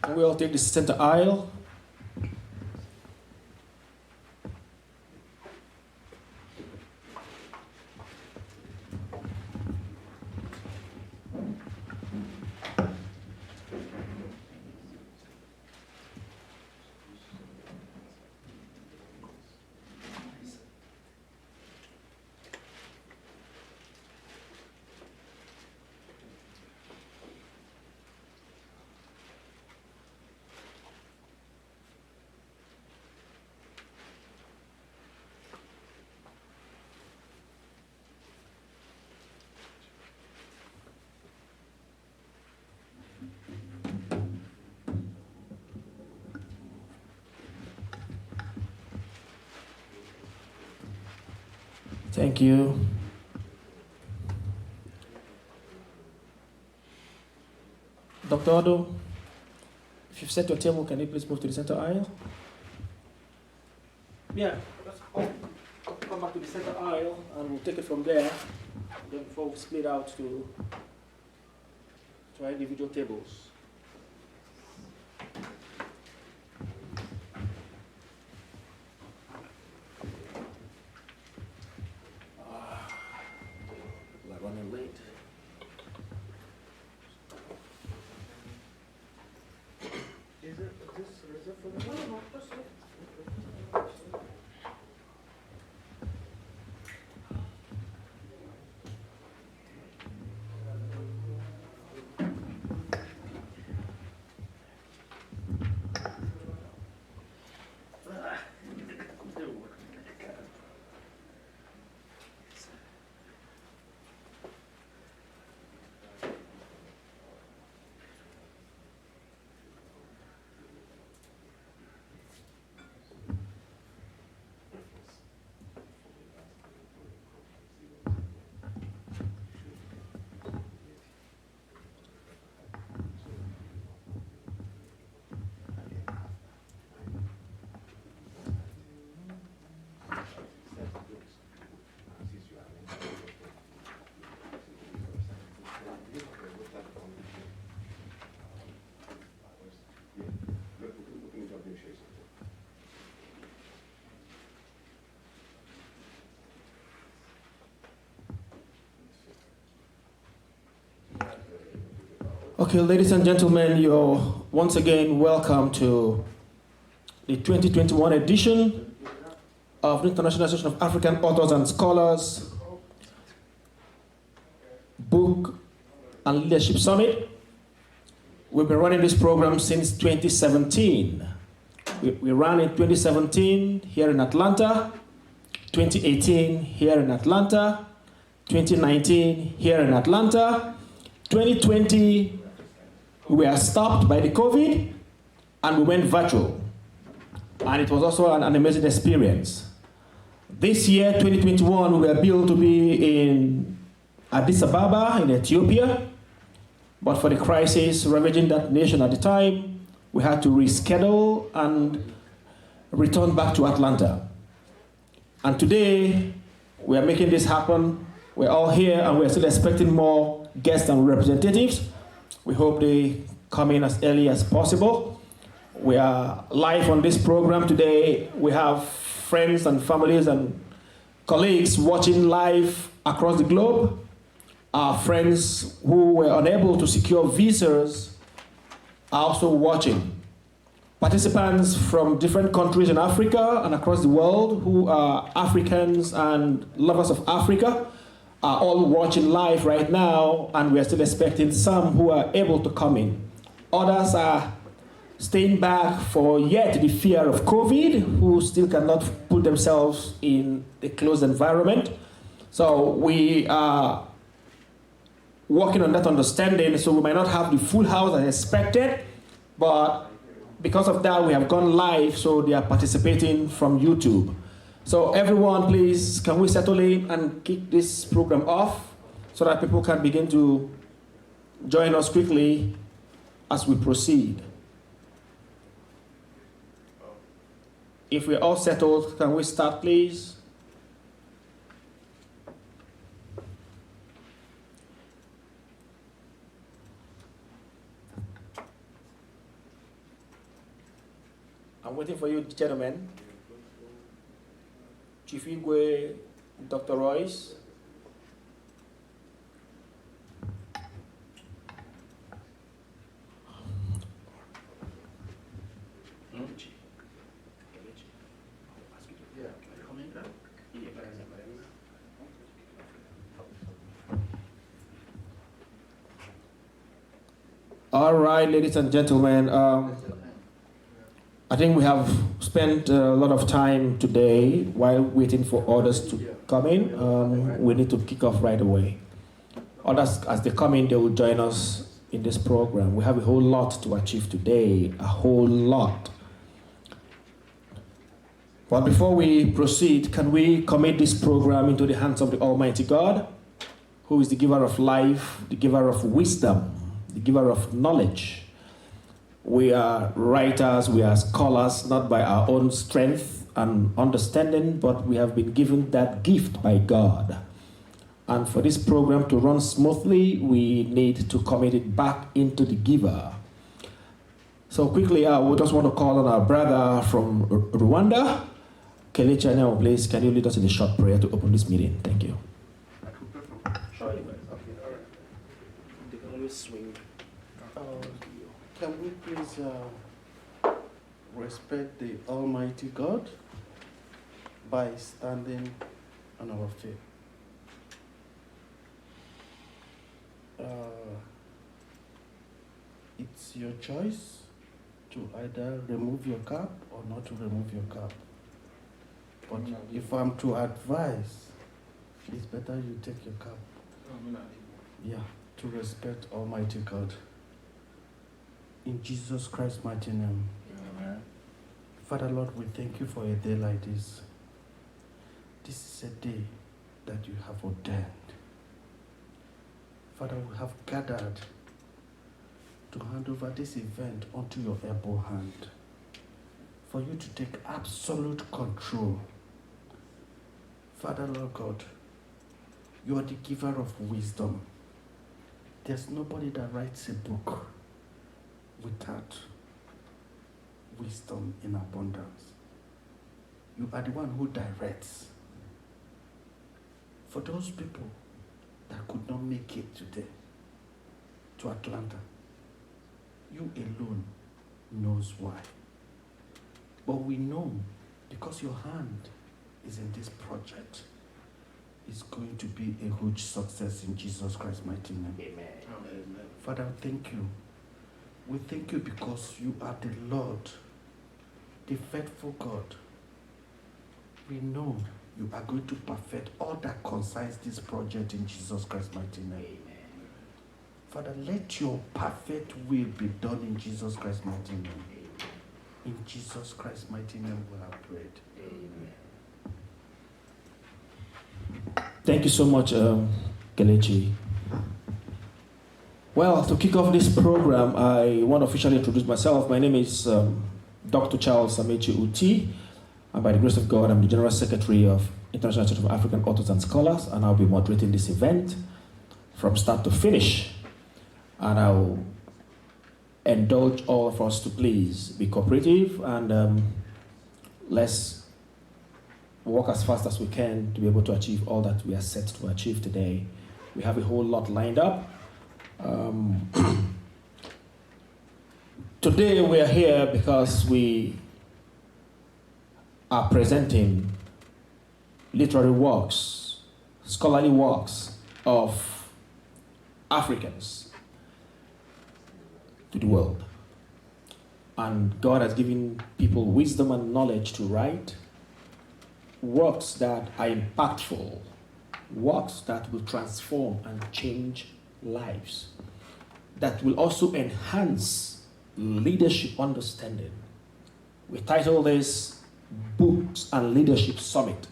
Can we all take the center aisle? Thank you. Dr. Odo, if you've set your table, can you please move to the center aisle? Yeah, let's come back to the center aisle and we'll take it from there. Then before we split out to our individual tables. We're running late. Is it this reserved for the No, just wait. Okay, ladies and gentlemen, you're once again welcome to the 2021 edition of the International Association of African Authors and Scholars Book and Leadership Summit. We've been running this program since 2017. We ran in 2017 here in Atlanta, 2018 here in Atlanta, 2019 here in Atlanta, 2020 we were stopped by the COVID and we went virtual. And it was also an amazing experience. This year, 2021, we were built to be in Addis Ababa in Ethiopia. But for the crisis ravaging that nation at the time, we had to reschedule and return back to Atlanta. And today, we are making this happen. We're all here and we're still expecting more guests and representatives. We hope they come in as early as possible. We are live on this program today. We have friends and families and colleagues watching live across the globe. Our friends who were unable to secure visas are also watching. Participants from different countries in Africa and across the world who are Africans and lovers of Africa are all watching live right now, and we are still expecting some who are able to come in. Others are staying back for yet the fear of COVID, who still cannot put themselves in a closed environment. So we are working on that understanding, so we might not have the full house as expected, but because of that, we have gone live, so they are participating from YouTube. So everyone, please, can we settle in and kick this program off so that people can begin to join us quickly as we proceed. If we're all settled, can we start, please? I'm waiting for you, gentlemen. Chief Igwe, Dr. Royce. All right, ladies and gentlemen, I think we have spent a lot of time today while waiting for others to come in. We need to kick off right away. Others, as they come in, they will join us in this program. We have a whole lot to achieve today, a whole lot. But before we proceed, can we commit this program into the hands of the Almighty God, who is the giver of life, the giver of wisdom, the giver of knowledge. We are writers, we are scholars, not by our own strength and understanding, but we have been given that gift by God. And for this program to run smoothly, we need to commit it back into the giver. So quickly, I would just want to call on our brother from Rwanda. Kelechi Anyanwu, please, can you lead us in a short prayer to open this meeting? Thank you. Sure, you guys. Okay, all right. They can always swing. Can we please respect the Almighty God by standing on our feet? It's your choice to either remove your cap or not to remove your cap. But if I'm to advise, it's better you take your cap. Yeah, to respect Almighty God. In Jesus Christ's mighty name. Amen. Father Lord, we thank you for a day like this. This is a day that you have ordained. Father, we have gathered to hand over this event unto your able hand, for you to take absolute control. Father Lord God, you are the giver of wisdom. There's nobody that writes a book without wisdom in abundance. You are the one who directs. For those people that could not make it today to Atlanta, you alone knows why. But we know, because your hand is in this project, it's going to be a huge success in Jesus Christ's mighty name. Amen. Amen. Father, thank you. We thank you because you are the Lord, the faithful God. We know you are going to perfect all that concerns this project in Jesus Christ's mighty name. Amen. Father, let your perfect will be done in Jesus Christ's mighty name. Amen. In Jesus Christ's mighty name we have prayed. Amen. Thank you so much, Kelechi. Well, to kick off this program, I want to officially introduce myself. My name is Dr. Charles Amechi Uti, and by the grace of God, I'm the General Secretary of International Church of African Authors and Scholars, and I'll be moderating this event from start to finish. And I'll indulge all of us to please be cooperative and let's work as fast as we can to be able to achieve all that we are set to achieve today. We have a whole lot lined up. Today we are here because we are presenting literary works, scholarly works of Africans to the world. And God has given people wisdom and knowledge to write works that are impactful, works that will transform and change lives, that will also enhance leadership understanding. We title this Books and Leadership Summit.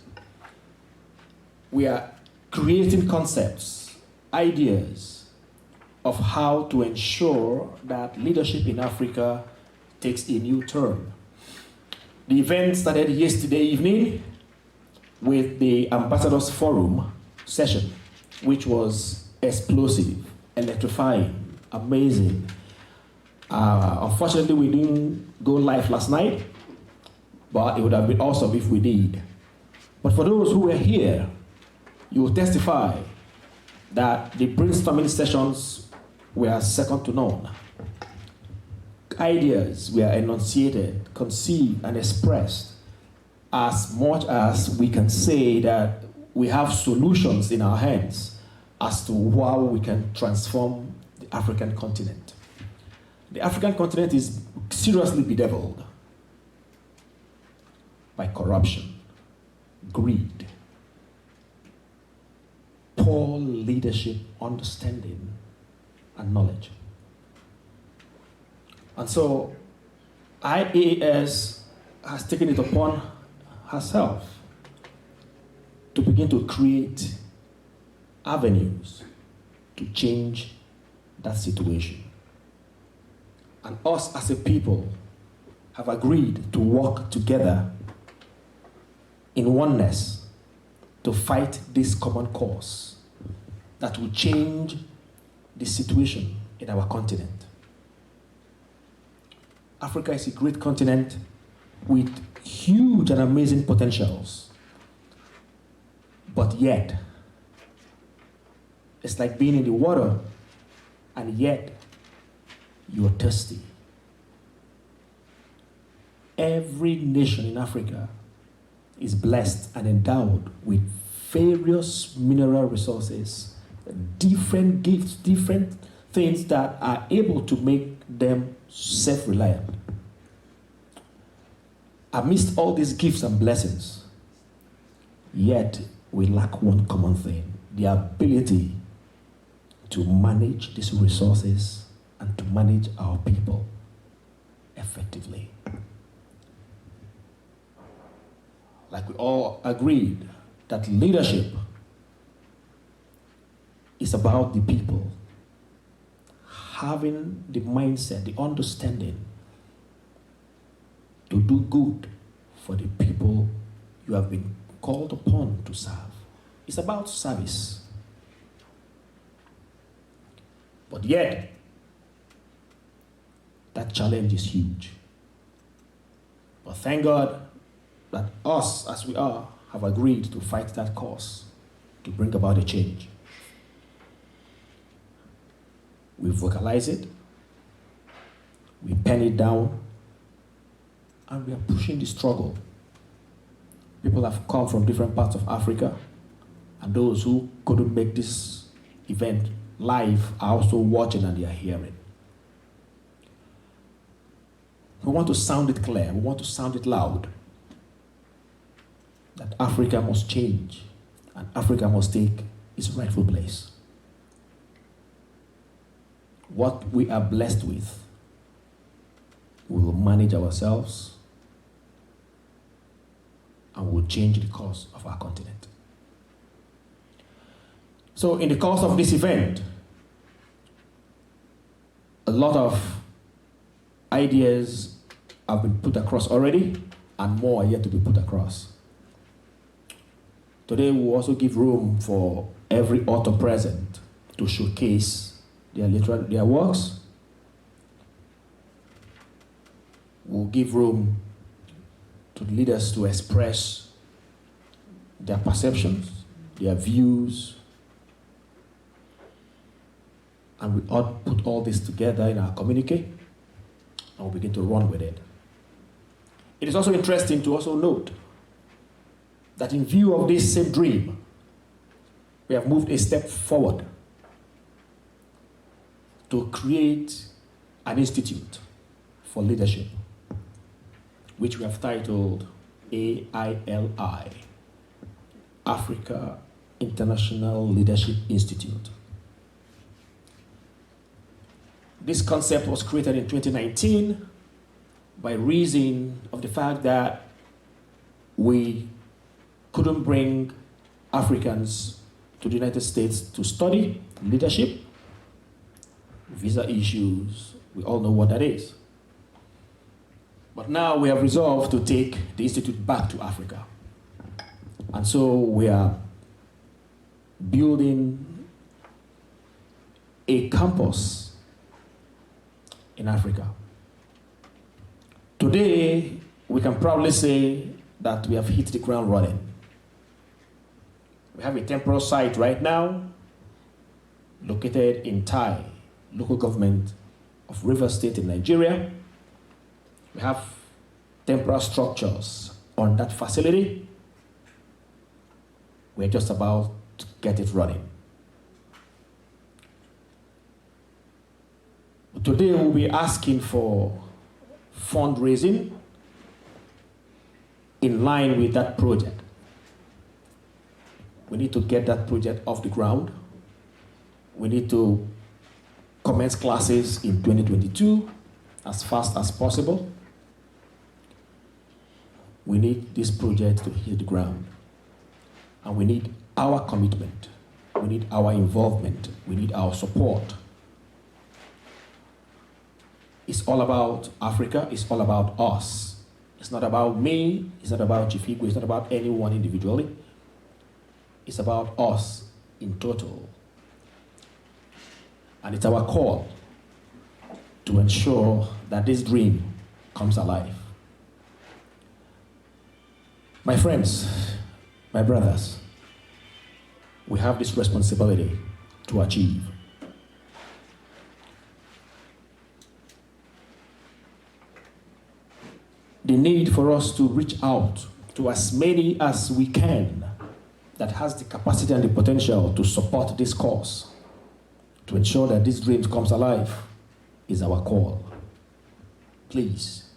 We are creating concepts, ideas of how to ensure that leadership in Africa takes a new turn. The event started yesterday evening with the Ambassadors Forum session, which was explosive, electrifying, amazing. Unfortunately, we didn't go live last night, but it would have been awesome if we did. But for those who were here, you will testify that the brainstorming sessions were second to none. Ideas were enunciated, conceived, and expressed as much as we can say that we have solutions in our hands as to how we can transform the African continent. The African continent is seriously bedeviled by corruption, greed, poor leadership, understanding, and knowledge. And so IAAS has taken it upon herself to begin to create avenues to change that situation. And us as a people have agreed to work together in oneness to fight this common cause that will change the situation in our continent. Africa is a great continent with huge and amazing potentials. But yet, it's like being in the water, and yet you're thirsty. Every nation in Africa is blessed and endowed with various mineral resources, different gifts, different things that are able to make them self-reliant. Amidst all these gifts and blessings, yet we lack one common thing: the ability to manage these resources and to manage our people effectively. Like we all agreed that leadership is about the people having the mindset, the understanding to do good for the people you have been called upon to serve. It's about service. But yet, that challenge is huge. But thank God that us, as we are, have agreed to fight that cause, to bring about a change. We vocalize it, we pen it down, and we are pushing the struggle. People have come from different parts of Africa, and those who couldn't make this event live are also watching and they are hearing. We want to sound it clear, we want to sound it loud, that Africa must change and Africa must take its rightful place. What we are blessed with, we will manage ourselves and will change the course of our continent. So in the course of this event, a lot of ideas have been put across already, and more are yet to be put across. Today we will also give room for every author present to showcase their works. We'll give room to the leaders to express their perceptions, their views, and we all put all this together in our communique, and we'll begin to run with it. It is also interesting to also note that in view of this same dream, we have moved a step forward to create an institute for leadership, which we have titled AILI, Africa International Leadership Institute. This concept was created in 2019 by reason of the fact that we couldn't bring Africans to the United States to study leadership. Visa issues, we all know what that is. But now we have resolved to take the institute back to Africa. And so we are building a campus in Africa. Today, we can can proudly say that we have hit the ground running. We have a temporary site right now located in Tai, local government of Rivers State in Nigeria. We have temporary structures on that facility. We're just about to get it running. Today we'll be asking for fundraising in line with that project. We need to get that project off the ground. We need to commence classes in 2022 as fast as possible. We need this project to hit the ground. And we need our commitment. We need our involvement. We need our support. It's all about Africa. It's all about us. It's not about me. It's not about Chief Igwe. It's not about anyone individually. It's about us in total. And it's our call to ensure that this dream comes alive. My friends, my brothers, we have this responsibility to achieve. The need for us to reach out to as many as we can that has the capacity and the potential to support this cause, to ensure that this dream comes alive, is our call. Please,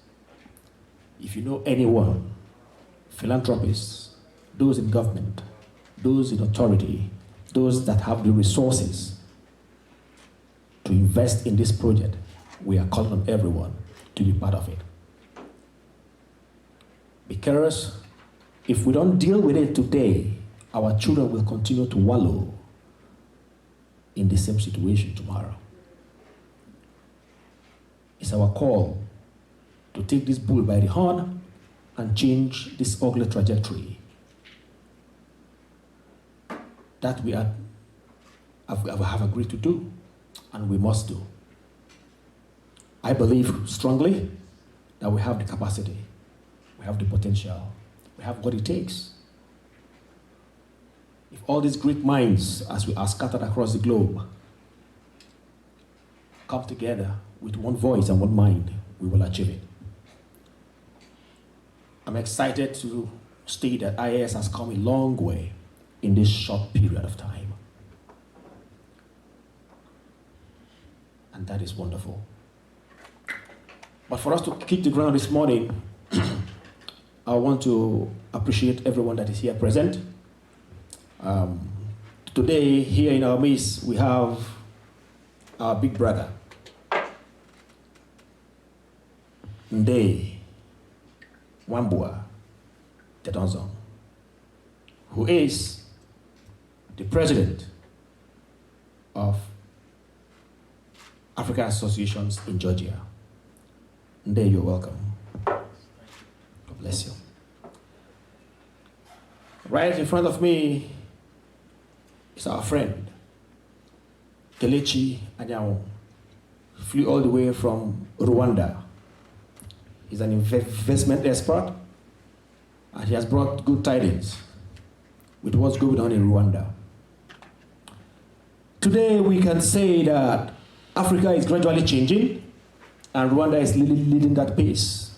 if you know anyone, philanthropists, those in government, those in authority, those that have the resources to invest in this project, we are calling on everyone to be part of it. Because if we don't deal with it today, our children will continue to wallow in the same situation tomorrow. It's our call to take this bull by the horn and change this ugly trajectory that we have agreed to do, and we must do. I believe strongly that we have the capacity, we have the potential, we have what it takes. If all these great minds, as we are scattered across the globe, come together with one voice and one mind, we will achieve it. I'm excited to state that IAAS has come a long way in this short period of time. And that is wonderful. But for us to kick the ground this morning, I want to appreciate everyone that is here present. Today, here in our midst, we have our big brother, Nde Wambua Tetonzong, who is the president of African Associations in Georgia. Nde, you're welcome. God bless you. Right in front of me is our friend, Kelechi Anyanwu. Flew all the way from Rwanda. He's an investment expert, and he has brought good tidings with what's going on in Rwanda. Today, we can say that Africa is gradually changing, and Rwanda is leading that pace.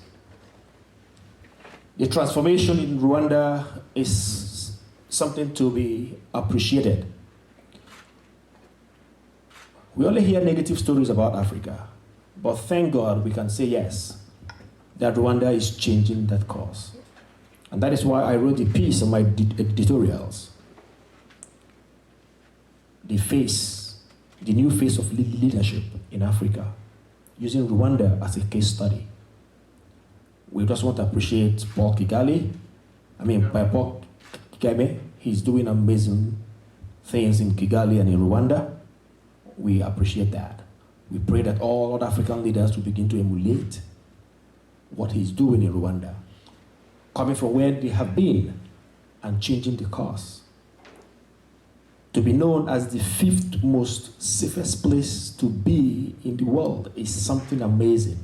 The transformation in Rwanda is something to be appreciated. We only hear negative stories about Africa, but thank God we can say yes, that Rwanda is changing that course. And that is why I wrote a piece on my editorials. The new face of leadership in Africa, using Rwanda as a case study. We just want to appreciate Paul Kagame. He's doing amazing things in Kigali and in Rwanda. We appreciate that. We pray that all other African leaders will begin to emulate what he's doing in Rwanda, coming from where they have been and changing the course. To be known as the 5th most safest place to be in the world is something amazing.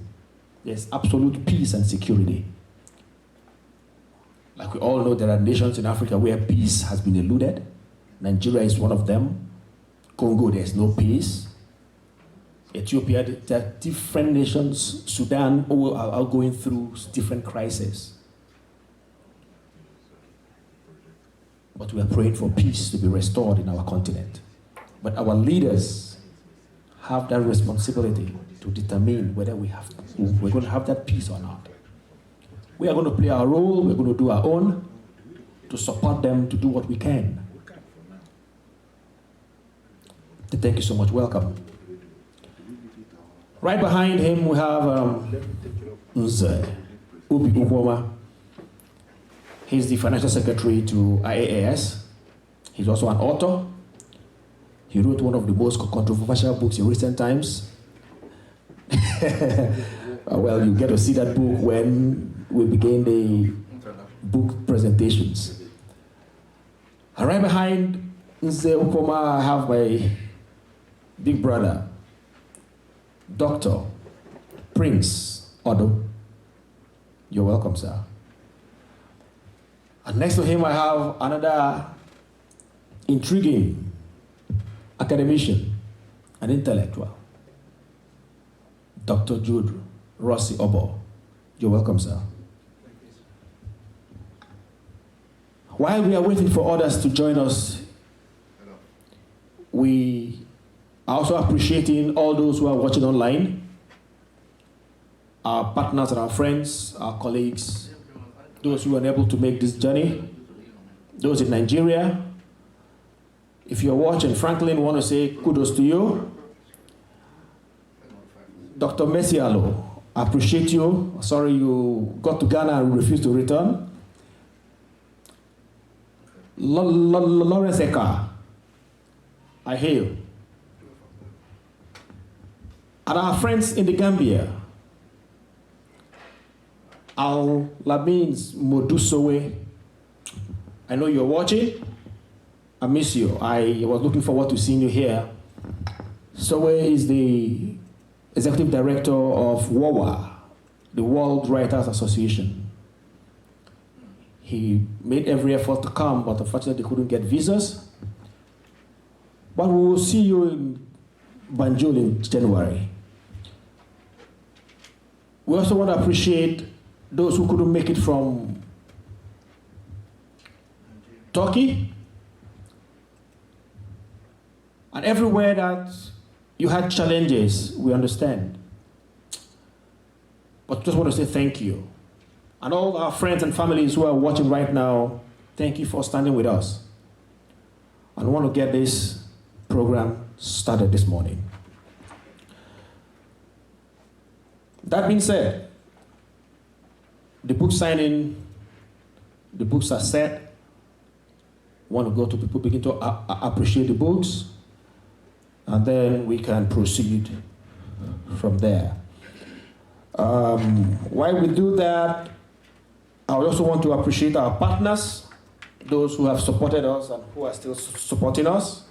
There's absolute peace and security. Like we all know, there are nations in Africa where peace has been eluded. Nigeria is one of them. Congo, there's no peace. Ethiopia, there are different nations. Sudan, all are going through different crises. But we are praying for peace to be restored in our continent. But our leaders have that responsibility to determine whether we're going to have that peace or not. We are going to play our role, we're going to do our own, to support them to do what we can. Thank you so much, welcome. Right behind him we have Nze Ubi Ukwoma. He's the financial secretary to IAAS. He's also an author. He wrote one of the most controversial books in recent times. Well, you get to see that book when we begin the book presentations. And right behind Nze Ukwoma, I have my big brother, Dr. Prince Odo. You're welcome, sir. And next to him, I have another intriguing academician and intellectual, Dr. Jude Rossi Obo. You're welcome, sir. While we are waiting for others to join us, we are also appreciating all those who are watching online, our partners and our friends, our colleagues, those who are unable to make this journey, those in Nigeria. If you're watching, Franklin, want to say kudos to you. Dr. Mesialo, I appreciate you. Sorry you got to Ghana and refused to return. Lawrence Eka, I hail. And our friends in the Gambia, Al Labins Modusowe, I know you're watching. I miss you. I was looking forward to seeing you here. Sowe is the executive director of WOWA, the World Writers Association. He made every effort to come, but unfortunately he couldn't get visas. But we will see you in Banjul in January. We also want to appreciate those who couldn't make it from Turkey, and everywhere that you had challenges, we understand. But just want to say thank you. And all our friends and families who are watching right now, thank you for standing with us. And I want to get this program started this morning. That being said, the book signing, the books are set. Want to go to people, begin to appreciate the books, and then we can proceed from there. While we do that, I also want to appreciate our partners, those who have supported us and who are still supporting us.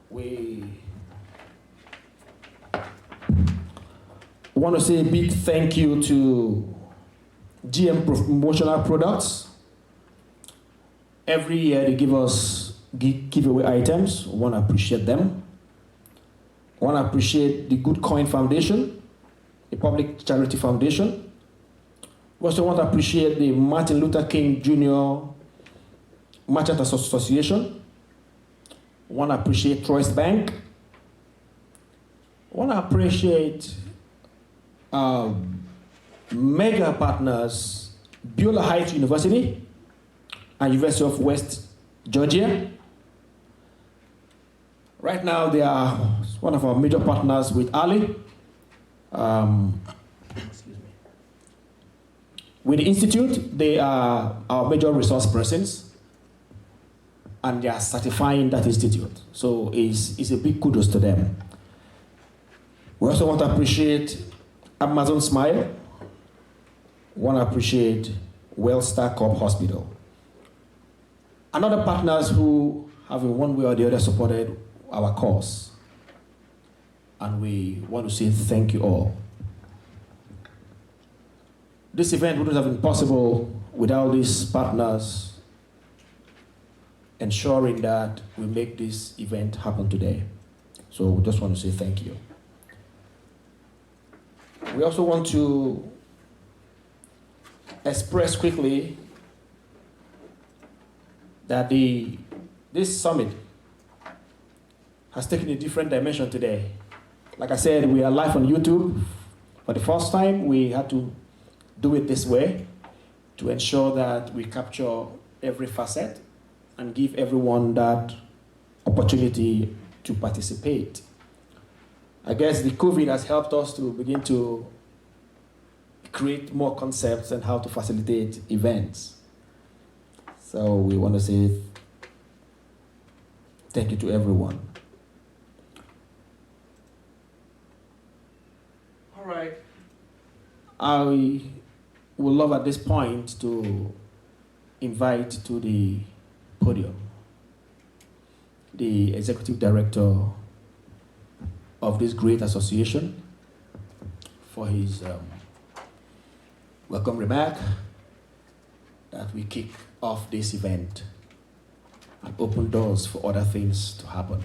We want to say a big thank you to GM Promotional Products. Every year they give us giveaway items. We want to appreciate them. I want to appreciate the Good Coin Foundation, a public charity foundation. We also want to appreciate the Martin Luther King Jr. Merchant Association. I want to appreciate Troyes Bank. I want to appreciate mega partners, Beulah Heights University and University of West Georgia. Right now, they are one of our major partners with Ali. With the Institute, they are our major resource persons, and they are certifying that institute. So it's a big kudos to them. We also want to appreciate Amazon Smile. We want to appreciate Wellstar Corp Hospital. And other partners who have in one way or the other supported our cause. And we want to say thank you all. This event wouldn't have been possible without these partners ensuring that we make this event happen today. So we just want to say thank you. We also want to express quickly that this summit has taken a different dimension today. Like I said, we are live on YouTube. For the first time, we had to do it this way to ensure that we capture every facet and give everyone that opportunity to participate. I guess the COVID has helped us to begin to create more concepts and how to facilitate events. So we want to say thank you to everyone. All right. I would love at this point to invite to the podium the executive director of this great association for his welcome remark that we kick off this event and open doors for other things to happen.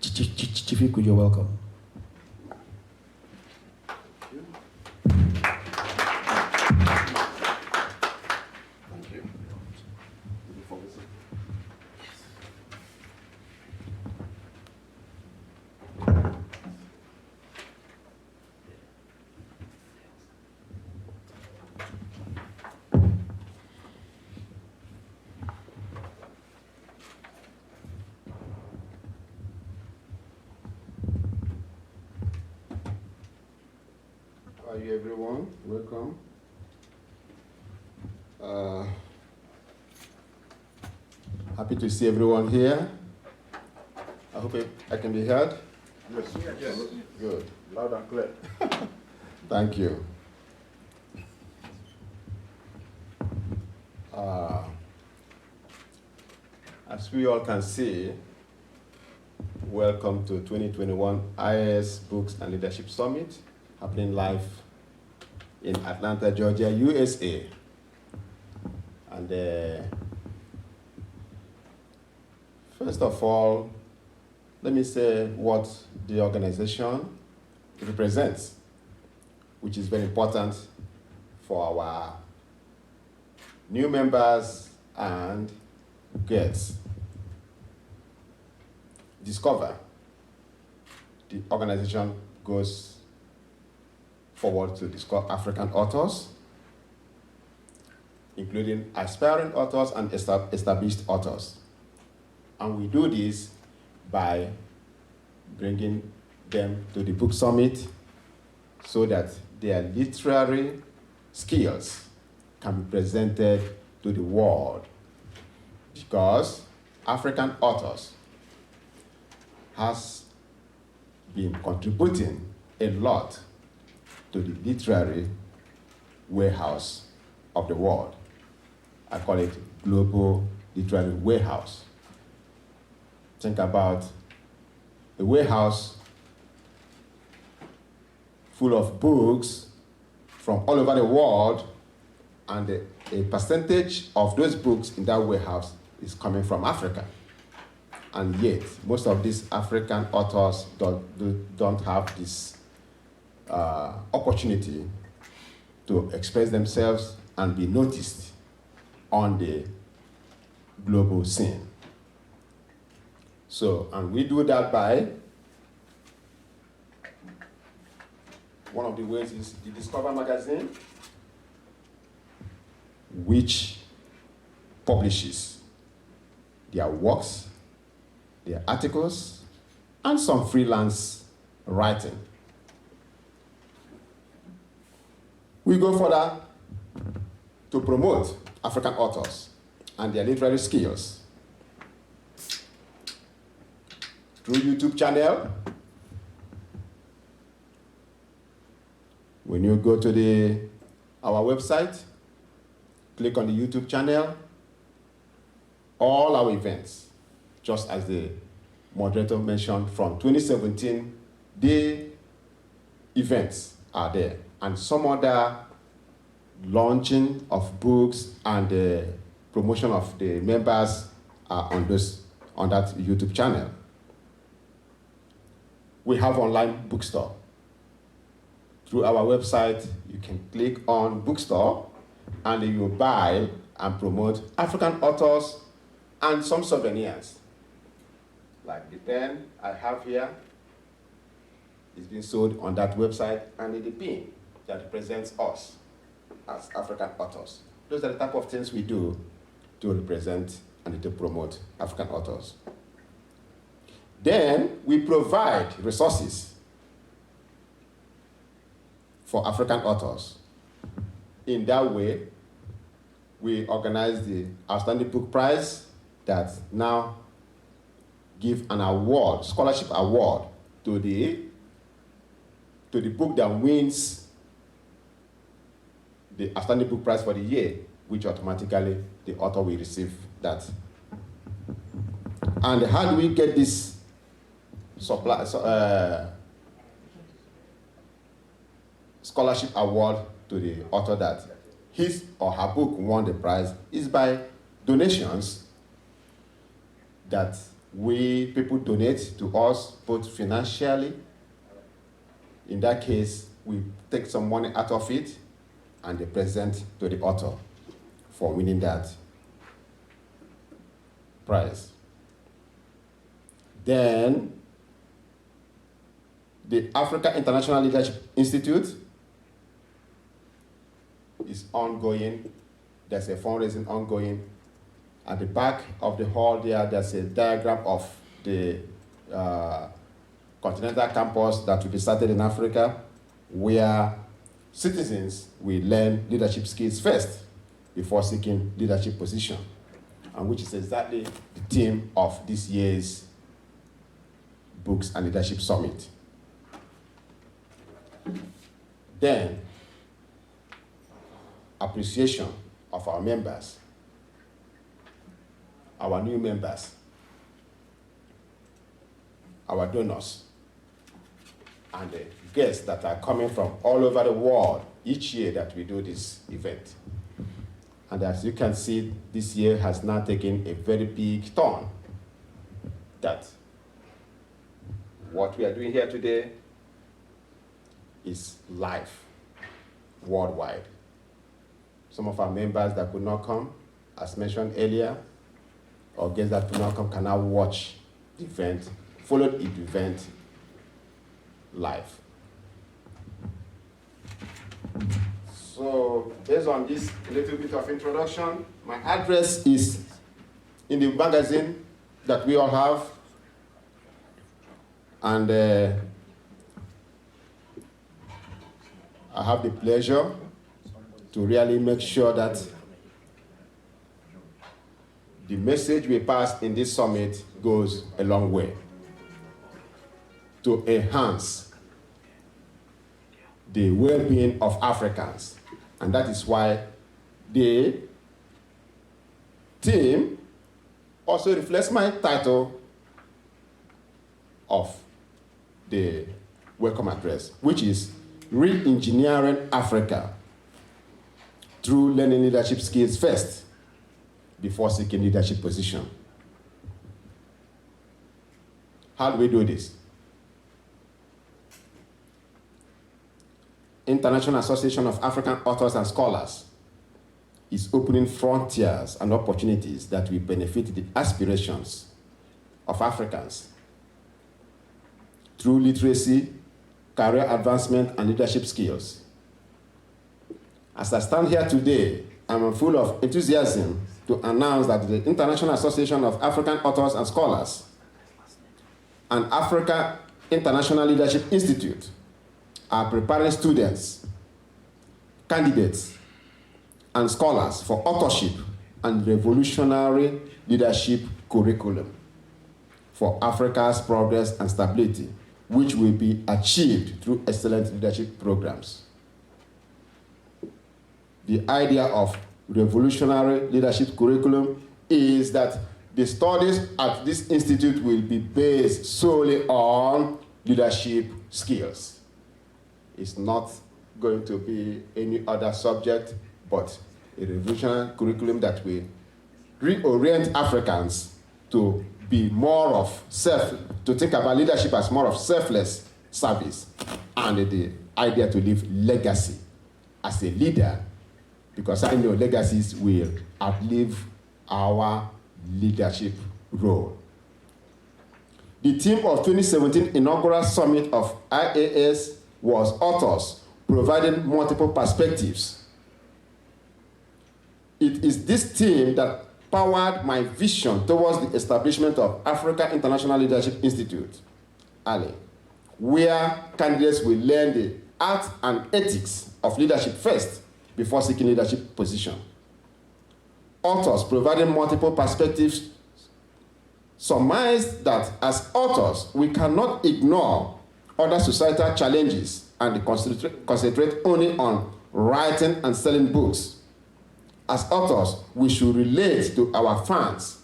Chief, you're welcome. How are you, everyone? Welcome. Happy to see everyone here. I hope I can be heard. Yes. Yes. Good. Loud and clear. Thank you. As we all can see, welcome to 2021 IAAS Books and Leadership Summit, happening live in Atlanta, Georgia, USA. And first of all, let me say what the organization represents, which is very important for our new members and guests. Discover. The organization goes forward to discover African authors, including aspiring authors and established authors. And we do this by bringing them to the book summit so that their literary skills can be presented to the world. Because African authors has been contributing a lot to the literary warehouse of the world. I call it global literary warehouse. Think about a warehouse full of books from all over the world, and a percentage of those books in that warehouse is coming from Africa. And yet, most of these African authors don't have this opportunity to express themselves and be noticed on the global scene. So, and we do that by, one of the ways is the Discover magazine, which publishes their works, their articles, and some freelance writing. We go further to promote African authors and their literary skills through YouTube channel. When you go to our website, click on the YouTube channel, all our events, just as the moderator mentioned, from 2017, the events are there. And some other launching of books and the promotion of the members are on that YouTube channel. We have online bookstore. Through our website, you can click on bookstore and you buy and promote African authors and some souvenirs. Like the pen I have here is being sold on that website, and the pin that represents us as African authors. Those are the type of things we do to represent and to promote African authors. Then we provide resources for African authors. In that way, we organize the Outstanding Book Prize that now give an award, scholarship award, to the book that wins the Outstanding Book Prize for the year, which automatically the author will receive that. And how do we get this scholarship award to the author that his or her book won the prize? Is by donations that people donate to us, both financially. In that case, we take some money out of it and they present to the author for winning that prize. Then, the Africa International Leadership Institute is ongoing. There's a fundraising ongoing. At the back of the hall there's a diagram of the continental campus that will be started in Africa, where citizens will learn leadership skills first before seeking leadership position, and which is exactly the theme of this year's Books and Leadership Summit. Then, appreciation of our members, our new members, our donors, and the guests that are coming from all over the world each year that we do this event. And as you can see, this year has now taken a very big turn. That what we are doing here today is live, worldwide. Some of our members that could not come, as mentioned earlier, or guests that could not come, can now watch the event, follow the event live. So, based on this little bit of introduction, my address is in the magazine that we all have, and I have the pleasure to really make sure that the message we pass in this summit goes a long way to enhance the well-being of Africans. And that is why the theme also reflects my title of the welcome address, which is Re-Engineering Africa through learning leadership skills first before seeking leadership position. How do we do this? International Association of African Authors and Scholars is opening frontiers and opportunities that will benefit the aspirations of Africans through literacy, career advancement, and leadership skills. As I stand here today, I'm full of enthusiasm to announce that the International Association of African Authors and Scholars and Africa International Leadership Institute are preparing students, candidates, and scholars for authorship and revolutionary leadership curriculum for Africa's progress and stability, which will be achieved through excellent leadership programs. The idea of revolutionary leadership curriculum is that the studies at this institute will be based solely on leadership skills. It's not going to be any other subject but a revolutionary curriculum that will reorient Africans to be more of to think about leadership as more of selfless service, and the idea to leave legacy as a leader, because I know legacies will outlive our leadership role. The theme of 2017 inaugural summit of IAAS was authors providing multiple perspectives. It is this theme that powered my vision towards the establishment of Africa International Leadership Institute, ALI, where candidates will learn the art and ethics of leadership first before seeking leadership position. Authors providing multiple perspectives surmised that as authors, we cannot ignore other societal challenges and concentrate only on writing and selling books. As authors, we should relate to our fans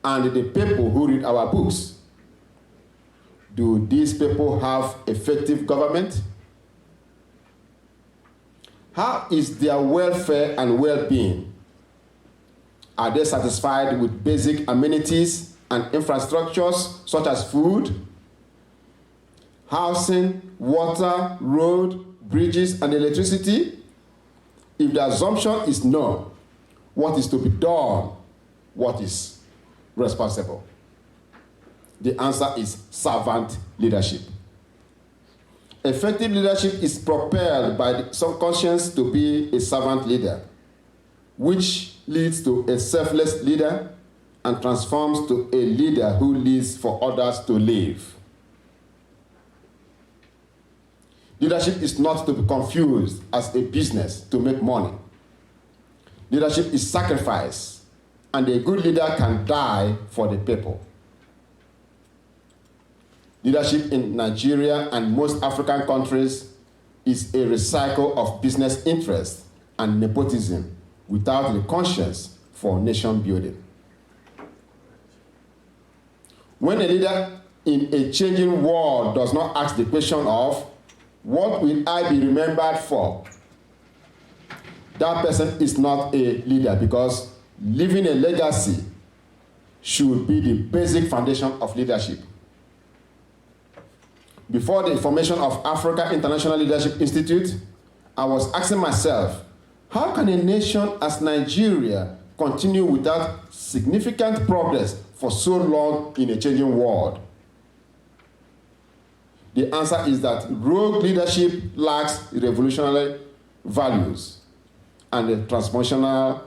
and the people who read our books. Do these people have effective government? How is their welfare and well-being? Are they satisfied with basic amenities and infrastructures such as food, housing, water, road, bridges, and electricity? If the assumption is no, what is to be done? What is responsible? The answer is servant leadership. Effective leadership is propelled by the subconscious to be a servant leader, which leads to a selfless leader and transforms to a leader who lives for others to live. Leadership is not to be confused as a business to make money. Leadership is sacrifice, and a good leader can die for the people. Leadership in Nigeria and most African countries is a recycle of business interest and nepotism without the conscience for nation building. When a leader in a changing world does not ask the question of, what will I be remembered for? That person is not a leader, because leaving a legacy should be the basic foundation of leadership. Before the formation of Africa International Leadership Institute, I was asking myself, how can a nation as Nigeria continue without significant progress for so long in a changing world? The answer is that rogue leadership lacks revolutionary values and a transformational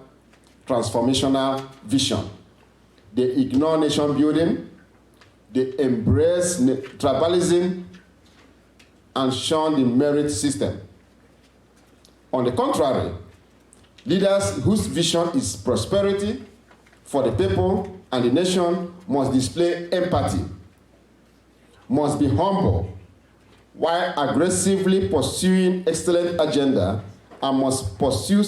vision. They ignore nation building, they embrace tribalism, and shun the merit system. On the contrary, leaders whose vision is prosperity for the people and the nation must display empathy, must be humble, while aggressively pursuing excellent agenda, and must pursue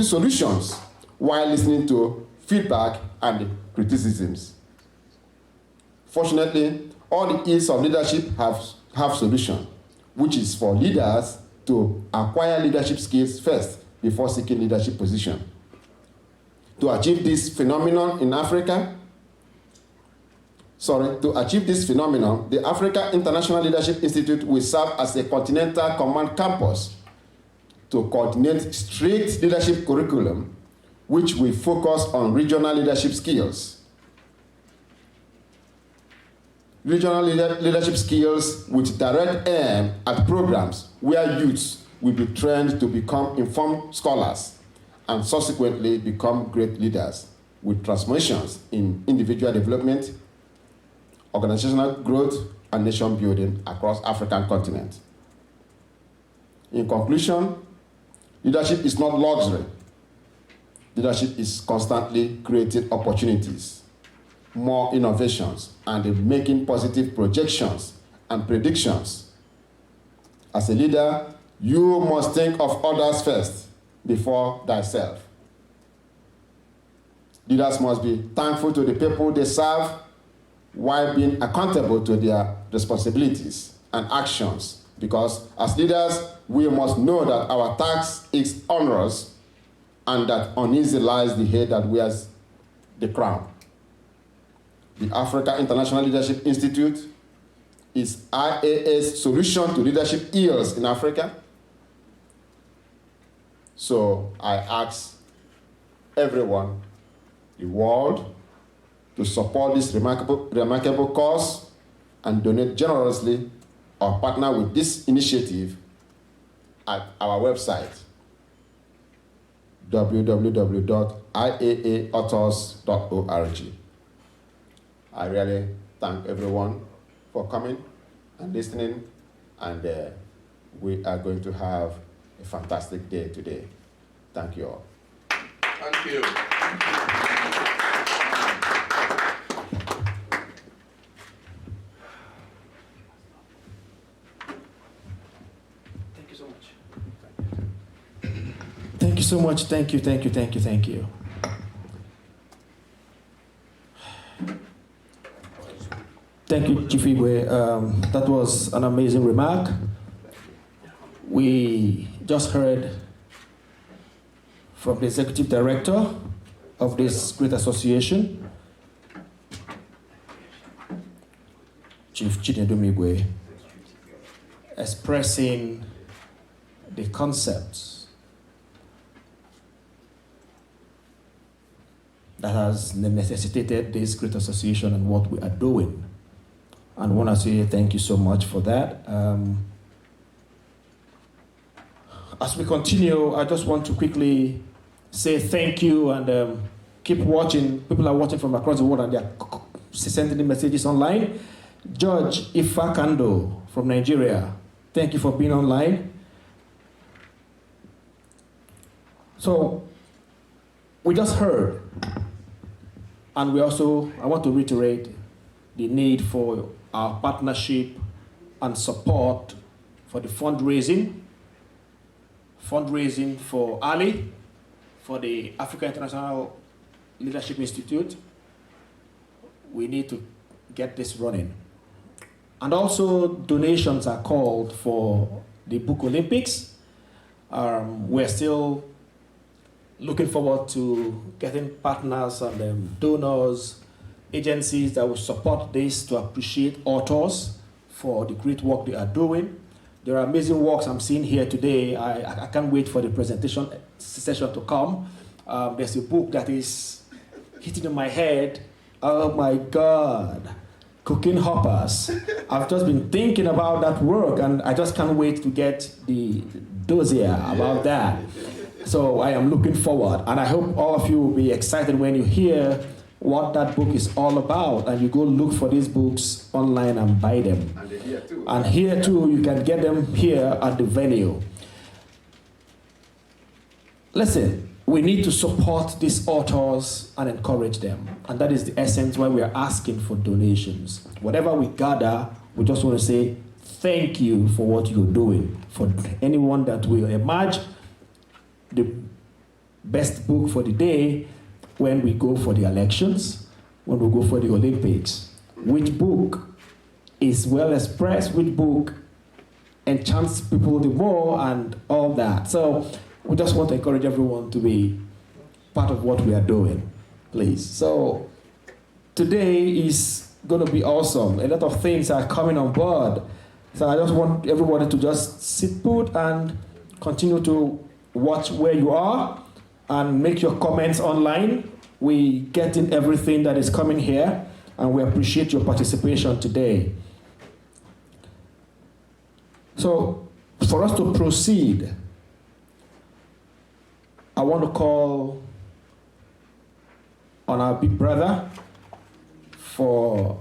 solutions while listening to feedback and criticisms. Fortunately, all the ills of leadership have solution, which is for leaders to acquire leadership skills first before seeking leadership position. To achieve this phenomenon, the Africa International Leadership Institute will serve as a continental command campus to coordinate strict leadership curriculum, which will focus on regional leadership skills. Regional leadership skills with direct aim at programs where youths will be trained to become informed scholars and subsequently become great leaders, with transformations in individual development, organizational growth, and nation building across African continent. In conclusion, leadership is not luxury. Leadership is constantly creating opportunities, more innovations, and making positive projections and predictions. As a leader, you must think of others first before thyself. Leaders must be thankful to the people they serve while being accountable to their responsibilities and actions Because as leaders, we must know that our task is onerous and that uneasy lies the head that wears the crown. The Africa International Leadership Institute is IAA's solution to leadership ills in Africa. So I ask everyone, the world, to support this remarkable cause and donate generously or partner with this initiative at our website, www.IAAAuthors.org. I really thank everyone for coming and listening, and we are going to have a fantastic day today. Thank you all. Thank you. Thank you so much. Thank you so much. Thank you, thank you, thank you, thank you. Thank you, Chief Igwe. That was an amazing remark. We just heard from the Executive Director of this great association, Chief Chinedum Igwe, expressing the concepts that has necessitated this great association and what we are doing. And I want to say thank you so much for that. As we continue, I just want to quickly say thank you and keep watching. People are watching from across the world and they're sending the messages online. George Ifakando from Nigeria, thank you for being online. So, we just heard, and we also, I want to reiterate the need for our partnership and support for the fundraising for Ali, for the Africa International Leadership Institute. We need to get this running. And also donations are called for the Book Olympics. We're still looking forward to getting partners and donors, agencies that will support this to appreciate authors for the great work they are doing. There are amazing works I'm seeing here today. I can't wait for the presentation session to come. There's a book that is hitting in my head. Oh my God, Cooking Hoppers. I've just been thinking about that work and I just can't wait to get the dossier about that. So I am looking forward, and I hope all of you will be excited when you hear what that book is all about, and you go look for these books online and buy them. And here too. And here too, you can get them here at the venue. Listen, we need to support these authors and encourage them. And that is the essence why we are asking for donations. Whatever we gather, we just want to say thank you for what you're doing. For anyone that will emerge the best book for the day when we go for the elections, when we go for the Olympics. Which book is well expressed, which book enchants people the more, and all that. So we just want to encourage everyone to be part of what we are doing, please. So today is going to be awesome. A lot of things are coming on board. So I just want everybody to just sit put and continue to watch where you are and make your comments online. We get in everything that is coming here, and we appreciate your participation today. So for us to proceed, I want to call on our big brother for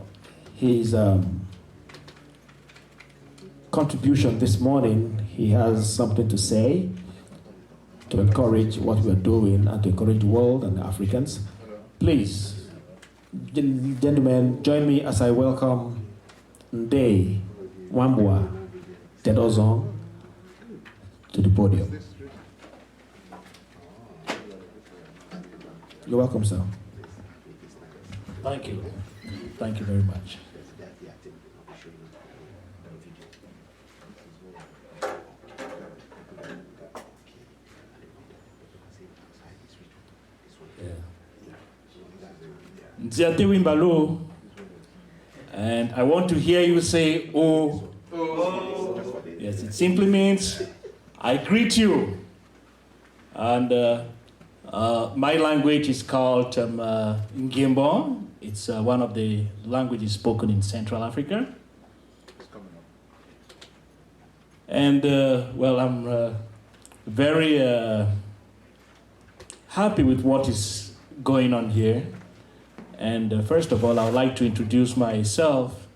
his contribution this morning. He has something to say to encourage what we are doing and to encourage the world and the Africans. Please, gentlemen, join me as I welcome Ndeye Wambua Tedozon to the podium. You're welcome, sir. Thank you. Thank you very much. Nziate Wimbalo. And I want to hear you say, oh. Yes, it simply means, I greet you. And my language is called Ngimbo. It's one of the languages spoken in Central Africa. And well, I'm very happy with what is going on here. And first of all, I would like to introduce myself.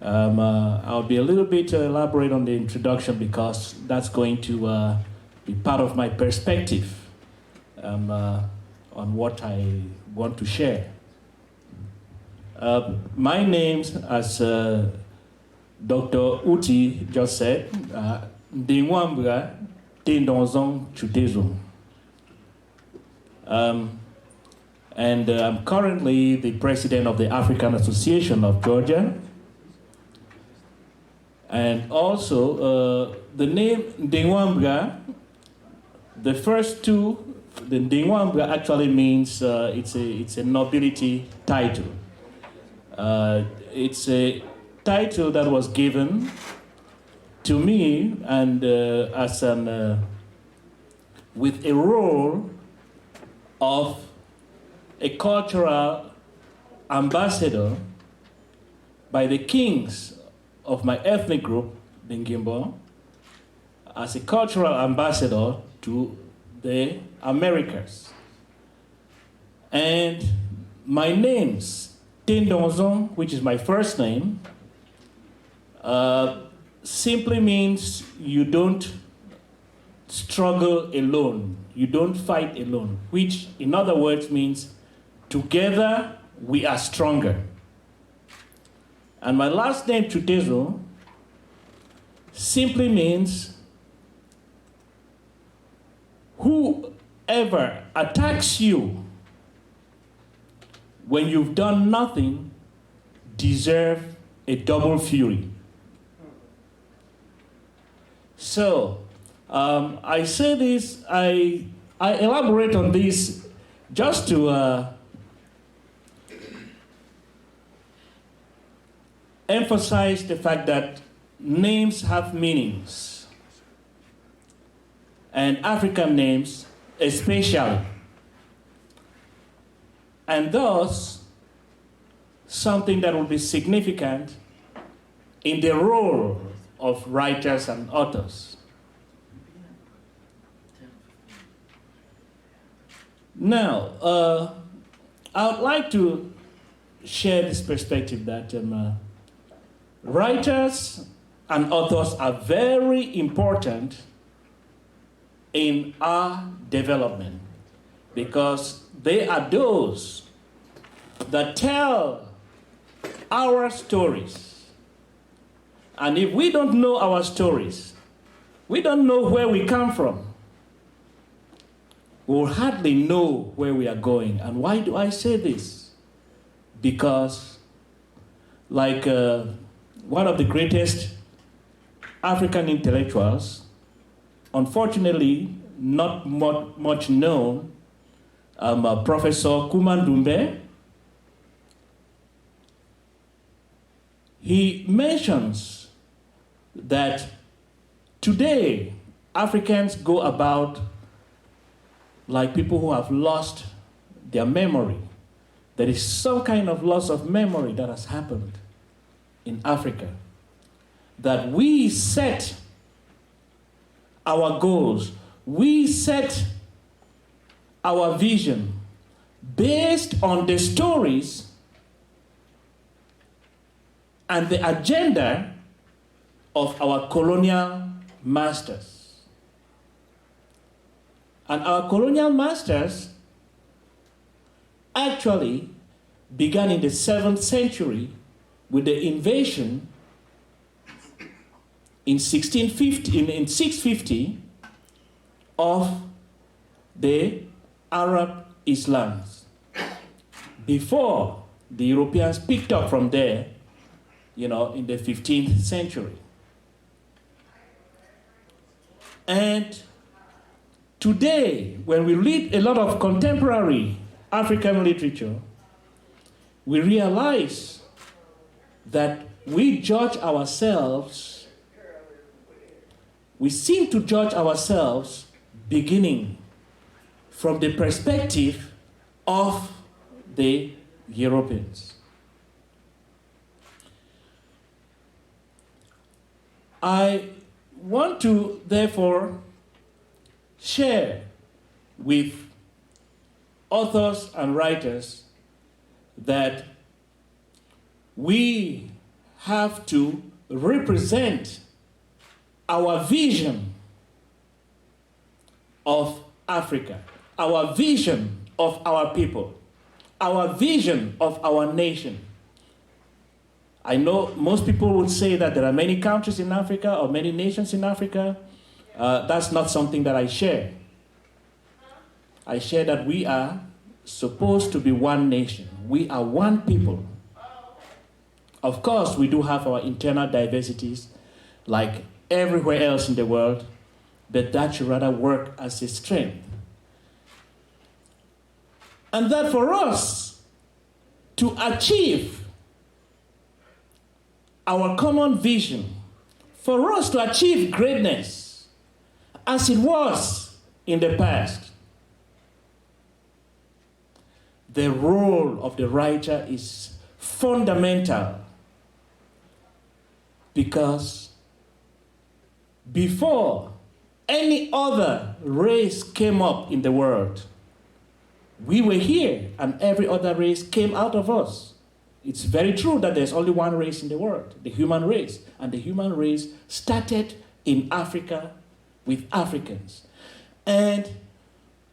I'll be a little bit elaborate on the introduction because that's going to be part of my perspective on what I want to share. My name, as Dr. Uti just said, Ndingwambra Tindonzong Chutezo. And I'm currently the president of the African Association of Georgia. And also, the name Ndingwambra, the first two, the Ndingwambra actually means it's a nobility title. It's a title that was given to me and as an with a role of a cultural ambassador by the kings of my ethnic group, Bingimbo, as a cultural ambassador to the Americas. And my names, Tindonzong, which is my first name, simply means you don't struggle alone, you don't fight alone, which in other words means together we are stronger. And my last name, Chutezo, simply means whoever attacks you when you've done nothing deserve a double fury. So, I say this, I elaborate on this just to emphasize the fact that names have meanings, and African names especially, and thus something that will be significant in the role of writers and authors. Now, I would like to share this perspective that writers and authors are very important in our development because they are those that tell our stories. And if we don't know our stories, we don't know where we come from, we'll hardly know where we are going. And why do I say this? Because, like one of the greatest African intellectuals, unfortunately not much known, Professor Kumandumbe, he mentions that today Africans go about like people who have lost their memory. There is some kind of loss of memory that has happened in Africa. That we set our goals, we set our vision based on the stories and the agenda of our colonial masters. And our colonial masters actually began in the 7th century with the invasion in 650 of the Arab Islams. Before the Europeans picked up from there, in the 15th century. And today, when we read a lot of contemporary African literature, we realize that we judge ourselves, we seem to judge ourselves beginning from the perspective of the Europeans. I want to therefore share with authors and writers that we have to represent our vision of Africa, our vision of our people, our vision of our nation. I know most people would say that there are many countries in Africa or many nations in Africa. That's not something that I share. I share that we are supposed to be one nation. We are one people. Of course, we do have our internal diversities like everywhere else in the world, but that should rather work as a strength. And that for us to achieve our common vision, for us to achieve greatness as it was in the past, the role of the writer is fundamental, because before any other race came up in the world, we were here and every other race came out of us. It's very true that there's only one race in the world, the human race. And the human race started in Africa with Africans. And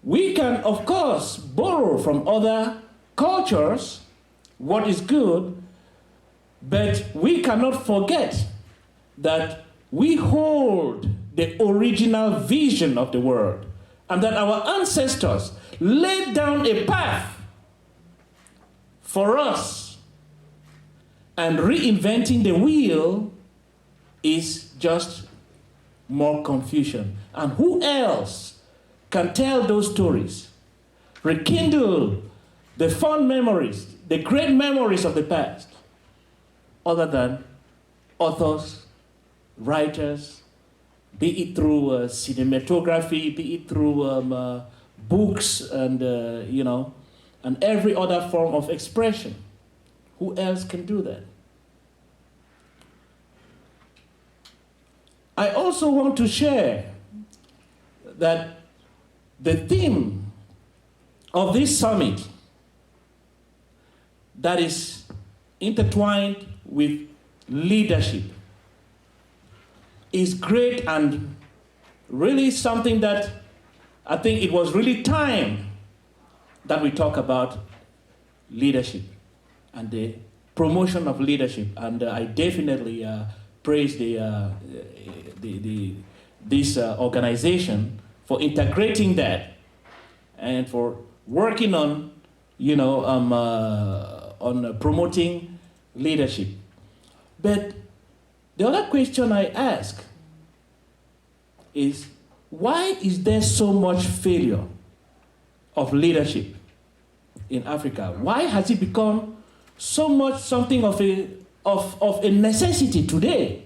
we can, of course, borrow from other cultures what is good, but we cannot forget that we hold the original vision of the world, and that our ancestors laid down a path for us, and reinventing the wheel is just more confusion. And who else can tell those stories, rekindle the fond memories, the great memories of the past, other than authors, writers, be it through cinematography, be it through books and, and every other form of expression. Who else can do that? I also want to share that the theme of this summit that is intertwined with leadership is great, and really something that I think it was really time that we talk about leadership and the promotion of leadership. And I definitely praise this organization for integrating that and for working on, promoting leadership. But the other question I ask is, why is there so much failure of leadership in Africa? Why has it become so much something of a necessity today?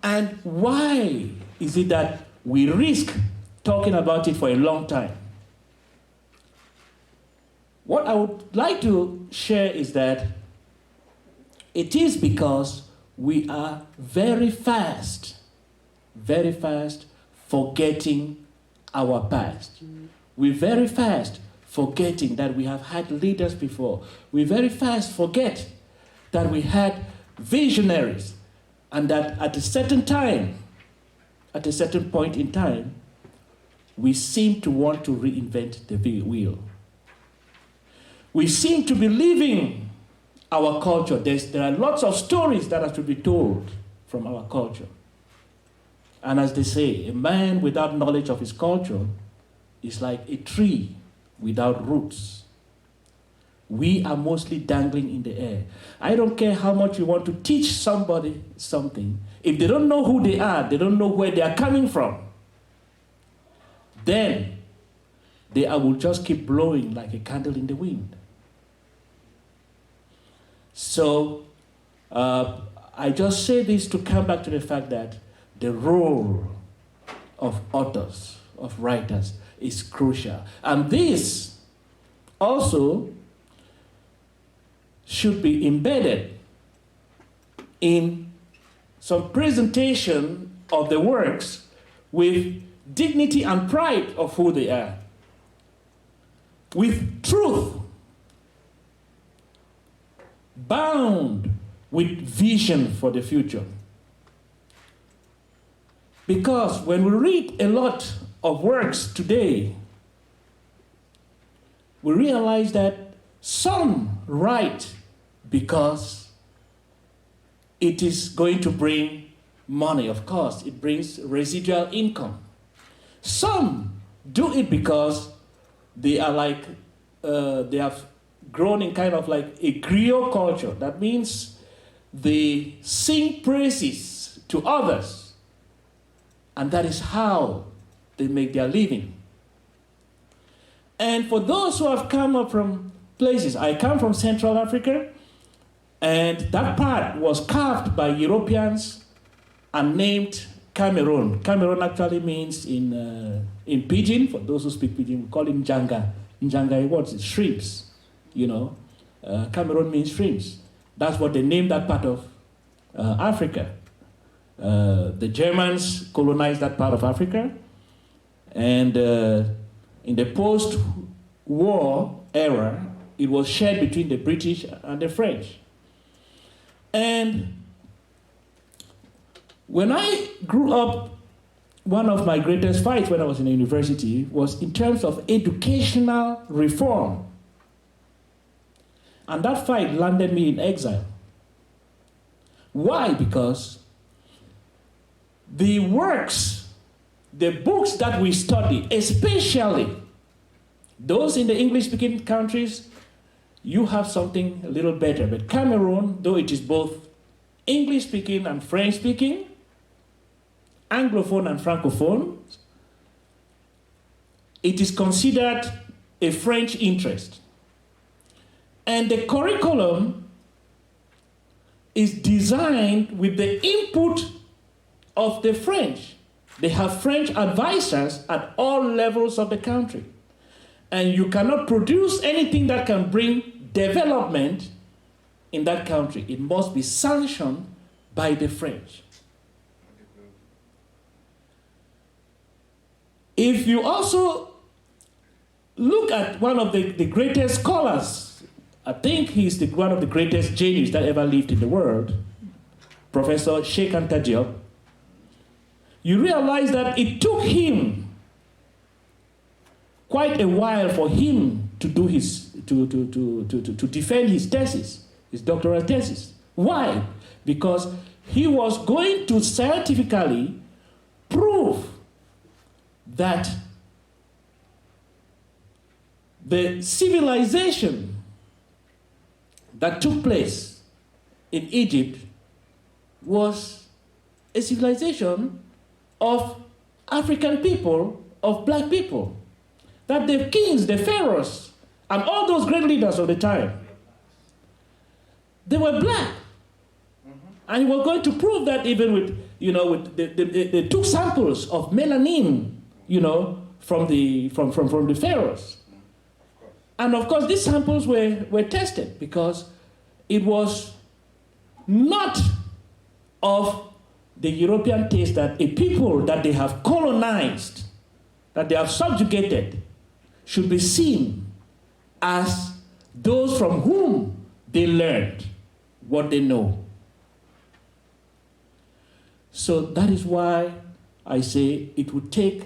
And why is it that we risk talking about it for a long time? What I would like to share is that it is because we are very fast forgetting our past. We're very fast forgetting that we have had leaders before. We very fast forget that we had visionaries, and that at a certain time, at a certain point in time, we seem to want to reinvent the wheel. We seem to be leaving our culture. There are lots of stories that have to be told from our culture. And as they say, a man without knowledge of his culture is like a tree without roots. We are mostly dangling in the air. I don't care how much you want to teach somebody something. If they don't know who they are, they don't know where they are coming from, then they will just keep blowing like a candle in the wind. So I just say this to come back to the fact that the role of authors, of writers, is crucial. And this also should be embedded in some presentation of the works with dignity and pride of who they are, with truth, bound with vision for the future. Because when we read a lot of works today, we realize that some write because it is going to bring money, of course, it brings residual income. Some do it because they are like, they have grown in kind of like a griot culture. That means they sing praises to others, and that is how they make their living. And for those who have come up from places, I come from Central Africa, and that part was carved by Europeans and named Cameroon. Cameroon actually means in Pidgin, for those who speak Pidgin, we call him Njanga. Njanga, what is shrimps, you know. Cameroon means shrimps. That's what they named that part of Africa. The Germans colonized that part of Africa, and in the post-war era, it was shared between the British and the French. And when I grew up, one of my greatest fights when I was in the university was in terms of educational reform. And that fight landed me in exile. Why? Because the works, the books that we study, especially those in the English-speaking countries, you have something a little better. But Cameroon, though it is both English-speaking and French-speaking, Anglophone and Francophone, it is considered a French interest. And the curriculum is designed with the input of the French. They have French advisors at all levels of the country. And you cannot produce anything that can bring development in that country. It must be sanctioned by the French. If you also look at one of the greatest scholars, I think he's one of the greatest genius that ever lived in the world, Professor Sheikh Anta Diop, you realize that it took him quite a while for him to do to defend his thesis, his doctoral thesis. Why? Because he was going to scientifically prove that the civilization that took place in Egypt was a civilization of African people, of black people. That the kings, the pharaohs, and all those great leaders of the time, they were black. And he was going to prove that even with, they took samples of melanin, from the pharaohs. And of course, these samples were tested because it was not of the European taste that a people that they have colonized, that they have subjugated, should be seen as those from whom they learned what they know. So that is why I say it would take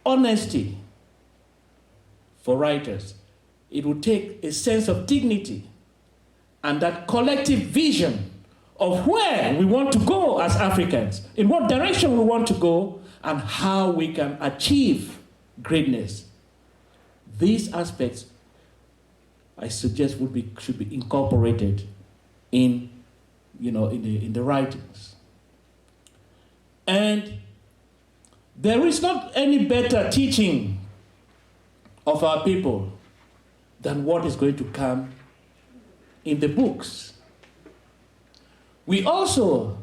honesty for writers. It would take a sense of dignity and that collective vision of where we want to go as Africans, in what direction we want to go, and how we can achieve greatness. These aspects, I suggest, should be incorporated in the writings. And there is not any better teaching of our people than what is going to come in the books. We also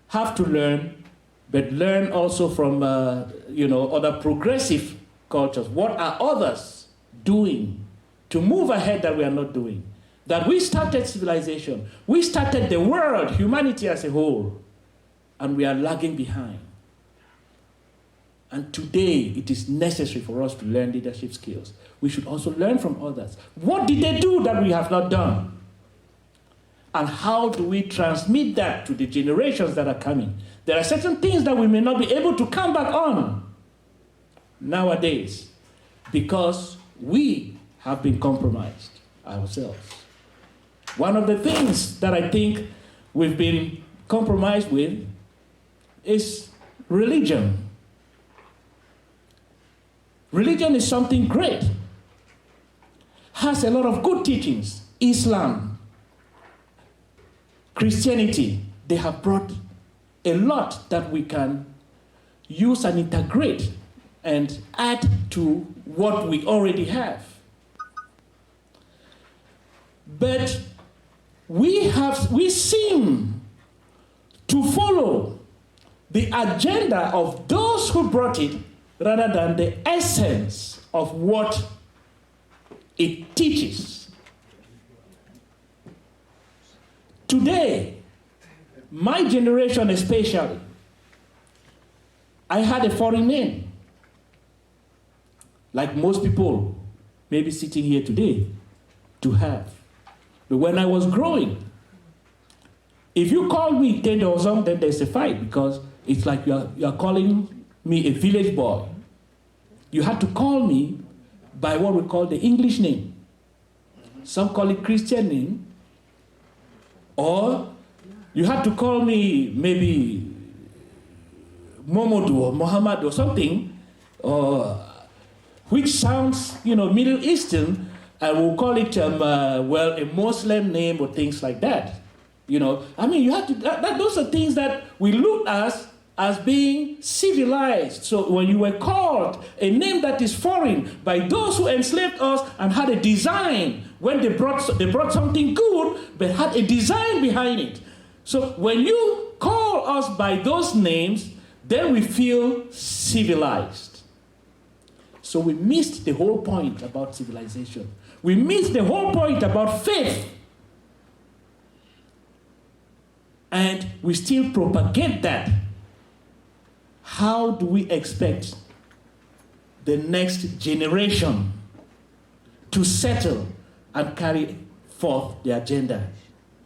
have to learn, but learn also from other progressive cultures. What are others doing to move ahead that we are not doing? That we started civilization, we started the world, humanity as a whole, and we are lagging behind. And today, it is necessary for us to learn leadership skills. We should also learn from others. What did they do that we have not done? And how do we transmit that to the generations that are coming? There are certain things that we may not be able to come back on nowadays because we have been compromised ourselves. One of the things that I think we've been compromised with is religion. Religion is something great, has a lot of good teachings. Islam, Christianity, they have brought a lot that we can use and integrate and add to what we already have. But we seem to follow the agenda of those who brought it rather than the essence of what it teaches. Today, my generation especially, I had a foreign name, like most people maybe sitting here today to have. But when I was growing, if you call me Tendozong, then there's a fight because it's like you are calling me a village boy. You had to call me by what we call the English name. Some call it Christian name. Or you had to call me maybe Momodu or Muhammad or something, which sounds, Middle Eastern, and we'll call it, a Muslim name or things like that. You had to, those are things that we look at as being civilized. So when you were called a name that is foreign by those who enslaved us and had a design, when they brought something good, but had a design behind it. So when you call us by those names, then we feel civilized. So we missed the whole point about civilization. We missed the whole point about faith. And we still propagate that. How do we expect the next generation to settle and carry forth the agenda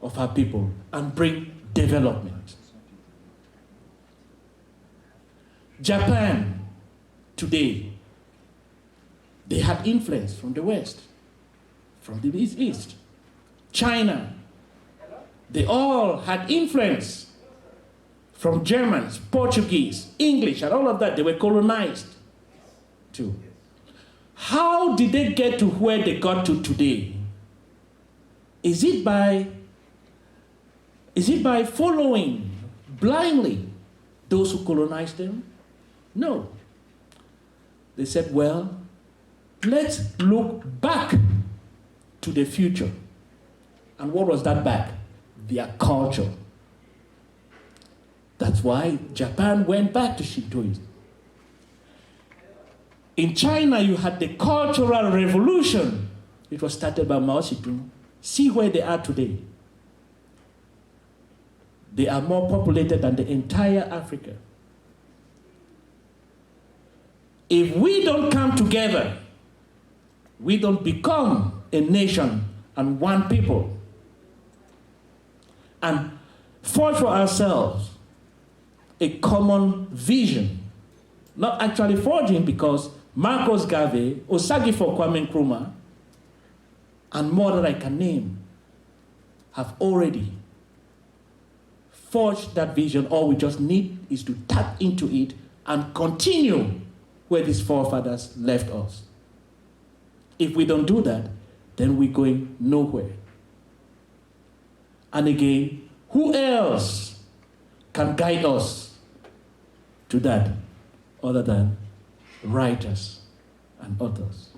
of our people and bring development? Japan, today, they had influence from the West, from the East. China, they all had influence from Germans, Portuguese, English, and all of that. They were colonized too. How did they get to where they got to today? Is it by following blindly those who colonized them? No. They said, well, let's look back to the future. And what was that back? Their culture. That's why Japan went back to Shintoism. In China, you had the Cultural Revolution. It was started by Mao Zedong. See where they are today. They are more populated than the entire Africa. If we don't come together, we don't become a nation and one people and forge for ourselves a common vision. Not actually forging, because Marcus Garvey, Osagyefo Kwame Nkrumah, and more that I can name have already forged that vision. All we just need is to tap into it and continue where these forefathers left us. If we don't do that, then we're going nowhere. And again, who else can guide us to that other than writers and authors?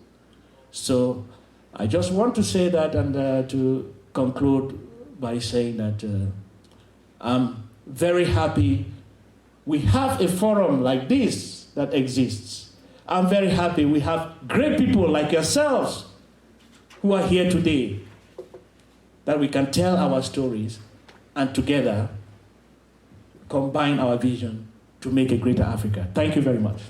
So I just want to say that and to conclude by saying that I'm very happy we have a forum like this that exists. I'm very happy we have great people like yourselves who are here today, that we can tell our stories and together combine our vision to make a greater Africa. Thank you very much.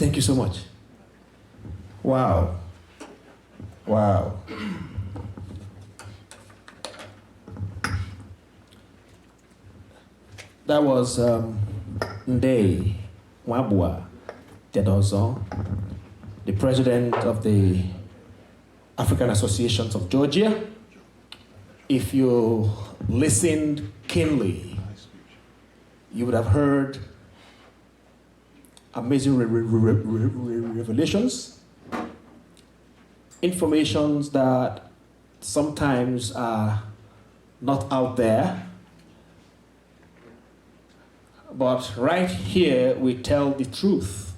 Thank you so much. Wow. Wow. That was Ndei Wabua Tedozo, the president of the African Associations of Georgia. If you listened keenly, you would have heard amazing revelations, informations that sometimes are not out there. But right here, we tell the truth.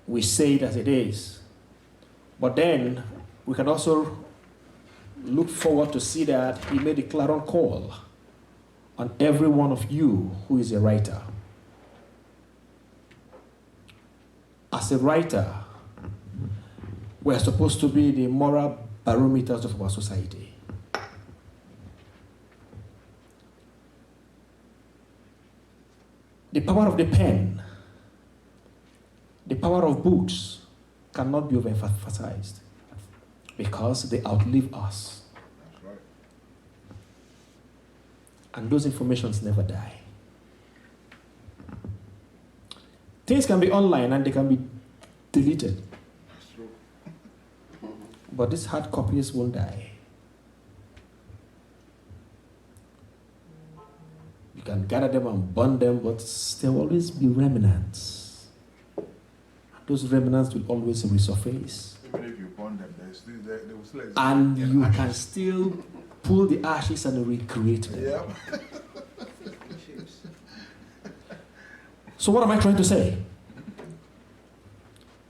We say it as it is. But then, we can also look forward to see that he made a clarion call on every one of you who is a writer. As a writer, we're supposed to be the moral barometers of our society. The power of the pen, the power of books cannot be overemphasized because they outlive us. That's right. And those informations never die. Things can be online and they can be deleted. That's true. But these hard copies will die. You can gather them and burn them, but there will always be remnants. Those remnants will always resurface. Even if you burn them, they will still exist. And in you ashes. can still pull the ashes and recreate them. Yeah. So what am I trying to say?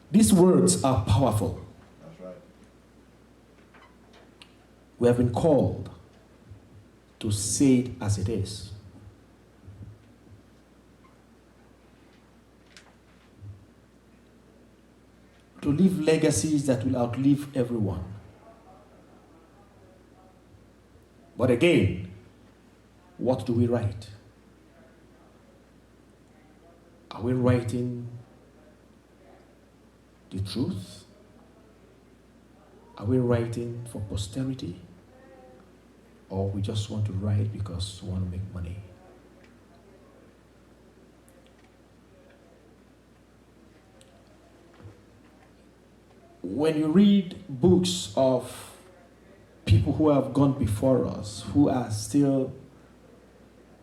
These words are powerful. That's right. We have been called to say it as it is. To leave legacies that will outlive everyone. But again, what do we write? Are we writing the truth? Are we writing for posterity? Or we just want to write because we want to make money? When you read books of people who have gone before us, who are still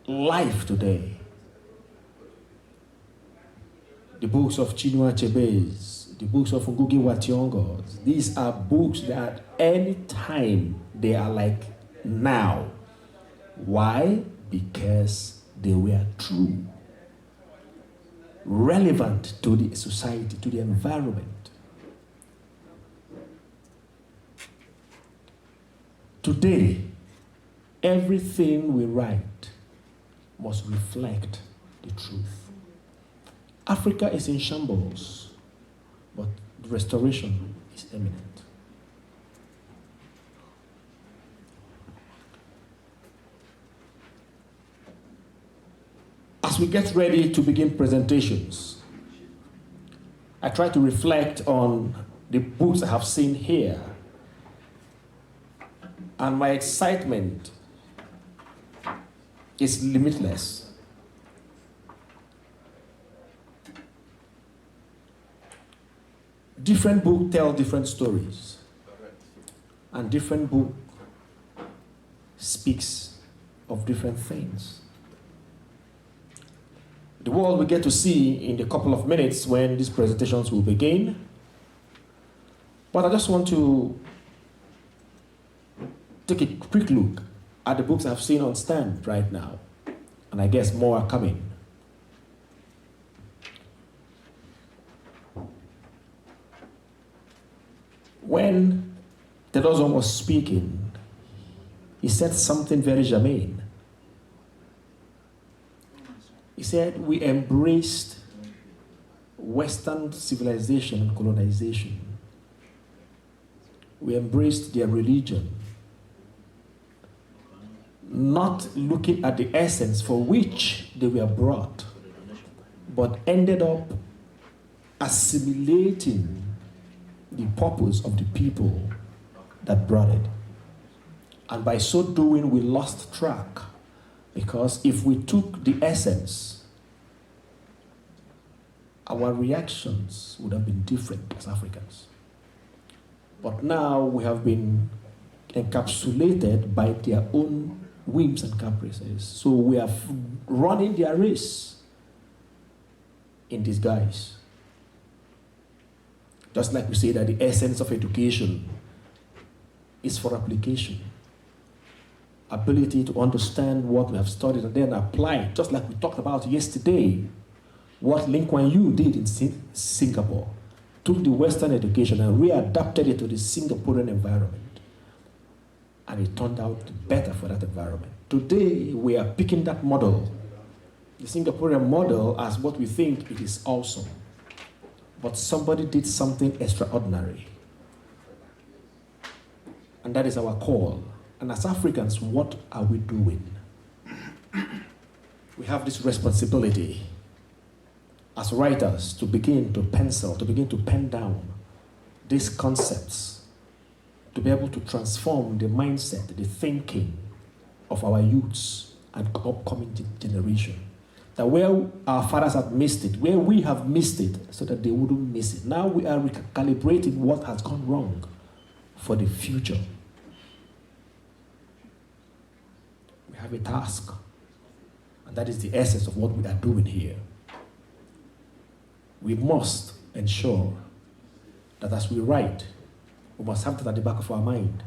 alive today, the books of Chinua Achebe, the books of Ngugi wa Thiong'o, these are books that any time they are like now. Why? Because they were true, relevant to the society, to the environment. Today, everything we write must reflect the truth. Africa is in shambles, but the restoration is imminent. As we get ready to begin presentations, I try to reflect on the books I have seen here. And my excitement is limitless. Different books tell different stories. And different book speaks of different things. The world we get to see in a couple of minutes when these presentations will begin. But I just want to take a quick look at the books I've seen on stand right now. And I guess more are coming. When the Lord was speaking, he said something very germane. He said, we embraced Western civilization and colonization. We embraced their religion, not looking at the essence for which they were brought, but ended up assimilating the purpose of the people that brought it. And by so doing, we lost track, because if we took the essence, our reactions would have been different as Africans. But now we have been encapsulated by their own whims and caprices. So we are running their race in disguise. Just like we say that the essence of education is for application. Ability to understand what we have studied and then apply it, just like we talked about yesterday, what Lee Kuan Yew did in Singapore. Took the Western education and readapted it to the Singaporean environment. And it turned out better for that environment. Today, we are picking that model, the Singaporean model, as what we think it is awesome. But somebody did something extraordinary. And that is our call. And as Africans, what are we doing? We have this responsibility as writers to begin to pencil, to begin to pen down these concepts, to be able to transform the mindset, the thinking of our youths and upcoming generation. That where our fathers have missed it, where we have missed it, so that they wouldn't miss it. Now we are recalibrating what has gone wrong for the future. We have a task, and that is the essence of what we are doing here. We must ensure that as we write, we must have that at the back of our mind.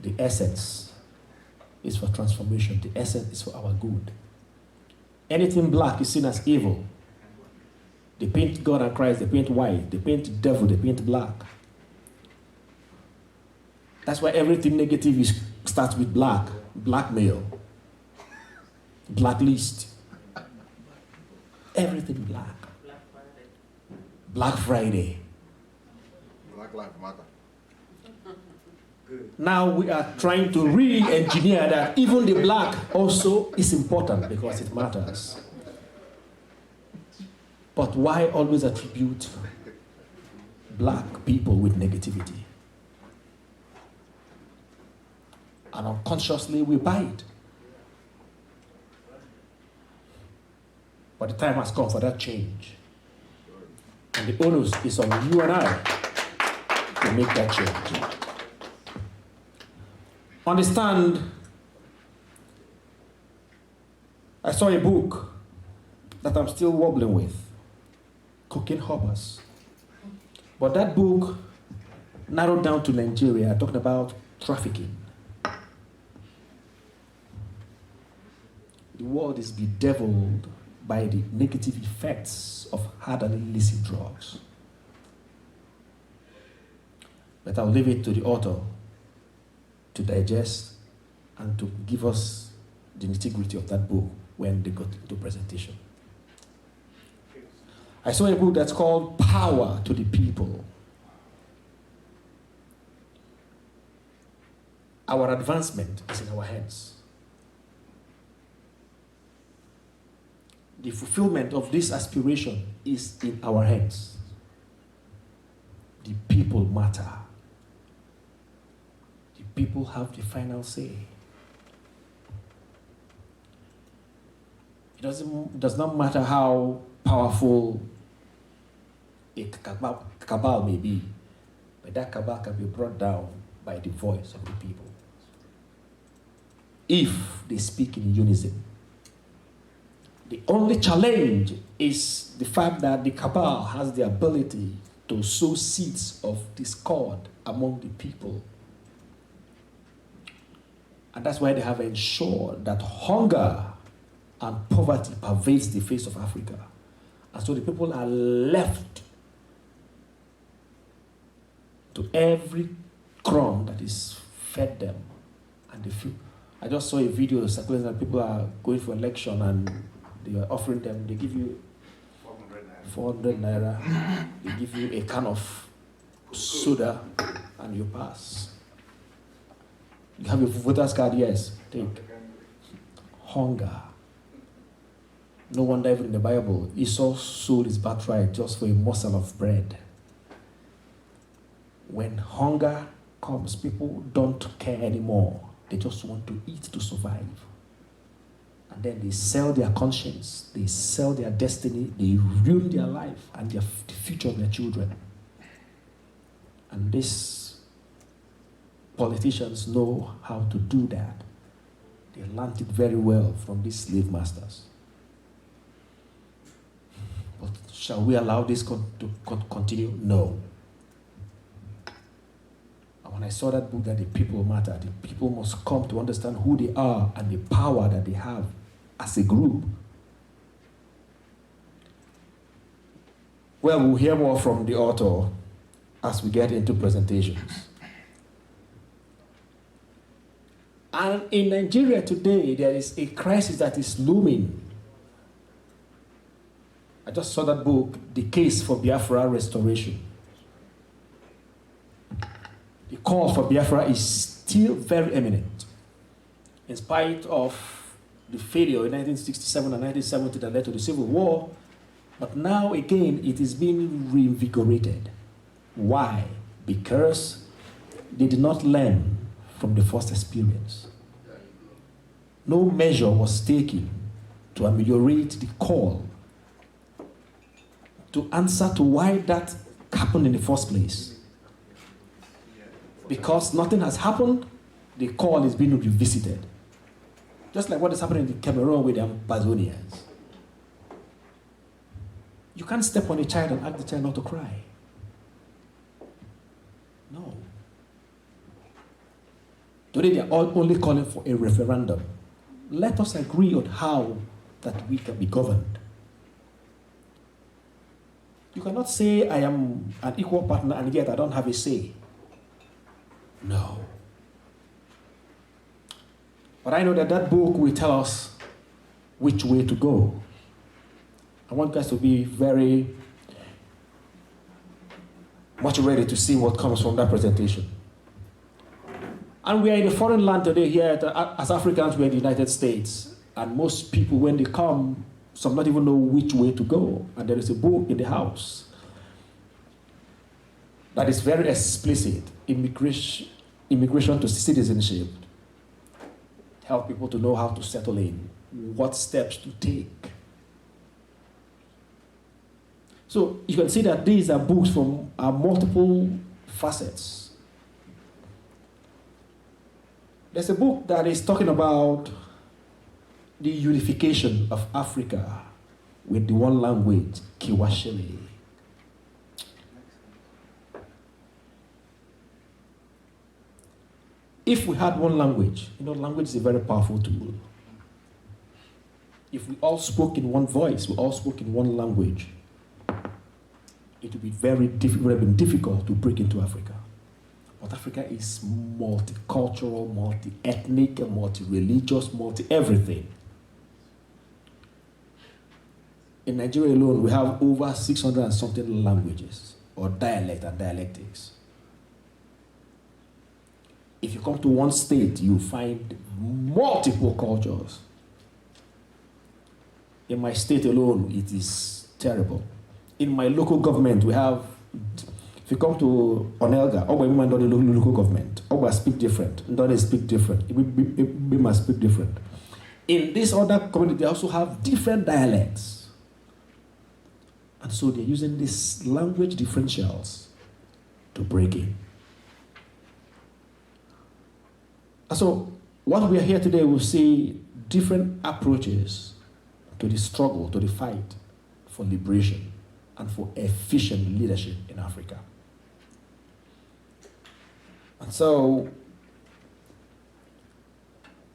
The essence is for transformation. The essence is for our good. Anything black is seen as evil. They paint God and Christ, they paint white, they paint the devil, they paint black. That's why everything negative starts with black. Blackmail. Blacklist. Everything black. Black Friday. Black Lives Matter. Now we are trying to re-engineer that even the black also is important because it matters. But why always attribute black people with negativity? And unconsciously we buy it. But the time has come for that change. And the onus is on you and I to make that change. Understand, I saw a book that I'm still wobbling with, Cocaine Hoppers. But that book narrowed down to Nigeria, talking about trafficking. The world is bedeviled by the negative effects of hard and illicit drugs. But I'll leave it to the author to digest and to give us the nitty-gritty of that book when they got into presentation. I saw a book that's called Power to the People. Our advancement is in our hands. The fulfillment of this aspiration is in our hands. The people matter. The people have the final say. It does not matter how powerful a cabal may be, but that cabal can be brought down by the voice of the people. If they speak in unison. The only challenge is the fact that the cabal has the ability to sow seeds of discord among the people. And that's why they have ensured that hunger and poverty pervades the face of Africa. And so the people are left to every crumb that is fed them. And they feel. I just saw a video circulating that people are going for election and they are offering them, they give you 400 naira, they give you a can of soda and you pass. You have a voter's card, yes, take. Hunger. No wonder even in the Bible, Esau sold his birthright just for a morsel of bread. When hunger comes, people don't care anymore. They just want to eat to survive. And then they sell their conscience, they sell their destiny, they ruin their life and the future of their children. And these politicians know how to do that. They learned it very well from these slave masters. But shall we allow this to continue? No. And when I saw that book, that the people matter, the people must come to understand who they are and the power that they have as a group. Well, we'll hear more from the author as we get into presentations. And in Nigeria today, there is a crisis that is looming. I just saw that book, The Case for Biafra Restoration. The call for Biafra is still very eminent. In spite of the failure in 1967 and 1970 that led to the Civil War, but now again it is being reinvigorated. Why? Because they did not learn from the first experience. No measure was taken to ameliorate the call, to answer to why that happened in the first place. Because nothing has happened, the call is being revisited. Just like what is happening in Cameroon with the Amazonians. You can't step on a child and ask the child not to cry. No. Today they are all only calling for a referendum. Let us agree on how that we can be governed. You cannot say I am an equal partner and yet I don't have a say. No. But I know that that book will tell us which way to go. I want guys to be very much ready to see what comes from that presentation. And we are in a foreign land today here, as Africans, we're in the United States. And most people, when they come, some don't even know which way to go. And there is a book in the house that is very explicit, immigration to citizenship. Help people to know how to settle in, what steps to take. So you can see that these are books from multiple facets. There's a book that is talking about the unification of Africa with the one language, Kiwahili. If we had one language, language is a very powerful tool. If we all spoke in one voice, we all spoke in one language, it would be very difficult to break into Africa. But Africa is multicultural, multi-ethnic, multi-religious, multi-everything. In Nigeria alone, we have over 600 and something languages, or dialect and dialectics. If you come to one state, you find multiple cultures. In my state alone, it is terrible. In my local government, we have, if you come to Onelga, all my women don't do local government. All must speak different. Don't speak different. We must speak different. In this other community, they also have different dialects. And so they're using these language differentials to break in. And so what we are here today, we'll see different approaches to the struggle, to the fight for liberation and for efficient leadership in Africa. And so,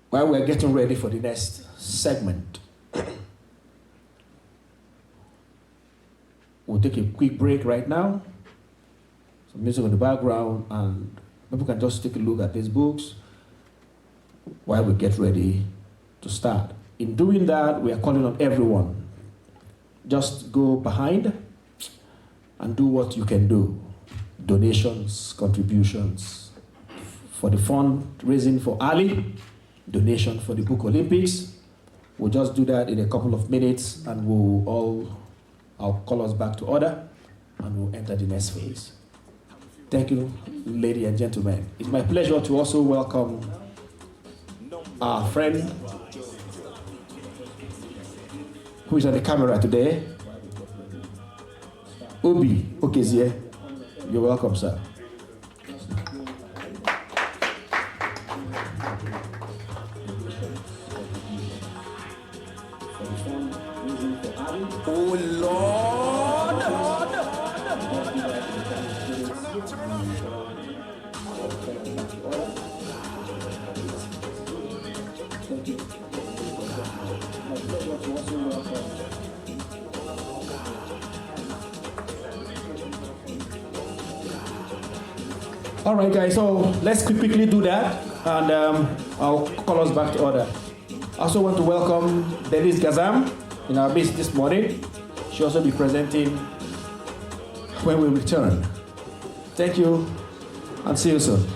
while we're getting ready for the next segment, we'll take a quick break right now. So music in the background, and people can just take a look at these books while we get ready to start. In doing that, we are calling on everyone. Just go behind and do what you can do. Donations, contributions for the fundraising for Ali, donation for the Book Olympics. We'll just do that in a couple of minutes, and I'll call us back to order, and we'll enter the next phase. Thank you, ladies and gentlemen. It's my pleasure to also welcome our friend who is on the camera today, Obi Okezie. You're welcome, sir. Oh Lord! All right, guys, so let's quickly do that, and I'll call us back to order. I also want to welcome Denise Gazam in our midst this morning. She'll also be presenting when we return. Thank you, and see you soon.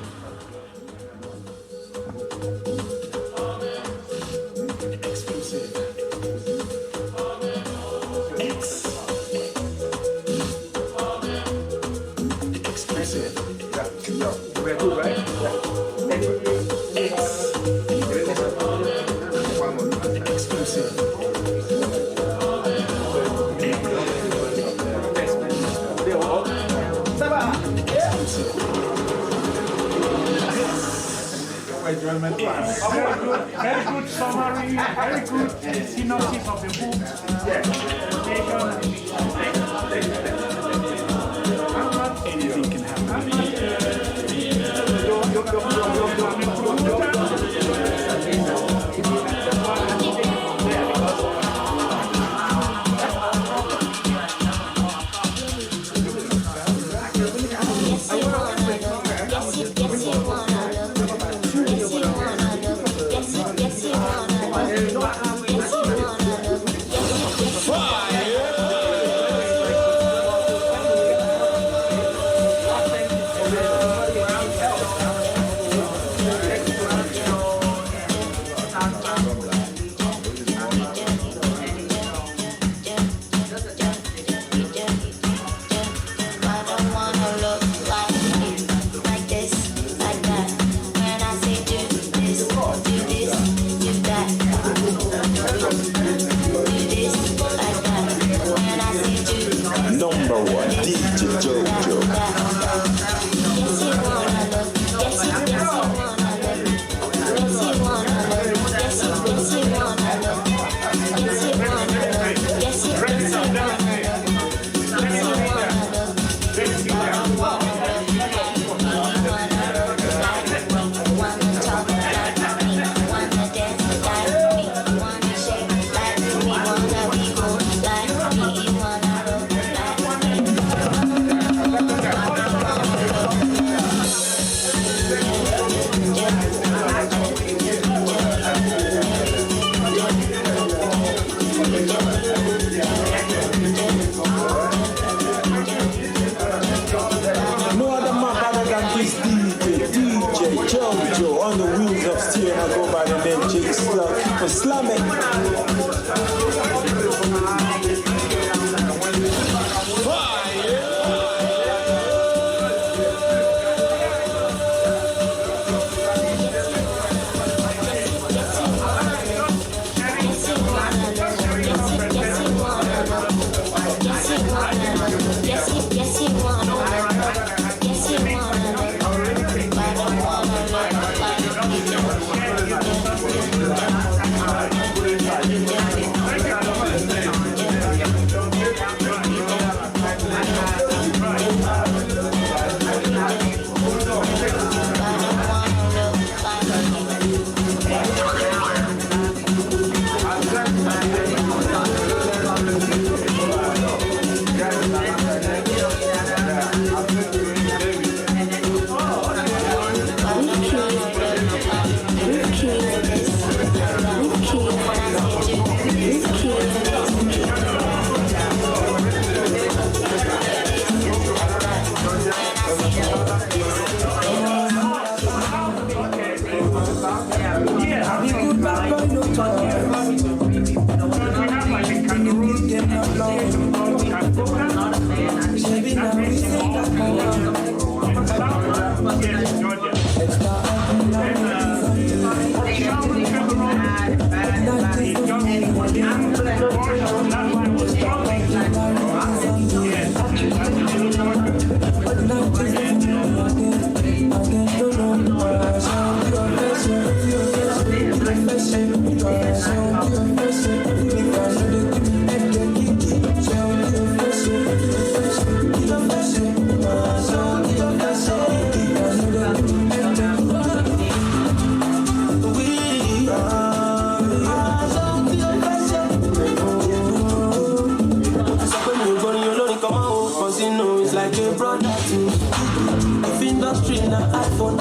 We're good, right? Exclusive. Very good summary, very good synopsis of the book. Anything can happen.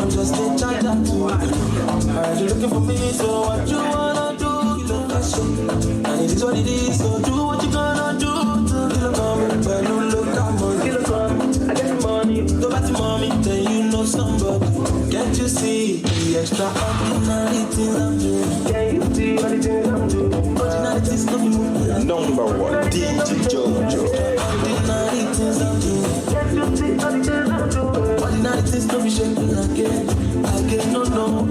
I'm just a child at you. Are you looking for me? So what you wanna do? And it is what it is. So do what you gonna do. Kill come, but no look at money. Kill come, I get money. Go back to mommy, then you know somebody. Can't you see the extraordinary things I'm doing? Can you see all the things I'm doing? Ordinary things no be moving. Number one, DJ Jojo. Ordinary things I'm doing. Can't you see all the things I'm doing? Ordinary things no be shaking again. Again, no.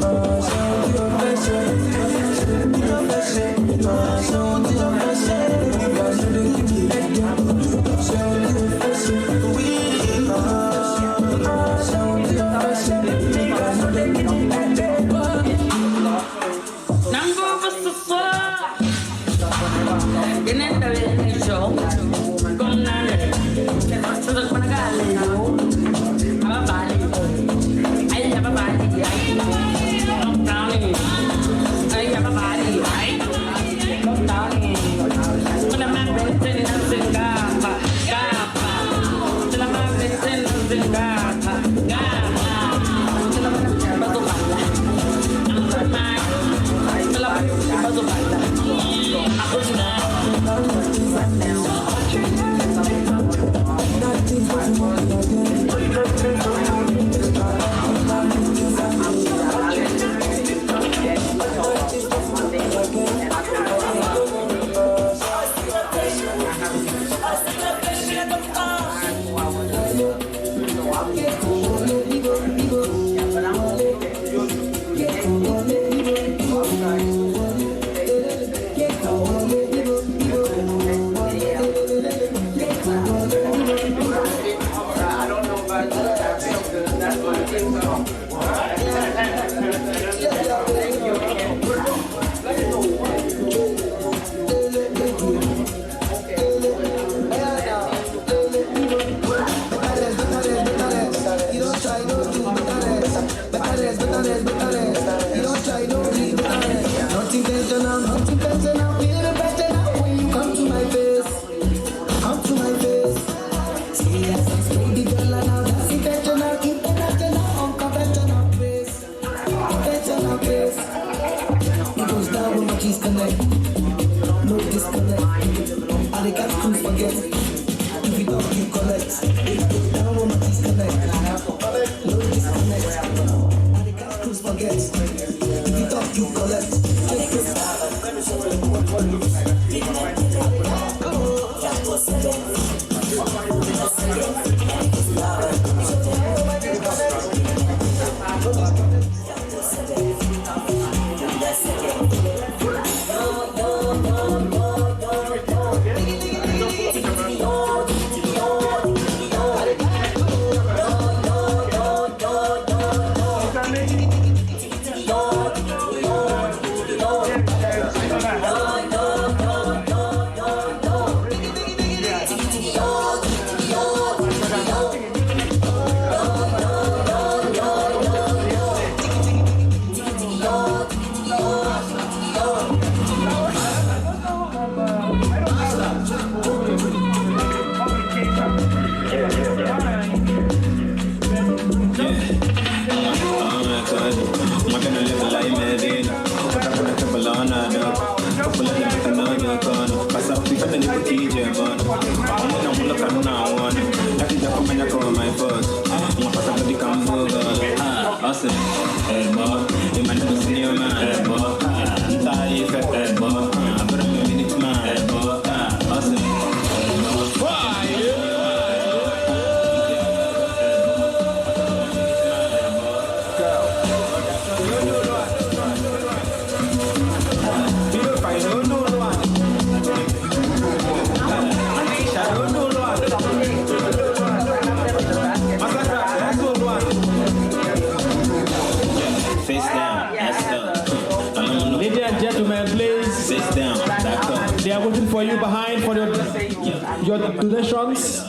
for you behind for your donations,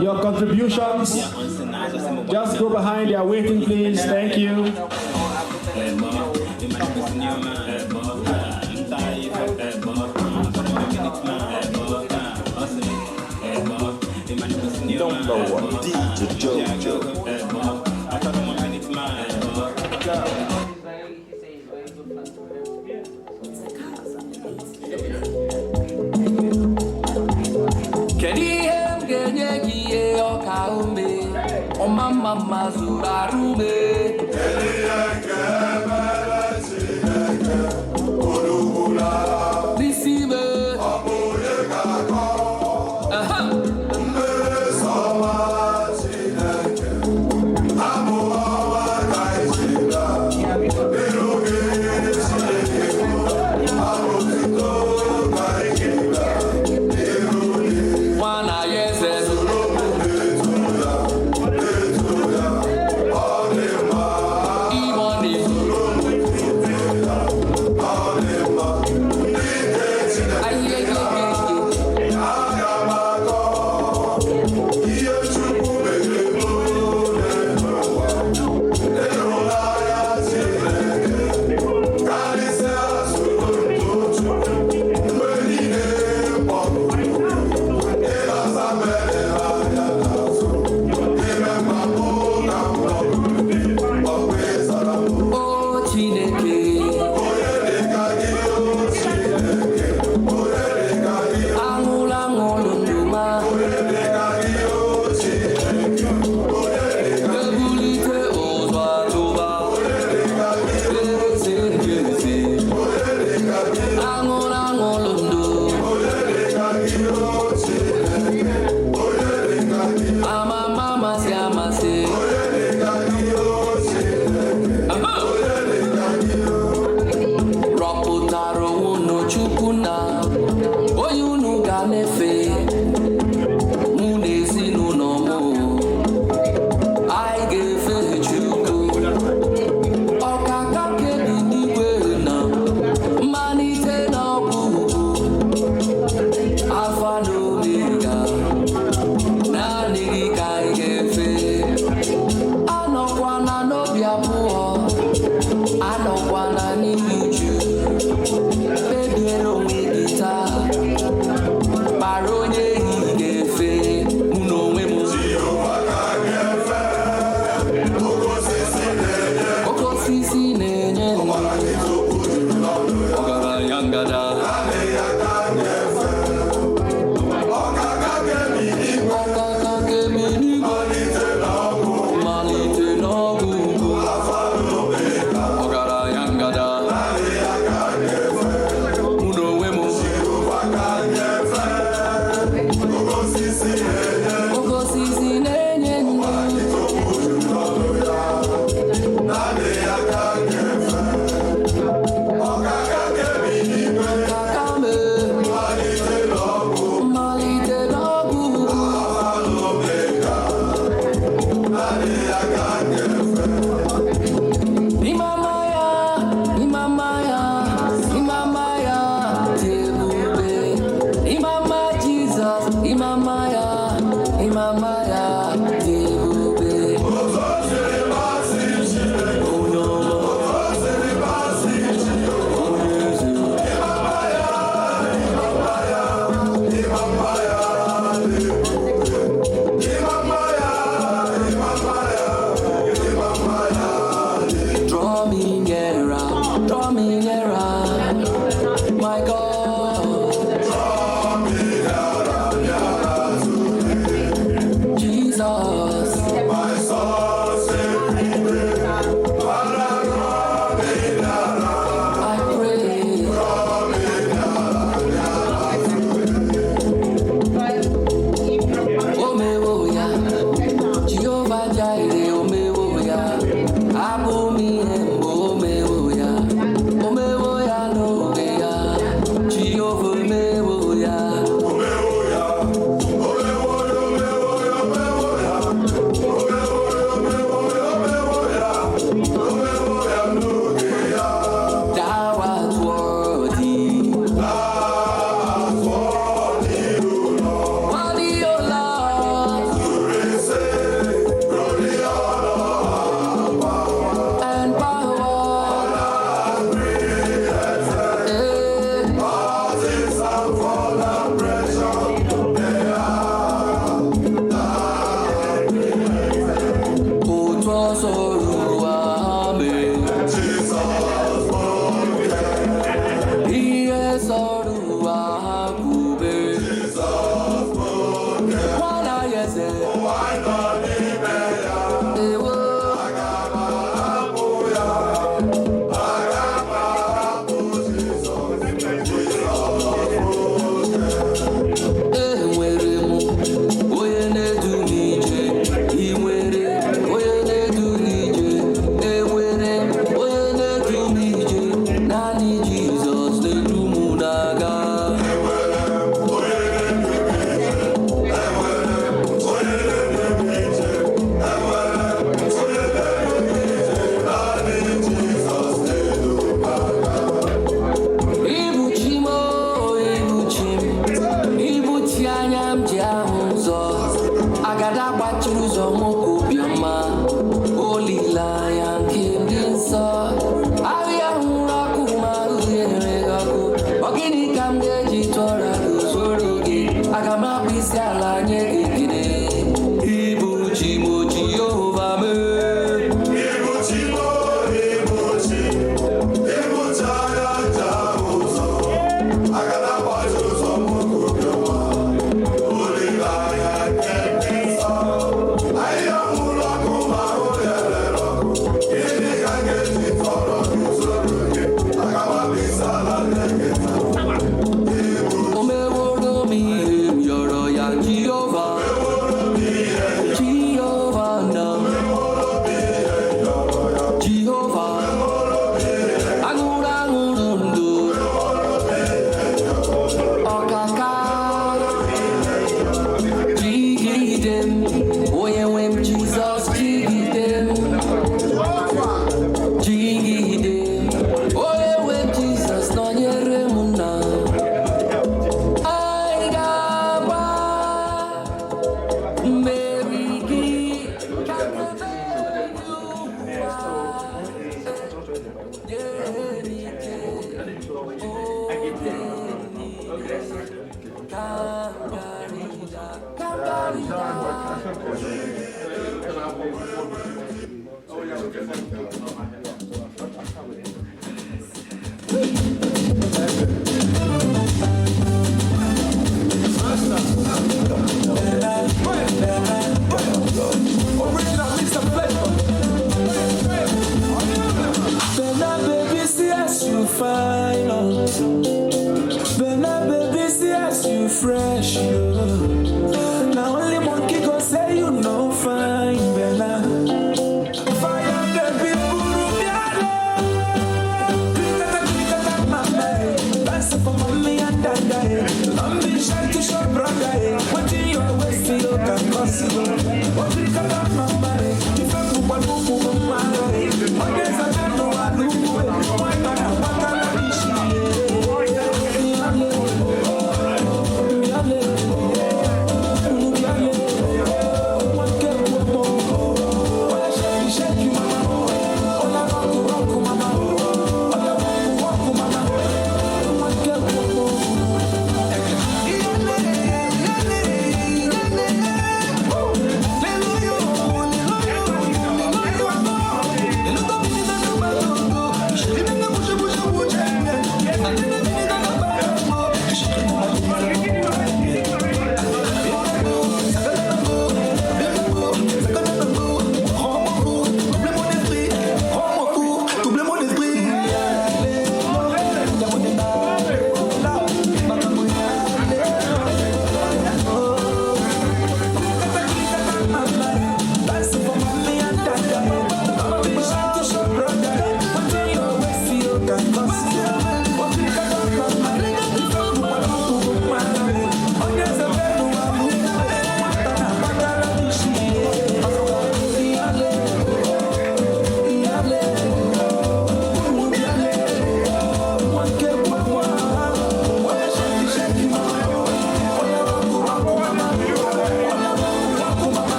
your contributions. Just go behind. They are waiting, please. Thank you. Number one, DJ Jojo. Mama Zurarume. Jesus Oruwame. Yes Oruwakube. Wala yese. Ewo. Fresh, now only monkey go say you no fine, Bella. Fire the people.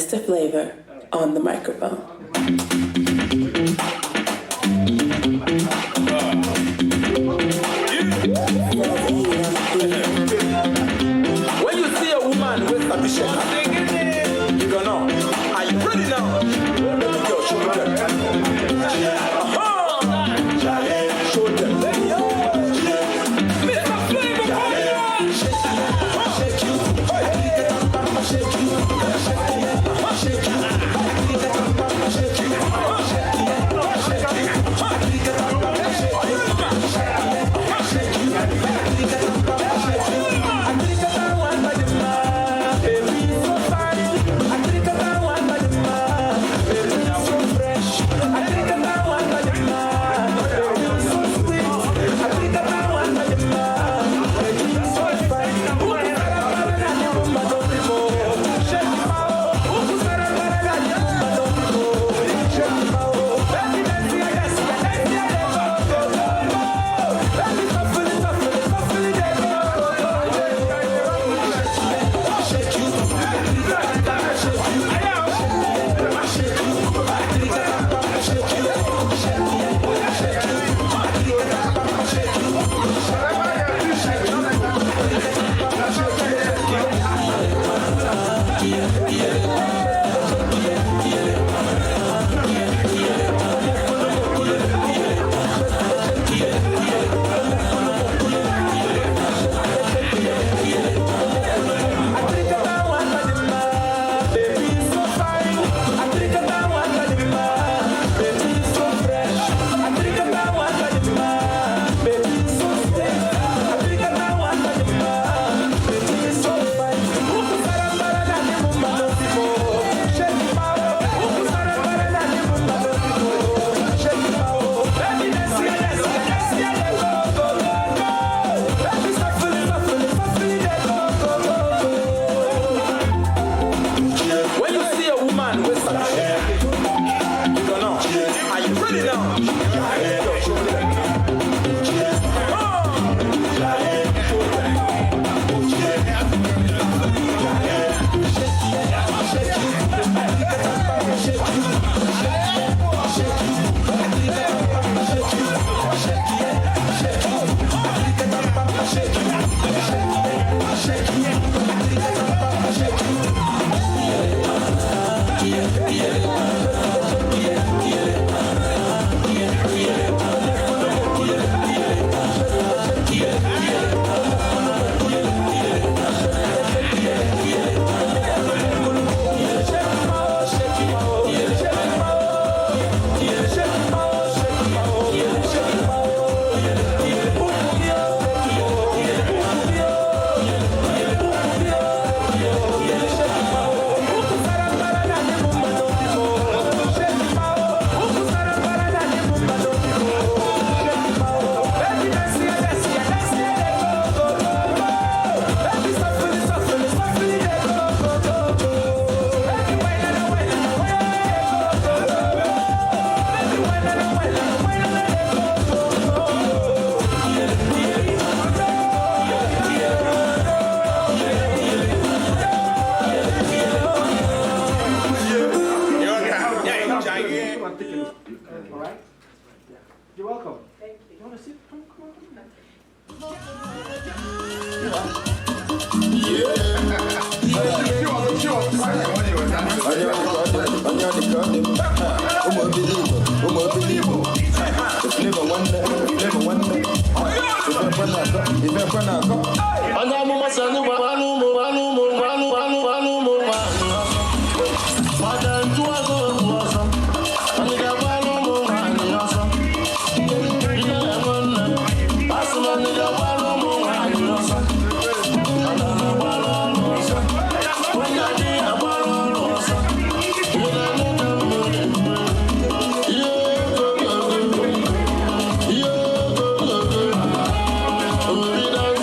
Mr. Flavor on the microphone. When you see a woman with a vision, you go know. Are you ready now? Let me go, show them. Show them. Mr. Flavor, shake you. Shake you. Shake you.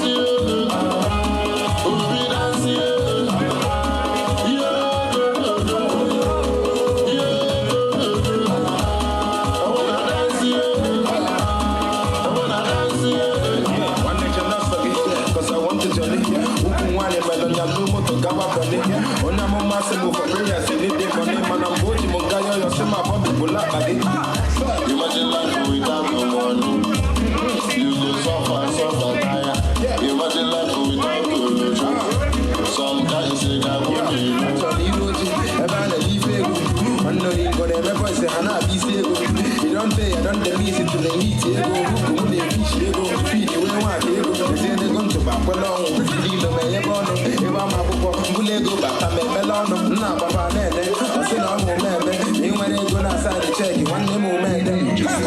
You Imagine life without no money. You go suffer, tire. Imagine life without pollution. Some guys say that won't be. You don't pay, I don't miss it to the heat. You go, feed you want to go. They're going to back along. Leave them a bono. If I'm a book, will go back? I'm a melon. Not Papa Ned. I said, I'm a man. You want to go outside the check. You want them man. Then you just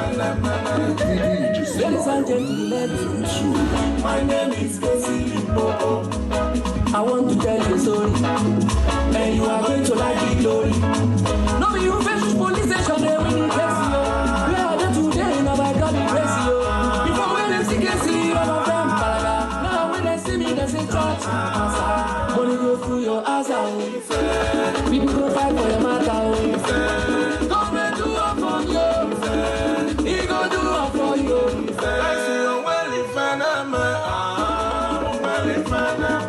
Ladies and gentlemen, my name is Casey Bobo. I want to tell you a story, and you are going to like the story. No, be you face police station, they will bless you. We are there today, now by God we bless you. Before when they see Casey, all of them balaga. Now when they see me, they say church. Money go through your ass out. People go fight for your matter. Government do up for you. He go do up for you. I see you well if I am well if I am.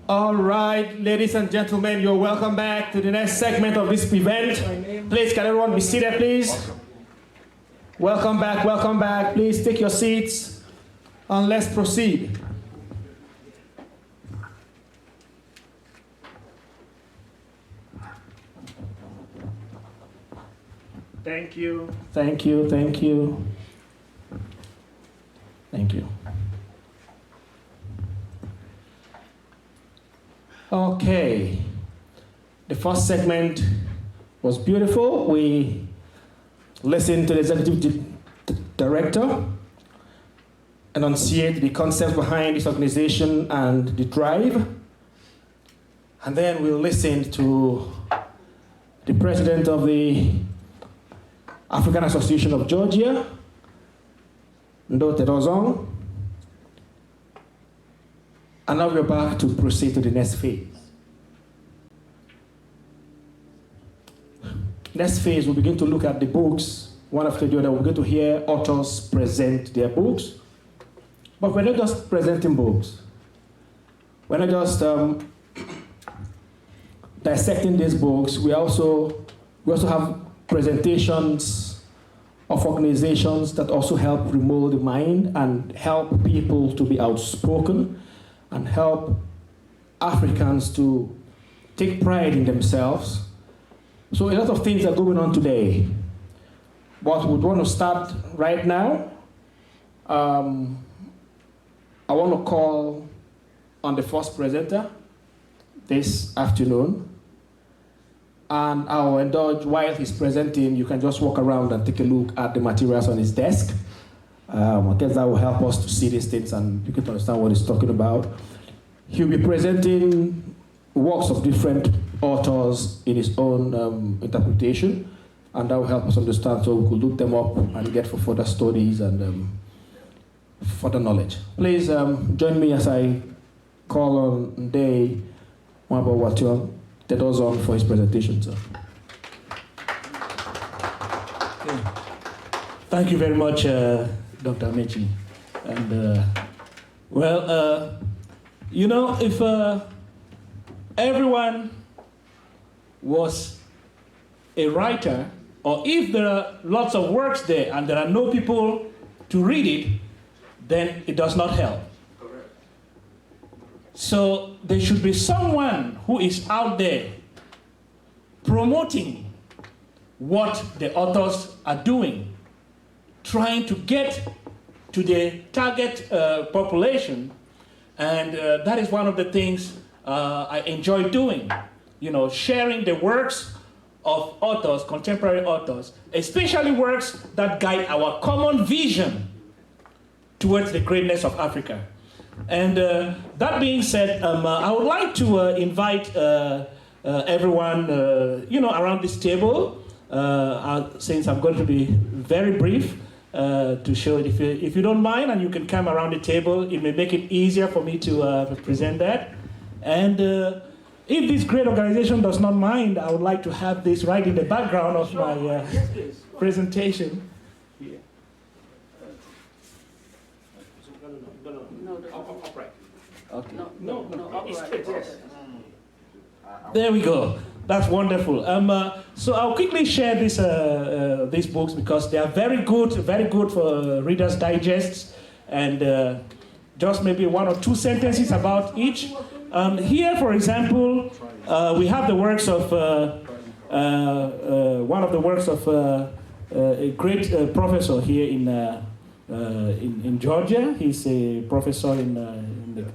All right, ladies and gentlemen, you're welcome back to the next segment of this event. Please, can everyone be seated, please? Welcome back. Please take your seats and let's proceed. Thank you. Thank you. Okay, the first segment was beautiful. We listened to the executive director enunciate the concept behind this organization and the drive. And then we'll listen to the president of the African Association of Georgia, Ndo Terozong. And now we're about to proceed to the next phase. Next phase, we'll begin to look at the books, one after the other. We're going to hear authors present their books. But we're not just presenting books. We're not just dissecting these books. We also have presentations of organizations that also help remold the mind and help people to be outspoken and help Africans to take pride in themselves. So a lot of things are going on today. But we want to start right now. I want to call on the first presenter this afternoon. And I'll indulge while he's presenting, you can just walk around and take a look at the materials on his desk. I guess that will help us to see these things and you can understand what he's talking about. He'll be presenting works of different authors in his own interpretation, and that will help us understand so we could look them up and get for further studies and further knowledge. Please join me as I call on Nde Mwabawatyo Tedozon for his presentation, sir. Thank you very much, Dr. Amechi. And you know, if everyone was a writer, or if there are lots of works there and there are no people to read it, then it does not help. Correct. So there should be someone who is out there promoting what the authors are doing, trying to get to the target population, and that is one of the things I enjoy doing. You know, sharing the works of authors, contemporary authors, especially works that guide our common vision towards the greatness of Africa. And that being said, I would like to invite everyone, you know, around this table, since I'm going to be very brief, to show it. If you don't mind, and you can come around the table, it may make it easier for me to present that. And if this great organization does not mind, I would like to have this right in the background of my presentation. Okay. No, yes. There we go. That's wonderful. So I'll quickly share these books because they are very good for Reader's Digests, and just maybe one or two sentences about each. Here, for example, we have the works of one of the works of a great professor here in Georgia. He's a professor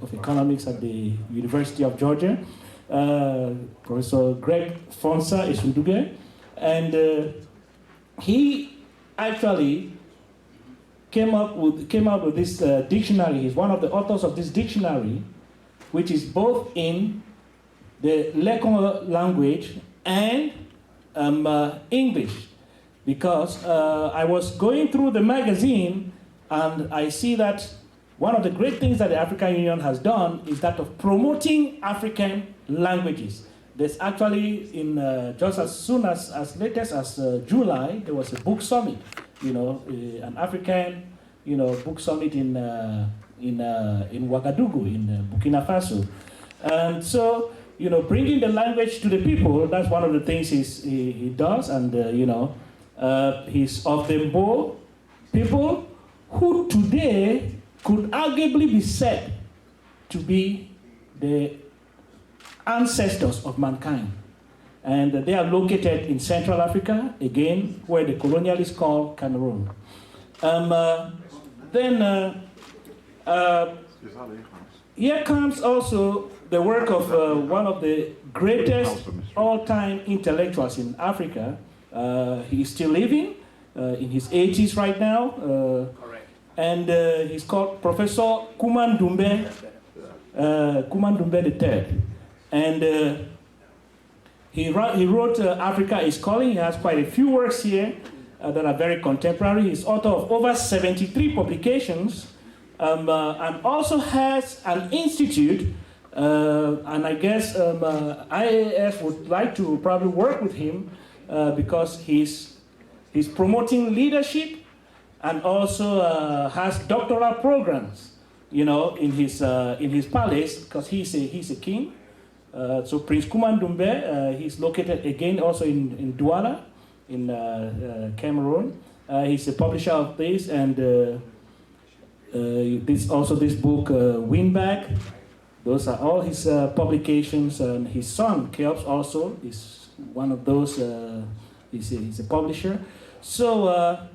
of economics at the University of Georgia, Professor Greg Fonsa Esunduge, and he actually came out with this dictionary. He's one of the authors of this dictionary, which is both in the Lekon language and English, because I was going through the magazine and I see that one of the great things that the African Union has done is that of promoting African languages. There's actually, just as soon as latest as July, there was a book summit, you know, an African, you know, book summit in Ouagadougou, in Burkina Faso. And so, you know, bringing the language to the people, that's one of the things he does. And, you know, he's of the Mbo people who today could arguably be said to be the ancestors of mankind. And they are located in Central Africa, again, where the colonialists call Cameroon. Here comes also the work of one of the greatest all-time intellectuals in Africa. He is still living, in his 80s right now. And he's called Professor Kuman Dumbe III. And he wrote Africa is Calling. He has quite a few works here that are very contemporary. He's author of over 73 publications, and also has an institute, and I guess IAAS would like to probably work with him because he's promoting leadership, and also has doctoral programs, you know, in his palace, because he's a king. So Prince Kuman Dumbe, he's located again also in Douala, in Cameroon. He's a publisher of this, and this book, Winback. Those are all his publications. And his son, Keops, also is one of those. He's a publisher. So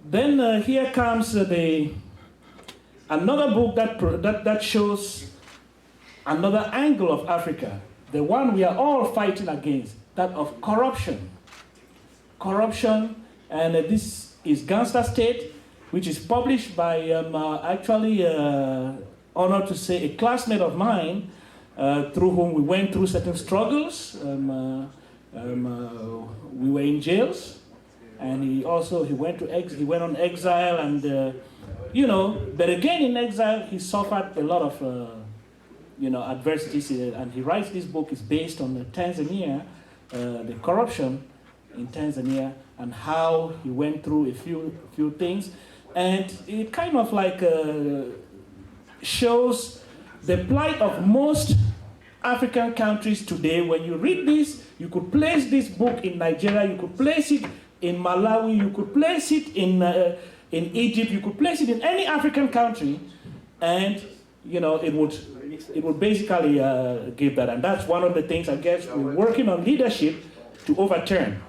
then here comes another book that shows another angle of Africa, the one we are all fighting against, that of corruption. Corruption, and this is Gangster State, which is published by actually, honored to say, a classmate of mine, through whom we went through certain struggles. We were in jails, and he went on exile, and you know, but again in exile he suffered a lot of adversities, and he writes this book is based on Tanzania, the corruption in Tanzania, and how he went through a few things, and it kind of like shows the plight of most African countries today. When you read this, you could place this book in Nigeria, you could place it in Malawi, you could place it in Egypt, you could place it in any African country, and you know, it would basically give that. And that's one of the things, I guess, we're working on leadership, to overturn.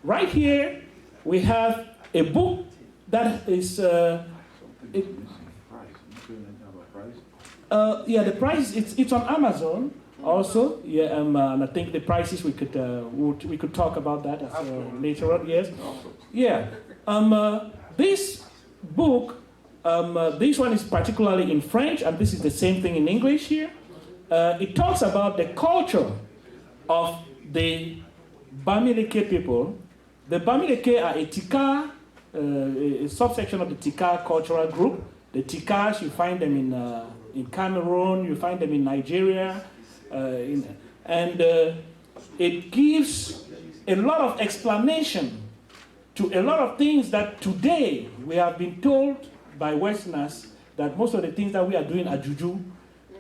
Right here, we have a book that is, the price, it's on Amazon also, yeah, and I think the prices we could talk about that later on, yes. Yeah, this book, this one is particularly in French, and this is the same thing in English here. It talks about the culture of the Bamileke people. The Bamileke are a Tika, a subsection of the Tika cultural group. The Tikas, you find them in Cameroon, you find them in Nigeria, and it gives a lot of explanation to a lot of things that today we have been told by Westerners that most of the things that we are doing are juju.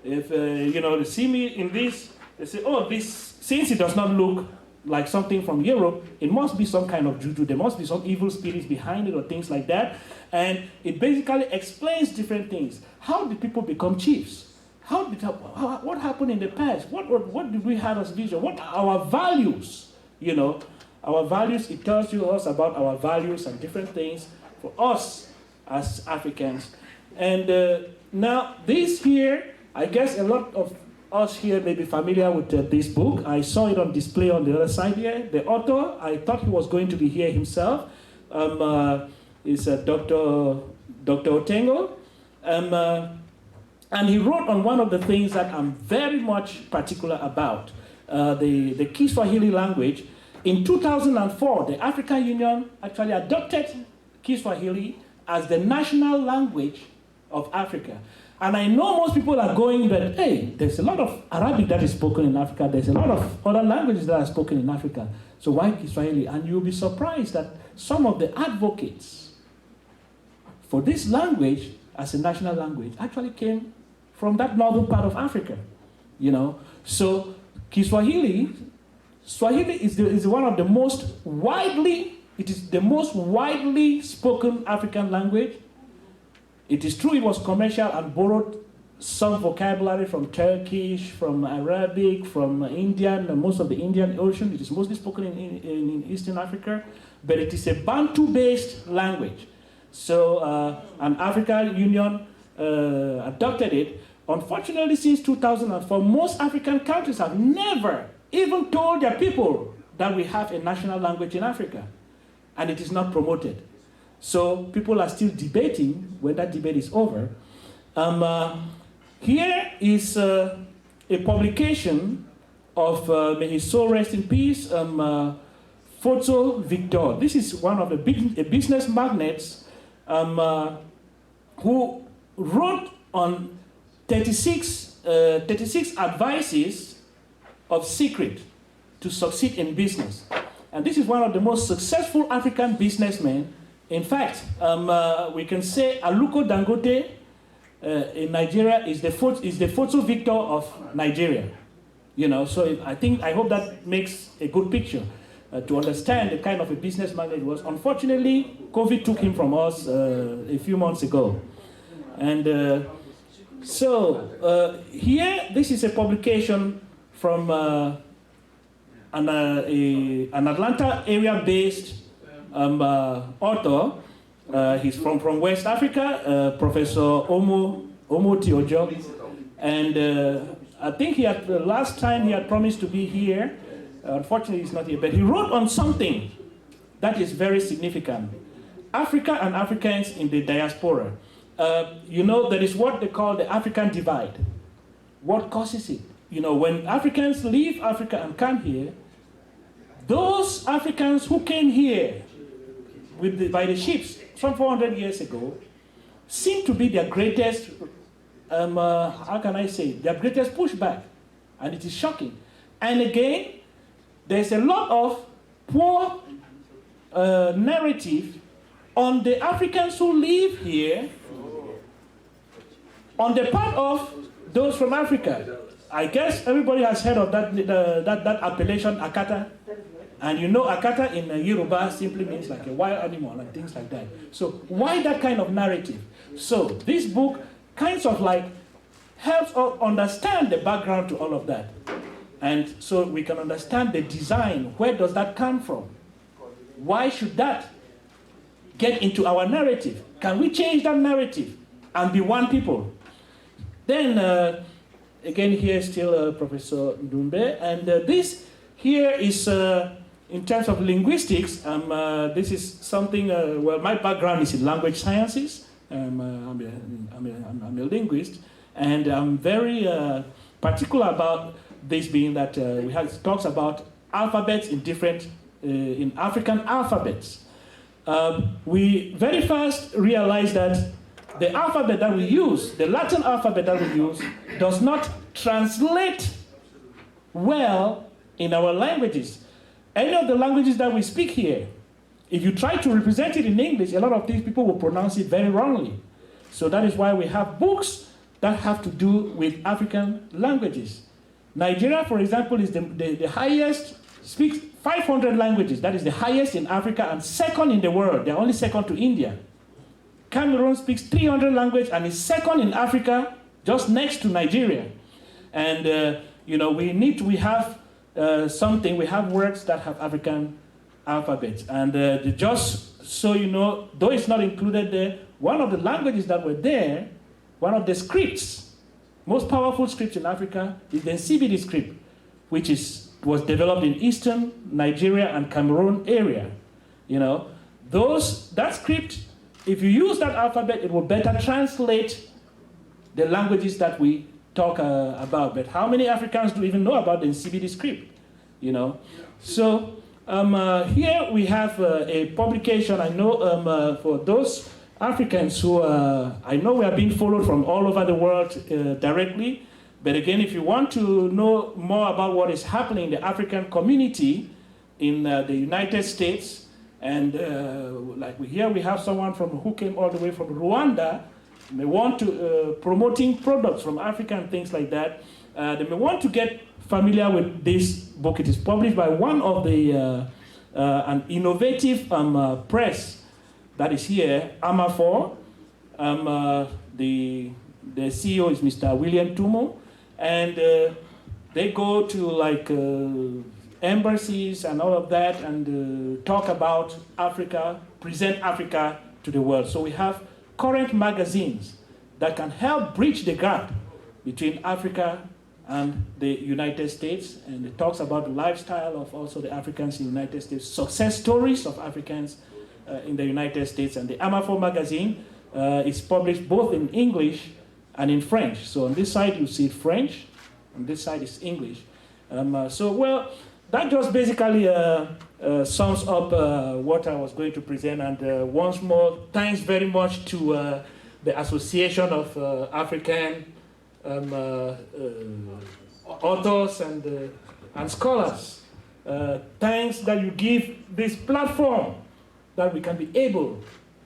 If they see me in this, they say, oh, this, since it does not look like something from Europe, it must be some kind of juju. There must be some evil spirits behind it or things like that. And it basically explains different things. How did people become chiefs? What happened in the past? What did we have as vision? What are our values? Our values, it tells you us about our values and different things for us as Africans. And now this here, I guess a lot of us here may be familiar with this book. I saw it on display on the other side here. The author, I thought he was going to be here himself, is Dr. Otengo. And he wrote on one of the things that I'm very much particular about, the Kiswahili language. In 2004, the African Union actually adopted Kiswahili as the national language of Africa. And I know most people are going, but hey, there's a lot of Arabic that is spoken in Africa. There's a lot of other languages that are spoken in Africa. So why Kiswahili? And you'll be surprised that some of the advocates for this language as a national language actually came from that northern part of Africa. So Swahili is one of the most widely, it is the most widely spoken African language. It is true it was commercial and borrowed some vocabulary from Turkish, from Arabic, from Indian, and most of the Indian Ocean. It is mostly spoken in Eastern Africa, but it is a Bantu-based language. So an African Union adopted it. Unfortunately, since 2004, most African countries have never even told their people that we have a national language in Africa, and it is not promoted. So people are still debating. When that debate is over, here is a publication of, may his soul rest in peace, Photo Victor. This is one of the business magnates who wrote on 36 advices of secret to succeed in business. And this is one of the most successful African businessmen. In fact, we can say Aluko Dangote in Nigeria is the Photo Victor of Nigeria. So I hope that makes a good picture to understand the kind of a businessman it was. Unfortunately, COVID took him from us a few months ago. And so here, this is a publication from an Atlanta area-based author. He's from West Africa, Professor Omo Tiojo. And I think last time he had promised to be here. Unfortunately, he's not here. But he wrote on something that is very significant. Africa and Africans in the diaspora. There is what they call the African divide. What causes it? When Africans leave Africa and come here, those Africans who came here by the ships some 400 years ago seem to be their greatest, their greatest pushback. And it is shocking. And again, there's a lot of poor narrative on the Africans who live here on the part of those from Africa. I guess everybody has heard of that appellation, Akata. And Akata in Yoruba simply means like a wild animal and things like that. So why that kind of narrative? So this book kind of like helps us understand the background to all of that. And so we can understand the design. Where does that come from? Why should that get into our narrative? Can we change that narrative and be one people? Then, again, here still Professor Ndumbe. And this here is, in terms of linguistics, this is something, well, my background is in language sciences. I'm a linguist. And I'm very particular about this being that talks about alphabets in different, in African alphabets. We very fast realized that the alphabet that we use, the Latin alphabet that we use, does not translate well in our languages. Any of the languages that we speak here, if you try to represent it in English, a lot of these people will pronounce it very wrongly. So that is why we have books that have to do with African languages. Nigeria, for example, is the highest, speaks 500 languages. That is the highest in Africa and second in the world. They're only second to India. Cameroon speaks 300 languages and is second in Africa, just next to Nigeria. And you know, we have something. We have words that have African alphabets. And just so you know, though it's not included there, one of the languages that were there, one of the scripts, most powerful scripts in Africa, is the CBD script, which was developed in eastern Nigeria and Cameroon area. You know, that script, if you use that alphabet, it will better translate the languages that we talk about. But how many Africans do even know about the CBD script? You know, so here we have a publication. I know for those Africans who I know we are being followed from all over the world directly. But again, if you want to know more about what is happening in the African community in the United States, and like here we have someone who came all the way from Rwanda, may want to promoting products from Africa and things like that. They may want to get familiar with this book. It is published by one of the an innovative press that is here, Amafor. The CEO is Mr. William Tumo, and they go to like embassies and all of that and talk about Africa, present Africa to the world. So we have current magazines that can help bridge the gap between Africa and the United States, and it talks about the lifestyle of also the Africans in the United States, success stories of Africans in the United States. And the Amafor magazine is published both in English and in French. So on this side you see French, on this side is English. So well, that just basically sums up what I was going to present. And once more, thanks very much to the Association of African authors and scholars. Thanks that you give this platform that we can be able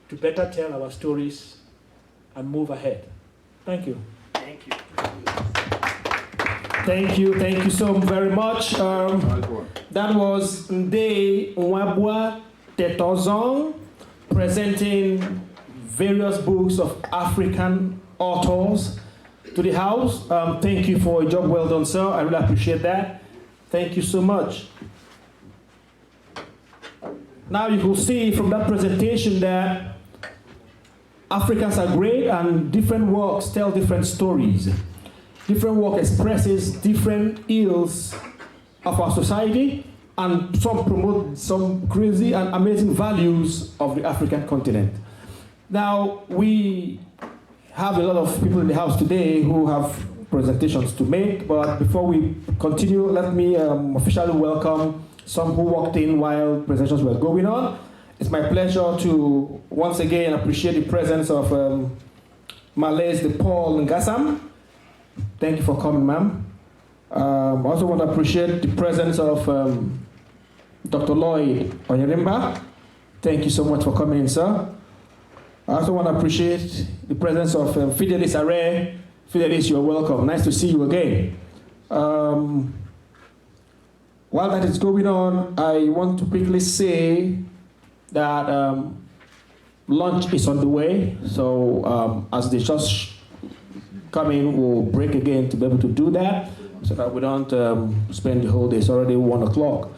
to better tell our stories and move ahead. Thank you. Thank you. Thank you so very much. That was Nde Nwabua Tetozong presenting various books of African authors to the House. Thank you for a job well done, sir. I really appreciate that. Thank you so much. Now you will see from that presentation that Africans are great and different works tell different stories. Different work expresses different ills of our society, and some promote some crazy and amazing values of the African continent. Now, we have a lot of people in the house today who have presentations to make, but before we continue, let me officially welcome some who walked in while presentations were going on. It's my pleasure to once again appreciate the presence of Malaise de Paul Ngassam. Thank you for coming, ma'am. I also want to appreciate the presence of Dr. Lloyd Onyerimba. Thank you so much for coming in, sir. I also want to appreciate the presence of Fidelis Array. Fidelis, you're welcome. Nice to see you again. While that is going on, I want to quickly say that lunch is on the way. So as they just come in, we'll break again to be able to do that. so that we don't spend the whole day. It's already 1 o'clock.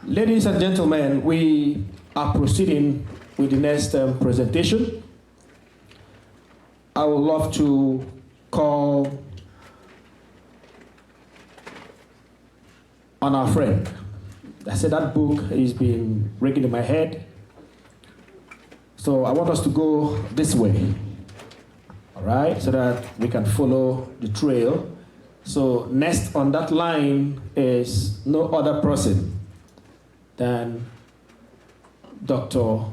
Ladies and gentlemen, we are proceeding with the next presentation. I would love to call on our friend. I said that book has been ringing in my head. So I want us to go this way, all right, so that we can follow the trail. So next on that line is no other person than Dr.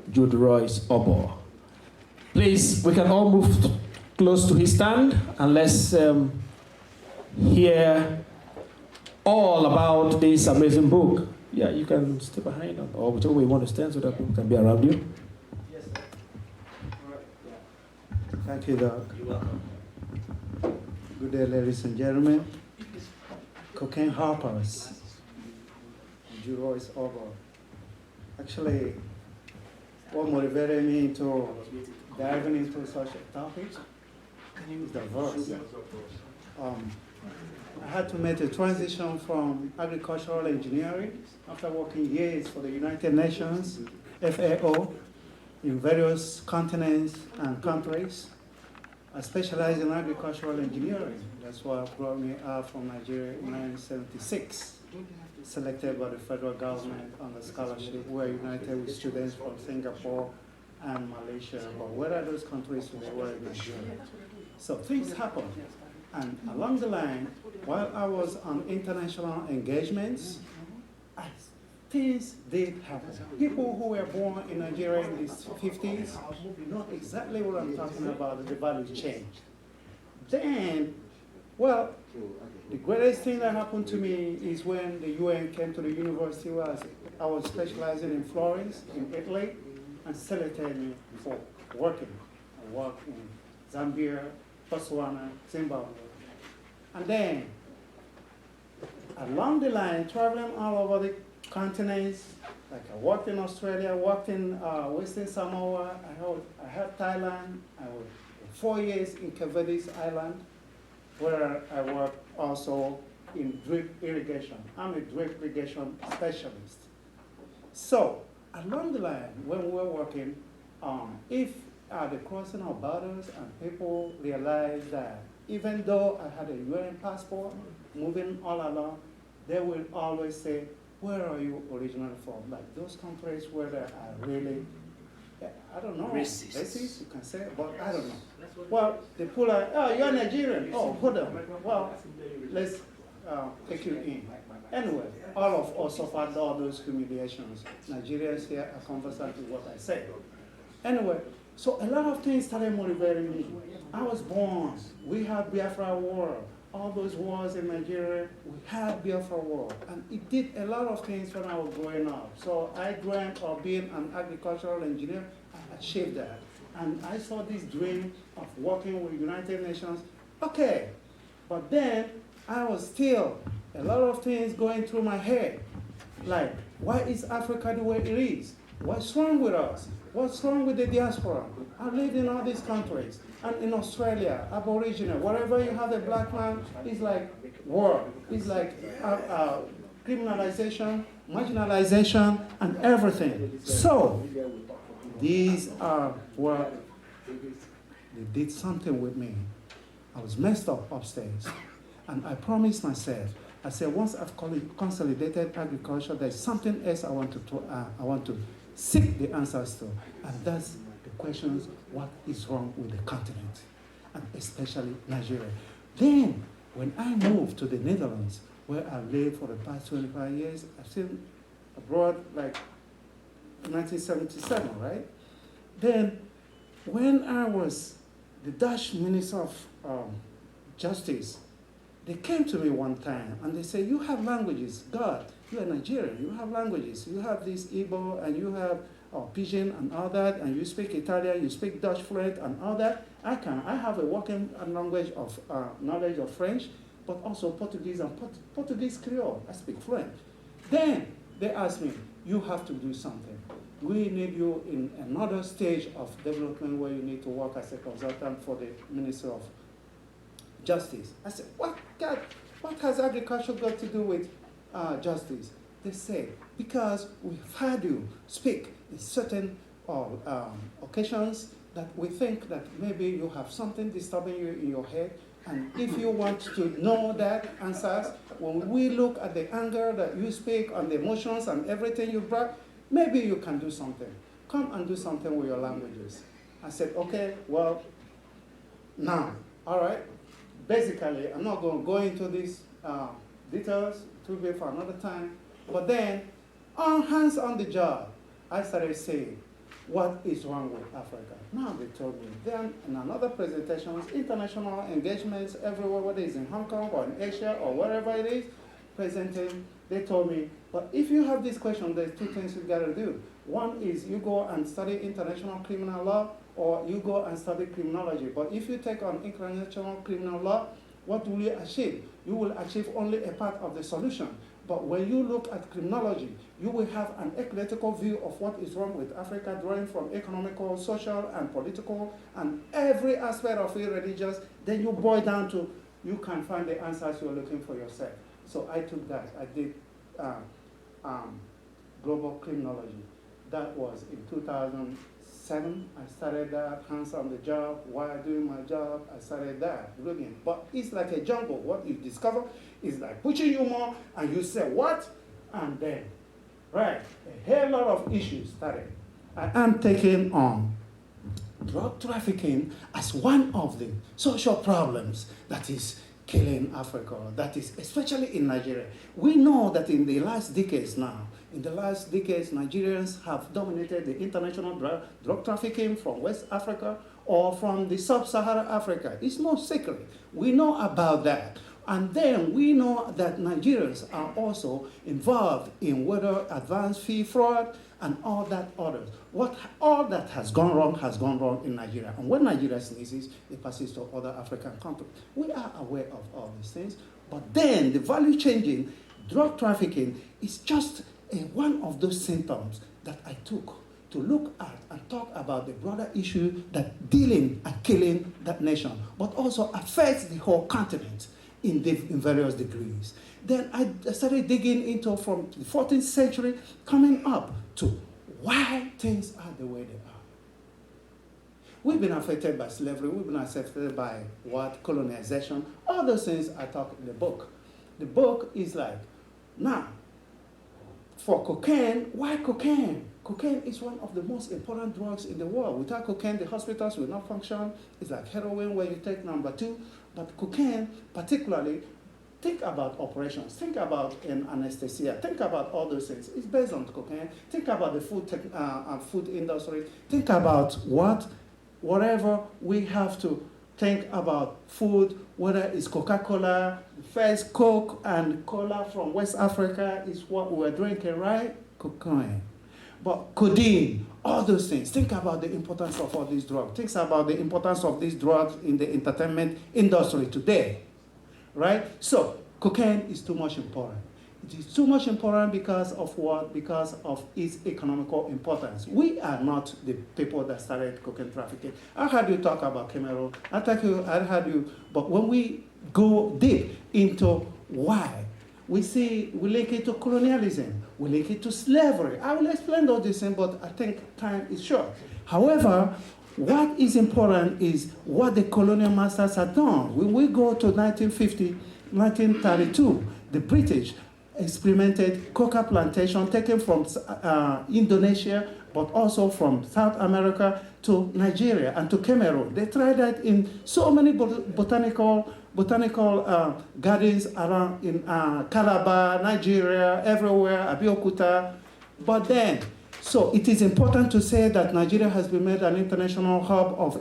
Jude Royce Obo. Please, we can all move close to his stand and let's hear all about this amazing book. Yeah, you can stay behind or whichever way you want to stand so that people can be around you. Yes, sir. All right. Yeah. Thank you, Doc. You're welcome. Good day, ladies and gentlemen. Cocaine Harpers, Jude Royce Obo. Actually, what motivated me to diving into such a topic is the verse. I had to make a transition from agricultural engineering after working years for the United Nations, FAO, in various continents and countries. I specialize in agricultural engineering. That's what brought me out from Nigeria in 1976, selected by the federal government on the scholarship. We were united with students from Singapore and Malaysia, but where are those countries today? Were in Nigeria. So things happen. And along the line, while I was on international engagements, things did happen. People who were born in Nigeria in the 50s know exactly what I'm talking about, the value changed. Then, well, the greatest thing that happened to me is when the UN came to the university. I was specializing in Florence, in Italy, and selected me for working. I worked in Zambia, Botswana, Zimbabwe. And then, along the line, traveling all over the continents, like I worked in Australia, worked in Western Samoa, I had Thailand, I was 4 years in Cape Verde's Island, where I worked also in drip irrigation. I'm a drip irrigation specialist. So, along the line, when we were working, if the crossing of borders and people realized that even though I had a UN passport, moving all along, they will always say, where are you originally from? Like those countries where they are really, I don't know, racist, you can say, but I don't know. Well, they pull out, oh, you're Nigerian. Oh, hold on. Well, let's take you in. Anyway, all of us suffered all those humiliations. Nigerians here are conversant with what I say. Anyway, so a lot of things started motivating me. I was born, we had Biafra War, all those wars in Nigeria, we had Biafra War. And it did a lot of things when I was growing up. So I dreamt of being an agricultural engineer, I achieved that. And I saw this dream of working with United Nations. Okay, but then I was still, a lot of things going through my head. Like, why is Africa the way it is? What's wrong with us? What's wrong with the diaspora? I lived in all these countries. And in Australia, Aboriginal, wherever you have a black man, it's like war. It's like criminalization, marginalization, and everything. So, these are what they did something with me. I was messed up upstairs. And I promised myself, I said, once I've consolidated agriculture, there's something else I want to seek the answers to. And that's the questions, what is wrong with the continent, and especially Nigeria. Then, when I moved to the Netherlands, where I lived for the past 25 years, I've been abroad like 1977, right? Then, when I was the Dutch Minister of Justice, they came to me one time and they said, you have languages, God, you are Nigerian, you have languages, you have this Igbo and you have Pidgin and all that, and you speak Italian, you speak Dutch fluent and all that. I have a working language of knowledge of French, but also Portuguese and Portuguese Creole, I speak fluent. Then they asked me, you have to do something. We need you in another stage of development where you need to work as a consultant for the Minister of justice. I said, what has agriculture got to do with justice? They said, because we've heard you speak in certain occasions that we think that maybe you have something disturbing you in your head, and if you want to know that answers, when we look at the anger that you speak and the emotions and everything you brought, maybe you can do something. Come and do something with your languages. I said, okay, well, now, all right. Basically, I'm not going to go into these details, it will be for another time. But then, all hands on the job, I started saying, what is wrong with Africa? Now they told me. Then in another presentations, international engagements everywhere, whether it's in Hong Kong or in Asia or wherever it is, presenting, they told me, but if you have this question, there's two things you gotta do. One is you go and study international criminal law, or you go and study criminology. But if you take on international criminal law, what will you achieve? You will achieve only a part of the solution. But when you look at criminology, you will have an eclectical view of what is wrong with Africa, drawing from economical, social, and political, and every aspect of it religious. Then you boil down to, you can find the answers you're looking for yourself. So I took that. I did global criminology. That was in 2007. I started that, hands on the job. While doing my job, I started that, brilliant. But it's like a jungle. What you discover is like pushing you more, and you say, what? And then, right, a hell lot of issues started. I am taking on drug trafficking as one of the social problems that is killing Africa, that is especially in Nigeria. We know that in the last decades now, Nigerians have dominated the international drug trafficking from West Africa or from the sub-Saharan Africa. It's no secret. We know about that. And then we know that Nigerians are also involved in whether advanced fee fraud and all that others. All that has gone wrong in Nigeria. And when Nigeria sneezes, it passes to other African countries. We are aware of all these things. But then the value changing, drug trafficking is just one of those symptoms that I took to look at and talk about the broader issue that dealing and killing that nation, but also affects the whole continent in various degrees. Then I started digging into from the 14th century coming up to why things are the way they are. We've been affected by slavery, we've been affected by colonization, all those things I talk in the book. The book is like, now, for cocaine, why cocaine? Cocaine is one of the most important drugs in the world. Without cocaine, the hospitals will not function. It's like heroin where you take number 2. But cocaine, particularly, think about operations. Think about an anesthesia. Think about all those things. It's based on cocaine. Think about the food industry. Think about whatever we have to think about food, whether it's Coca-Cola, first Coke and cola from West Africa is what we're drinking, right? Cocaine. But codeine, all those things. Think about the importance of all these drugs. Think about the importance of these drugs in the entertainment industry today, right? So cocaine is too much important. It is too much important because of what? Because of its economical importance. We are not the people that started cocaine trafficking. I heard you talk about Cameroon. I heard you, but when we go deep into why, we link it to colonialism, we link it to slavery. I will explain all this things, but I think time is short. However, what is important is what the colonial masters have done. When we go to 1932, the British experimented coca plantation taken from Indonesia, but also from South America to Nigeria and to Cameroon. They tried that in so many botanical gardens around in Calabar, Nigeria, everywhere, Abeokuta. But then, so it is important to say that Nigeria has been made an international hub of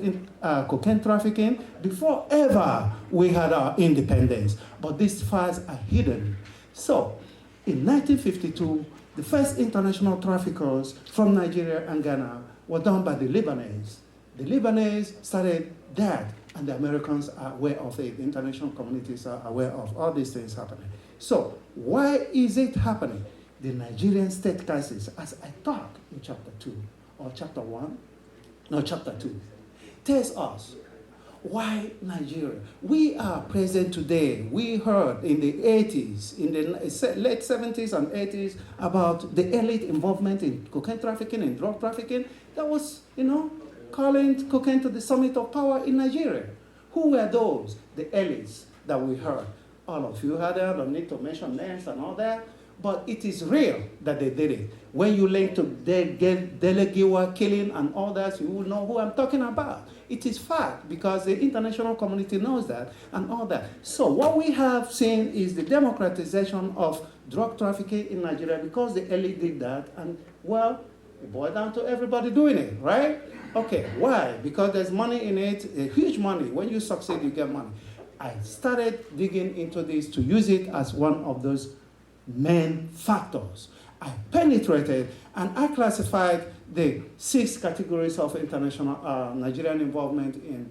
cocaine trafficking before ever we had our independence. But these files are hidden. So, in 1952, the first international traffickers from Nigeria and Ghana were done by the Lebanese. The Lebanese started that, and the Americans are aware of it. The international communities are aware of all these things happening. So, why is it happening? The Nigerian state crisis, as I talk in chapter 2, or chapter 1, no, chapter 2, tells us Why Nigeria? We are present today. We heard in the 80s, in the late 70s and 80s, about the elite involvement in cocaine trafficking and drug trafficking. That was, calling cocaine to the summit of power in Nigeria. Who were those? The elites that we heard. All of you heard them, don't need to mention names and all that. But it is real that they did it. When you link to Delegiwa killing and all that, you will know who I'm talking about. It is fact because the international community knows that and all that. So what we have seen is the democratization of drug trafficking in Nigeria because the elite did that, and well, it boiled down to everybody doing it, right? Okay, why? Because there's money in it, a huge money. When you succeed, you get money. I started digging into this to use it as one of those main factors. I penetrated and I classified the 6 categories of international Nigerian involvement in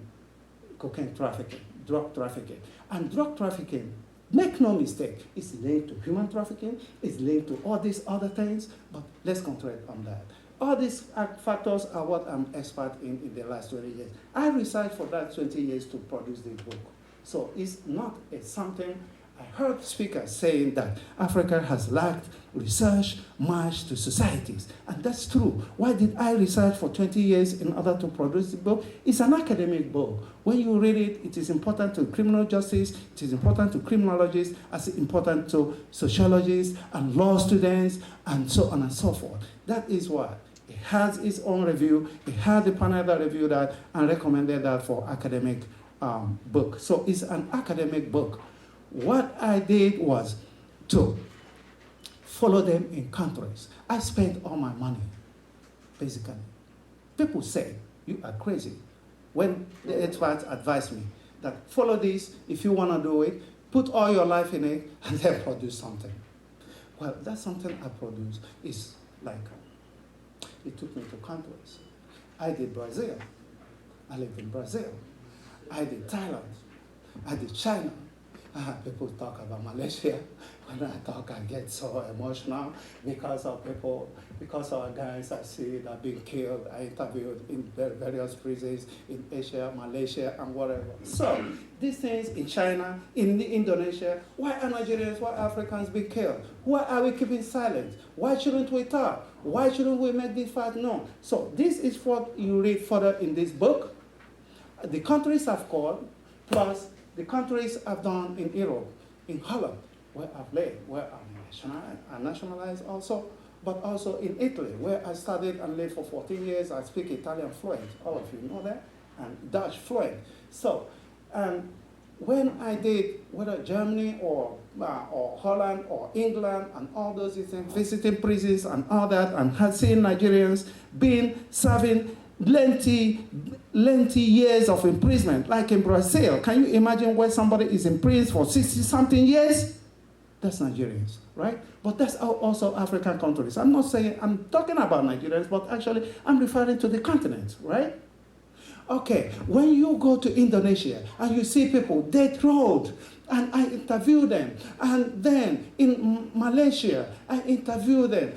cocaine trafficking, drug trafficking. And drug trafficking, make no mistake, is linked to human trafficking, it's linked to all these other things, but let's concentrate on that. All these factors are what I'm expert in the last 20 years. I researched for that 20 years to produce this book. So it's not something. I heard speakers saying that Africa has lacked research much to societies, and that's true. Why did I research for 20 years in order to produce the book? It's an academic book. When you read it, it is important to criminal justice, it is important to criminologists, it's important to sociologists and law students, and so on and so forth. That is why it has its own review. It had the panel that reviewed that and recommended that for academic book. So it's an academic book. What I did was to follow them in countries. I spent all my money, basically. People say, you are crazy. When the experts advised me that follow this, if you want to do it, put all your life in it, and then produce something. Well, that's something I produced. It's like, it took me to countries. I did Brazil. I lived in Brazil. I did Thailand. I did China. People talk about Malaysia. When I talk, I get so emotional because of people, because of guys I see that are being killed. I interviewed in various prisons in Asia, Malaysia, and whatever. So these things in China, in Indonesia, why are Nigerians, why are Africans being killed? Why are we keeping silent? Why shouldn't we talk? Why shouldn't we make this fact known? So this is what you read further in this book. The countries I've called, plus the countries I've done in Europe, in Holland, where I've lived, where I'm nationalized also, but also in Italy, where I studied and lived for 14 years. I speak Italian fluent, all of you know that, and Dutch fluent. So, when I did, whether Germany or Holland or England and all those things, visiting prisons and all that, and had seen Nigerians being serving lengthy years of imprisonment, like in Brazil. Can you imagine when somebody is in prison for 60-something years? That's Nigerians, right? But that's also African countries. I'm not saying, I'm talking about Nigerians, but actually I'm referring to the continent, right? Okay, when you go to Indonesia and you see people dead road, and I interview them, and then in Malaysia, I interview them.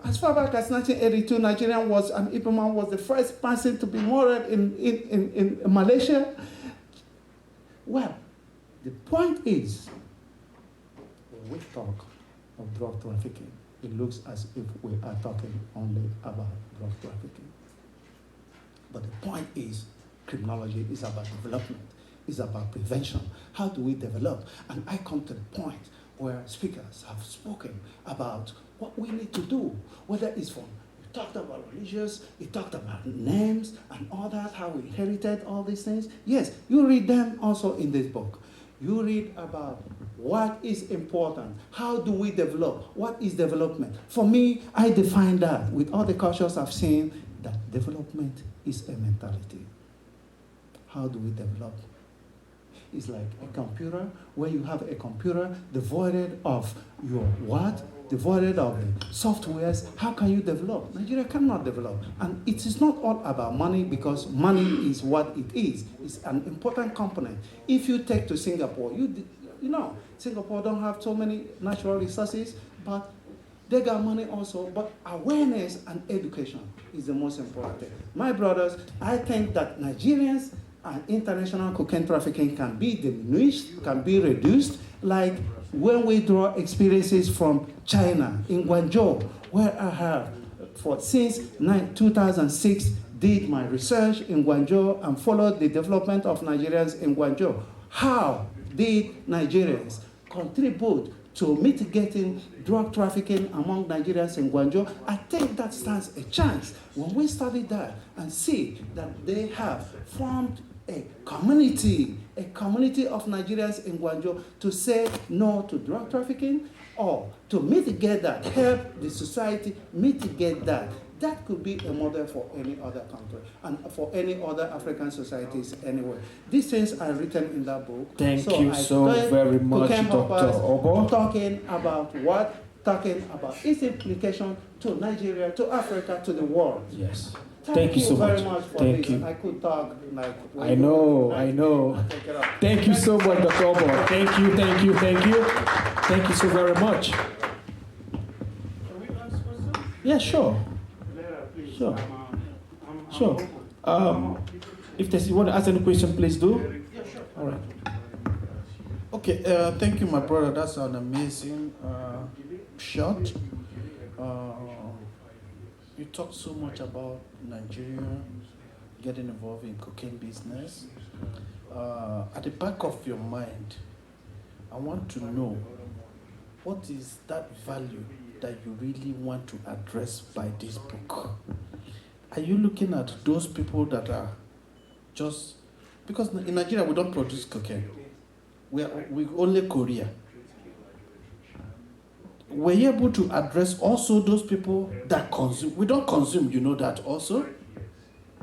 As far back as 1982, Nigerian was, and Ibrahim was the first person to be murdered in Malaysia. Well, the point is, when we talk of drug trafficking, it looks as if we are talking only about drug trafficking. But the point is, criminology is about development. It's about prevention. How do we develop? And I come to the point where speakers have spoken about what we need to do, whether it's from, you talked about religious, you talked about names and all that, how we inherited all these things. Yes, you read them also in this book. You read about what is important. How do we develop? What is development? For me, I define that with all the cultures I've seen, that development is a mentality. How do we develop? It's like a computer, where you have a computer devoid of your what? Devoid of the softwares. How can you develop? Nigeria cannot develop. And it is not all about money, because money is what it is. It's an important component. If you take to Singapore, you know, Singapore don't have so many natural resources, but they got money also, but awareness and education is the most important thing. My brothers, I think that Nigerians and international cocaine trafficking can be diminished, can be reduced, like when we draw experiences from China, in Guangzhou, where I have, since 2006, did my research in Guangzhou and followed the development of Nigerians in Guangzhou. How did Nigerians contribute to mitigating drug trafficking among Nigerians in Guangzhou? I think that stands a chance when we study that and see that they have formed a community of Nigerians in Guangzhou to say no to drug trafficking or to mitigate that, help the society mitigate that. That could be a model for any other country and for any other African societies anyway. These things are written in that book. Thank you so very much, Dr. Obo. Talking about its implication to Nigeria, to Africa, to the world. Yes. Thank you so much. Very much for Thank this. you. I could talk like. I know. Thank you so much, Dr. Obo. Thank you. Thank you so very much. Yeah, sure. Sure. If you want to ask any question, please do. Yeah, sure. All right. Okay, thank you, my brother. That's an amazing shot. You talked so much about Nigeria getting involved in cocaine business. At the back of your mind, I want to know, what is that value that you really want to address by this book? Are you looking at those people that are just, because in Nigeria we don't produce cocaine, we only Korea. Were you able to address also those people that consume? We don't consume, you know that also.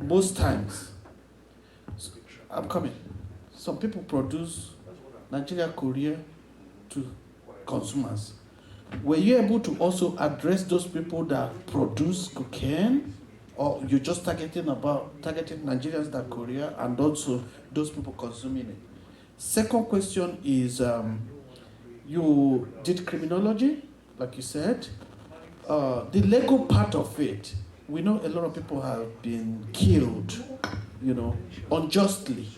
Most times, I'm coming. Some people produce Nigeria, Korea to consumers. Were you able to also address those people that produce cocaine, or you're just targeting Nigerians that Korea and also those people consuming it? Second question is, you did criminology, like you said. The legal part of it, we know a lot of people have been killed, unjustly,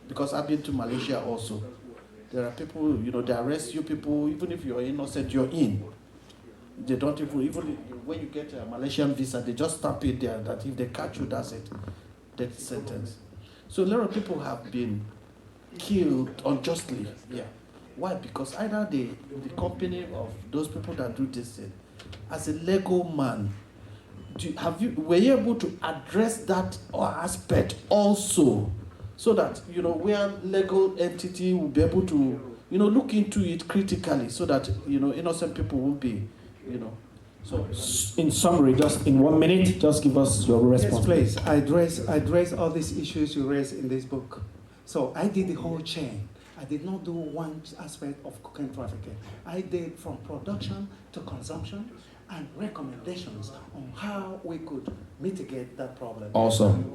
because I've been to Malaysia also. There are people, they arrest you people, even if you're innocent, you're in. They don't even when you get a Malaysian visa, they just stamp it there that if they catch you, that's it, death sentence. So a lot of people have been killed unjustly. Yeah. Why? Because either the company of those people that do this thing, as a legal man, were you able to address that aspect also, so that where legal entity will be able to look into it critically, so that innocent people will be So, in summary, just in 1 minute, just give us your response. Yes, please. I address all these issues you raised in this book. So I did the whole chain. I did not do one aspect of cocaine trafficking. I did from production to consumption and recommendations on how we could mitigate that problem. Awesome.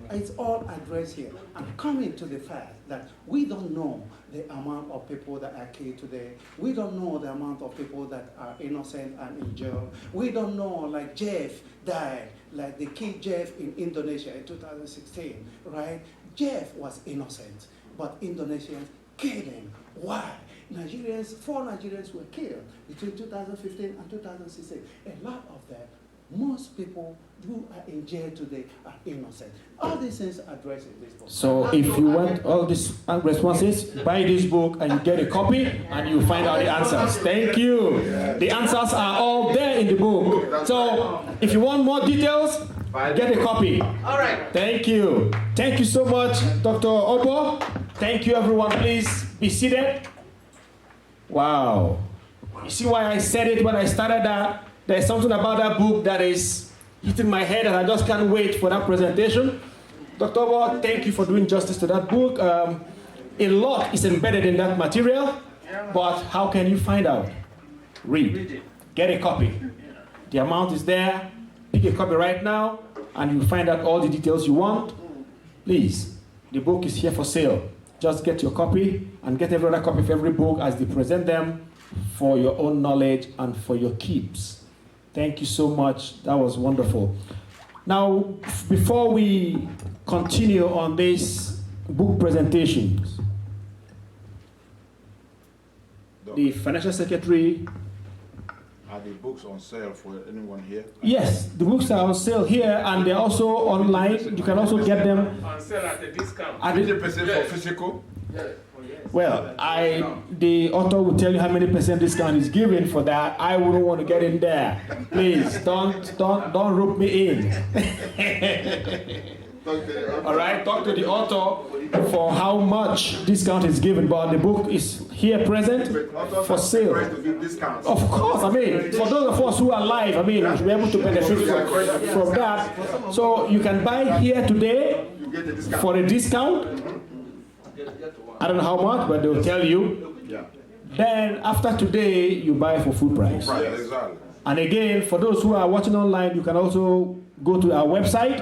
It's all addressed here. I'm coming to the fact that we don't know the amount of people that are killed today. We don't know the amount of people that are innocent and in jail. We don't know, like Jeff died, like the kid Jeff in Indonesia in 2016, right? Jeff was innocent, but Indonesians killed him. Why? 4 Nigerians were killed between 2015 and 2016. A lot of them, most people who are in jail today are innocent. All these things addressed in this book. So if you want all these responses, buy this book and you get a copy and you find out the answers. Thank you. The answers are all there in the book. So if you want more details, get a copy. All right. Thank you. Thank you so much, Dr. Obo. Thank you, everyone. Please be seated. Wow. You see why I said it when I started that? There's something about that book that is hitting my head and I just can't wait for that presentation. Dr. Obo, thank you for doing justice to that book. A lot is embedded in that material, but how can you find out? Read. Get a copy. The amount is there. Pick a copy right now and you find out all the details you want. Please, the book is here for sale. Just get your copy and get every other copy of every book as they present them for your own knowledge and for your keeps. Thank you so much. That was wonderful. Now, before we continue on these book presentations. The Financial Secretary. Are the books on sale for anyone here? Yes, the books are on sale here and they're also online. You can also get them On sale at a discount. 50% for physical? Well, the author will tell you how many percent discount is given for that. I wouldn't want to get in there. Please don't rope me in. All right, talk to the author for how much discount is given, but the book is here present for sale. Of course, I mean, for those of us who are live, I mean, we should be able to benefit from that. So you can buy here today for a discount. I don't know how much, but they'll tell you. Then after today, you buy for full price. And again, for those who are watching online, you can also go to our website.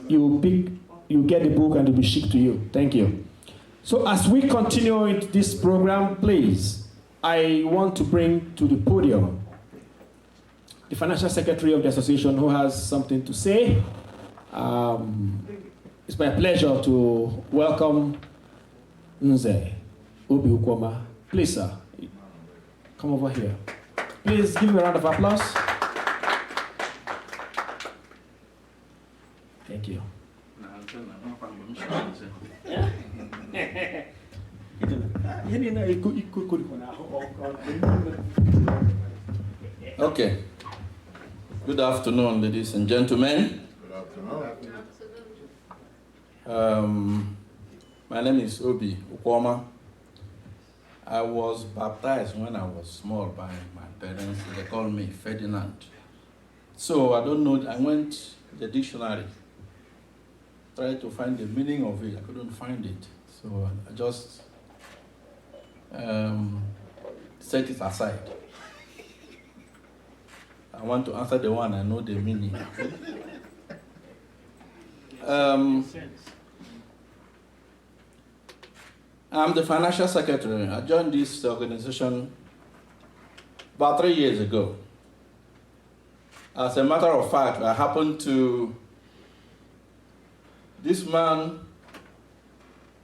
You get the book and it will be shipped to you. Thank you. So as we continue with this program, please, I want to bring to the podium the Financial Secretary of the Association who has something to say. It's my pleasure to welcome Nze Obi Ukwoma. Please, sir, come over here. Please give me a round of applause. Thank you. Okay. Good afternoon, ladies and gentlemen. Good afternoon. My name is Obi Ukwoma. I was baptized when I was small by my parents. They called me Ferdinand. So I don't know, I went to the dictionary, tried to find the meaning of it. I couldn't find it. So I just set it aside. I want to answer the one I know the meaning. I'm the Financial Secretary. I joined this organization about 3 years ago. As a matter of fact, I happened to, this man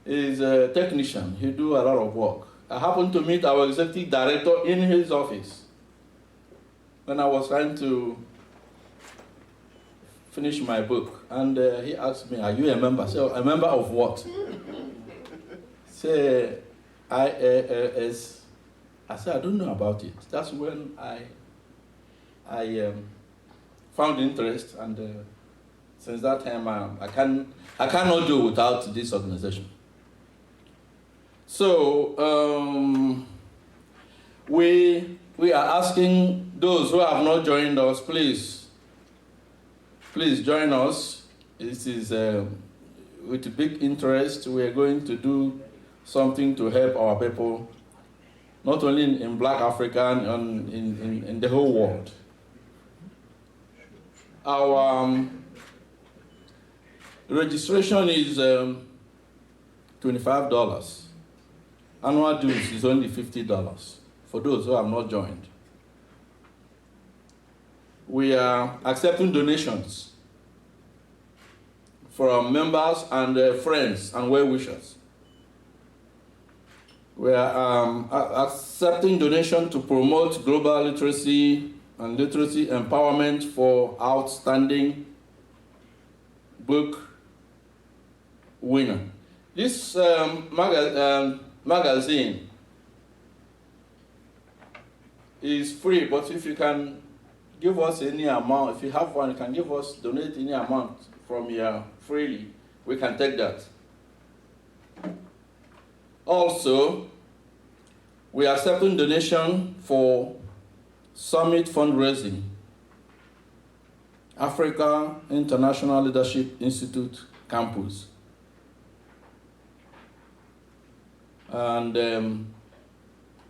is a technician. He do a lot of work. I happened to meet our executive director in his office when I was trying to finish my book. And he asked me, are you a member? So, a member of what? Say, IAAAS. I said, I don't know about it. That's when I found interest, and since that time, I cannot do without this organization. So we are asking those who have not joined us, please join us. This is with big interest. We are going to do something to help our people, not only in Black Africa, and in the whole world. Our registration is $25. Annual dues is only $50 for those who have not joined. We are accepting donations from members and friends and well-wishers. We are accepting donations to promote global literacy and literacy empowerment for outstanding book winner. This magazine is free, but if you can give us any amount, if you have one, you can donate any amount from here freely. We can take that. Also, we are accepting donation for Summit Fundraising, Africa International Leadership Institute Campus. And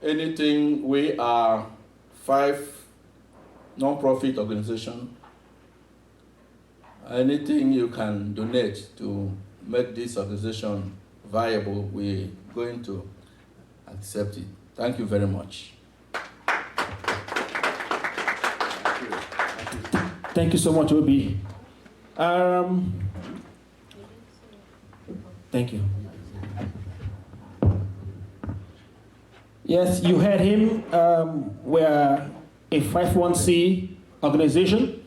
anything, we are 5 non-profit organizations. Anything you can donate to make this organization viable, we're going to accept it. Thank you very much. Thank you so much, Obi. Thank you. Yes, you heard him. We're a 501c organization.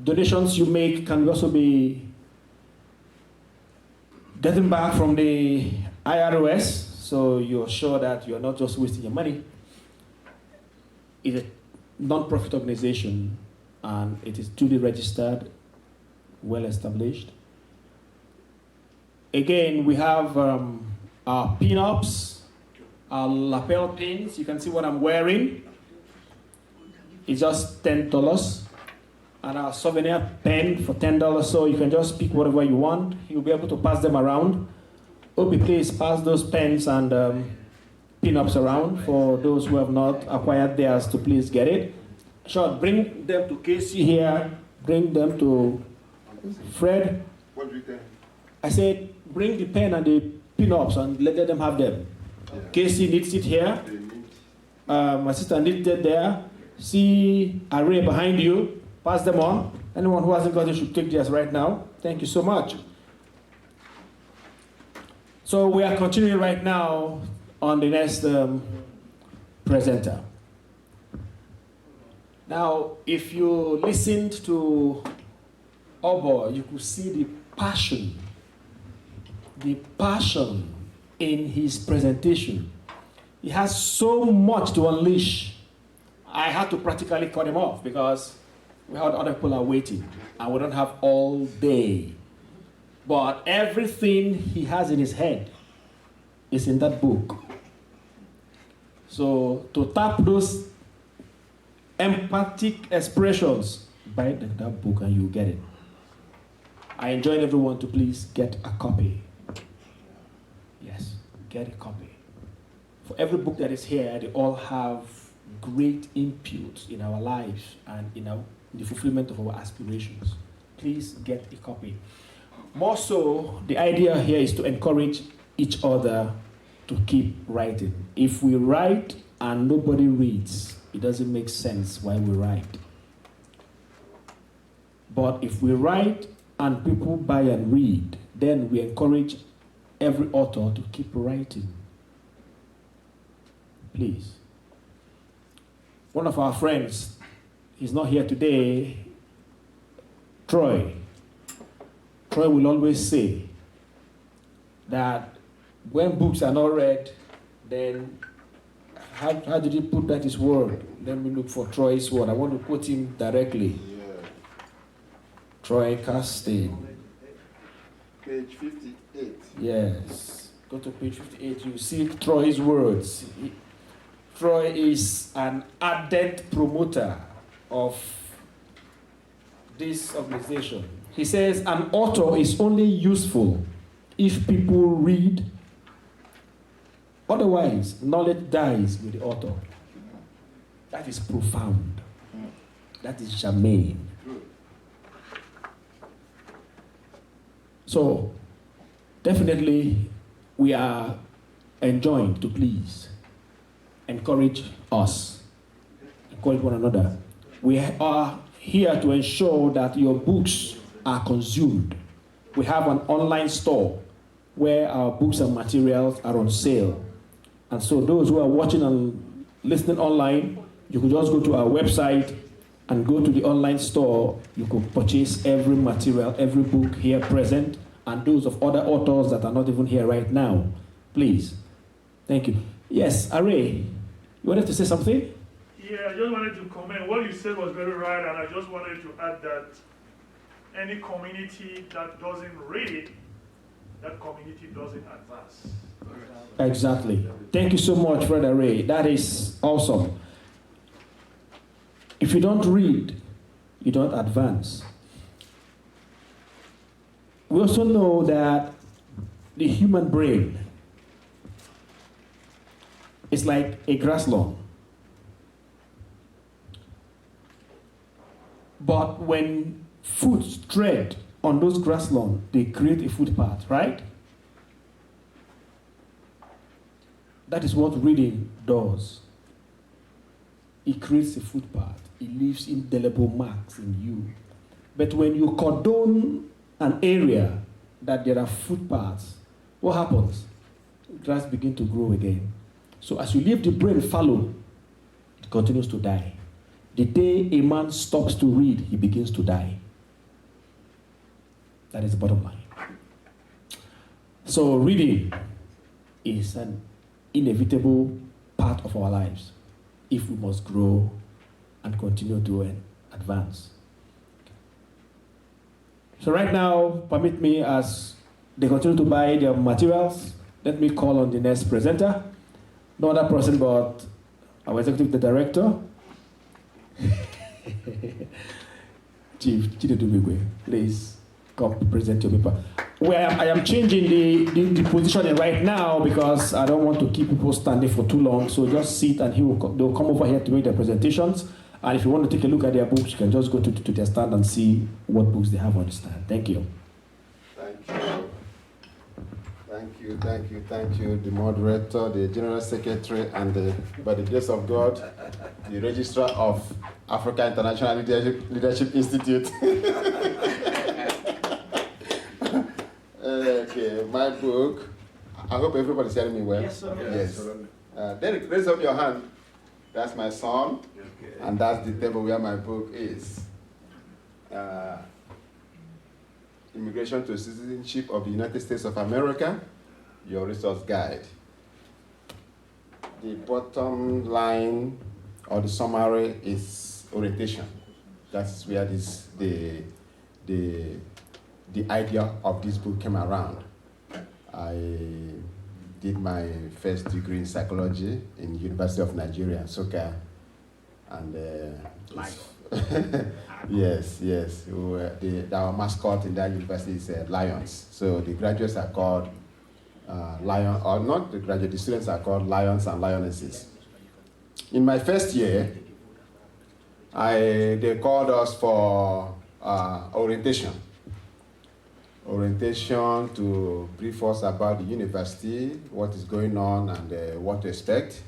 Donations you make can also be getting back from the IRAAS, so you're sure that you're not just wasting your money. It's a non-profit organization, and it is duly registered, well established. Again, we have our pin-ups, our lapel pins. You can see what I'm wearing. It's just $10. And our souvenir pen for $10, so you can just pick whatever you want. You'll be able to pass them around. Obi, please pass those pens and pin-ups around for those who have not acquired theirs to please get it. Sure, bring them to Casey here. Bring them to Fred. What do you think? I said, bring the pen and the pin-ups and let them have them. Yeah. Casey needs it here. My sister needs it there. See Array behind you. Pass them on. Anyone who hasn't got it should take theirs right now. Thank you so much. So we are continuing right now on the next presenter. Now, if you listened to Obo, you could see the passion in his presentation. He has so much to unleash. I had to practically cut him off because we had other people are waiting, and we don't have all day. But everything he has in his head is in that book. So to tap those empathic expressions, buy that book and you get it. I enjoin everyone to please get a copy. Yes, get a copy. For every book that is here, they all have great input in our lives and in the fulfillment of our aspirations. Please get a copy. More so, the idea here is to encourage each other to keep writing. If we write and nobody reads, it doesn't make sense why we write. But if we write and people buy and read, then we encourage every author to keep writing. Please. One of our friends, he's not here today, Troy will always say that when books are not read, then how did he put that his word? Let me look for Troy's word. I want to quote him directly. Yeah. Troy Casting. Page 58. Yes. Go to page 58. You see Troy's words. Troy is an ardent promoter of this organization. He says an author is only useful if people read. Otherwise, knowledge dies with the author. That is profound. That is germane. So, definitely, we are enjoined to please encourage us, encourage one another. We are here to ensure that your books are consumed. We have an online store where our books and materials are on sale. And so those who are watching and listening online, you could just go to our website and go to the online store. You could purchase every material, every book here present, and those of other authors that are not even here right now. Please. Thank you. Yes, Array, you wanted to say something? Yeah, I just wanted to comment. What you said was very right, and I just wanted to add that any community that doesn't read, that community doesn't advance. Exactly. Thank you so much, Fred Array. That is awesome. If you don't read, you don't advance. We also know that the human brain is like a grass lawn. But when foot tread on those grass lawns, they create a footpath, right? That is what reading does. It creates a footpath. It leaves indelible marks in you. But when you cordon an area that there are footpaths, what happens? Grass begins to grow again. So as you leave the brain fallow, it continues to die. The day a man stops to read, he begins to die. That is the bottom line. So reading is an inevitable part of our lives if we must grow and continue to advance. So right now, permit me, as they continue to buy their materials, let me call on the next presenter. No other person but our executive director, Chief Chidedubigwe. Please come to present your paper. I am changing the positioning right now because I don't want to keep people standing for too long. So just sit and they'll come over here to make their presentations. And if you want to take a look at their books, you can just go to their stand and see what books they have on the stand. Thank you. Thank you, the moderator, the general secretary, and by the grace of God, the registrar of Africa International Leadership Institute. Okay, my book. I hope everybody's hearing me well. Yes, sir. Yes. Then raise up your hand. That's my son, and that's the table where my book is. Immigration to Citizenship of the United States of America, your resource guide. The bottom line or the summary is orientation. That's where the idea of this book came around. I did my first degree in psychology in University of Nigeria, Nsukka, and yes. Our mascot in that university is lions. So the graduates are called lion, or not the graduate, the students are called lions and lionesses. In my first year, they called us for orientation to brief us about the university, what is going on, and what to expect,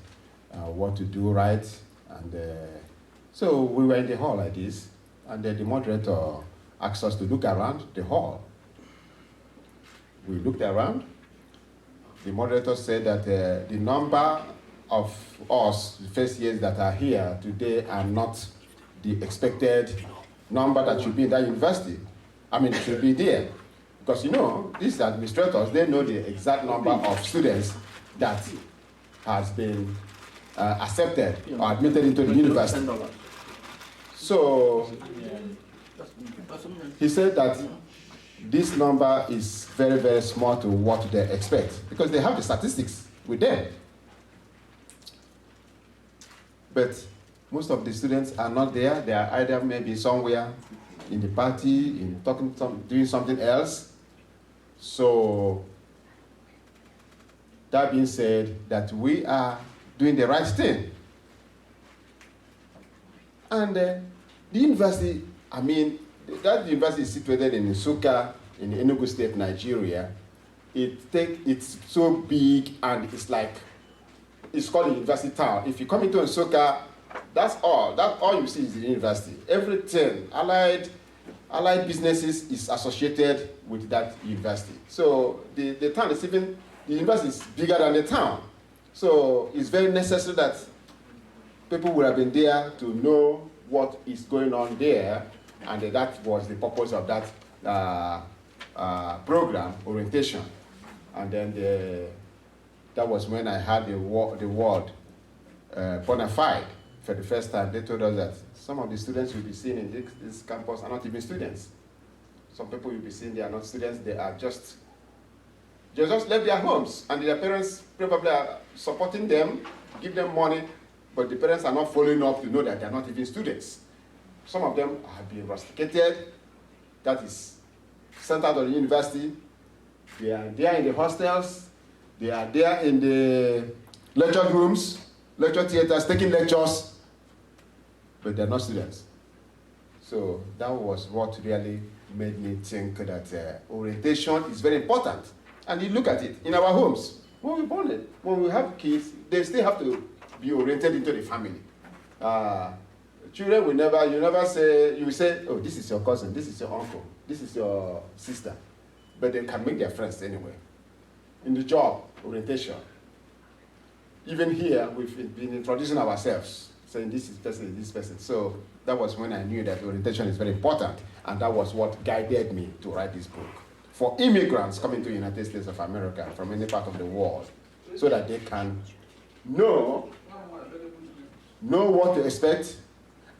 what to do right. And so we were in the hall like this, and the moderator asked us to look around the hall. We looked around. The moderator said that the number of us, the first years that are here today, are not the expected number that should be in that university. I mean, should be there. Because these administrators, they know the exact number of students that has been accepted or admitted into the university. So he said that this number is very, very small to what they expect because they have the statistics with them. But most of the students are not there. They are either maybe somewhere in the party, doing something else. So that being said, that we are doing the right thing. And the university, that university is situated in Nsukka, in Enugu State, Nigeria. It's so big, and it's called a university town. If you come into Nsukka, that's all you see is the university. Everything, allied businesses is associated with that university. So the town is the university is bigger than the town. So it's very necessary that people would have been there to know what is going on there, and that was the purpose of that program, orientation. And then that was when I had the word bona fide for the first time. They told us that some of the students you'll be seeing in this campus are not even students. Some people you'll be seeing, they are not students, they just left their homes, and their parents probably are supporting them, give them money, but the parents are not following up to know that they're not even students. Some of them have been rusticated, that is sent out of the university. They are there in the hostels, they are there in the lecture rooms, lecture theaters, taking lectures, but they're not students. So that was what really made me think that orientation is very important. And you look at it in our homes. When we born it, when we have kids, they still have to be oriented into the family. Children will you say, oh, this is your cousin, this is your uncle, this is your sister. But they can make their friends anyway. in the job orientation. Even here, we've been introducing ourselves, saying this is this person. So that was when I knew that orientation is very important, and that was what guided me to write this book. For immigrants coming to the United States of America from any part of the world, so that they can know what to expect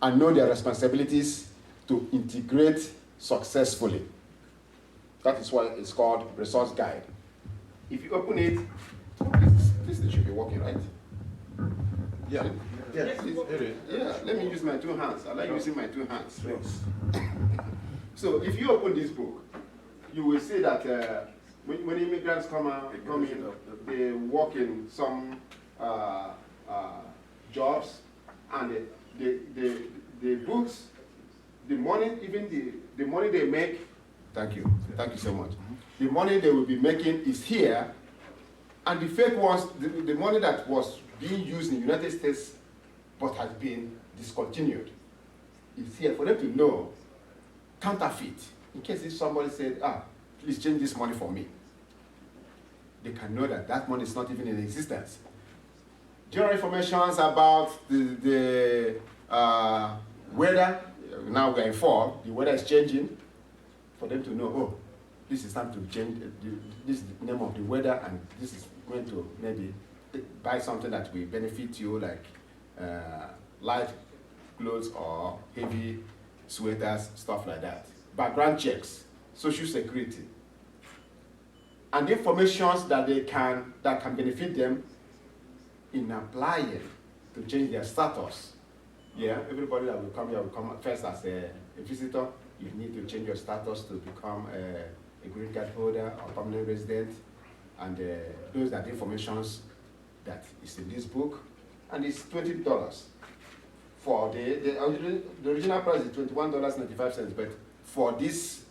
and know their responsibilities to integrate successfully. That is why it's called Resource Guide. If you open it, this thing should be working, right? Yeah. Yes, it is. Yeah, let me use my two hands. I like using my two hands. So if you open this book, you will see that when immigrants come in, they work in some jobs, and the books, the money, even the money they make. Thank you so much. The money they will be making is here, and the fake ones, the money that was being used in the United States but has been discontinued, is here for them to know counterfeit. In case if somebody said, please change this money for me, they can know that that money is not even in existence. General information about the weather. Now we're in fall, the weather is changing, for them to know, this is time to change, this is the name of the weather, and this is going to maybe buy something that will benefit you, like light clothes or heavy sweaters, stuff like that. Background checks, social security, and informations that can benefit them in applying to change their status. Yeah, everybody that will come here will come first as a visitor. You need to change your status to become a green card holder or permanent resident, and those are the informations that is in this book, and it's $20. For the original price is $21.95, but for this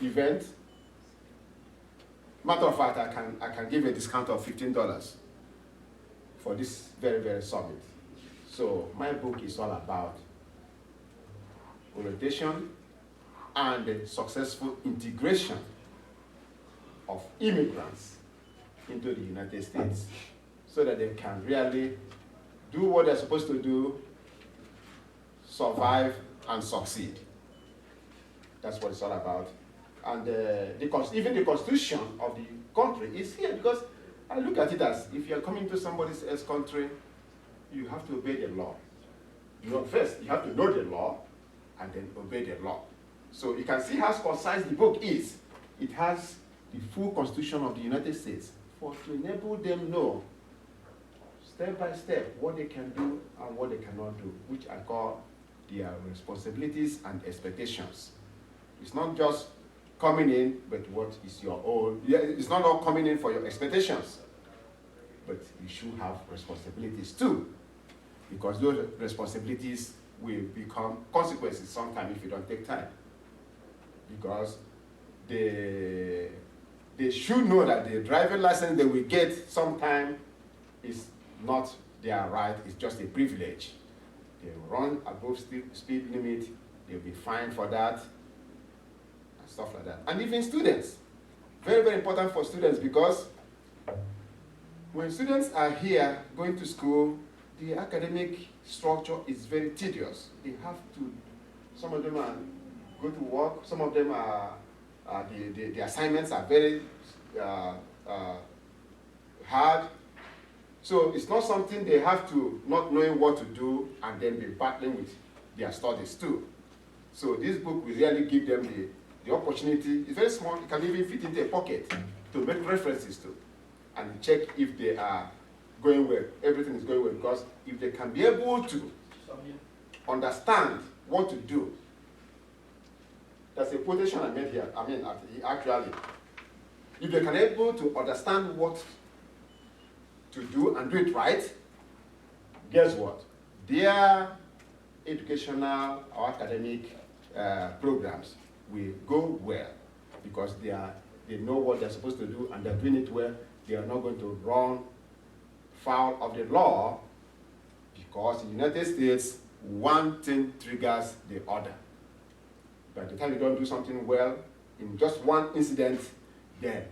event, matter of fact, I can give a discount of $15 for this very, very summit. So my book is all about orientation and the successful integration of immigrants into the United States, so that they can really do what they're supposed to do, survive and succeed. That's what it's all about. And even the constitution of the country is here, because I look at it as, if you're coming to somebody else's country, you have to obey the law. First, you have to know the law, and then obey the law. So you can see how concise the book is. It has the full constitution of the United States to enable them know, step by step, what they can do and what they cannot do, which I call their responsibilities and expectations. It's not just coming in, but what is your own. Yeah, it's not all coming in for your expectations, but you should have responsibilities too, because those responsibilities will become consequences sometime if you don't take time. Because they should know that the driving license they will get sometime is not their right, it's just a privilege. They run above speed limit, they'll be fined for that, and stuff like that. And even students, very, very important for students, because when students are here going to school, the academic structure is very tedious. They have to, some of them go to work, some of them the assignments are very hard. So it's not something they have to not knowing what to do and then be battling with their studies too. So this book will really give them the opportunity. It's very small, it can even fit into a pocket to make references to and check if they are going well, everything is going well, because if they can be able to understand what to do. That's a quotation I made here. I mean, actually, if they can be able to understand what to do and do it right, guess what? Their educational or academic programs will go well, because they know what they're supposed to do and they're doing it well. They are not going to run foul of the law, because in the United States, one thing triggers the other. By the time you don't do something well, in just one incident, then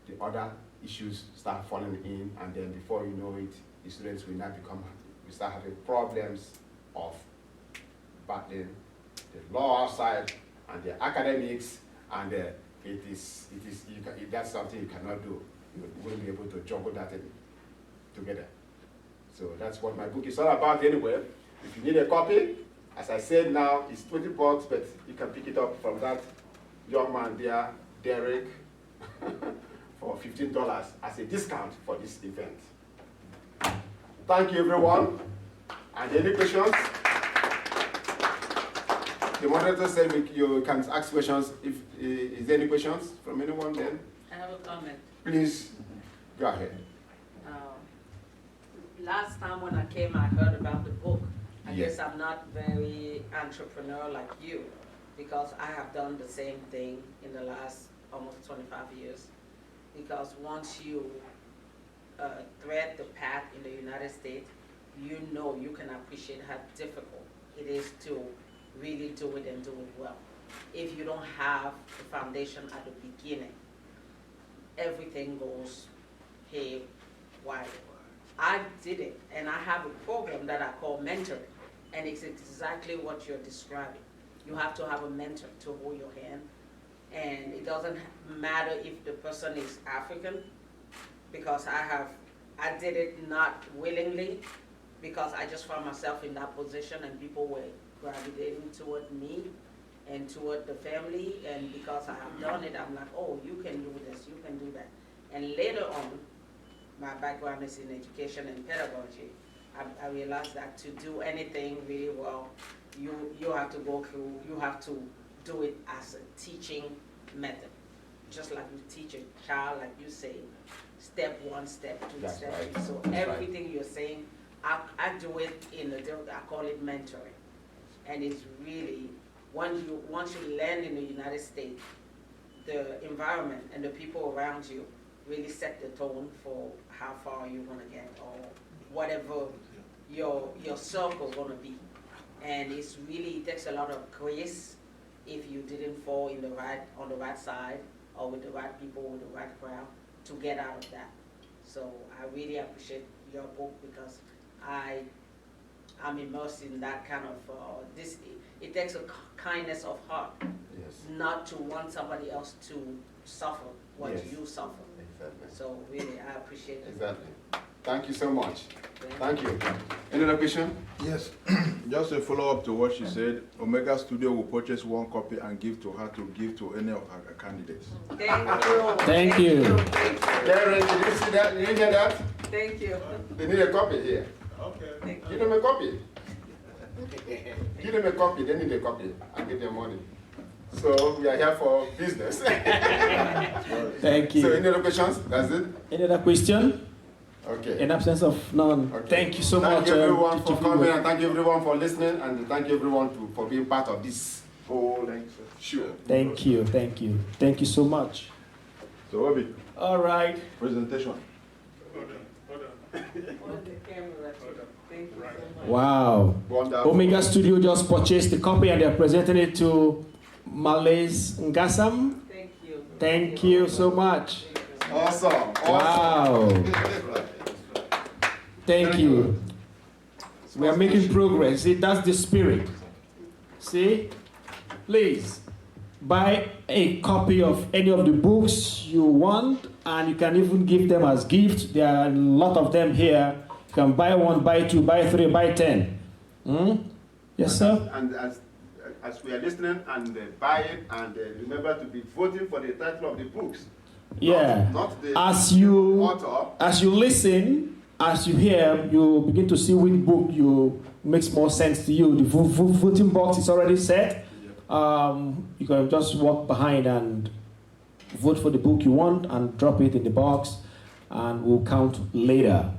the other issues start falling in, and then before you know it, the students will not we start having problems of battling the law outside and the academics, and that's something you cannot do. You won't be able to juggle that together. So that's what my book is all about anyway. If you need a copy, as I said now, it's $20, but you can pick it up from that young man there, Derek, for $15 as a discount for this event. Thank you, everyone. And any questions? The moderator said you can ask questions. Is there any questions from anyone then? I have a comment. Please, go ahead. Last time when I came, I heard about the book. I Yes. guess I'm not very entrepreneur like you, because I have done the same thing in the last almost 25 years. Because once you thread the path in the United States, you know you can appreciate how difficult it is to really do it and do it well. If you don't have the foundation at the beginning, everything goes haywire. I did it, and I have a program that I call mentoring, and it's exactly what you're describing. You have to have a mentor to hold your hand, and it doesn't matter if the person is African, because I did it not willingly, because I just found myself in that position, and people were gravitating toward me and toward the family, and because I have done it, I'm like, oh, you can do this, you can do that. And later on, my background is in education and pedagogy. I realized that to do anything really well, you have to go through, you have to do it as a teaching method. Just like you teach a child, like you say, step one, step two, That's step right. three. So That's everything right. You're saying, I do it I call it mentoring. And it's really, once you land in the United States, the environment and the people around you really set the tone for how far you're gonna get, or whatever your circle gonna be. And it takes a lot of grace if you didn't fall on the right side, or with the right people, with the right crowd, to get out of that. So I really appreciate your book, because I'm immersed in that kind of, it takes a kindness of heart, Yes. not to want somebody else to suffer what Yes. you suffer. Exactly. So really, I appreciate it. Exactly. Thank you so much. Thank you. Any other question? Yes, just a follow-up to what she said. Omega Studio will purchase one copy and give to her to give to any of her candidates. Thank you. Thank you. Darren, did you see that? Did you hear that? Thank you. They need a copy here. Okay. Give them a copy. Give them a copy, they need a copy, and give them money. So we are here for business. Thank you. So any other questions? That's it? Any other question? Okay. In absence of none, Okay. thank you so much. Thank you everyone for Chief coming, Igwe. and thank you everyone for listening, and thank you everyone for being part of this whole show. Thank you, thank you. Thank you so much. So Obi, All right. presentation. Thank you so much. Wow. Wonderful. Omega Studio just purchased the copy and they're presenting it to Malays Ngasam. Thank you. Thank you so much. Awesome. Wow. Thank you. We are making progress. See, that's the spirit. See? Please buy a copy of any of the books you want, and you can even give them as gifts. There are a lot of them here. You can buy one, buy two, buy three, buy 10. Yes, sir? And as we are listening, and buy it, and remember to be voting for the title of the books. Yeah. Not the As you author. listen, as you hear, you begin to see which book makes more sense to you. The voting box is already set. You can just walk behind and vote for the book you want and drop it in the box, and we'll count later.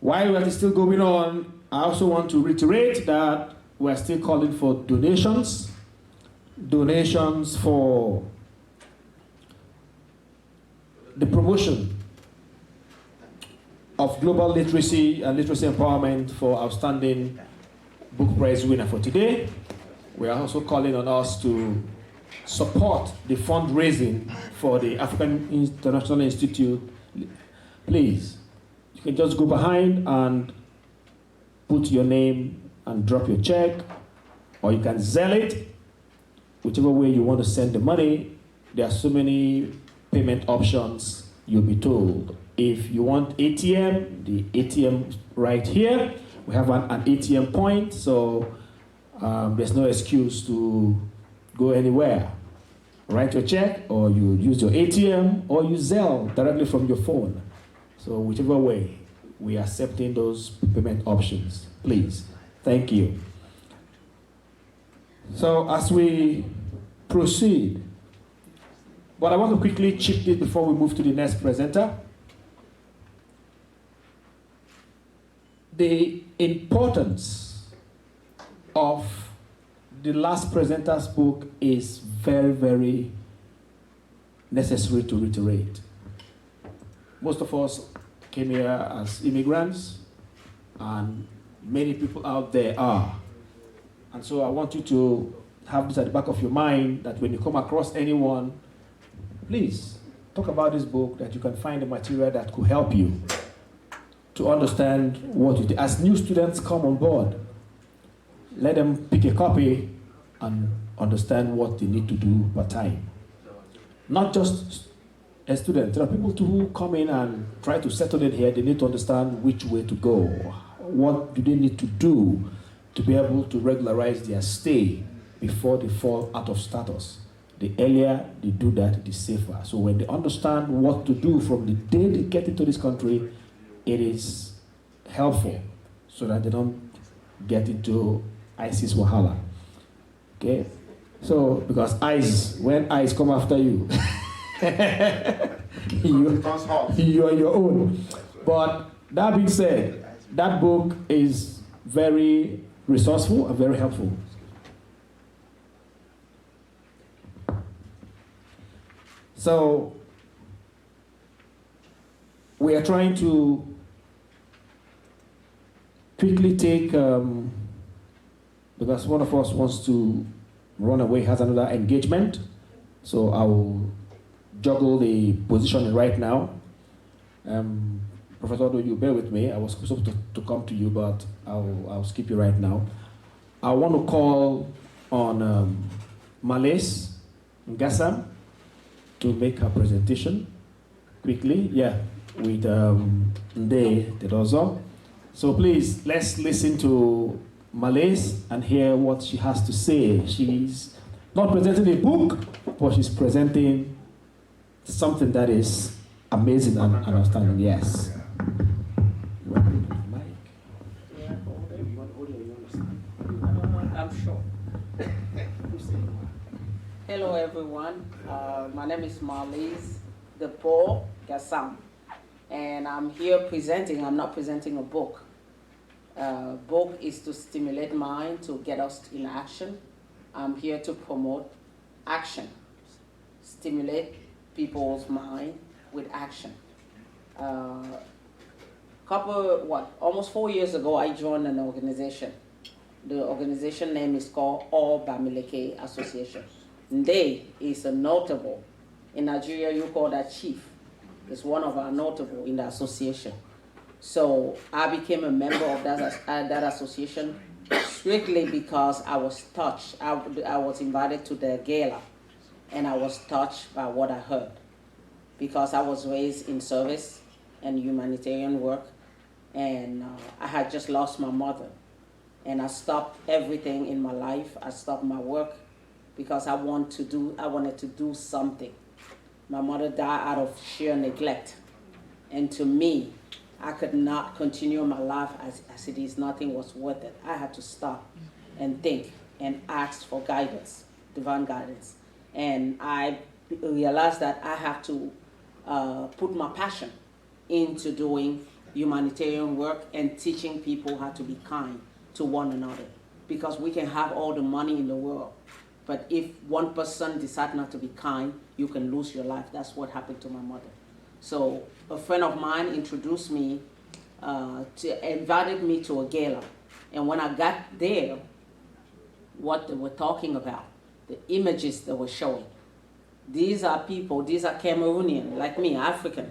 While that is still going on, I also want to reiterate that we're still calling for donations. Donations for the promotion of global literacy and literacy empowerment for outstanding book prize winner for today. We are also calling on us to support the fundraising for the African International Institute, please, you can just go behind and put your name and drop your check, or you can Zelle it, whichever way you want to send the money. There are so many payment options, you'll be told. If you want ATM, the ATM right here. We have an ATM point, so there's no excuse to go anywhere. Write your check, or you use your ATM, or you Zelle directly from your phone. So whichever way, we are accepting those payment options. Please, thank you. So as we proceed, but I want to quickly chip this before we move to the next presenter. The importance of the last presenter's book is very, very necessary to reiterate. Most of us came here as immigrants, and many people out there are. And so I want you to have this at the back of your mind, that when you come across anyone, please talk about this book, that you can find the material that could help you to understand what you do. As new students come on board, let them pick a copy and understand what they need to do per time. Not just a student. There are people too who come in and try to settle it here. They need to understand which way to go. What do they need to do to be able to regularize their stay before they fall out of status? The earlier they do that, the safer. So when they understand what to do from the day they get into this country, it is helpful so that they don't get into ISIS Wahala. Okay? So, because when ICE come after you, you are your own. But that being said, that book is very resourceful and very helpful. So, we are trying to quickly take, because one of us wants to run away, has another engagement. So I will juggle the position right now. Professor Odo, you bear with me. I was supposed to come to you, but I'll skip you right now. I want to call on Malaise Ngassam to make her presentation quickly. Yeah, with Nde Tedozo. So please, let's listen to Malaise and hear what she has to say. She's not presenting a book, but she's presenting something that is amazing and outstanding. Yes. I'm sure. Hello, everyone. My name is Malaise Ngassam, and I'm here presenting. I'm not presenting a book. Book is to stimulate mind, to get us in action. I'm here to promote action, stimulate people's mind with action. Almost 4 years ago, I joined an organization. The organization name is called All Bamileke Association. Nde is a notable. In Nigeria, you call that chief. It's one of our notable in the association. So I became a member of that association strictly because I was touched. I was invited to the gala, and I was touched by what I heard, because I was raised in service and humanitarian work, and I had just lost my mother, and I stopped everything in my life. I stopped my work because I wanted to do something. My mother died out of sheer neglect, and to me, I could not continue my life as it is. Nothing was worth it. I had to stop and think and ask for guidance, divine guidance. And I realized that I have to put my passion into doing humanitarian work and teaching people how to be kind to one another. Because we can have all the money in the world, but if one person decides not to be kind, you can lose your life. That's what happened to my mother. So a friend of mine introduced me, invited me to a gala. And when I got there, what they were talking about, the images they were showing. These are people, these are Cameroonian, like me, African.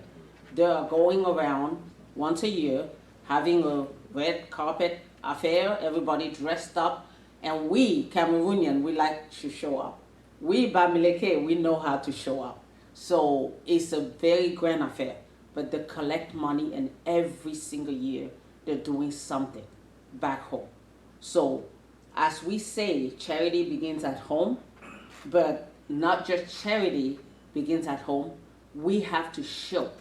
They are going around once a year, having a red carpet affair, everybody dressed up, and we, Cameroonian, we like to show up. We, Bamileke, we know how to show up. So it's a very grand affair, but they collect money, and every single year, they're doing something back home. So as we say, charity begins at home, but not just charity begins at home. We have to show.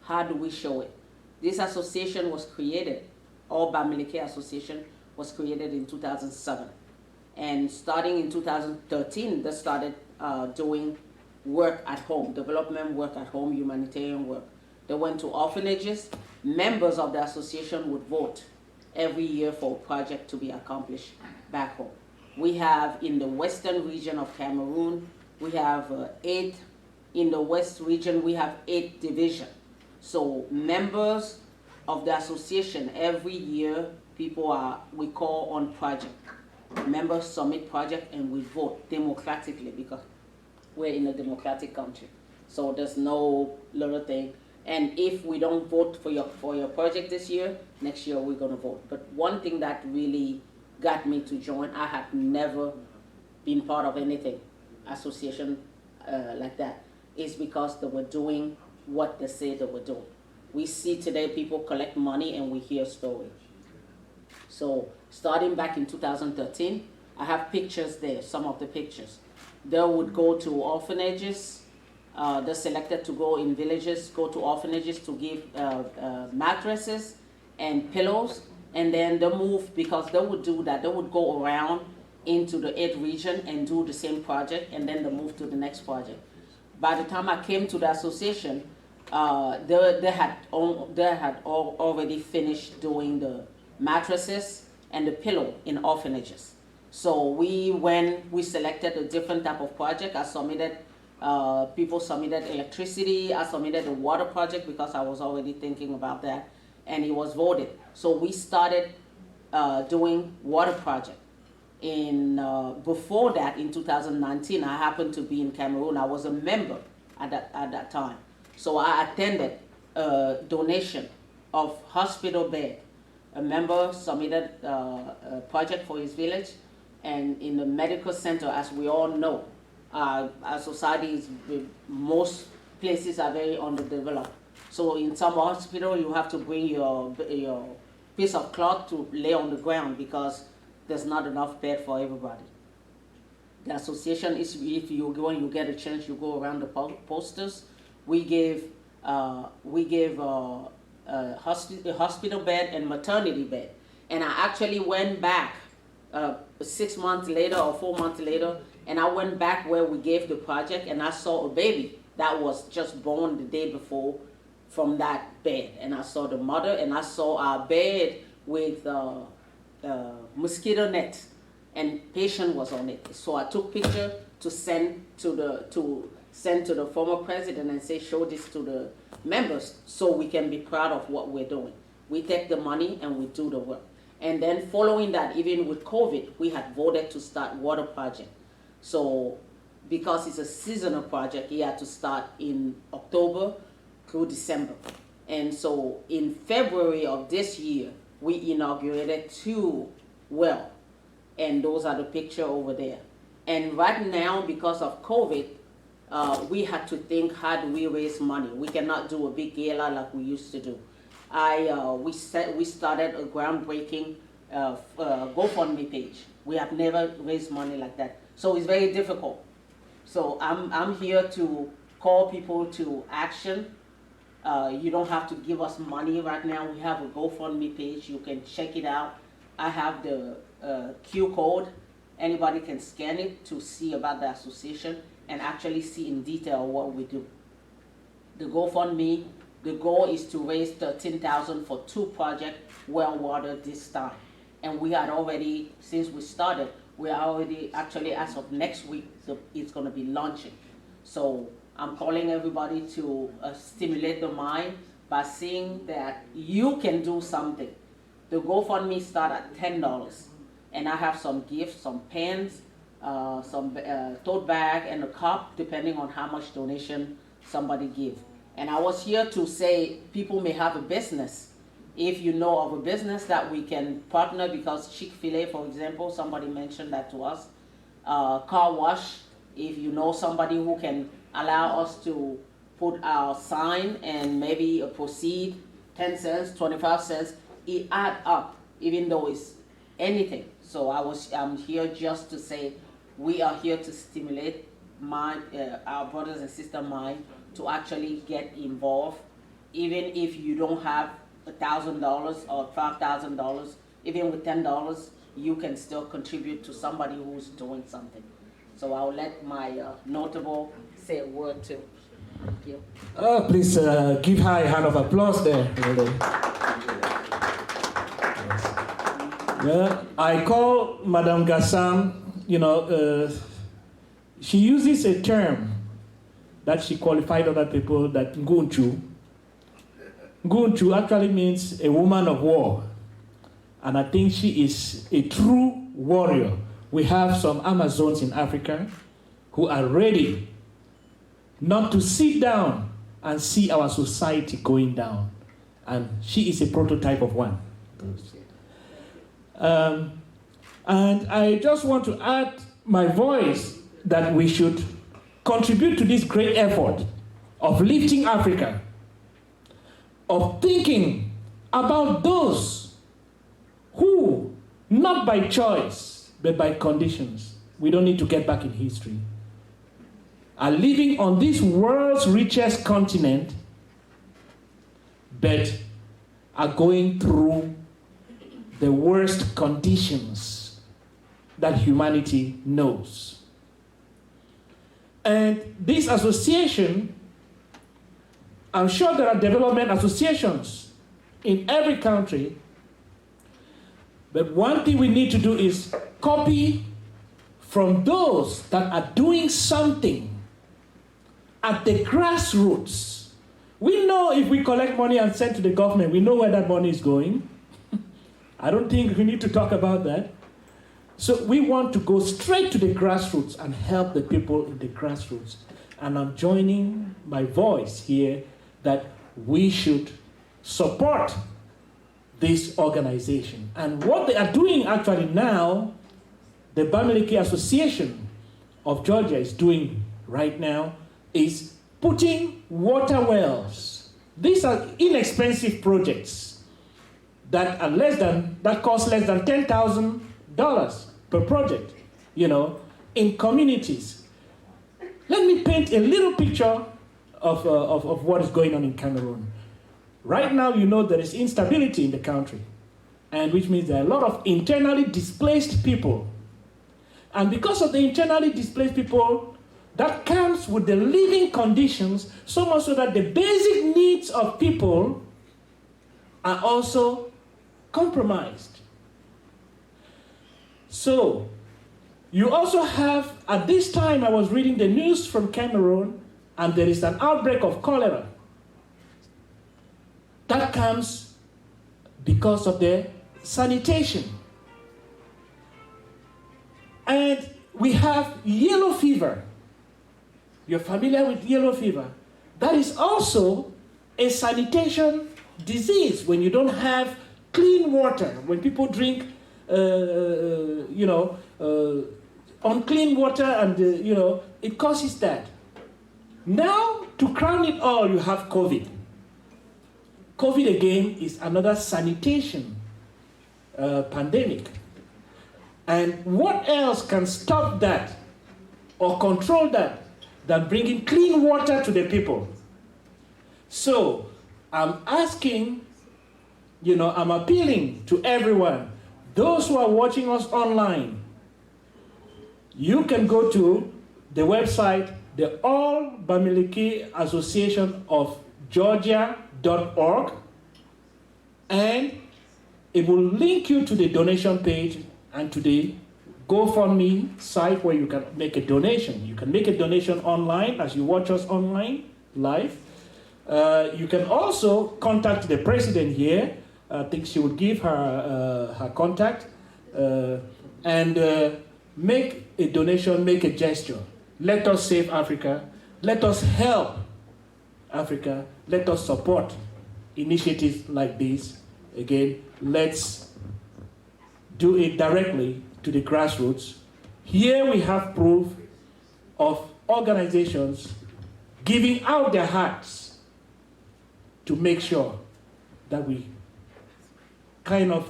How do we show it? This association was created, All Bamileke Association was created in 2007. And starting in 2013, they started doing work at home, development work at home, humanitarian work. They went to orphanages. Members of the association would vote every year for a project to be accomplished back home. We have in the western region of Cameroon, we have 8, in the west region, we have 8 divisions. So members of the association, every year, we call on project. Members submit project and we vote democratically because we're in a democratic country. So there's no little thing. And if we don't vote for your project this year, next year we're gonna vote. But one thing that really got me to join, I had never been part of anything, association like that, is because they were doing what they say they were doing. We see today people collect money and we hear stories. So starting back in 2013, I have pictures there, some of the pictures. They would go to orphanages. They're selected to go in villages, go to orphanages to give mattresses and pillows. And then they move, because they would do that, they would go around into the 8th region and do the same project, and then they move to the next project. By the time I came to the association, they had already finished doing the mattresses and the pillow in orphanages. So we selected a different type of project. I submitted, people submitted electricity. I submitted a water project because I was already thinking about that, and it was voted. So we started doing water project. Before that, in 2019, I happened to be in Cameroon. I was a member at that time. So I attended a donation of hospital bed. A member submitted a project for his village, and in the medical center, as we all know, our societies, most places are very underdeveloped. So in some hospital, you have to bring your piece of cloth to lay on the ground because there's not enough bed for everybody. The association is, if you go and you get a chance, you go around the posters. We gave a hospital bed and maternity bed. And I actually went back 6 months later or 4 months later, and I went back where we gave the project, and I saw a baby that was just born the day before from that bed. And I saw the mother, and I saw our bed with mosquito net, and patient was on it. So I took picture to send to the former president and say, show this to the members so we can be proud of what we're doing. We take the money and we do the work. And then following that, even with COVID, we had voted to start water project. So because it's a seasonal project, he had to start in October through December. And so in February of this year, we inaugurated 2 wells, and those are the picture over there. And right now, because of COVID, we had to think, how do we raise money? We cannot do a big gala like we used to do. We started a groundbreaking GoFundMe page. We have never raised money like that, so it's very difficult. So I'm here to call people to action. You don't have to give us money right now. We have a GoFundMe page. You can check it out. I have the Q code. Anybody can scan it to see about the association and actually see in detail what we do. The GoFundMe, the goal is to raise $13,000 for 2 projects, well water this time. And we had already, since we started, we are already, actually as of next week, it's gonna be launching. So I'm calling everybody to stimulate the mind by seeing that you can do something. The GoFundMe start at $10, and I have some gifts, some pens, some tote bag and a cup, depending on how much donation somebody give. And I was here to say people may have a business. If you know of a business that we can partner, because Chick-fil-A, for example, somebody mentioned that to us, car wash, if you know somebody who can allow us to put our sign and maybe proceed 10 cents, 25 cents, it add up, even though it's anything. So I'm here just to say we are here to stimulate our brothers and sisters' mind to actually get involved, even if you don't have $1,000 or $5,000, even with $10, you can still contribute to somebody who's doing something. So I'll let my notable say a word too. Thank you. Please give her a hand of applause there. Really. Well, I call Madame Gassan, she uses a term that she qualified other people, that Ngunchu. Ngunchu actually means a woman of war. And I think she is a true warrior. We have some Amazons in Africa who are ready not to sit down and see our society going down. And she is a prototype of one. And I just want to add my voice that we should contribute to this great effort of lifting Africa, of thinking about those who, not by choice, but by conditions, we don't need to get back in history, are living on this world's richest continent, but are going through the worst conditions that humanity knows. And this association, I'm sure there are development associations in every country, but one thing we need to do is copy from those that are doing something at the grassroots. We know if we collect money and send to the government, we know where that money is going. I don't think we need to talk about that. So we want to go straight to the grassroots and help the people in the grassroots. And I'm joining my voice here that we should support this organization. And what they are doing actually now, the Bamileke Association of Georgia is doing right now, is putting water wells. These are inexpensive projects that cost less than $10,000 per project, in communities. Let me paint a little picture of what is going on in Cameroon. Right now, there is instability in the country, and which means there are a lot of internally displaced people. And because of the internally displaced people, that comes with the living conditions, so much so that the basic needs of people are also compromised. So, you also have, at this time I was reading the news from Cameroon, and there is an outbreak of cholera. That comes because of the sanitation. And we have yellow fever. You're familiar with yellow fever. That is also a sanitation disease when you don't have clean water. When people drink, unclean water, and, it causes that. Now, to crown it all, you have COVID. COVID, again, is another sanitation pandemic. And what else can stop that or control that than bringing clean water to the people? So, I'm asking, I'm appealing to everyone, those who are watching us online, you can go to the website, the All Bamileke Association of Georgia.org, and it will link you to the donation page and to the GoFundMe site where you can make a donation. You can make a donation online as you watch us online, live. You can also contact the president here. I think she would give her contact. And make a donation, make a gesture. Let us save Africa. Let us help Africa. Let us support initiatives like this. Again, let's do it directly to the grassroots. Here we have proof of organizations giving out their hearts to make sure that we kind of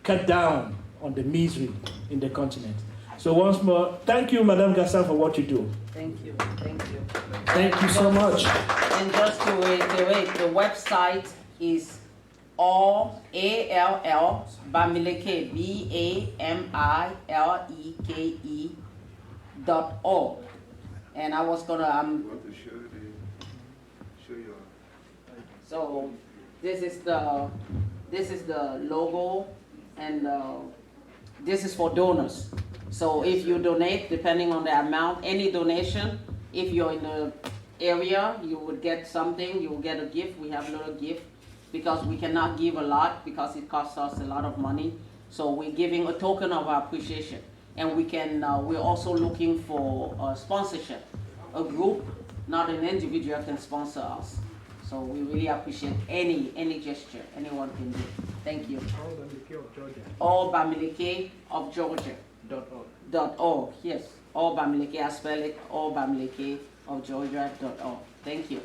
cut down on the misery in the continent. So once more, thank you, Madame Gassan, for what you do. Thank you, thank you. Thank you so much. And just to reiterate, the website is ALL BAMILEKE.org. And I was gonna so this is the logo, and this is for donors. So if you donate, depending on the amount, any donation, if you're in the area, you would get something, you will get a gift. We have a little gift because we cannot give a lot because it costs us a lot of money. So we're giving a token of our appreciation. And we can, we're also looking for sponsorship. A group, not an individual, can sponsor us. So we really appreciate any gesture anyone can do. Thank you. All Bamileke of Georgia. .org. Yes. All Bamileke, I spell it. All Bamileke of Georgia.org. Thank you.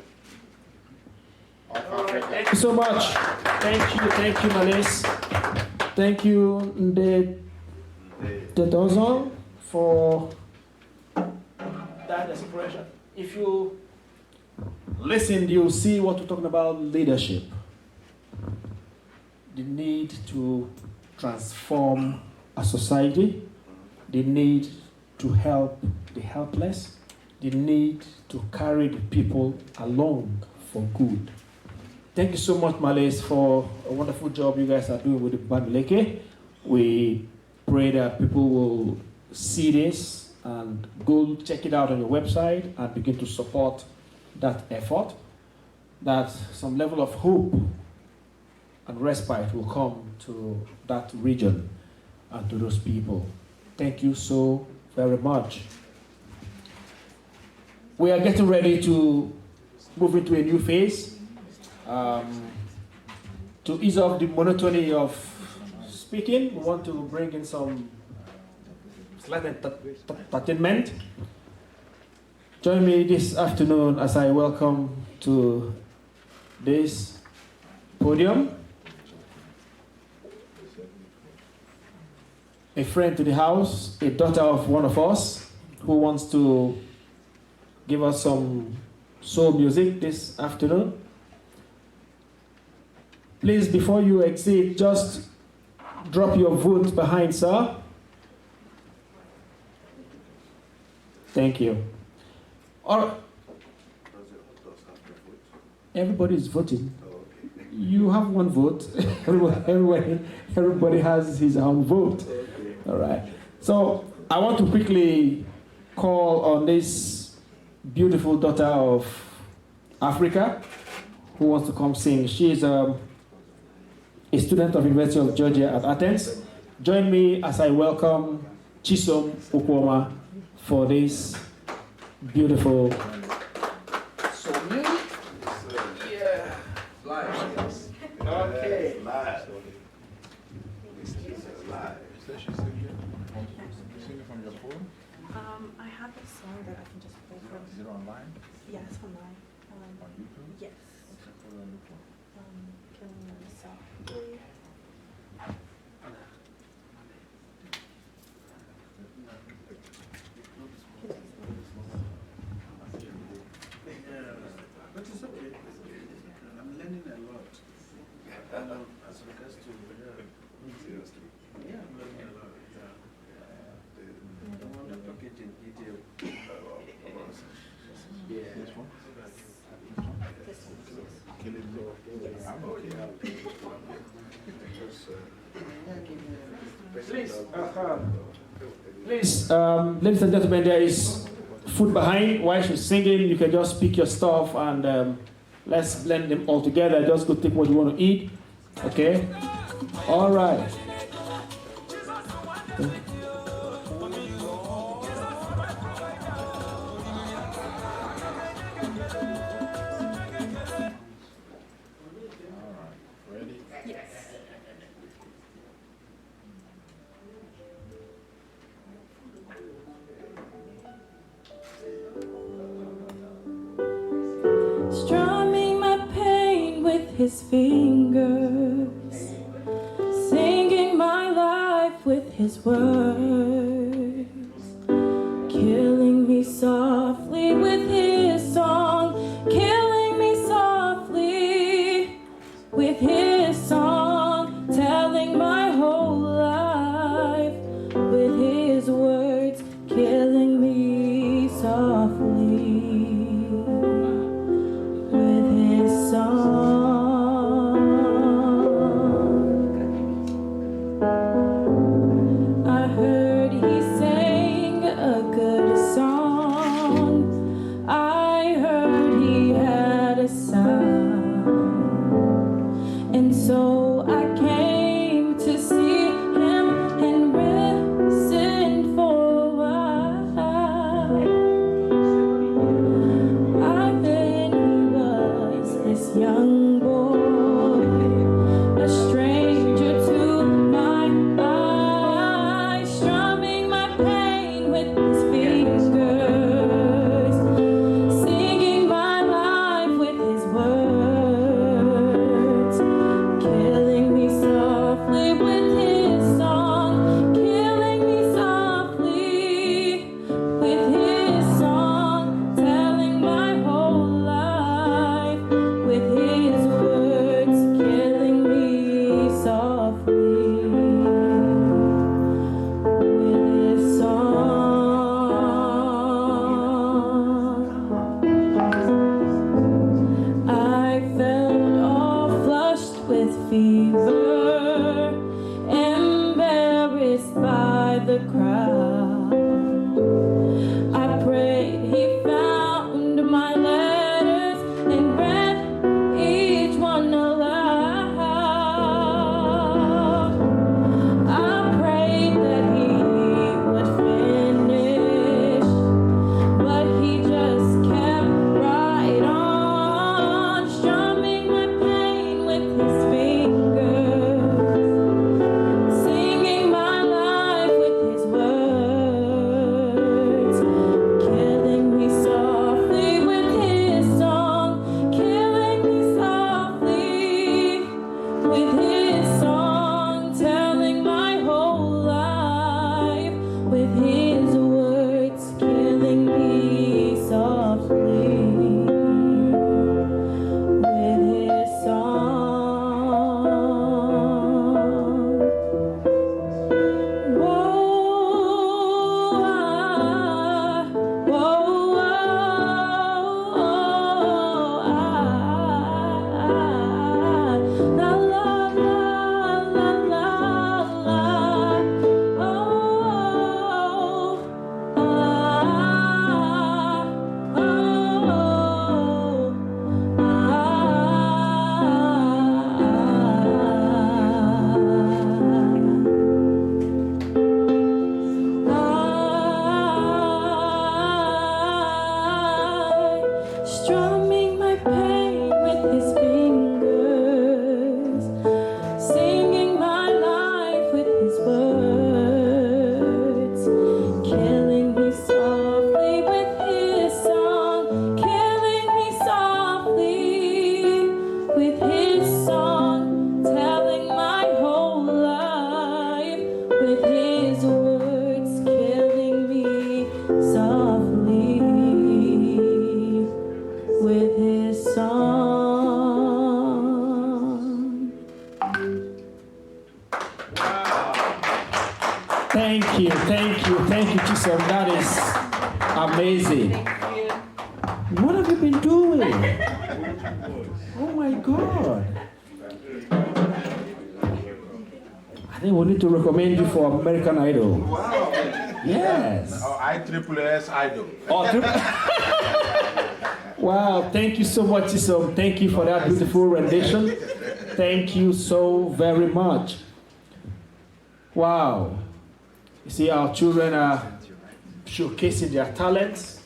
Thank you so much. Thank you, Malis. Thank you, the Dozon, for that expression. If you listen, you'll see what we're talking about: leadership, the need to transform a society, the need to help the helpless, the need to carry the people along for good. Thank you so much, Malays, for a wonderful job you guys are doing with the Bamileke. We pray that people will see this and go check it out on your website and begin to support that effort, that some level of hope and respite will come to that region and to those people. Thank you so very much. We are getting ready to move into a new phase. To ease off the monotony of speaking, we want to bring in some slight entertainment. Join me this afternoon as I welcome to this podium a friend to the house, a daughter of one of us, who wants to give us some soul music this afternoon. Please, before you exit, just drop your vote behind, sir. Thank you. Everybody is voting. You have one vote. Everybody has his own vote. All right. So I want to quickly call on this beautiful daughter of Africa who wants to come sing. She is a student of University of Georgia at Athens. Join me as I welcome Chisom Ukwoma for this beautiful song. Yeah. Live. Okay. Live. So she's singing from your phone? I have a song that I can just play from. Is it online? Yeah, it's online. On YouTube? Yes. Can But it's okay. I'm learning a lot. As regards to seriously. Yeah, I'm learning a lot. I want to talk it in detail. Yeah. This one? Please, ladies and gentlemen, there is food behind. While she's singing, you can just pick your stuff and let's blend them all together. Just go take what you want to eat. Okay? All right. his fingers, singing my life with his words, killing me softly with his song, killing me softly with his song, telling my whole life with his words, killing me softly with his song. I heard he sang a good song. I heard he had a son. And so I came to see him and listen for a while. I then he was this young boy, a stranger to my eyes, strumming my pain with his fingers, singing my life with his words, killing me softly with his song, killing me softly with his song, telling my whole life with his words, killing me softly with his song. I felt all flushed with fever, embarrassed by the crowd. I prayed he found my letters and read each one aloud. I prayed that he would finish, but he just kept right on, strumming my pain with his fingers, singing my life with his words, killing me softly with his song, killing me softly with his song, telling my whole life with his words, killing me softly with his song. Whoa, la la la la la la, strumming my pain with his fingers, singing my life with his words, killing me softly with his song, killing me softly with his song, telling my whole life with his words, killing me softly with his song. Thank you, Chisom. That is amazing. What have you been doing? Oh my God. I think we need to recommend you for American Idol. Wow. Yes. Oh, IAAS Idol. Oh, wow, thank you so much, Chisom. Thank you for that beautiful rendition. Thank you so very much. Wow. You see, our children are showcasing their talents.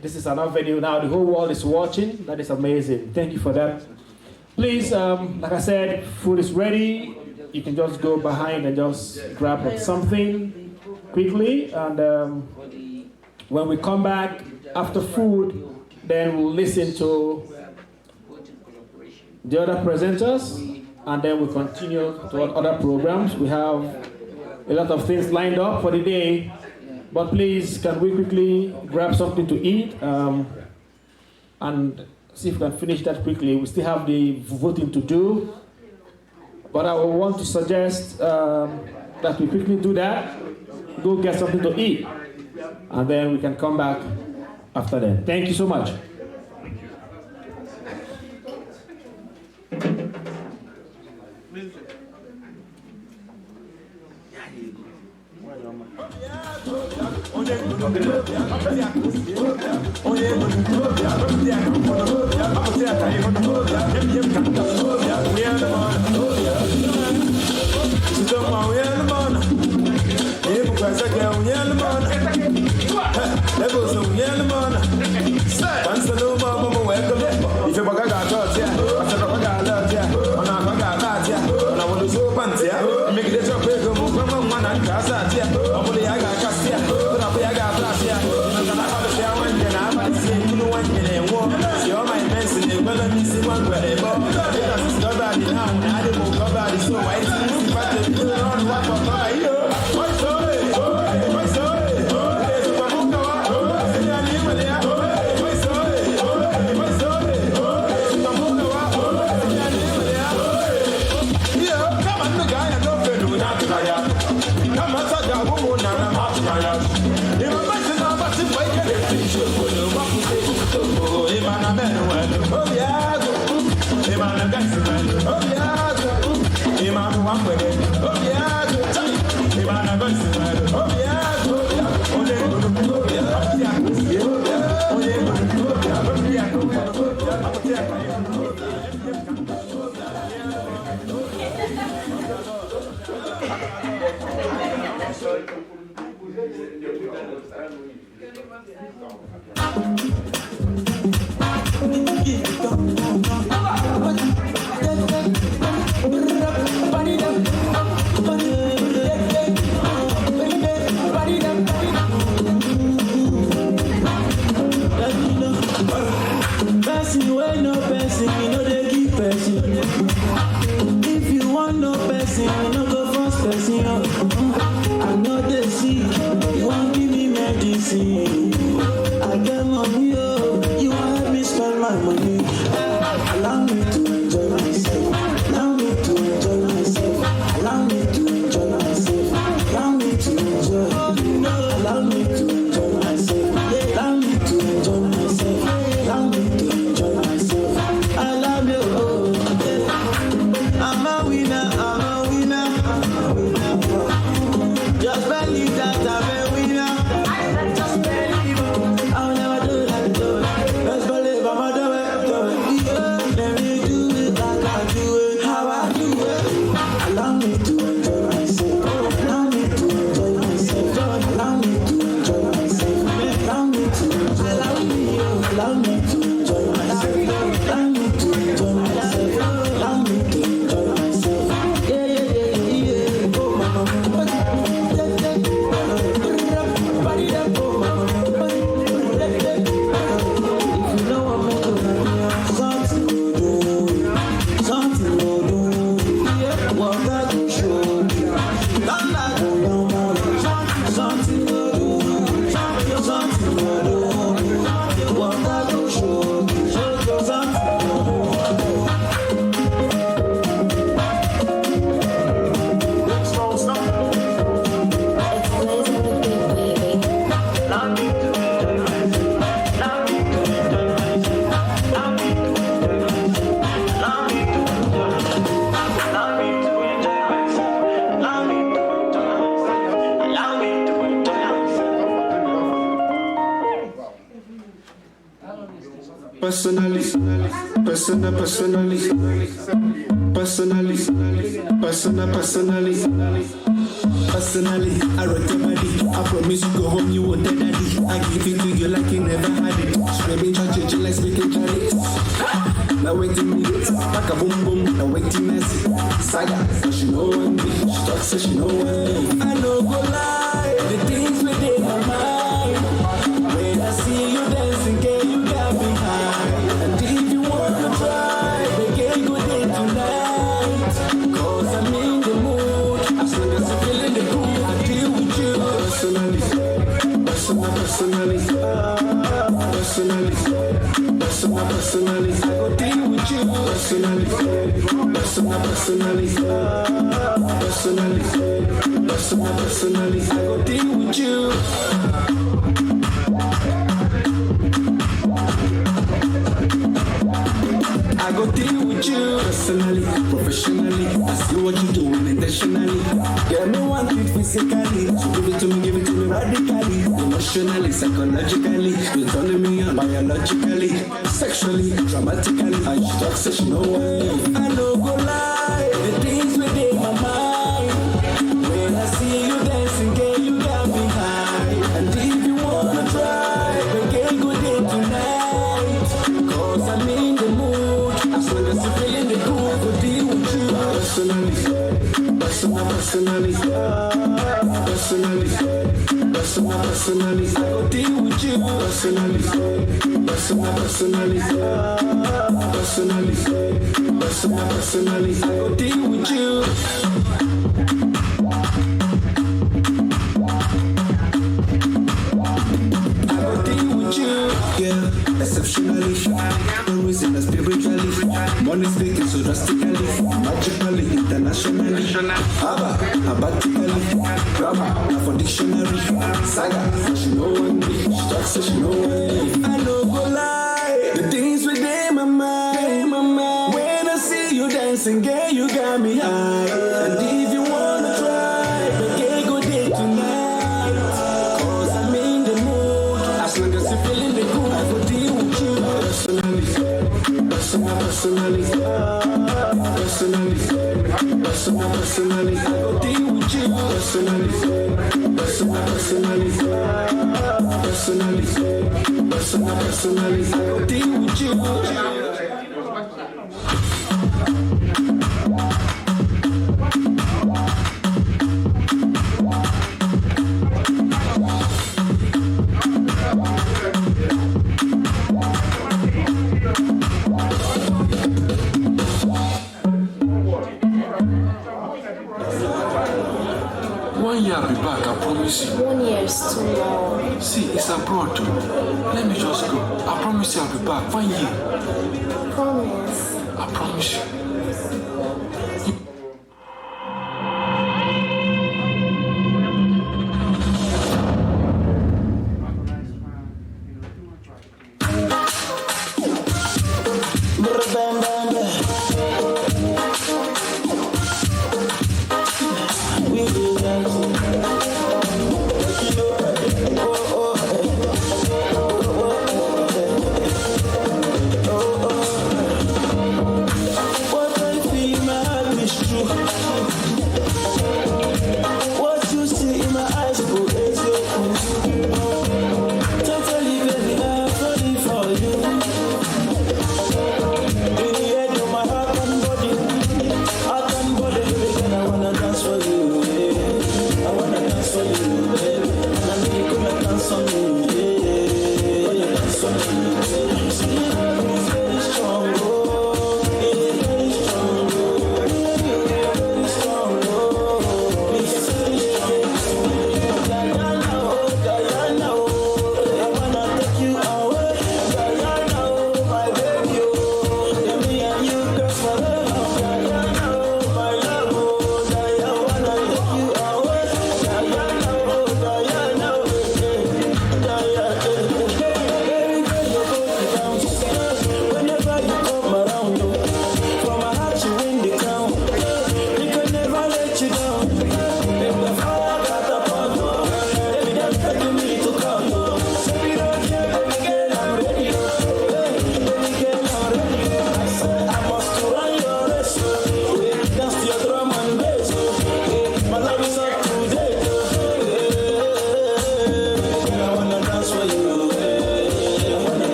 This is an avenue now. The whole world is watching. That is amazing. Thank you for that. Please, like I said, food is ready. You can just go behind and just grab something quickly. And when we come back after food, then we'll listen to the other presenters, and then we continue to other programs. We have a lot of things lined up for the day, but please, can we quickly grab something to eat and see if we can finish that quickly. We still have the voting to do, but I would want to suggest that we quickly do that, go get something to eat, and then we can come back after that. Thank you so much. Personally, I wrote your body. I promise you go home, you won't tell daddy. I give it to you like you never had it. Screaming church, like speaking Chinese. Now waiting minutes, back a boom boom. Now waiting messy. Saga, but she know one me. She talks, so she know one. I know go lie, the things within my mind. When I see you dancing, girl, you got me high. And if you wanna try, they can't go. personally, personally, I go deal with you personally, personally, I go deal with you. I go deal with you personally, professionally. I see what you're doing intentionally. Get me want it physically, so give it to me radically, emotionally, psychologically. You're turning me on biologically, sexually, dramatically. I talk such no one. I no go lie, the things within my mind. When I see you dancing, girl, you got me high. And if you wanna try, we can go there tonight. Cause I'm in the mood. As long as you're feeling the groove, we'll deal with you personally, personally, I go deal with you personally, personally, I go deal with you. I go deal with you, yeah, exceptionally, no reason spiritually, money speaking so drastically, magically, internationally, abatically, grammar, for dictionary, saga, she know one me, she talks so she know one me. I no go lie, the things within my mind, when I see you dancing, girl, you got me high, and if you wanna try, we can go there tonight, cause I'm in the mood, as long as you're feeling the groove, I go deal with you personally, I go deal with you personally, I go deal with you. I'll be back, I promise you. 1 year is too long. See, it's abroad too. Let me just go. I promise you I'll be back. 1 year. Promise. I promise you. What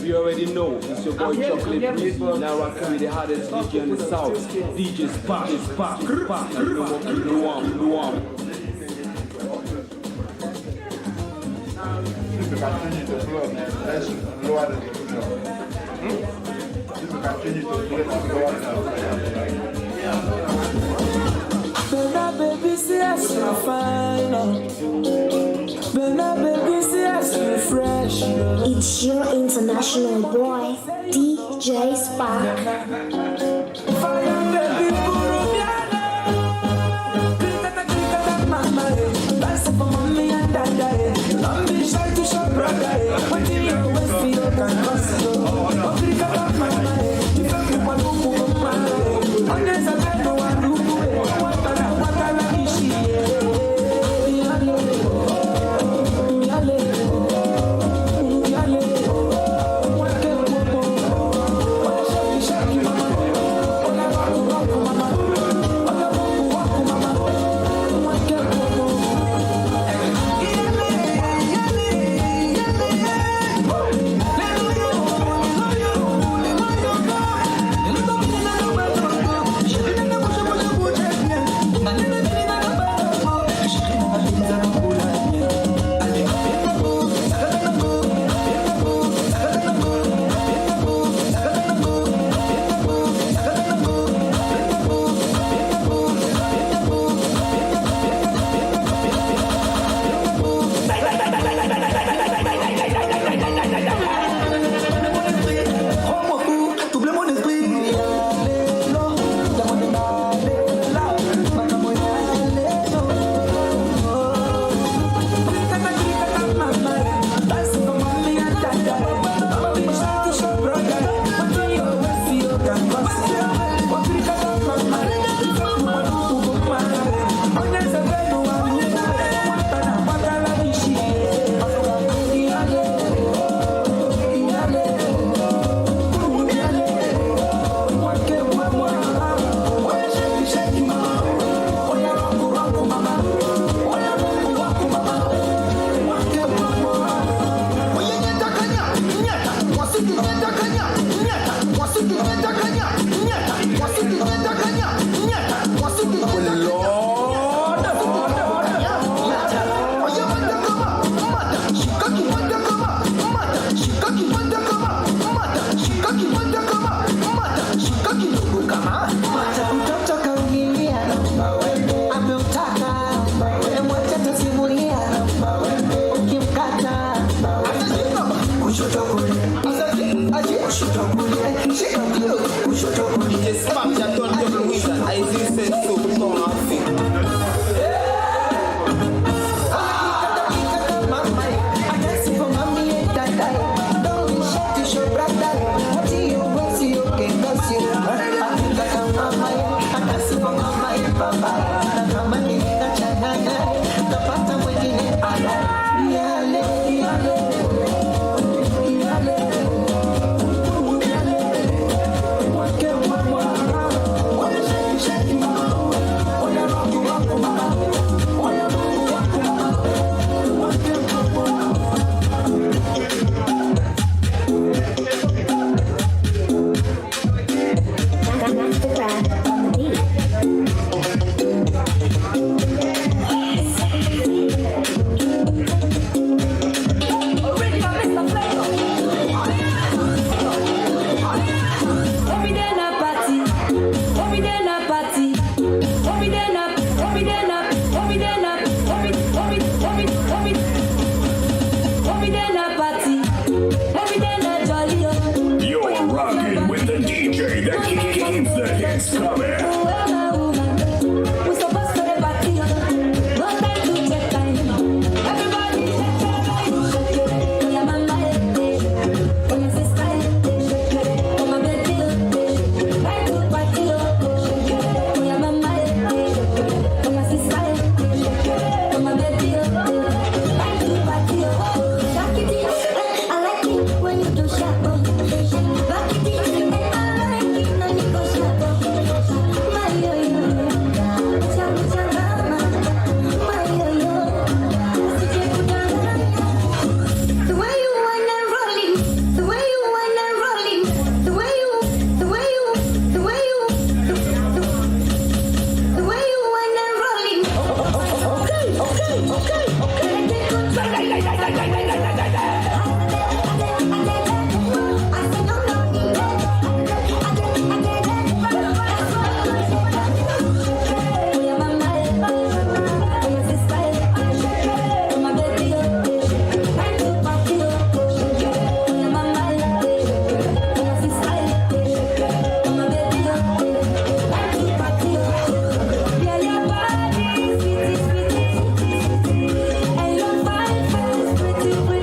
You already know, it's your boy Chocolate Breezy, now rocking with the hottest DJ in the South. DJ Spark, Luam. If you can change it to floor, let's lower the floor. If you can change it to floor, let's lower the Bella baby, see us so fine. Bella baby, see us so fresh. It's your international boy, DJ Spark. Fire baby, Burubiana. Click mama, dance for mommy and daddy. Pretty, pretty.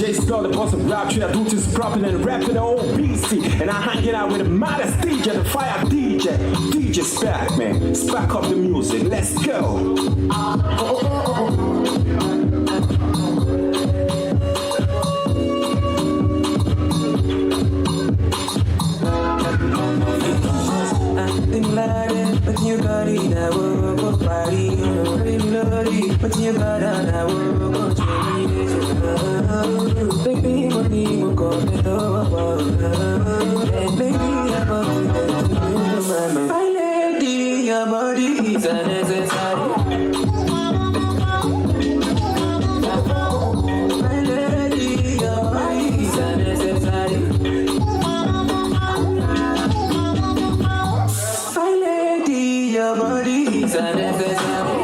J Slow, the boss of rap, I do this proper and rapping the old BC. And I hanging out with the maddest DJ, the fire DJ. DJ Spack, man. Spack up the music. Let's go. But you got it, I will go party. But you got it, I will go to baby, money will come to the and baby, I'm up to my lady, your body is unnecessary. My lady, your body is unnecessary. Your body is unnecessary.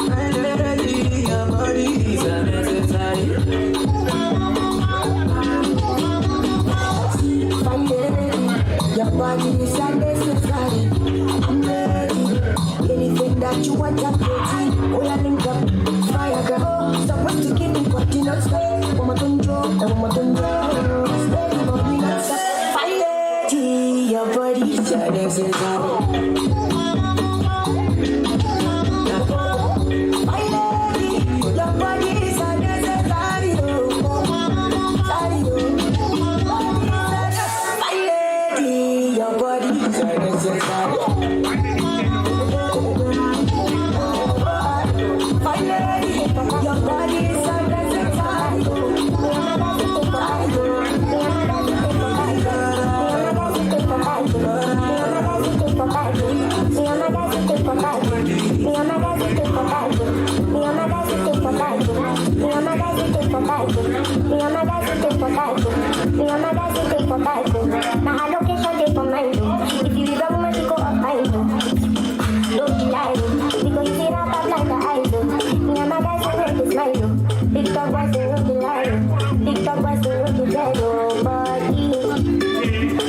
My lady, your body is unnecessary. Your body is unnecessary. I'm ready. Anything that you want, I'm ready. All I link up, fire girl. Supposed to keep me fucking on stay. Woman don't draw, woman don't draw. Stay, body not stay. Your body is unnecessary. My lady, your body is unnecessary. My lady, your body is unnecessary. My lady, your body is unnecessary. Big dog was the rookie line. Big dog was the rookie dead. Oh, body.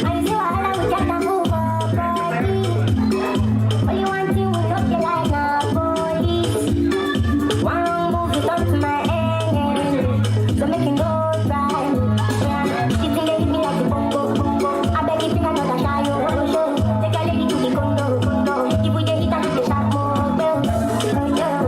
I see all I would get a move up, body. All you want to will not get like a police. One wrong move, you come to my end. So make it go right. Yeah, you think they hit me like a bongo, bongo. I beg you think I got a shy, oh, show. Take a lady to the condo, condo. If we get hit, I get the shot more, girl. Yes,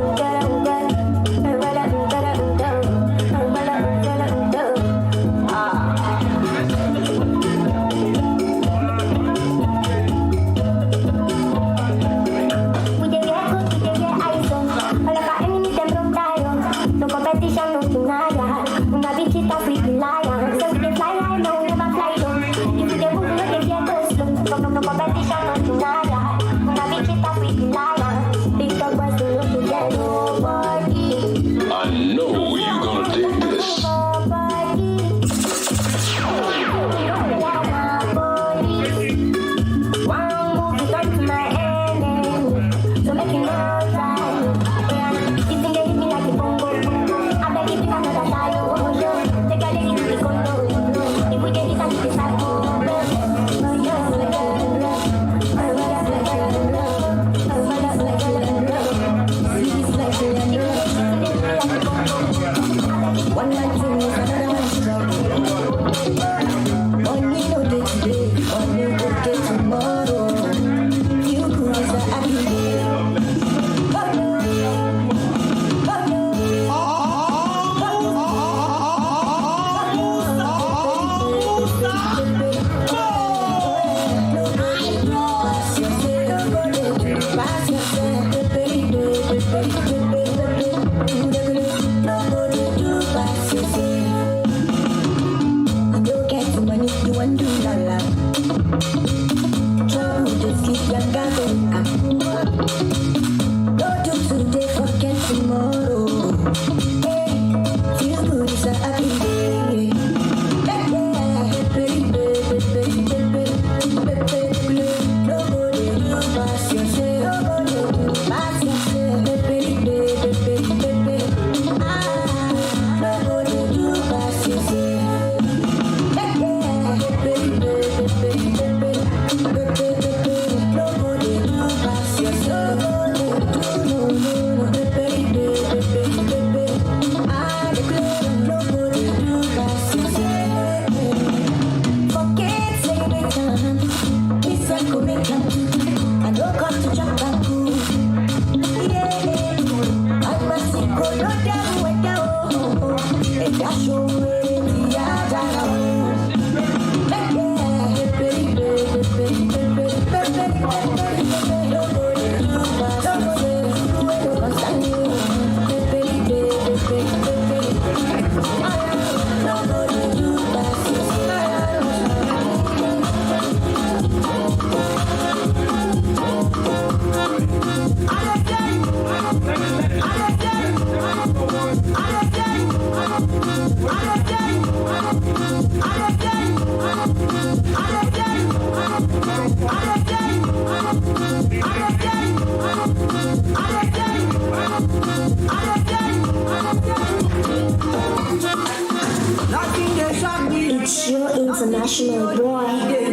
international boy,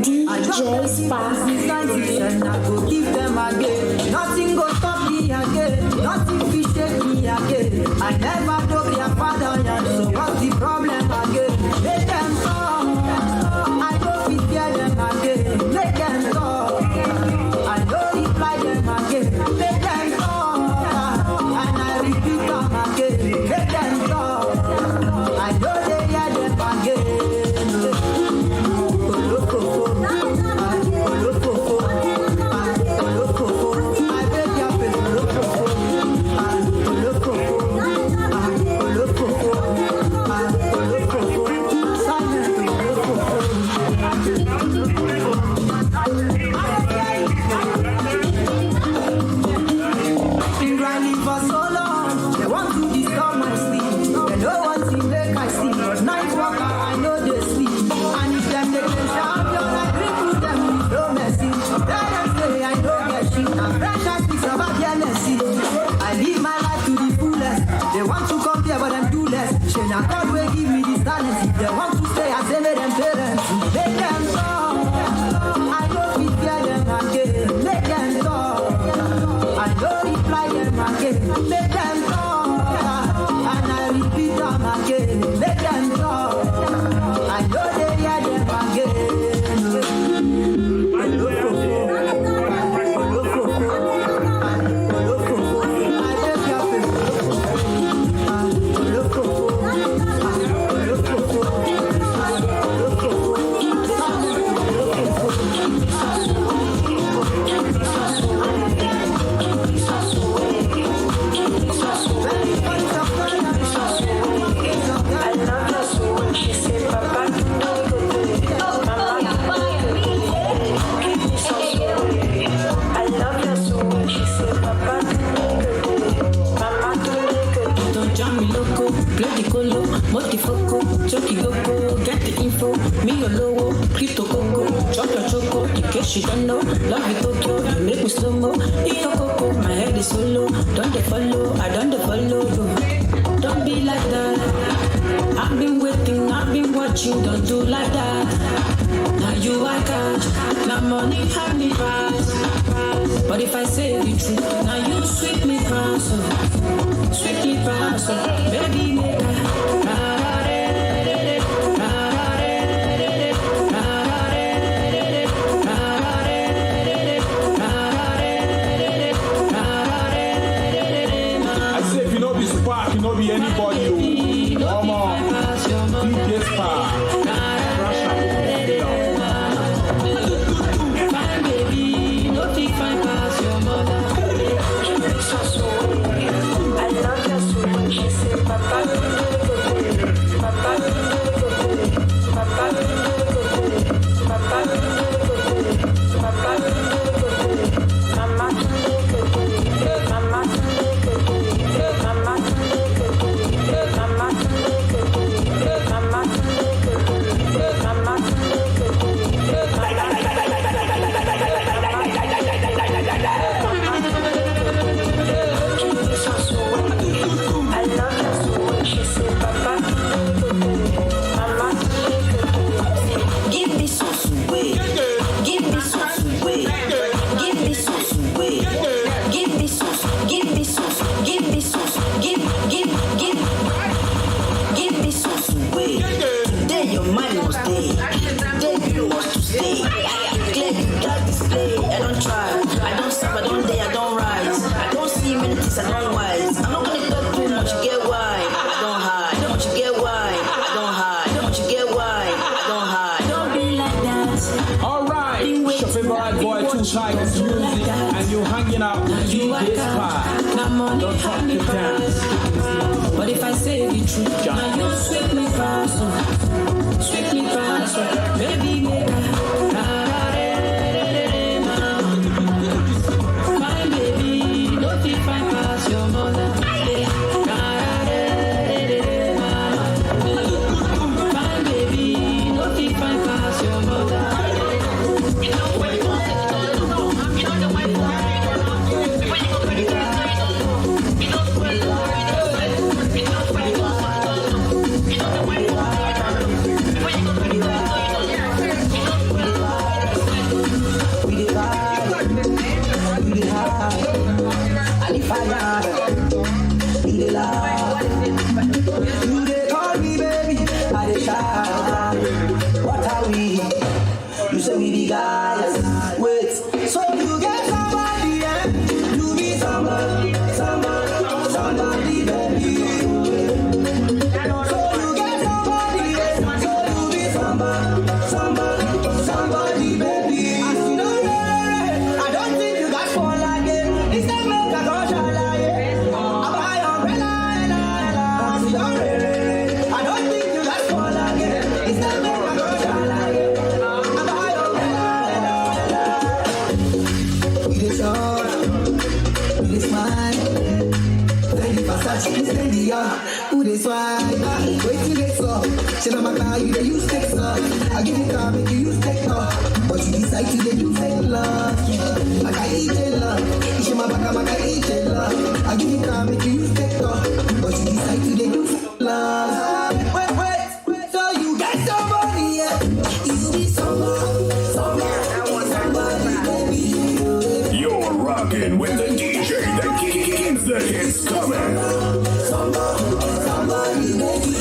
DJ Spark. I go give them again. Nothing go stop me again. Nothing will shake me again. I never know their father yet. So what's the problem again? Let them come. I don't fear them again. Let them go. I don't reply them again. Let them go. And I repeat them again. Let them go. I know they hear them again. Now God will give me this talent. If they want to stay, I say let them parents. Let them go. I don't fear them again. Let them go. I don't reply them again. Let them go. And I repeat them again. Let them go. I know they hear them again. Motifoco, Chucky Loco, get the info, me your logo, Crypto Coco, Choco, in case you don't know, love you Tokyo, you make me slow mo, Io Coco, my head is solo, don't they follow, I don't they follow you, don't be like that, I've been waiting, I've been watching, don't do like that, now you I catch, now money have me pass, but if I say the truth, now you sweep me pass, baby make Spark, you know be anybody. Come on, DJ Spark. Fine baby, no big fine pass your mother. I love your sweet. She said, Papa, but if I say the truth, now you sweep me past, baby make my baby, don't be fine past your mother. My baby, don't be fine past your mother. fire. You dey laugh. You dey call me baby, I dey shout. What are we? You say we be guys. Wait, so you get somebody, eh? You be somebody, somebody, somebody, baby. So you get somebody, eh? So you be somebody, somebody, somebody, baby. As you know, I don't think you got fall again. This time make a go shalaye. I buy umbrella, as you know, I don't think you got fall again. This time make a go shalaye. I buy umbrella. We dey shop, we dey smile. Steady Versace, steady young. Who dey swag? Waiting they saw. Shit on my car, you dey use text up. I give you car, make you use text up. But you decide to dey do fake love. I can eat it love. You show my back, I can eat it love. I give you car, make you use text up. But you decide to dey do fake love. Wait. So you get somebody, yeah? You be somebody, somebody, baby. You're rocking with the DJ that keeps the hits coming. Somebody, baby.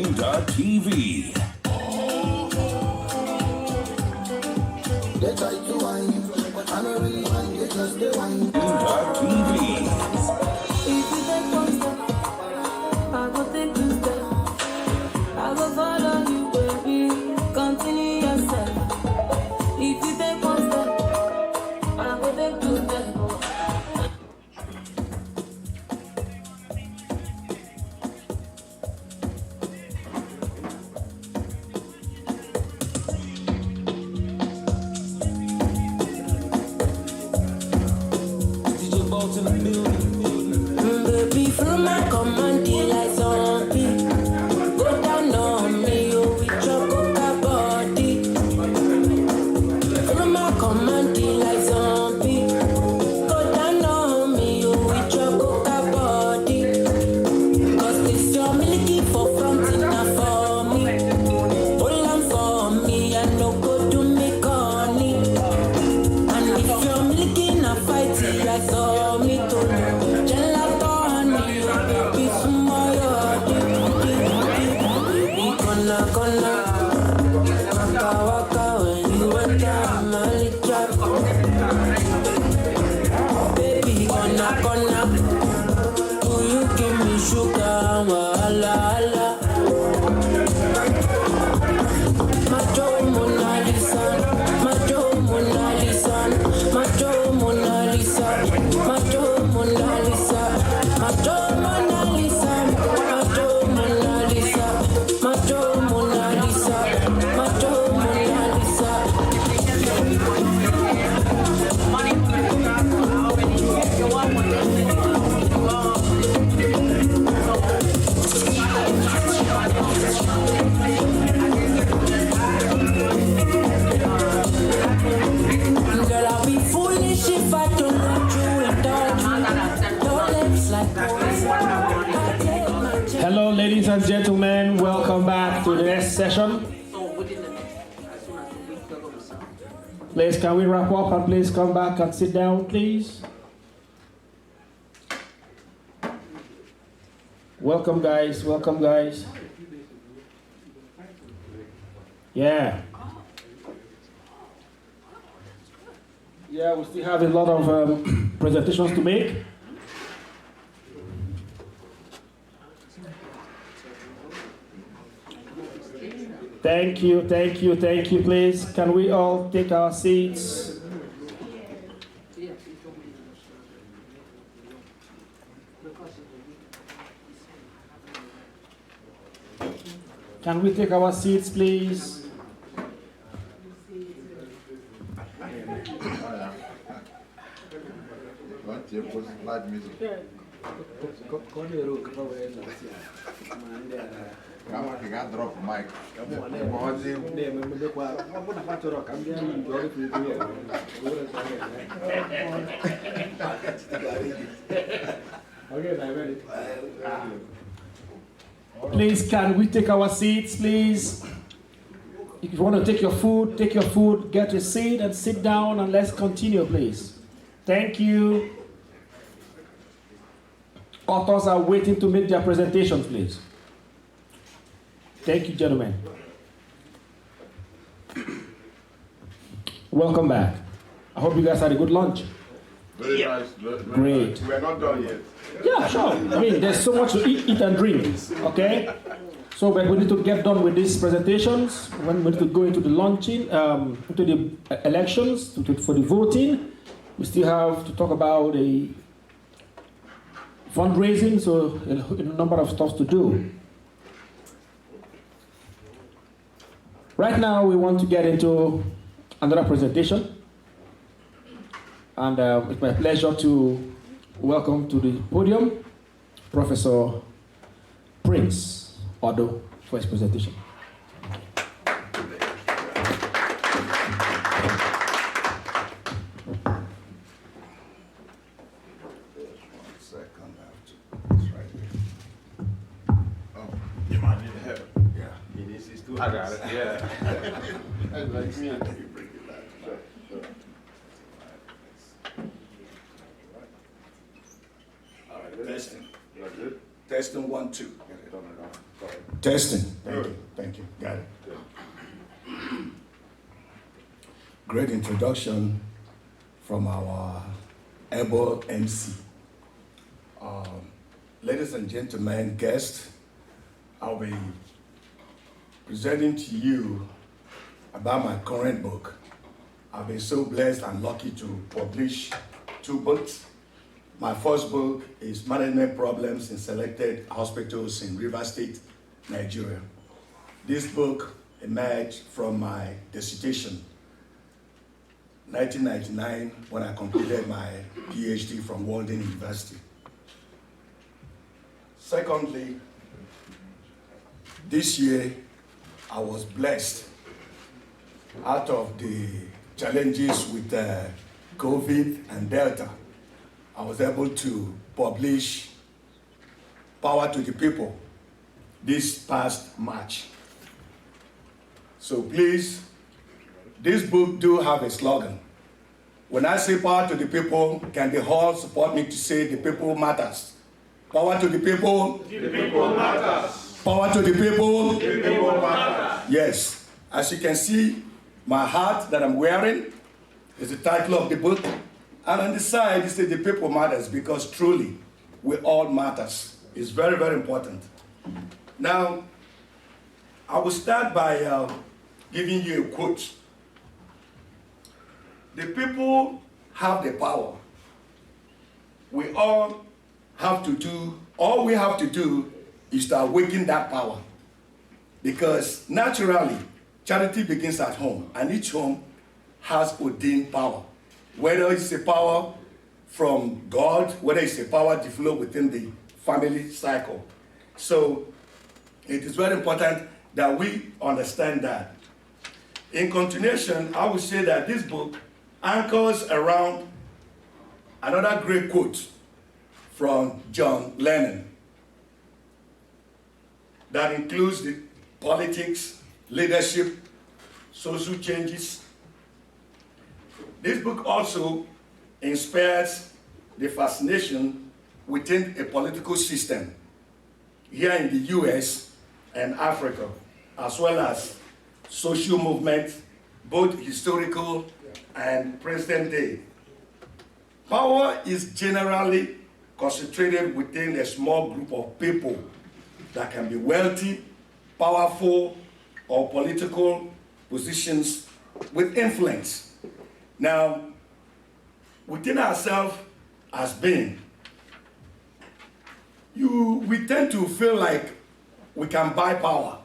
Afroscene.tv. They try to whine you, but I don't really whine, they just they whine you. TV. If you take one step, I go take two steps. I go follow you, baby. Continue yourself. If you take one step, I go take two steps. In the building. Baby, through my command, like zombie. Go down on me, you with your coca body. Through my command, like zombie. Go down on me, you with your coca body. Cause this your milky for front enough for me. Hold on for me, I no go to me corny. And if you're milky, na fight it like zombie. Sugar, wala, Macho Mona Lisa, Macho Mona Lisa, Macho Mona Lisa, Macho Mona Lisa, Macho Mona Lisa, Macho Mona Lisa, Macho Mona Lisa, Macho Mona Lisa. Hello, ladies and gentlemen. Welcome back to the next session. Please, can we wrap up and please come back and sit down, please? Welcome, guys. Welcome, guys. Yeah. Yeah, we still have a lot of presentations to make. Thank you, thank you, thank you, please. Can we all take our seats? Can we take our seats, please? Live music. You got drop mic. Please, can we take our seats, please? If you want to take your food, get a seat and sit down, and let's continue, please. Thank you. Authors are waiting to make their presentations, please. Thank you, gentlemen. Welcome back. I hope you guys had a good lunch. Very nice. Great. We're not done yet. Yeah, sure. I mean, there's so much to eat and drink, okay? So we need to get done with these presentations. When we need to go into the launching, into the elections, for the voting, we still have to talk about the fundraising, so a number of stuff to do. Right now, we want to get into another presentation. And it's my pleasure to welcome to the podium Professor Prince Odo for his presentation. I got it. Yeah. Like me. All right, testing. Testing 1, 2. Testing. Thank you. Thank you. Got it. Great introduction from our able MC. Ladies and gentlemen, guests, I'll be presenting to you about my current book. I've been so blessed and lucky to publish 2 books. My first book is Management Problems in Selected Hospitals in Rivers State, Nigeria. This book emerged from my dissertation, 1999, when I completed my PhD from Walden University. Secondly, this year, I was blessed out of the challenges with COVID and Delta. I was able to publish Power to the People this past March. So please, this book do have a slogan. When I say power to the people, can the hall support me to say the people matters? Power to the people. The people matters. Power to the people. The people matters. Yes. As you can see, my hat that I'm wearing is the title of the book. And on the side, it says the people matters, because truly, we all matters. It's very, very important. Now, I will start by giving you a quote. The people have the power. We all have to do, all we have to do is to awaken that power. Because naturally, charity begins at home, and each home has ordained power. Whether it's a power from God, whether it's a power developed within the family cycle. So it is very important that we understand that. In continuation, I would say that this book anchors around another great quote from John Lennon that includes the politics, leadership, social changes. This book also inspires the fascination within a political system here in the US and Africa, as well as social movements, both historical and present day. Power is generally concentrated within a small group of people that can be wealthy, powerful, or political positions with influence. Now, within ourselves as being, we tend to feel like we can buy power.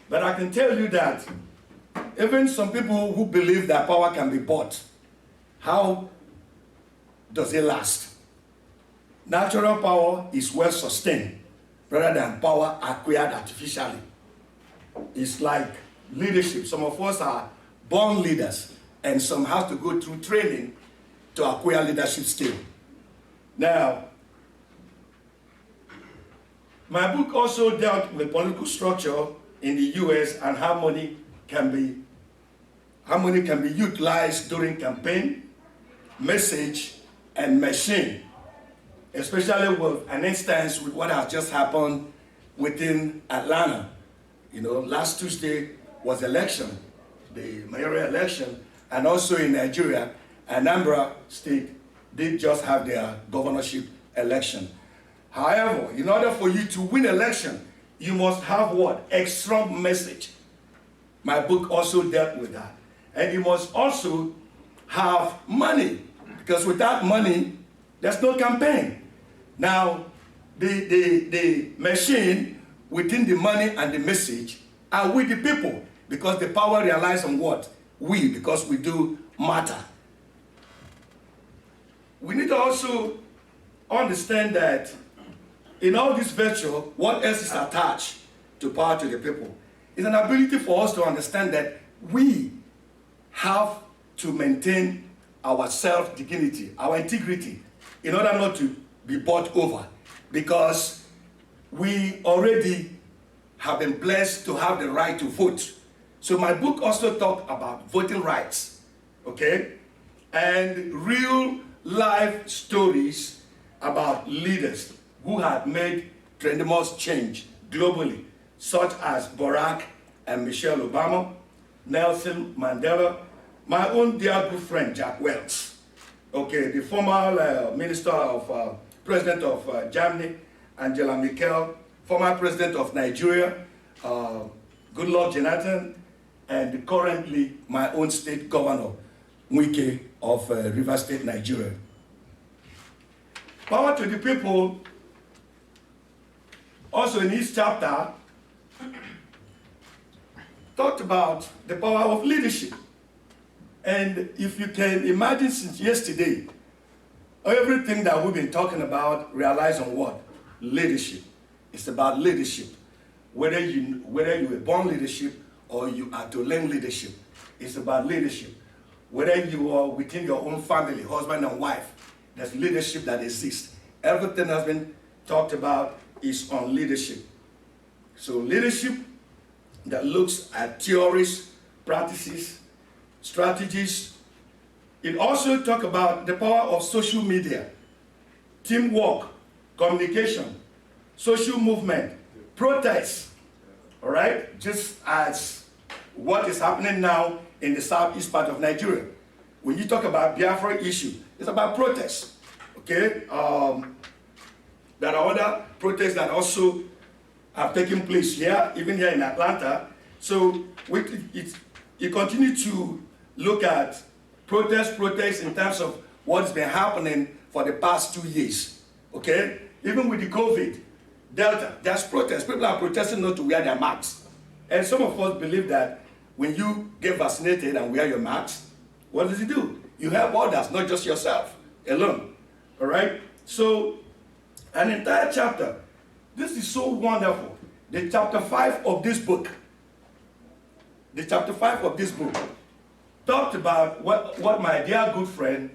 But I can tell you that even some people who believe that power can be bought, how does it last? Natural power is well sustained rather than power acquired artificially. It's like leadership. Some of us are born leaders, and some have to go through training to acquire leadership skill. Now, my book also dealt with political structure in the US and how money can be utilized during campaign, message, and machine, especially with an instance with what has just happened within Atlanta. You know, last Tuesday was election, the mayoral election, and also in Nigeria, Anambra State did just have their governorship election. However, in order for you to win election, you must have what? A strong message. My book also dealt with that. And you must also have money, because without money, there's no campaign. Now, the machine within the money and the message are we the people, because the power relies on what? We, because we do matter. We need to also understand that in all this virtue, what else is attached to power to the people? It's an ability for us to understand that we have to maintain our self-dignity, our integrity, in order not to be bought over, because we already have been blessed to have the right to vote. So my book also talked about voting rights, okay? And real life stories about leaders who have made tremendous change globally, such as Barack and Michelle Obama, Nelson Mandela, my own dear good friend Jack Welch, okay, the former minister of president of Germany, Angela Merkel, former president of Nigeria, Goodluck Jonathan, and currently my own state governor, Wike of Rivers State, Nigeria. Power to the people, also in each chapter, talked about the power of leadership. And if you can imagine, since yesterday, everything that we've been talking about relies on what? Leadership. It's about leadership. Whether you were born leadership or you are to learn leadership, it's about leadership. Whether you are within your own family, husband and wife, there's leadership that exists. Everything that's been talked about is on leadership. So leadership that looks at theories, practices, strategies. It also talks about the power of social media, teamwork, communication, social movement, protests, all right? Just as what is happening now in the southeast part of Nigeria. When you talk about Biafra issue, it's about protests, okay? There are other protests that also have taken place here, even here in Atlanta. So you continue to look at protests in terms of what's been happening for the past 2 years, okay? Even with the COVID, Delta, there's protests. People are protesting not to wear their masks. And some of us believe that when you get vaccinated and wear your mask, what does it do? You help others, not just yourself alone, all right? So, an entire chapter. This is so wonderful. The chapter 5 of this book, talked about what my dear good friend,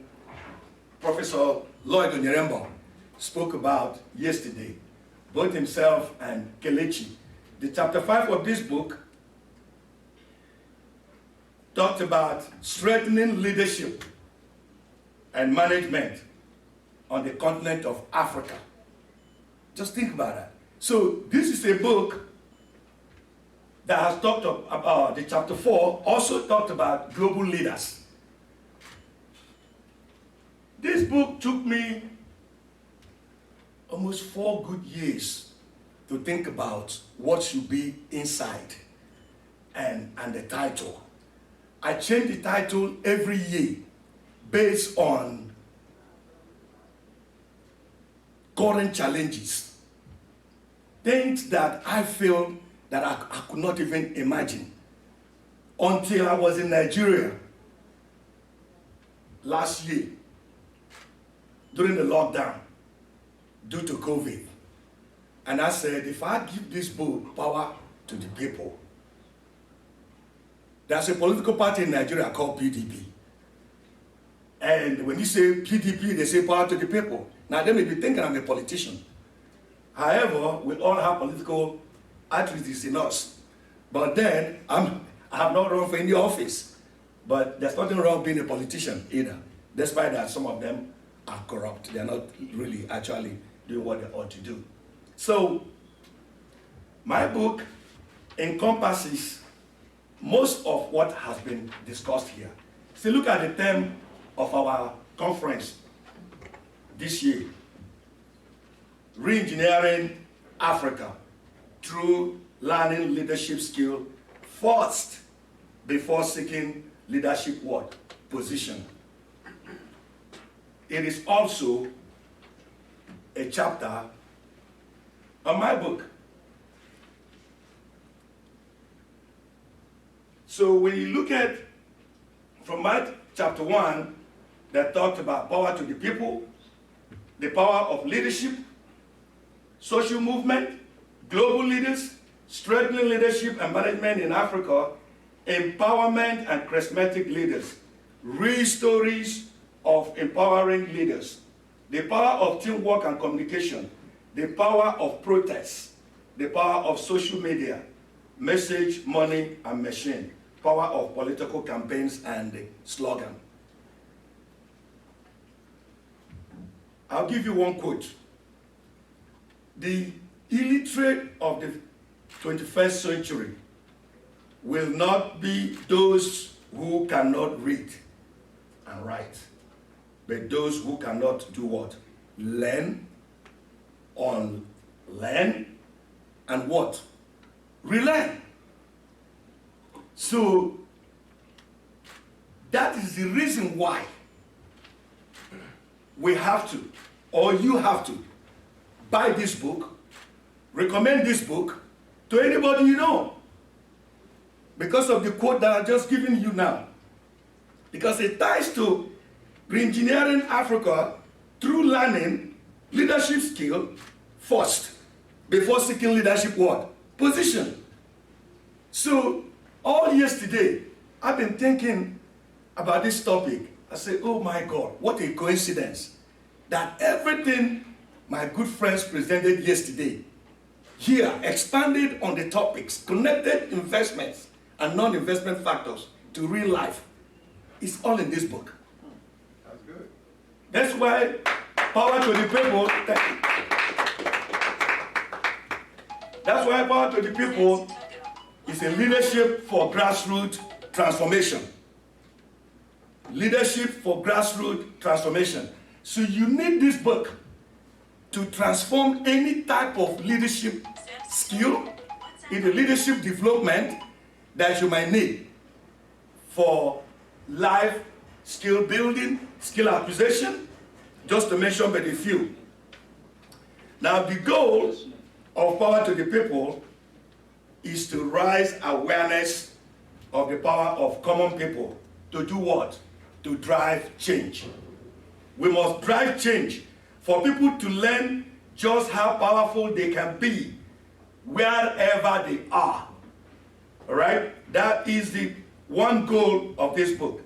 Professor Lloyd Onyerembo, spoke about yesterday, both himself and Kelechi. The chapter 5 of this book talked about strengthening leadership and management on the continent of Africa. Just think about that. So this is a book that has talked about, the chapter 4 also talked about global leaders. This book took me almost 4 good years to think about what should be inside and the title. I change the title every year based on current challenges, things that I feel that I could not even imagine until I was in Nigeria last year during the lockdown due to COVID. And I said, if I give this book power to the people, there's a political party in Nigeria called PDP. And when you say PDP, they say power to the people. Now they may be thinking I'm a politician. However, we all have political attributes in us. But then, I have not run for any office. But there's nothing wrong being a politician either. Despite that, some of them are corrupt. They're not really actually doing what they ought to do. So, my book encompasses most of what has been discussed here. So look at the theme of our conference this year. Re-engineering Africa through learning leadership skill first before seeking leadership what? Position. It is also a chapter on my book. So when you look at from my chapter 1 that talked about power to the people, the power of leadership, social movement, global leaders, strengthening leadership and management in Africa, empowerment and charismatic leaders, real stories of empowering leaders, the power of teamwork and communication, the power of protest, the power of social media, message, money, and machine, power of political campaigns and slogan. I'll give you one quote. The illiterate of the 21st century will not be those who cannot read and write, but those who cannot do what? Learn, unlearn, and what? Relearn. So that is the reason why we have to, or you have to, buy this book, recommend this book to anybody you know. Because of the quote that I've just given you now. Because it ties to re-engineering Africa through learning leadership skill first, before seeking leadership what? Position. So, all yesterday, I've been thinking about this topic. I said, oh my God, what a coincidence that everything my good friends presented yesterday here expanded on the topics, connected investments and non-investment factors to real life. It's all in this book. That's good. That's why power to the people. That's why power to the people is a leadership for grassroots transformation. Leadership for grassroots transformation. So you need this book to transform any type of leadership skill into leadership development that you might need for life skill building, skill acquisition, just to mention but a few. Now the goal of power to the people is to raise awareness of the power of common people to do what? To drive change. We must drive change for people to learn just how powerful they can be wherever they are. All right? That is the one goal of this book.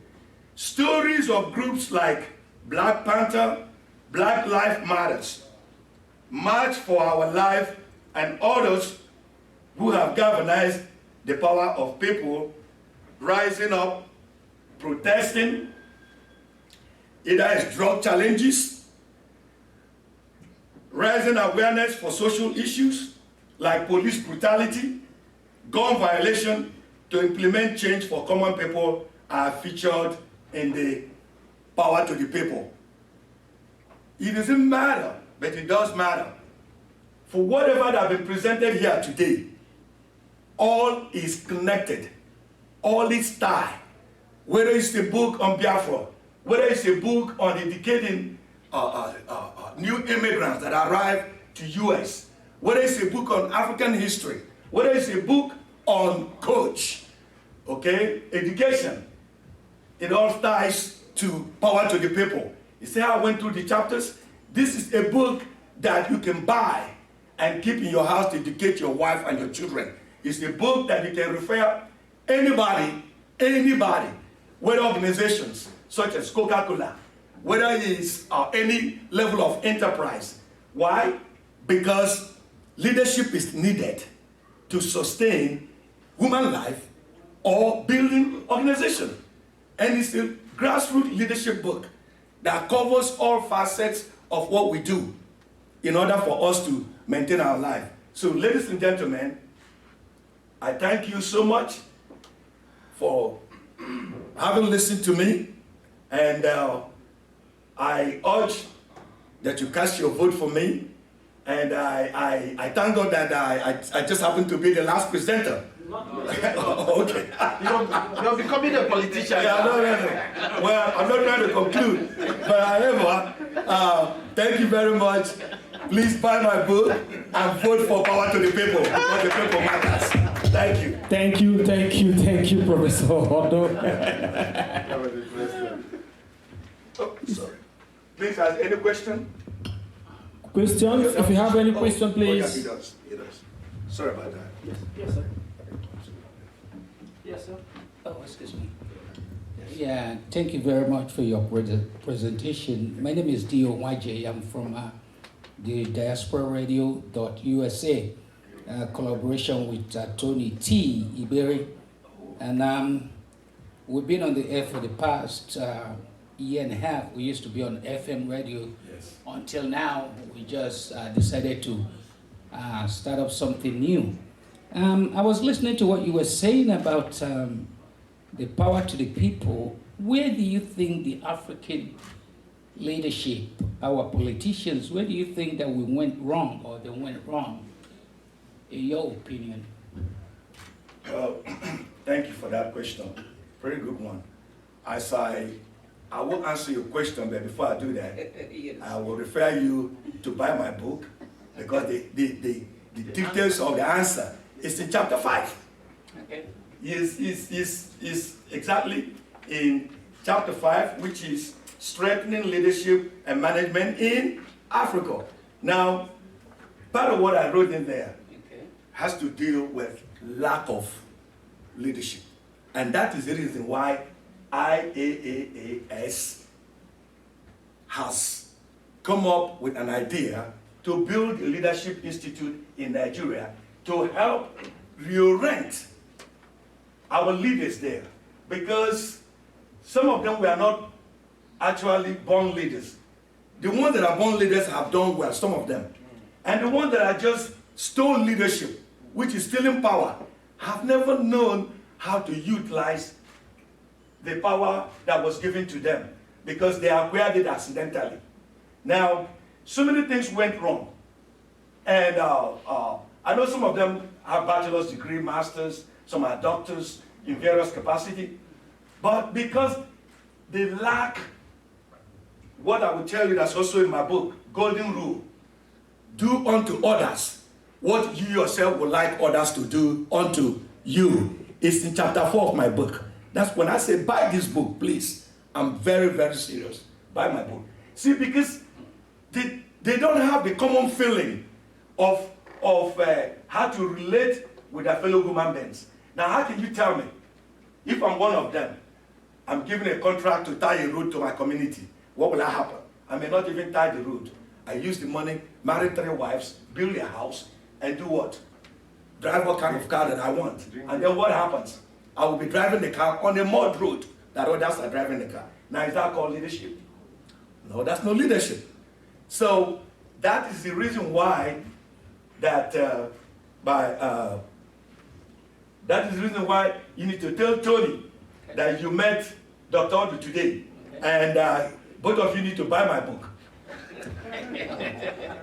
Stories of groups like Black Panther, Black Lives Matters, March for Our Life, and others who have galvanized the power of people rising up, protesting, either as drug challenges, raising awareness for social issues like police brutality, gun violation, to implement change for common people are featured in the Power to the People. It doesn't matter, but it does matter. For whatever that has been presented here today, all is connected. All is tied. Whether it's a book on Biafra, whether it's a book on educating new immigrants that arrive to US, whether it's a book on African history, whether it's a book on coach, okay, education, it all ties to power to the people. You see how I went through the chapters? This is a book that you can buy and keep in your house to educate your wife and your children. It's a book that you can refer anybody, whether organizations such as Coca-Cola, whether it's any level of enterprise. Why? Because leadership is needed to sustain human life or building organization. And it's a grassroots leadership book that covers all facets of what we do in order for us to maintain our life. So ladies and gentlemen, I thank you so much for having listened to me, and I urge that you cast your vote for me, and I thank God that I just happened to be the last presenter. Okay. You're becoming a politician. Yeah, no. Well, I'm not trying to conclude, but however, thank you very much. Please buy my book and vote for power to the people, because the people matters. Thank you. Thank you, Professor Otto. Oh, sorry. Please, has any question? Questions? If you have any question, please. Oh, yeah, he does. Sorry about that. Yes, sir. Yes, sir. Oh, excuse me. Yeah, thank you very much for your presentation. My name is Dio YJ. I'm from the diasporaradio.usa, collaboration with Tony T. Iberi. And we've been on the air for the past year and a half. We used to be on FM radio. Yes. Until now, we just decided to start up something new. I was listening to what you were saying about the power to the people. Where do you think the African leadership, our politicians, where do you think that we went wrong or they went wrong, in your opinion? Thank you for that question. Very good one. As I will answer your question, but before I do that, Yes. I will refer you to buy my book, because the details of the answer is in chapter 5. Okay. Is exactly in chapter 5, which is strengthening leadership and management in Africa. Now, part of what I wrote in there has to deal with lack of leadership. And that is the reason why IAAAS has come up with an idea to build a leadership institute in Nigeria to help reorient our leaders there, because some of them were not actually born leaders. The ones that are born leaders have done well, some of them. And the ones that are just stole leadership, which is still in power, have never known how to utilize the power that was given to them, because they acquired it accidentally. Now, so many things went wrong. And I know some of them have bachelor's degree, masters, some are doctors in various capacity, but because they lack what I would tell you, that's also in my book, Golden Rule. Do unto others what you yourself would like others to do unto you. It's in chapter 4 of my book. That's when I say, buy this book, please. I'm very, very serious. Buy my book. See, because they don't have the common feeling of how to relate with their fellow human beings. Now, how can you tell me, if I'm one of them, I'm given a contract to tie a road to my community, what will happen? I may not even tie the road. I use the money, marry 3 wives, build a house, and do what? Drive what kind of car that I want. And then what happens? I will be driving the car on a mud road that others are driving the car. Now, is that called leadership? No, that's no leadership. So that is the reason why that is the reason why you need to tell Tony that you met Dr. Odu today, and both of you need to buy my book.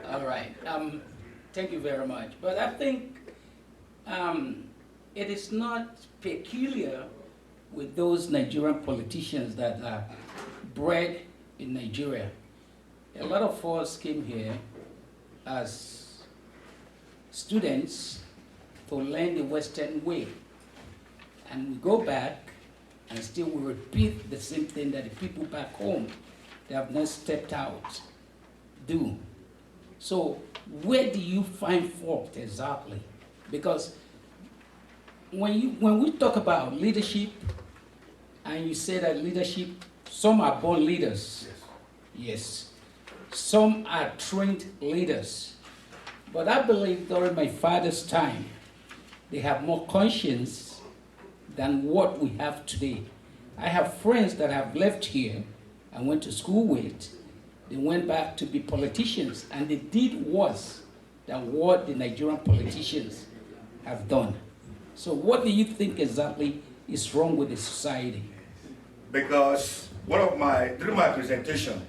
All right. Thank you very much. But I think it is not peculiar with those Nigerian politicians that are bred in Nigeria. A lot of us came here as students to learn the Western way. And we go back and still we repeat the same thing that the people back home that have not stepped out do. So where do you find fault exactly? Because when we talk about leadership, and you say that leadership, some are born leaders. Yes. Some are trained leaders. But I believe during my father's time, they have more conscience than what we have today. I have friends that have left here and went to school with. They went back to be politicians, and they did worse than what the Nigerian politicians have done. So what do you think exactly is wrong with the society? Because during my presentation,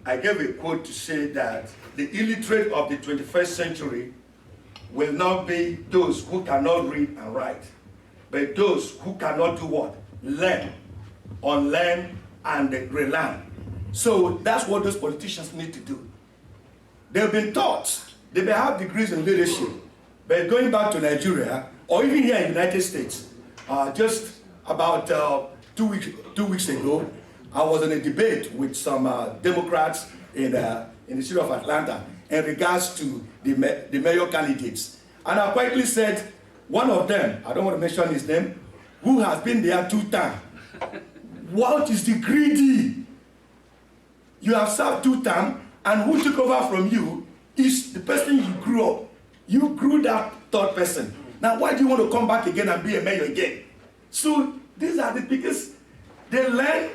I gave a quote to say that the illiterate of the 21st century will not be those who cannot read and write, but those who cannot do what? Learn, unlearn, and relearn. So that's what those politicians need to do. They've been taught, they may have degrees in leadership, but going back to Nigeria, or even here in the United States, just about 2 weeks ago, I was in a debate with some Democrats in the city of Atlanta in regards to the mayor candidates. And I quietly said, one of them, I don't want to mention his name, who has been there 2 times. What is the greedy? You have served 2 terms, and who took over from you is the person you grew up. You grew that 3rd person. Now, why do you want to come back again and be a mayor again? So these are the because they learn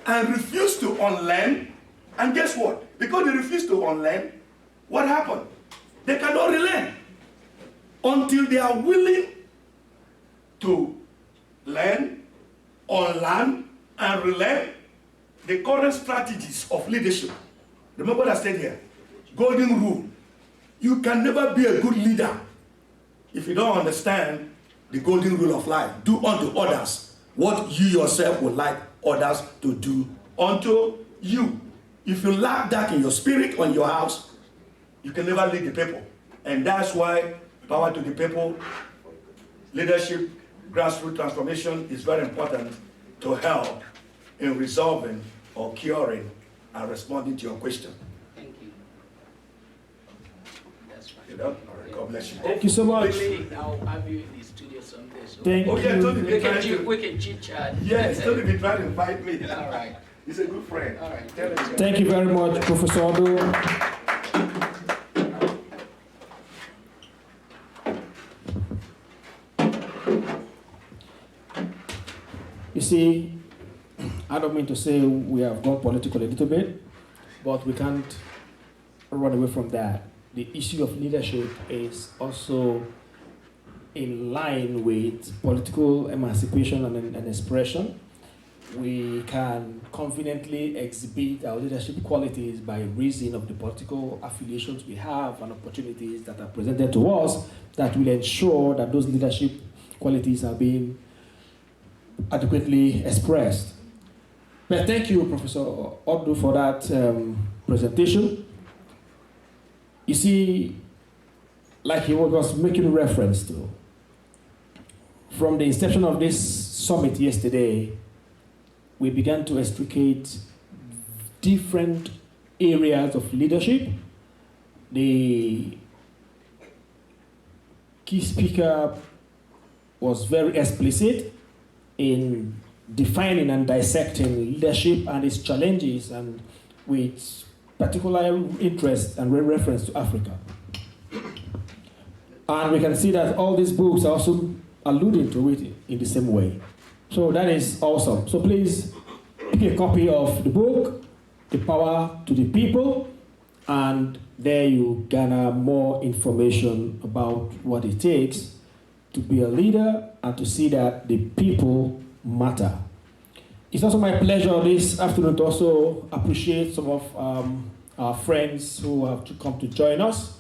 and refuse to unlearn. And guess what? Because they refuse to unlearn, what happened? They cannot relearn until they are willing to learn, unlearn, and relearn the current strategies of leadership. Remember what I said here? Golden rule. You can never be a good leader if you don't understand the golden rule of life. Do unto others what you yourself would like others to do unto you. If you lack that in your spirit or in your house, you can never lead the people. And that's why power to the people, leadership, grassroots transformation is very important to help in resolving or curing and responding to your question. Thank you. That's right. You know? All right, God bless you. Thank you so much. I'll have you in the studio someday. So Thank you. We can chit chat. Yes, Tony been trying to invite me. All right. He's a good friend. All right. Thank you very much, Professor Odo. You see, I don't mean to say we have gone political a little bit, but we can't run away from that. The issue of leadership is also in line with political emancipation and expression. We can confidently exhibit our leadership qualities by reason of the political affiliations we have and opportunities that are presented to us that will ensure that those leadership qualities are being adequately expressed. But thank you, Professor Odu, for that presentation. You see, like he was making reference to, from the inception of this summit yesterday, we began to extricate different areas of leadership. The key speaker was very explicit in defining and dissecting leadership and its challenges, and with particular interest and reference to Africa. And we can see that all these books are also alluding to it in the same way. So that is awesome. So please pick a copy of the book, The Power to the People, and there you garner more information about what it takes to be a leader and to see that the people matter. It's also my pleasure this afternoon to also appreciate some of our friends who have to come to join us.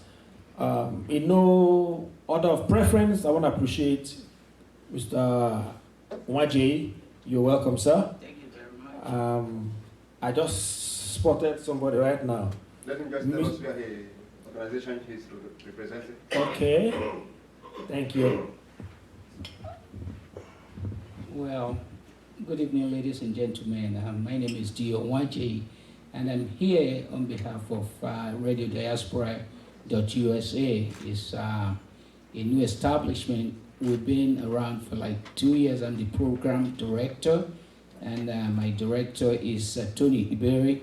In no order of preference, I want to appreciate Mr. Waje. You're welcome, sir. Thank you very much. I just spotted somebody right now. Let him just tell us where the organization he's representing. Okay, thank you. Well, good evening, ladies and gentlemen. My name is Dio Waje, and I'm here on behalf of Radio Diaspora.USA. It's a new establishment. We've been around for like 2 years. I'm the program director, and my director is Tony Iberi.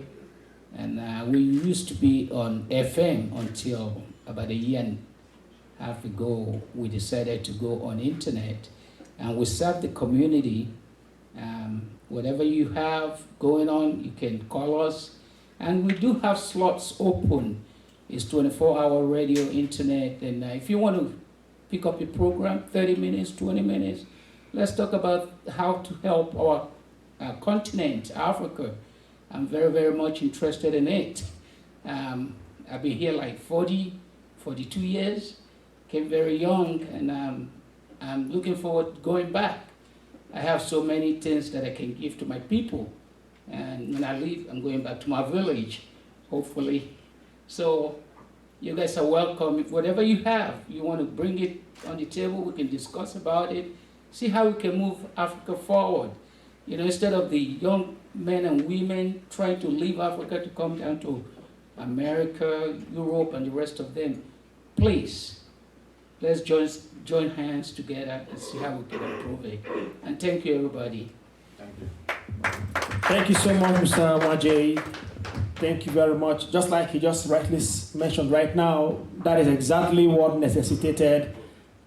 And we used to be on FM until about a year and a half ago. We decided to go on internet, and we serve the community. Whatever you have going on, you can call us. And we do have slots open. It's 24-hour radio, internet. And if you want to pick up a program, 30 minutes, 20 minutes, let's talk about how to help our continent, Africa. I'm very, very much interested in it. I've been here like 42 years, came very young, and I'm looking forward to going back. I have so many things that I can give to my people. And when I leave, I'm going back to my village, hopefully. So you guys are welcome. If whatever you have, you want to bring it on the table, we can discuss about it, see how we can move Africa forward. You know, instead of the young men and women trying to leave Africa to come down to America, Europe, and the rest of them, please, let's join hands together and see how we can improve it. And thank you, everybody. Thank you. Thank you so much, Mr. Waje. Thank you very much. Just like he just rightly mentioned right now, that is exactly what necessitated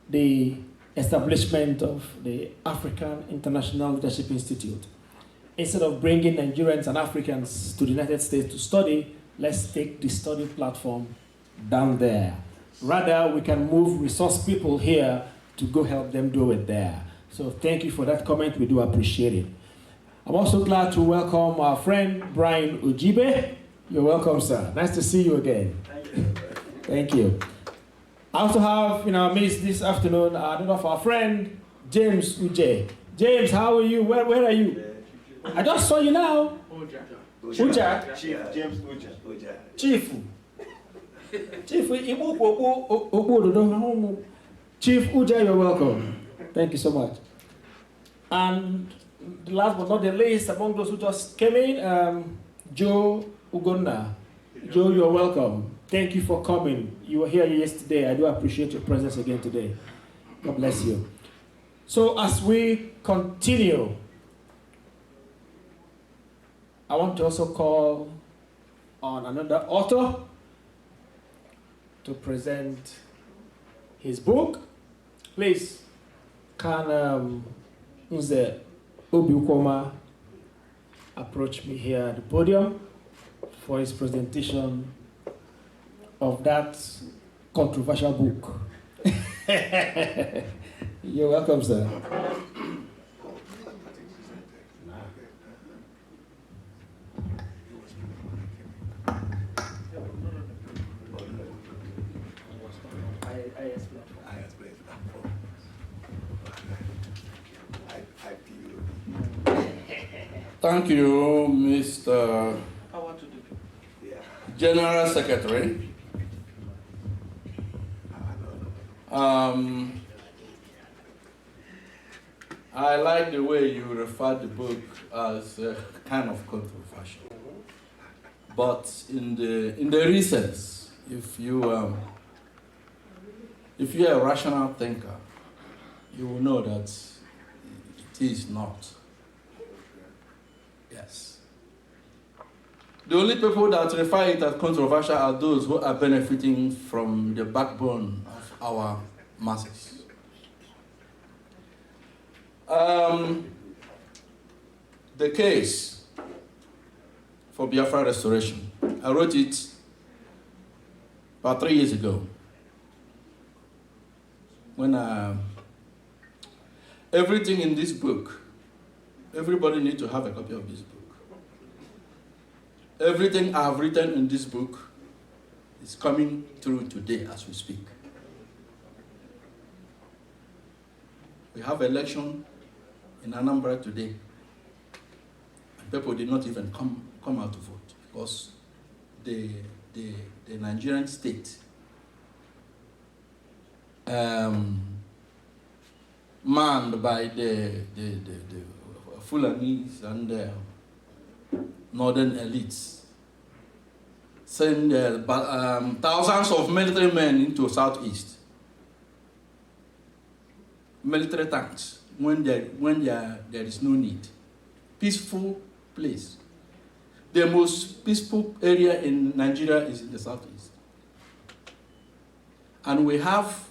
the establishment of the African International Leadership Institute. Instead of bringing Nigerians and Africans to the United States to study, let's take the study platform down there. Rather, we can move resource people here to go help them do it there. So thank you for that comment. We do appreciate it. I'm also glad to welcome our friend, Brian Ujibe. You're welcome, sir. Nice to see you again. Thank you. Thank you. I also have in our midst this afternoon another of our friend, James Uje. James, how are you? Where are you? I just saw you now. Uja. Chief James Uja. Chief. Chief Uja, you're welcome. Thank you so much. And last but not the least, among those who just came in, Joe Ugonna. Joe, you're welcome. Thank you for coming. You were here yesterday. I do appreciate your presence again today. God bless you. So as we continue, I want to also call on another author to present his book. Please, can Mr. Obiukoma approach me here at the podium for his presentation of that controversial book. You're welcome, sir. Thank you, Mr. General Secretary. I like the way you refer to the book as kind of controversial. But in the recess, if you're a rational thinker, you will know that it is not. Yes. The only people that refer it as controversial are those who are benefiting from the backbone of our masses. The case for Biafra restoration, I wrote it about 3 years ago when everything in this book, everybody needs to have a copy of this book. Everything I have written in this book is coming through today as we speak. We have election in Anambra today, and people did not even come out to vote because the Nigerian state manned by the Fulanis and the northern elites send thousands of military men into southeast. Military tanks when there is no need. Peaceful place. The most peaceful area in Nigeria is in the southeast. And we have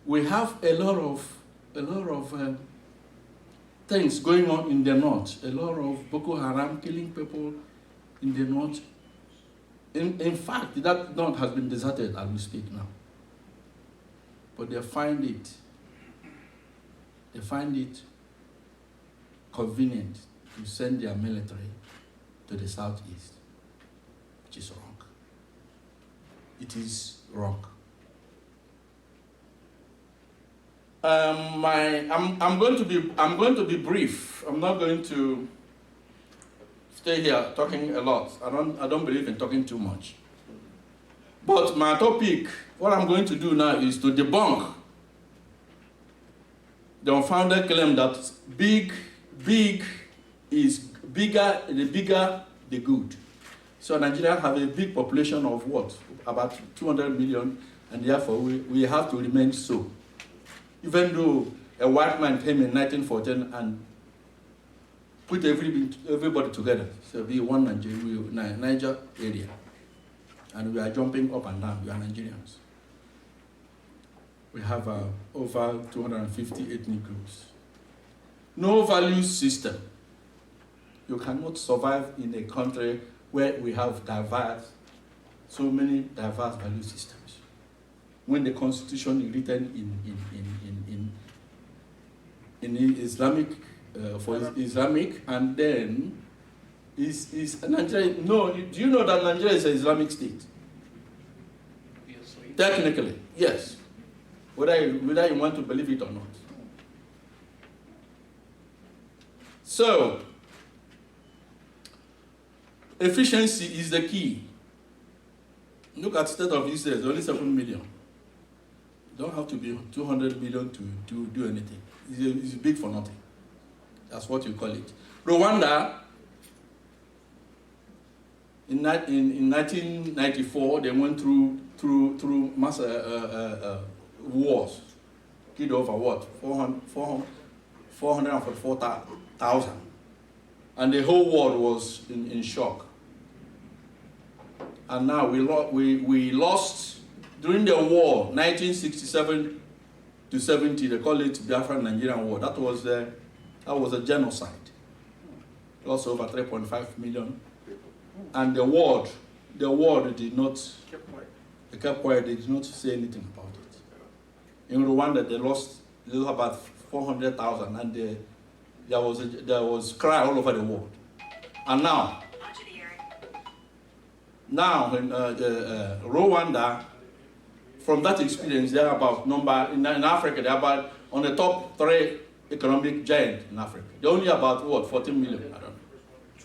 a lot of things going on in the north. A lot of Boko Haram killing people in the north. In fact, that north has been deserted as we speak now. But they find it convenient to send their military to the southeast, which is wrong. It is wrong. I'm going to be brief. I'm not going to stay here talking a lot. I don't believe in talking too much. But my topic, what I'm going to do now is to debunk the unfounded claim that big is bigger, the bigger the good. So Nigeria have a big population of what? About 200 million, and therefore we have to remain so. Even though a white man came in 1914 and put everybody together, so be one Niger area. And we are jumping up and down, we are Nigerians. We have over 250 ethnic groups. No value system. You cannot survive in a country where we have so many diverse value systems. When the constitution is written in Islamic, for Islamic, and then is Nigeria, no, do you know that Nigeria is an Islamic state? Technically, yes. Whether you want to believe it or not. So, efficiency is the key. Look at the state of Israel, there's only 7 million. You don't have to be 200 million to do anything. It's big for nothing. That's what you call it. Rwanda, in 1994, they went through mass wars, killed over what? 444,000. And the whole world was in shock. And now we lost, during the war, 1967 to 70, they call it Biafran Nigerian War. That was a genocide. Lost over 3.5 million. And the world did not, they kept quiet, they did not say anything about it. In Rwanda, they lost about 400,000, and there was cry all over the world. And now in Rwanda, from that experience, they're about in Africa, they're about on the top 3 economic giant in Africa. They're only about what, 14 million, I don't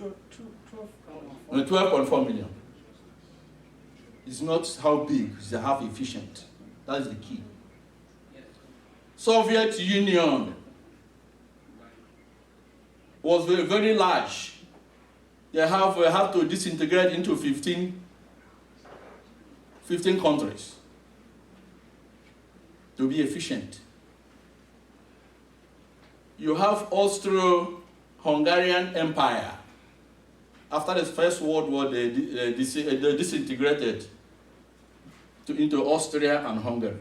know. 12.4 million. It's not how big, it's how efficient. That's the key. Soviet Union was very, very large. They have to disintegrate into 15 countries to be efficient. You have Austro-Hungarian Empire. After the First World War, they disintegrated into Austria and Hungary.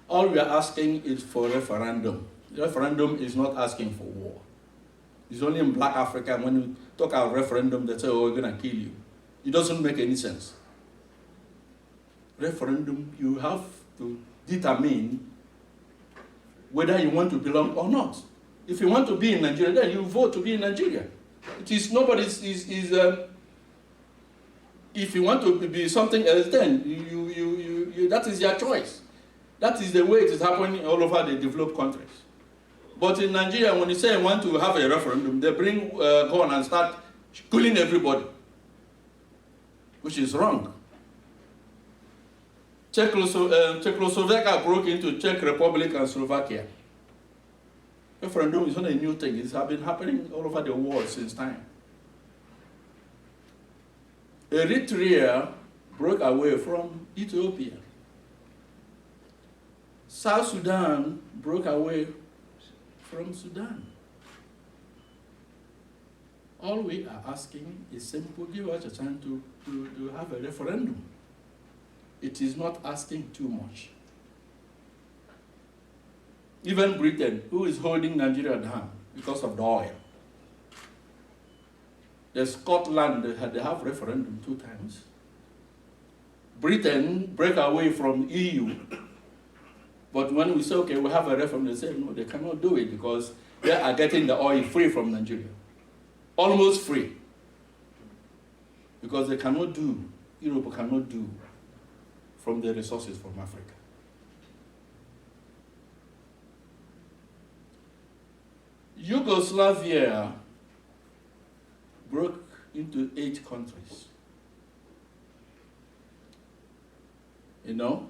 All we are asking is for referendum. The referendum is not asking for war. It's only in Black Africa, when you talk about referendum, they say, oh, we're going to kill you. It doesn't make any sense. Referendum, you have to determine whether you want to belong or not. If you want to be in Nigeria, then you vote to be in Nigeria. It is nobody's. If you want to be something else, then you that is your choice. That is the way it is happening all over the developed countries. But in Nigeria, when you say you want to have a referendum, they bring gun and start killing everybody, which is wrong. Czechoslovakia broke into Czech Republic and Slovakia. Referendum is not a new thing. It's been happening all over the world since time. Eritrea broke away from Ethiopia. South Sudan broke away from Sudan. All we are asking is simple, give us a chance to have a referendum. It is not asking too much. Even Britain, who is holding Nigeria down because of the oil. The Scotland, they have referendum 2 times. Britain break away from EU. But when we say, okay, we have a referendum, they say, no, they cannot do it because they are getting the oil free from Nigeria. Almost free. Because they cannot do, Europe cannot do from the resources from Africa. Yugoslavia broke into 8 countries. You know?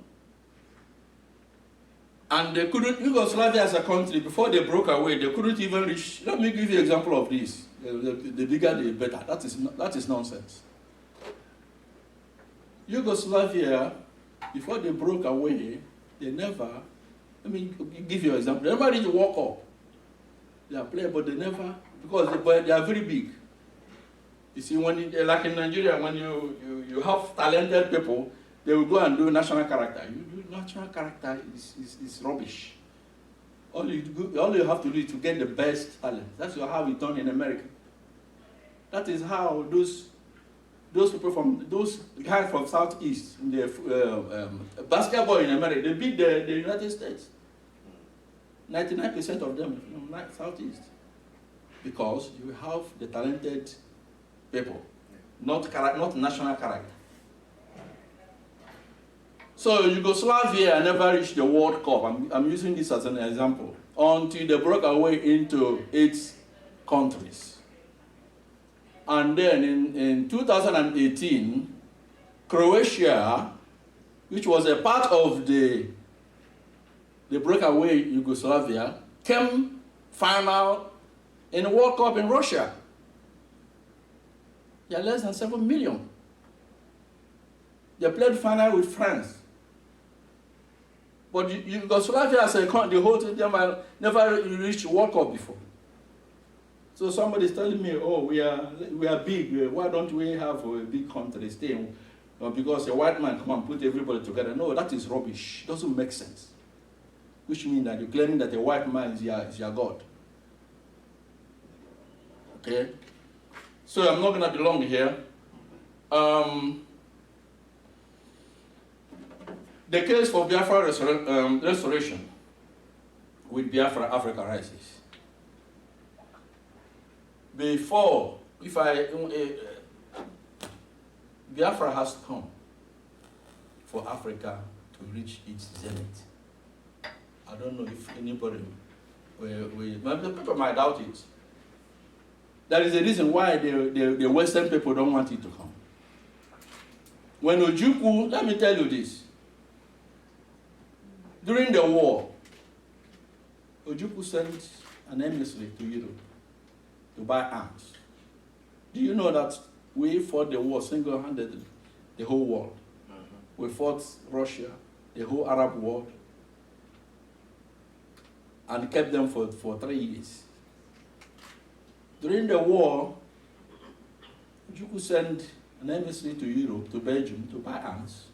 And they couldn't, Yugoslavia as a country, before they broke away, they couldn't even reach, let me give you an example of this. The bigger the better. That is nonsense. Yugoslavia, before they broke away, they never, let me give you an example. They never reached World Cup. They are players, but they never, because they are very big. You see, when like in Nigeria, when you have talented people, they will go and do national character. You do national character is rubbish. All you have to do is to get the best talent. That's how it's done in America. That is how those guys from Southeast, in the basketball in America, they beat the United States. 99% of them from Southeast. Because you have the talented people, not national character. So Yugoslavia never reached the World Cup. I'm using this as an example. Until they broke away into 8 countries. And then in 2018, Croatia, which was a part of the breakaway Yugoslavia, came final in the World Cup in Russia. They are less than 7 million. They played final with France. But Yugoslavia as a country, the whole thing, never reached World Cup before. So somebody is telling me, oh, we are big. Why don't we have a big country stay? Because a white man come and put everybody together. No, that is rubbish. It doesn't make sense. Which means that you're claiming that a white man is your God. Okay? So I'm not going to be long here. The case for Biafra restoration with Biafra Africa Rises. Before, Biafra has come for Africa to reach its zenith. I don't know if anybody, people might doubt it. That is the reason why the Western people don't want it to come. When Ojukwu, let me tell you this. During the war, Ojukwu sent an emissary to Europe to buy arms. Do you know that we fought the war single-handedly, the whole world? We fought Russia, the whole Arab world, and kept them for 3 years. During the war, Ojukwu sent an emissary to Europe, to Belgium, to buy arms.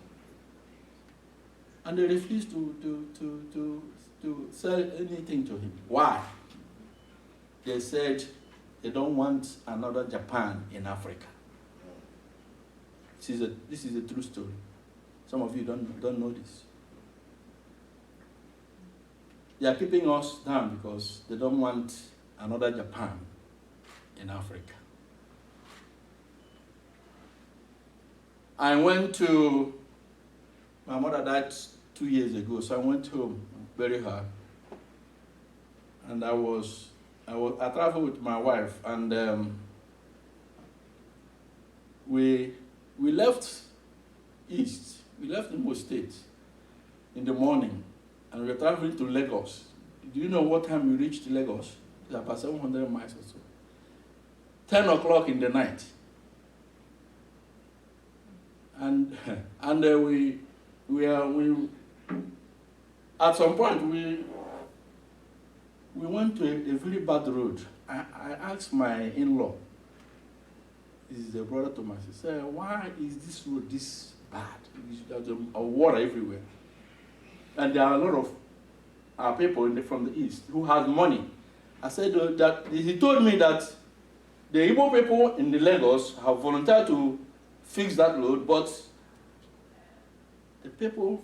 And they refused to sell anything to him. Why? They said they don't want another Japan in Africa. This is a true story. Some of you don't know this. They are keeping us down because they don't want another Japan in Africa. I went to, my mother died 2 years ago, so I went home and buried her. And I traveled with my wife, and we left east. We left Imo State in the morning, and we were traveling to Lagos. Do you know what time we reached Lagos? It's about 700 miles or so. 10 o'clock in the night. And we at some point we went to a very bad road. I asked my in-law, this is the brother to my sister, why is this road this bad? There's water everywhere. And there are a lot of our people from the east who have money. I said that he told me that the Igbo people in the Lagos have volunteered to fix that road, but the people,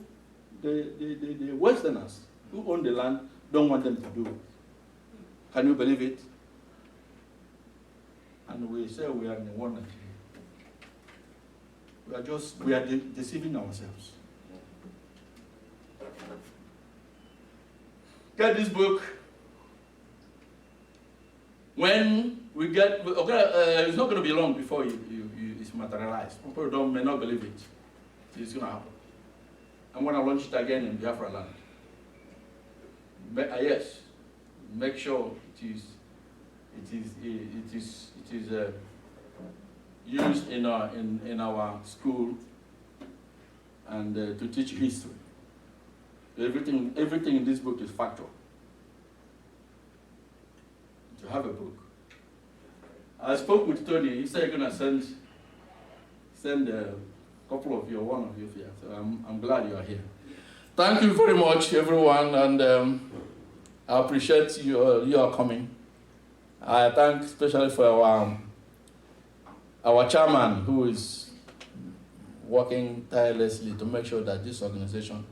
the Westerners who own the land don't want them to do it. Can you believe it? And we say we are in the one Nigeria. We are deceiving ourselves. Get this book. When we get, it's not going to be long before it's materialized. People may not believe it. It's going to happen. I'm going to launch it again in Biafra land. Yes, make sure it is used in our school and to teach history. Everything in this book is factual. To have a book. I spoke with Tony. He said you're gonna send a couple of you, or one of you here. So I'm glad you are here. Thank you very much, everyone, and I appreciate you are coming. I thank especially for our chairman, who is working tirelessly to make sure that this organization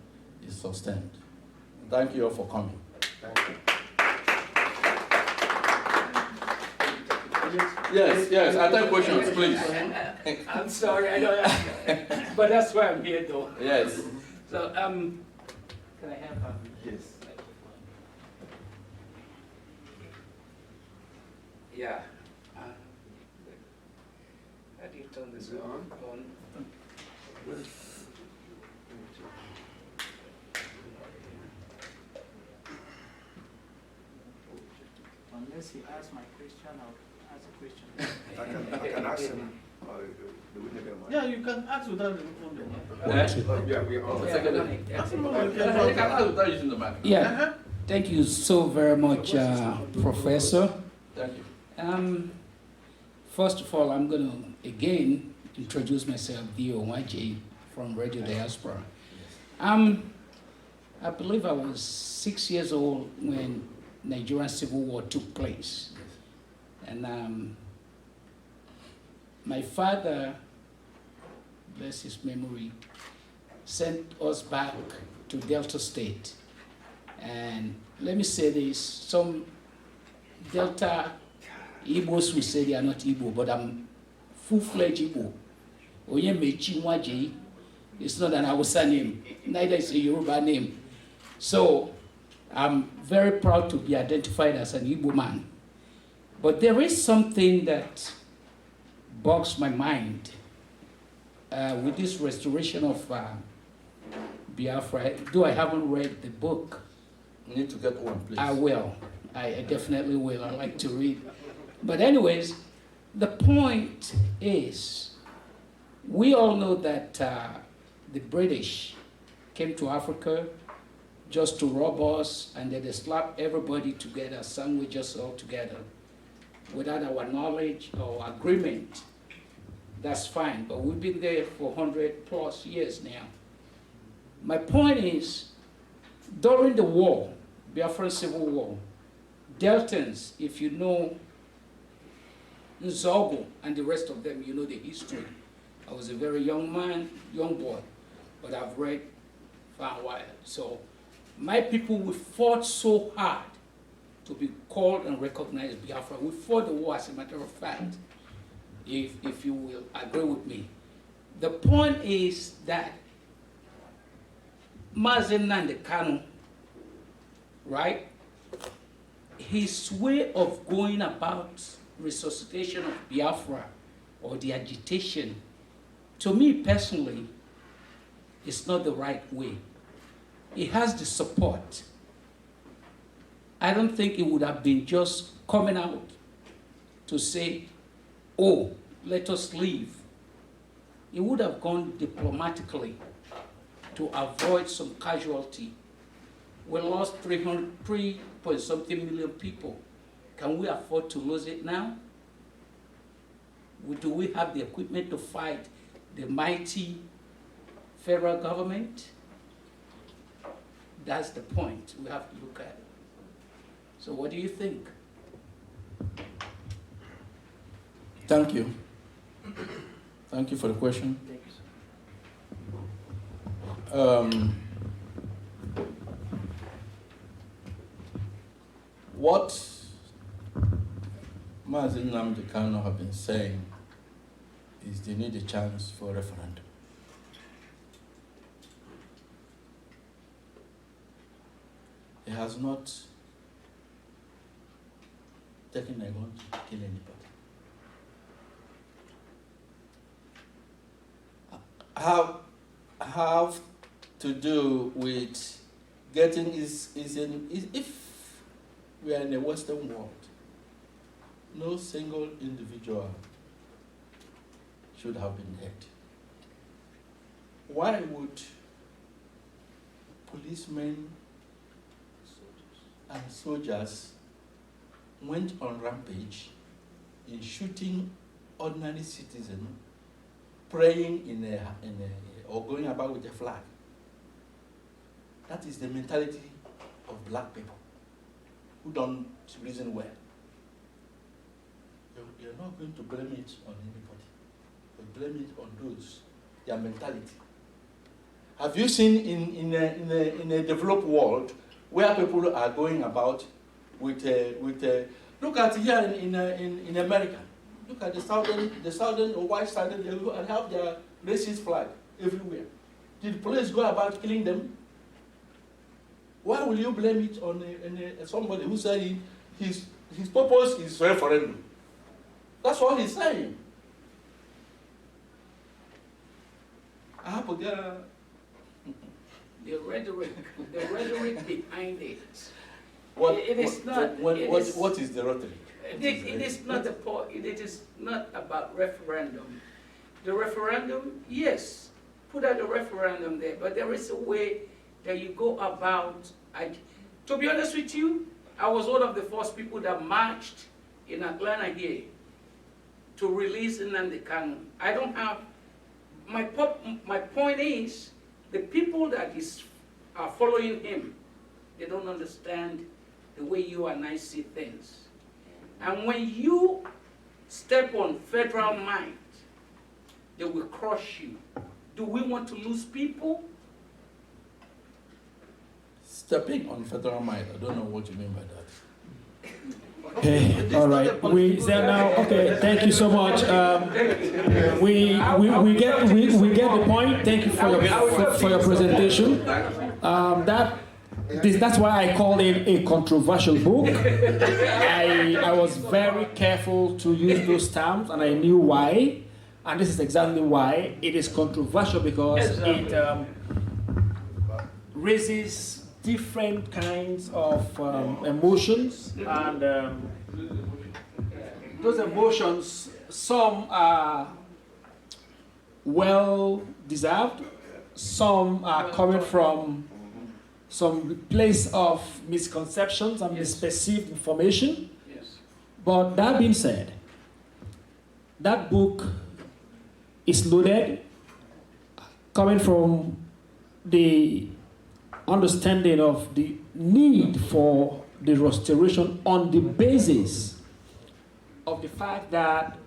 is sustained. Thank you all for coming. Thank you. Yes, I take questions, please. I'm sorry, I know that, but that's why I'm here, though. Yes. So, can I have yes. Yeah. How do you turn this on? Unless he asks my question, I'll ask a question. I can ask him. Do we need a mic? Yeah, you can ask without the phone. Yeah, we all. Yeah. Thank you so very much, Professor. Thank you. First of all, I'm going to again introduce myself, D.O.Y.J. from Radio Diaspora. I believe I was 6 years old when Nigerian Civil War took place. And my father, bless his memory, sent us back to Delta State. And let me say this, some Delta Igbos will say they are not Igbo, but I'm full-fledged Igbo. Onyemechi Nwaje, it's not an Hausa name, neither is a Yoruba name. So I'm very proud to be identified as an Igbo man. But there is something that bogs my mind with this restoration of Biafra. Though I haven't read the book. You need to get one, please. I will. I definitely will. I like to read. But anyways, the point is, we all know that the British came to Africa just to rob us, and then they slapped everybody together, sandwich us all together, without our knowledge or agreement. That's fine, but we've been there for 100+ years now. My point is, during the war, Biafran Civil War, Deltans, if you know Nzogo and the rest of them, you know the history. I was a very young man, young boy, but I've read for a while. So my people, we fought so hard to be called and recognized Biafra. We fought the war, as a matter of fact, if you will agree with me. The point is that Mazen Nnamdi Kanu, right? His way of going about resuscitation of Biafra or the agitation, to me personally, is not the right way. He has the support. I don't think it would have been just coming out to say, oh, let us leave. He would have gone diplomatically to avoid some casualty. We lost 3.something million people. Can we afford to lose it now? Do we have the equipment to fight the mighty federal government? That's the point we have to look at. So what do you think? Thank you. Thank you for the question. What Mazen Nnamdi Kanu have been saying is they need a chance for a referendum. He has not taken a gun to kill anybody. Have to do with getting if we are in a Western world, no single individual should have been dead. Why would policemen and soldiers went on rampage in shooting ordinary citizens, praying or going about with a flag? That is the mentality of black people who don't reason well. You're not going to blame it on anybody. You blame it on those, their mentality. Have you seen in a developed world where people are going about with look at here in America. Look at the southern or white southern, they have their racist flag everywhere. Did police go about killing them? Why will you blame it on somebody who said his purpose is referendum? That's what he's saying. I have to get the rhetoric behind it. What is the rhetoric? It is not the point. It is not about referendum. The referendum, yes, put out a referendum there, but there is a way that you go about. To be honest with you, I was one of the first people that marched in Atlanta here to release Nnamdi Kanu. I don't have my point is the people that are following him, they don't understand the way you and I see things. And when you step on federal might, they will crush you. Do we want to lose people? Stepping on federal might, I don't know what you mean by that. Okay, all right. We now. Okay, thank you so much. We get the point. Thank you for your presentation. That's why I called it a controversial book. I was very careful to use those terms, and I knew why. And this is exactly why it is controversial, because it raises different kinds of emotions, and those emotions, some are well deserved, some are coming from some place of misconceptions and misperceived information. Yes. But that being said, that book is loaded, coming from the understanding of the need for the restoration on the basis of the fact that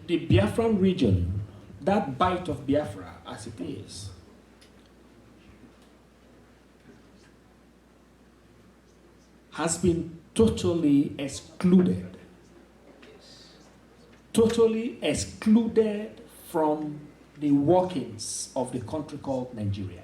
the Biafran region, that bite of Biafra as it is, has been totally excluded from the workings of the country called Nigeria.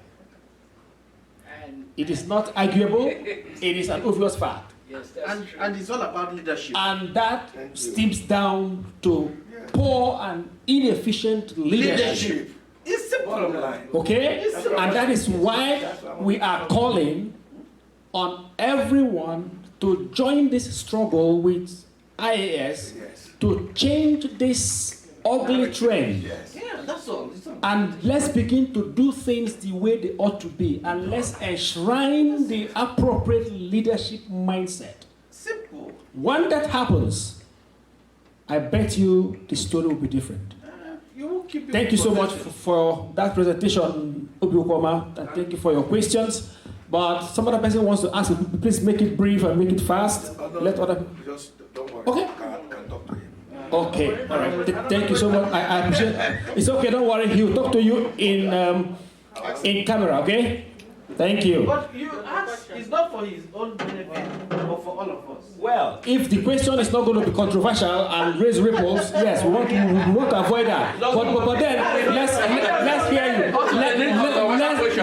It is not arguable, it is an obvious fact. Yes, and it's all about leadership. And that stems down to poor and inefficient leadership. It's the bottom line. Okay? And that is why we are calling on everyone to join this struggle with IAAS to change this ugly trend. Yeah, that's all. And let's begin to do things the way they ought to be. And let's enshrine the appropriate leadership mindset. Simple. When that happens, I bet you the story will be different. You will keep it. Thank you so much for that presentation, Obiokoma, and thank you for your questions. But some other person wants to ask, please make it brief and make it fast. Let other. Just don't worry. Okay. Can talk to him. Okay, all right. Thank you so much. I appreciate it. It's okay, don't worry. He'll talk to you in camera, okay? Thank you. But you ask, it's not for his own benefit, but for all of us. Well, if the question is not going to be controversial and raise ripples, yes, we want to avoid that. But then let's hear you.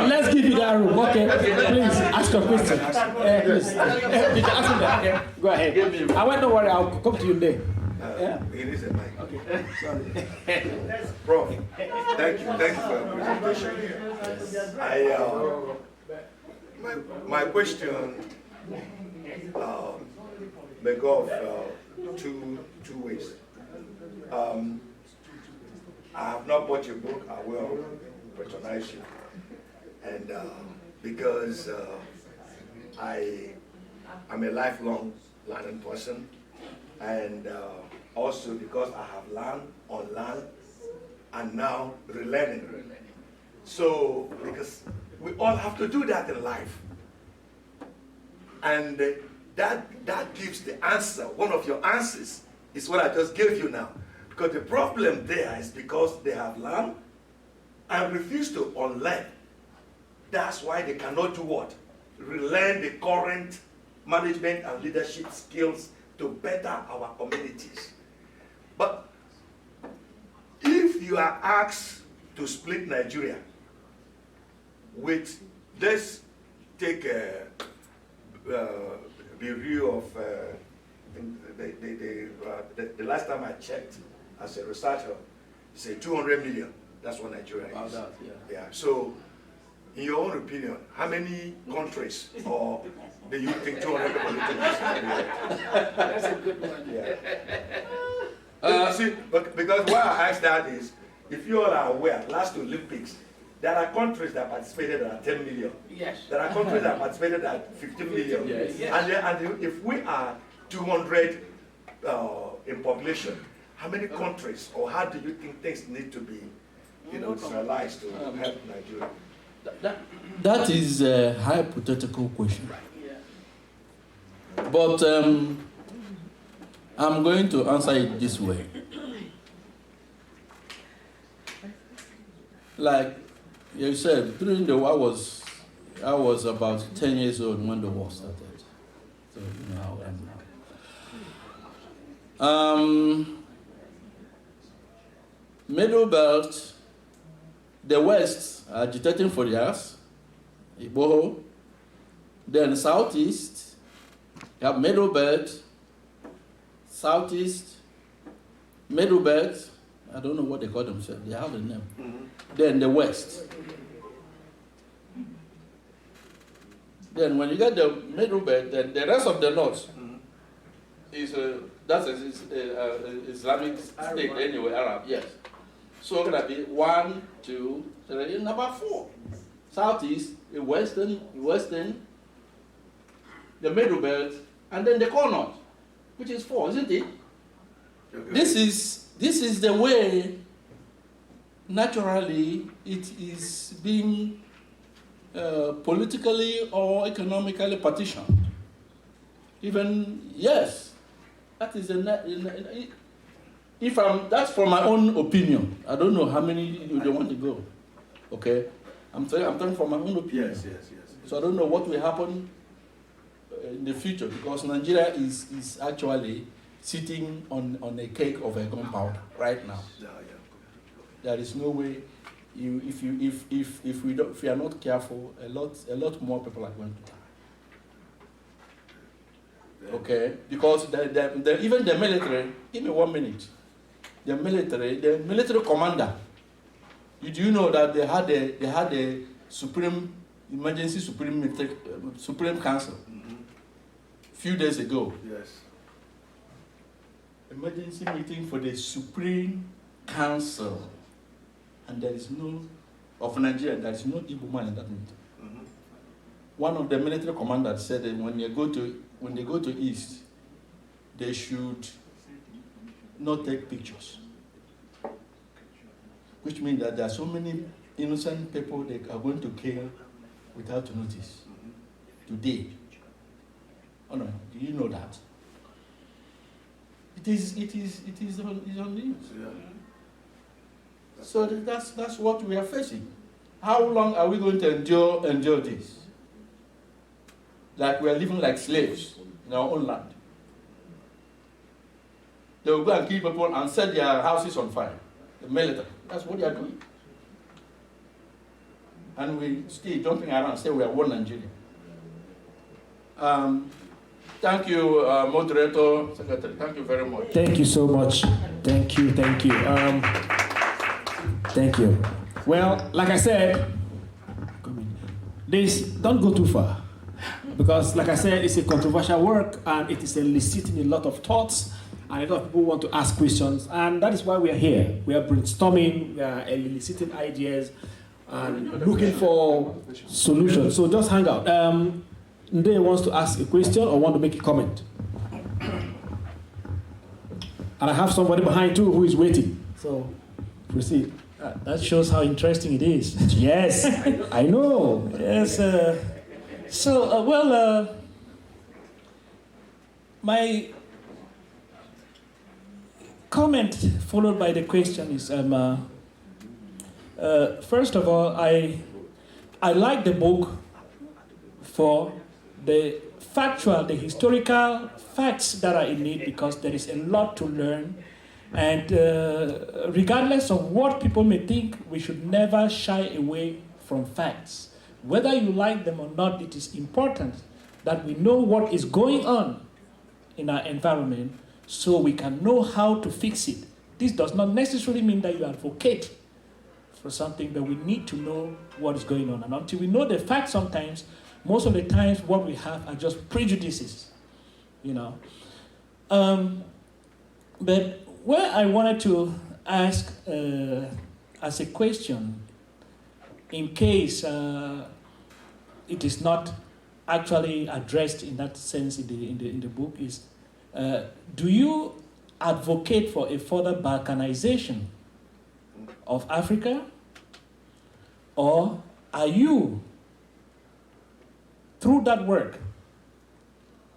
Let's give you that room. Okay, please ask your question. Please, you can ask him that. Okay, go ahead. I won't. Don't worry. I'll come to you there. Yeah. It is a mic. Okay. Sorry. Prof, thank you for your presentation. My question may go of two ways. I have not bought your book. I will patronize you, and because I'm a lifelong learning person, and also because I have learned, unlearned, and now relearning. So, because we all have to do that in life. And that gives the answer. One of your answers is what I just gave you now. Because the problem there is because they have learned and refuse to unlearn. That's why they cannot do what? Relearn the current management and leadership skills to better our communities. But if you are asked to split Nigeria with, let's take a review of the last time I checked as a researcher, say 200 million. That's what Nigeria is. Yeah. So, in your own opinion, how many countries or do you think 200 people live in Nigeria? That's a good one. Yeah. See, but because why I ask that is, if you all are aware, last Olympics, there are countries that participated at 10 million. Yes. There are countries that participated at 15 million. Yes. And if we are 200 in population, how many countries or how do you think things need to be, centralized to help Nigeria? That is a hypothetical question. But I'm going to answer it this way. Like you said, during the war, I was about 10 years old when the war started. So you know how I am now. Middle Belt, the West agitating for theirs, Igbo. Then Southeast, you have Middle Belt, Southeast, Middle Belt, I don't know what they call themselves, they have a name. Then the West. Then when you get the Middle Belt, then the rest of the North is Islamic State anyway, Arab, yes. So it's going to be 1, 2, 3, number 4. Southeast, the Western, the Middle Belt, and then the core North, which is 4, isn't it? Okay. This is the way, naturally, it is being politically or economically partitioned. Even, yes, that is that's from my own opinion. I don't know how many you want to go. Okay? I'm talking from my own opinion. Yes. So I don't know what will happen in the future, because Nigeria is actually sitting on a cake of a gunpowder right now. There is no way if we are not careful, a lot more people are going to die. Okay, because even the military. Give me 1 minute. The military commander. Do you know that they had a Supreme Council few days ago? Yes. Emergency meeting for the Supreme Council, and there is no of Nigeria. There is no Igbo man in that meeting. One of the military commanders said that when they go to East, they should not take pictures, which means that there are so many innocent people they are going to kill without notice today. Oh no, do you know that? It is on news. Yeah. So that's what we are facing. How long are we going to endure this? Like we are living like slaves in our own land. They will go and kill people and set their houses on fire. The military. That's what they are doing. And we still jumping around and say we are one Nigeria. Thank you, moderator, secretary. Thank you very much. Thank you so much. Thank you. Thank you. Well, like I said, don't go too far. Because, like I said, it's a controversial work and it is eliciting a lot of thoughts and a lot of people want to ask questions. And that is why we are here. We are brainstorming, we are eliciting ideas and looking for solutions. So just hang out. Nde wants to ask a question or want to make a comment. And I have somebody behind too who is waiting. So proceed. That shows how interesting it is. Yes, I know. Yes. My comment followed by the question is, first of all, I like the book for the historical facts that are in it, because there is a lot to learn. And regardless of what people may think, we should never shy away from facts. Whether you like them or not, it is important that we know what is going on in our environment so we can know how to fix it. This does not necessarily mean that you advocate for something, but we need to know what is going on. And until we know the facts, sometimes, most of the times, what we have are just prejudices, you know. But where I wanted to ask as a question, in case it is not actually addressed in that sense in the book, is do you advocate for a further balkanization of Africa, or are you, through that work,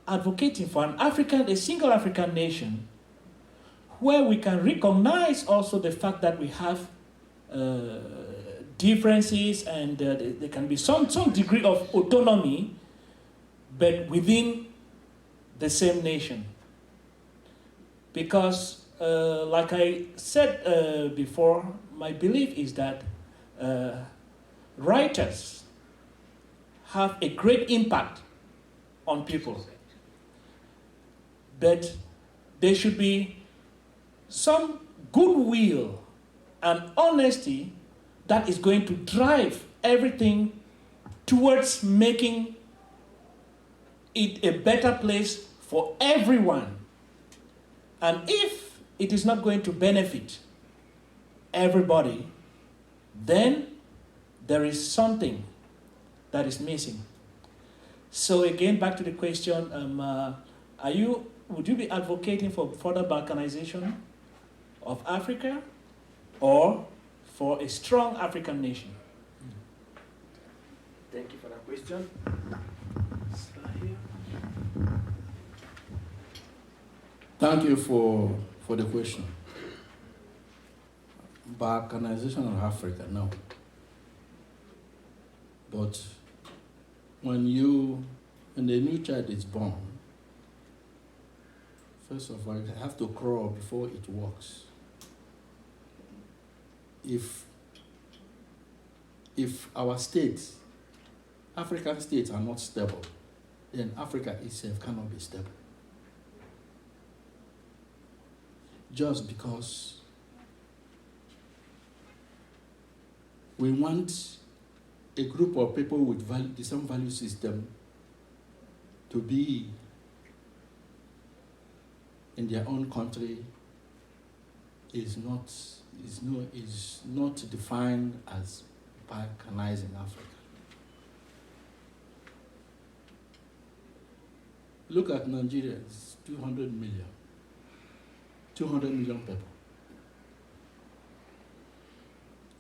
advocating for a single African nation where we can recognize also the fact that we have differences and there can be some degree of autonomy, but within the same nation? Because, like I said before, my belief is that writers have a great impact on people, but there should be some goodwill and honesty that is going to drive everything towards making it a better place for everyone. And if it is not going to benefit everybody, then there is something that is missing. So again, back to the question, would you be advocating for further balkanization of Africa, or for a strong African nation? Thank you for that question. Thank you for the question. Balkanization of Africa, no. But when the new child is born, first of all, you have to crawl before it walks. If if our states, African states, are not stable, then Africa itself cannot be stable. Just because we want a group of people with the same value system to be in their own country is not defined as balkanizing Africa. Look at Nigeria, it's 200 million people.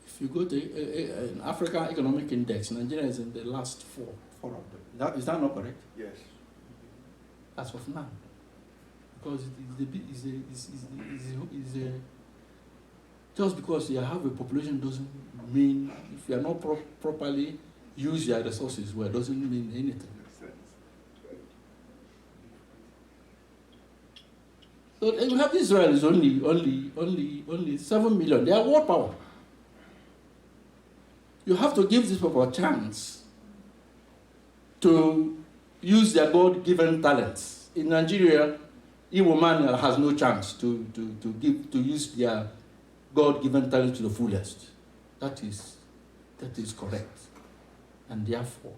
If you go to an African Economic Index, Nigeria is in the last four of them. Is that not correct? Yes. As of now. Because just because you have a population doesn't mean, if you are not properly use your resources well, doesn't mean anything. So you have Israel is only 7 million. They are world power. You have to give these people a chance to use their God-given talents. In Nigeria, Igbo man has no chance to use their God-given talent to the fullest. That is correct. And therefore,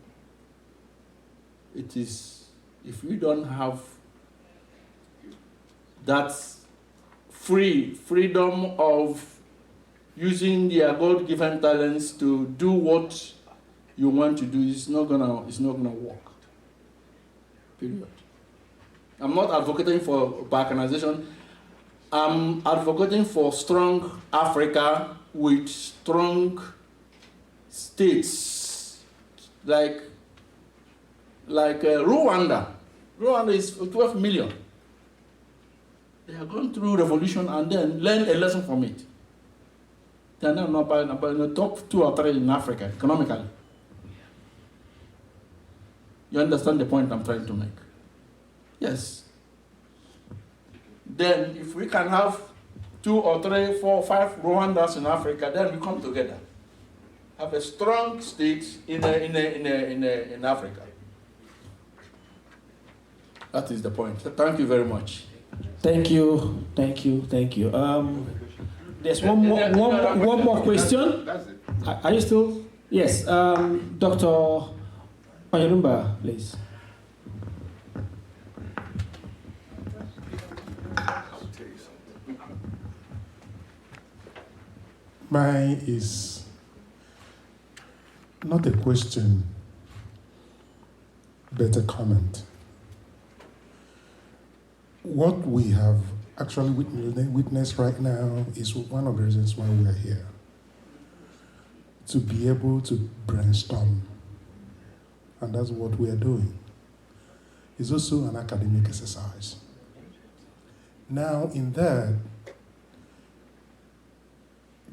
it is, if we don't have that freedom of using their God-given talents to do what you want to do, it's not gonna work. Period. I'm not advocating for balkanization. I'm advocating for strong Africa with strong states like Rwanda. Rwanda is 12 million. They have gone through revolution and then learned a lesson from it. They are now in the top 2 or 3 in Africa economically. You understand the point I'm trying to make? Yes. Then if we can have 2 or 3, 4, 5 Rwandas in Africa, then we come together. Have a strong state in Africa. That is the point. Thank you very much. Thank you. There's one more question. Are you still? Yes. Dr. Oyerumba, please. Mine is not a question, but a comment. What we have actually witnessed right now is one of the reasons why we are here. To be able to brainstorm. And that's what we are doing. It's also an academic exercise. Now, in that,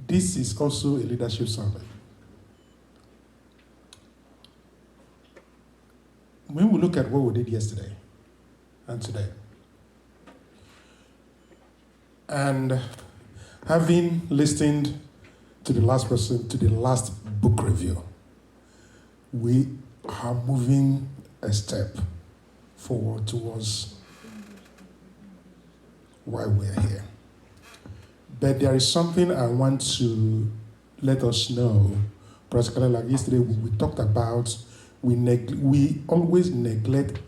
this is also a leadership summit. When we look at what we did yesterday and today, and having listened to the last person, to the last book review, we are moving a step forward towards why we're here. But there is something I want to let us know, particularly like yesterday we talked about, we always neglect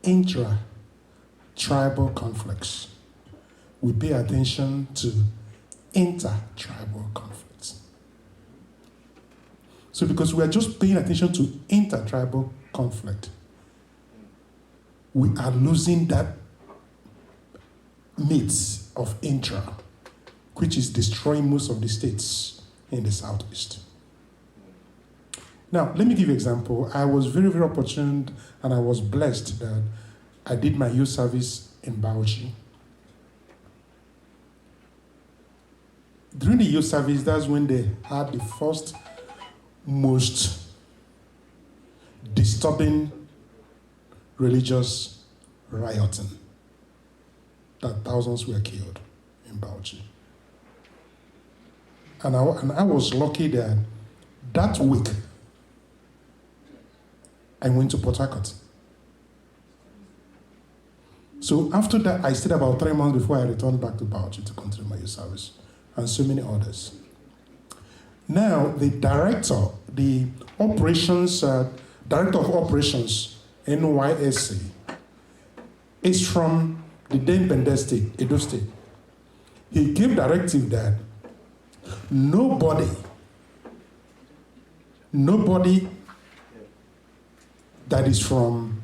intra-tribal conflicts. We pay attention to inter-tribal conflicts. So because we are just paying attention to inter-tribal conflict, we are losing that myth of intra, which is destroying most of the states in the Southeast. Now, let me give you an example. I was very, very opportune and I was blessed that I did my youth service in Bauchi. During the youth service, that's when they had the first most disturbing religious rioting, that thousands were killed in Bauchi. And I was lucky that week I went to Port Harcourt. So after that, I stayed about 3 months before I returned back to Bauchi to continue my youth service, and so many others. Now, the director of operations, NYSC, is from the Dempende State, Edo State. He gave directive that nobody that is from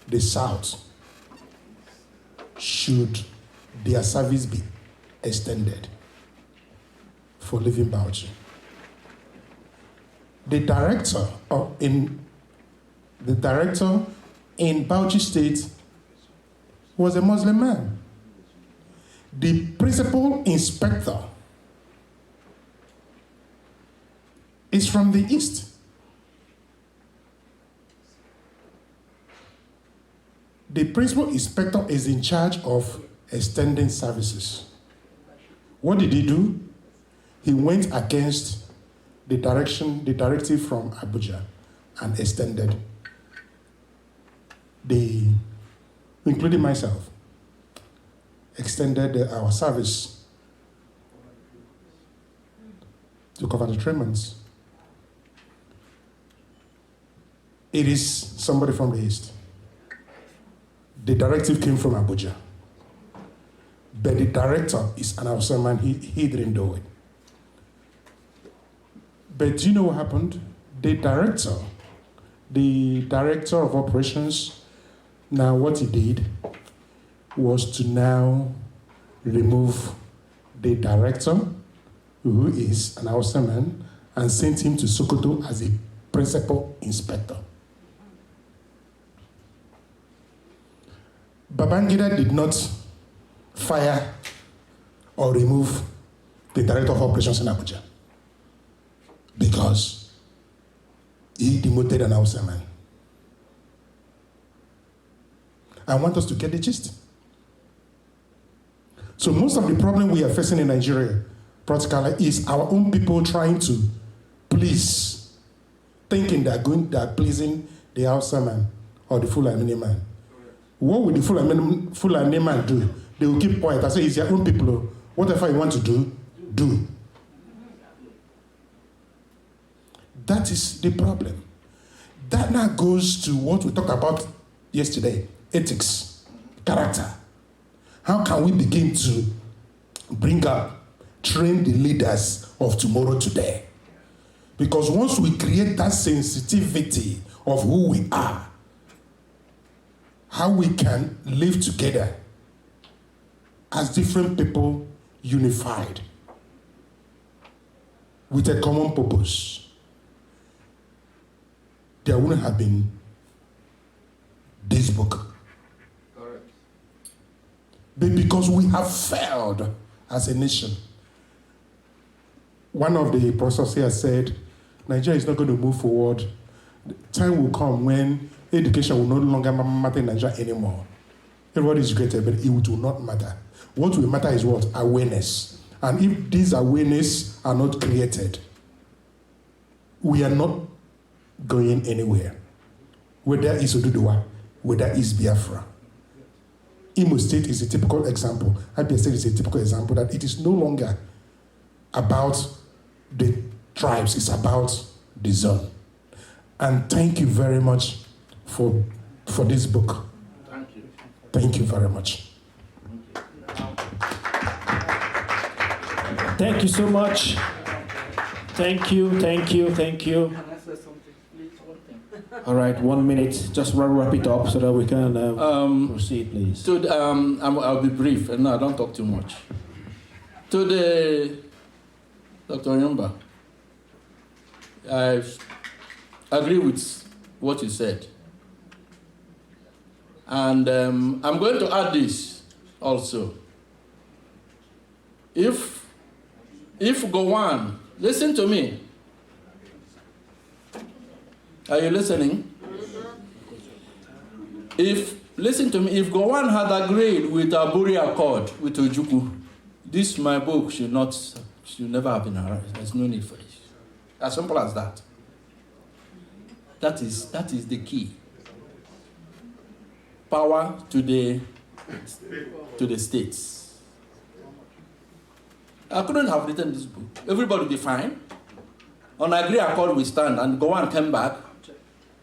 the south should their service be extended for leaving Bauchi. The director in Bauchi State was a Muslim man. The principal inspector is from the east. The principal inspector is in charge of extending services. What did he do? He went against the directive from Abuja and extended including myself, extended our service to cover the 3 months. It is somebody from the east. The directive came from Abuja. But the director is an Hausa man, he didn't do it. But do you know what happened? The director of operations, now what he did was to now remove the director, who is an Hausa man, and sent him to Sokoto as a principal inspector. Babangida did not fire or remove the director of operations in Abuja because he demoted an Hausa man. I want us to get the gist. So most of the problem we are facing in Nigeria, practically, is our own people trying to please, thinking they're pleasing the Hausa man or the Fulani man. What will the Fulani man do? They will keep quiet. I say, it's your own people. Whatever you want to do, do. That is the problem. That now goes to what we talked about yesterday, ethics, character. How can we begin to train the leaders of tomorrow today? Because once we create that sensitivity of who we are, how we can live together as different people unified with a common purpose, there wouldn't have been this book. Correct. But because we have failed as a nation, one of the professors here said, Nigeria is not going to move forward. Time will come when education will no longer matter in Nigeria anymore. Everybody is greater, but it will not matter. What will matter is what? Awareness. And if these awareness are not created, we are not going anywhere. Whether it's Oduduwa, whether it's Biafra. Imo State is a typical example. Abia State is a typical example that it is no longer about the tribes, it's about the zone. And thank you very much for this book. Thank you. Thank you very much. Thank you so much. Thank you, thank you, thank you. Can I say something? Please, one thing. All right, 1 minute. Just wrap it up so that we can proceed, please. I'll be brief, and no, I don't talk too much. To Dr. Nyomba, I agree with what you said. And I'm going to add this also. If Gowon, listen to me. Are you listening? Listen to me, if Gowon had agreed with Aburi Accord with Ojukwu, this my book should not should never have been arrested. There's no need for it. As simple as that. That is the key. Power to the states. I couldn't have written this book. Everybody would be fine. On agree accord we stand, and Gowan came back,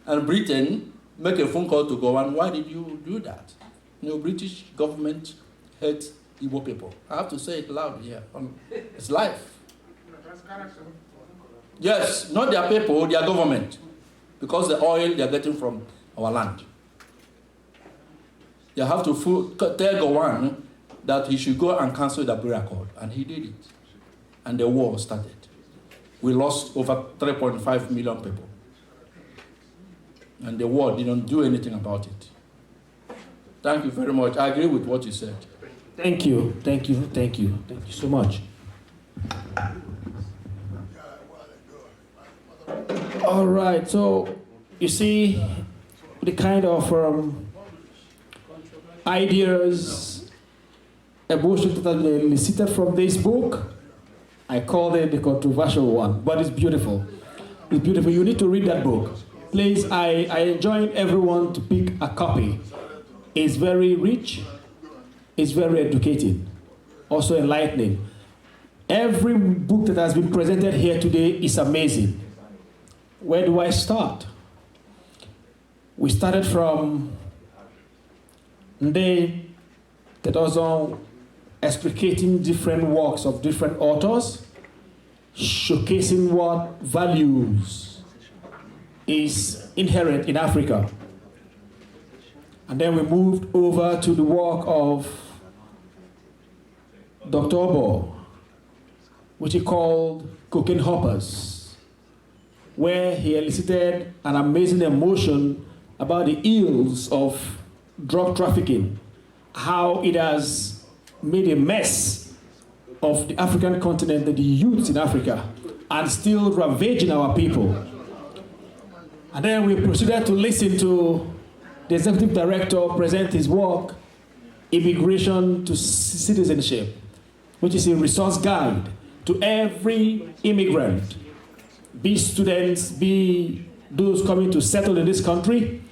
and Britain make a phone call to Gowan. Why did you do that? British government hates Igbo people. I have to say it loud here. It's life. Yes, not their people, their government. Because the oil they are getting from our land. They have to tell Gowan that he should go and cancel the Bureau Accord. And he did it. And the war started. We lost over 3.5 million people. And the war didn't do anything about it. Thank you very much. I agree with what you said. Thank you, thank you, thank you. Thank you so much. All right, so you see the kind of ideas, emotions that have been elicited from this book. I call it the controversial one, but it's beautiful. It's beautiful. You need to read that book. Please, I enjoin everyone to pick a copy. It's very rich. It's very educating. Also enlightening. Every book that has been presented here today is amazing. Where do I start? We started from Nde that was on explicating different works of different authors, showcasing what values is inherent in Africa. And then we moved over to the work of Dr. Obo, which he called Cocaine Hoppers, where he elicited an amazing emotion about the ills of drug trafficking, how it has made a mess of the African continent and the youths in Africa, and still ravaging our people. And then we proceeded to listen to the executive director present his work, Immigration to Citizenship, which is a resource guide to every immigrant, be students, be those coming to settle in this country,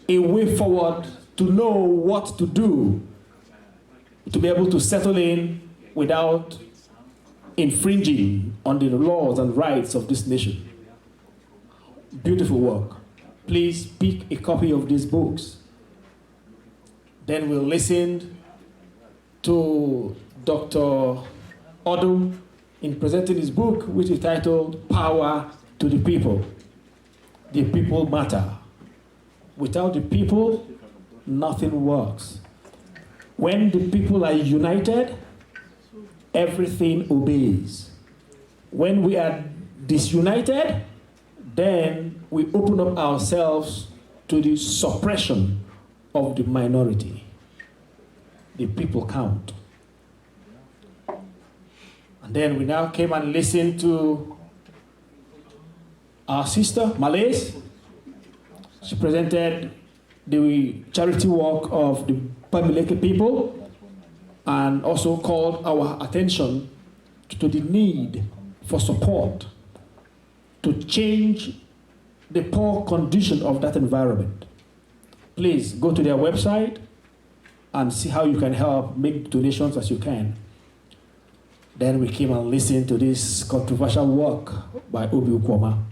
a way forward to know what to do to be able to settle in without infringing on the laws and rights of this nation. Beautiful work. Please pick a copy of these books. Then we'll listen to Dr. Odum in presenting his book, which is titled Power to the People. The people matter. Without the people, nothing works. When the people are united, everything obeys. When we are disunited, then we open up ourselves to the suppression of the minority. The people count. And then we now came and listened to our sister, Malaise. She presented the charity work of the Pamileke people and also called our attention to the need for support to change the poor condition of that environment. Please go to their website and see how you can help, make donations as you can. Then we came and listened to this controversial work by Obi Ukwoma.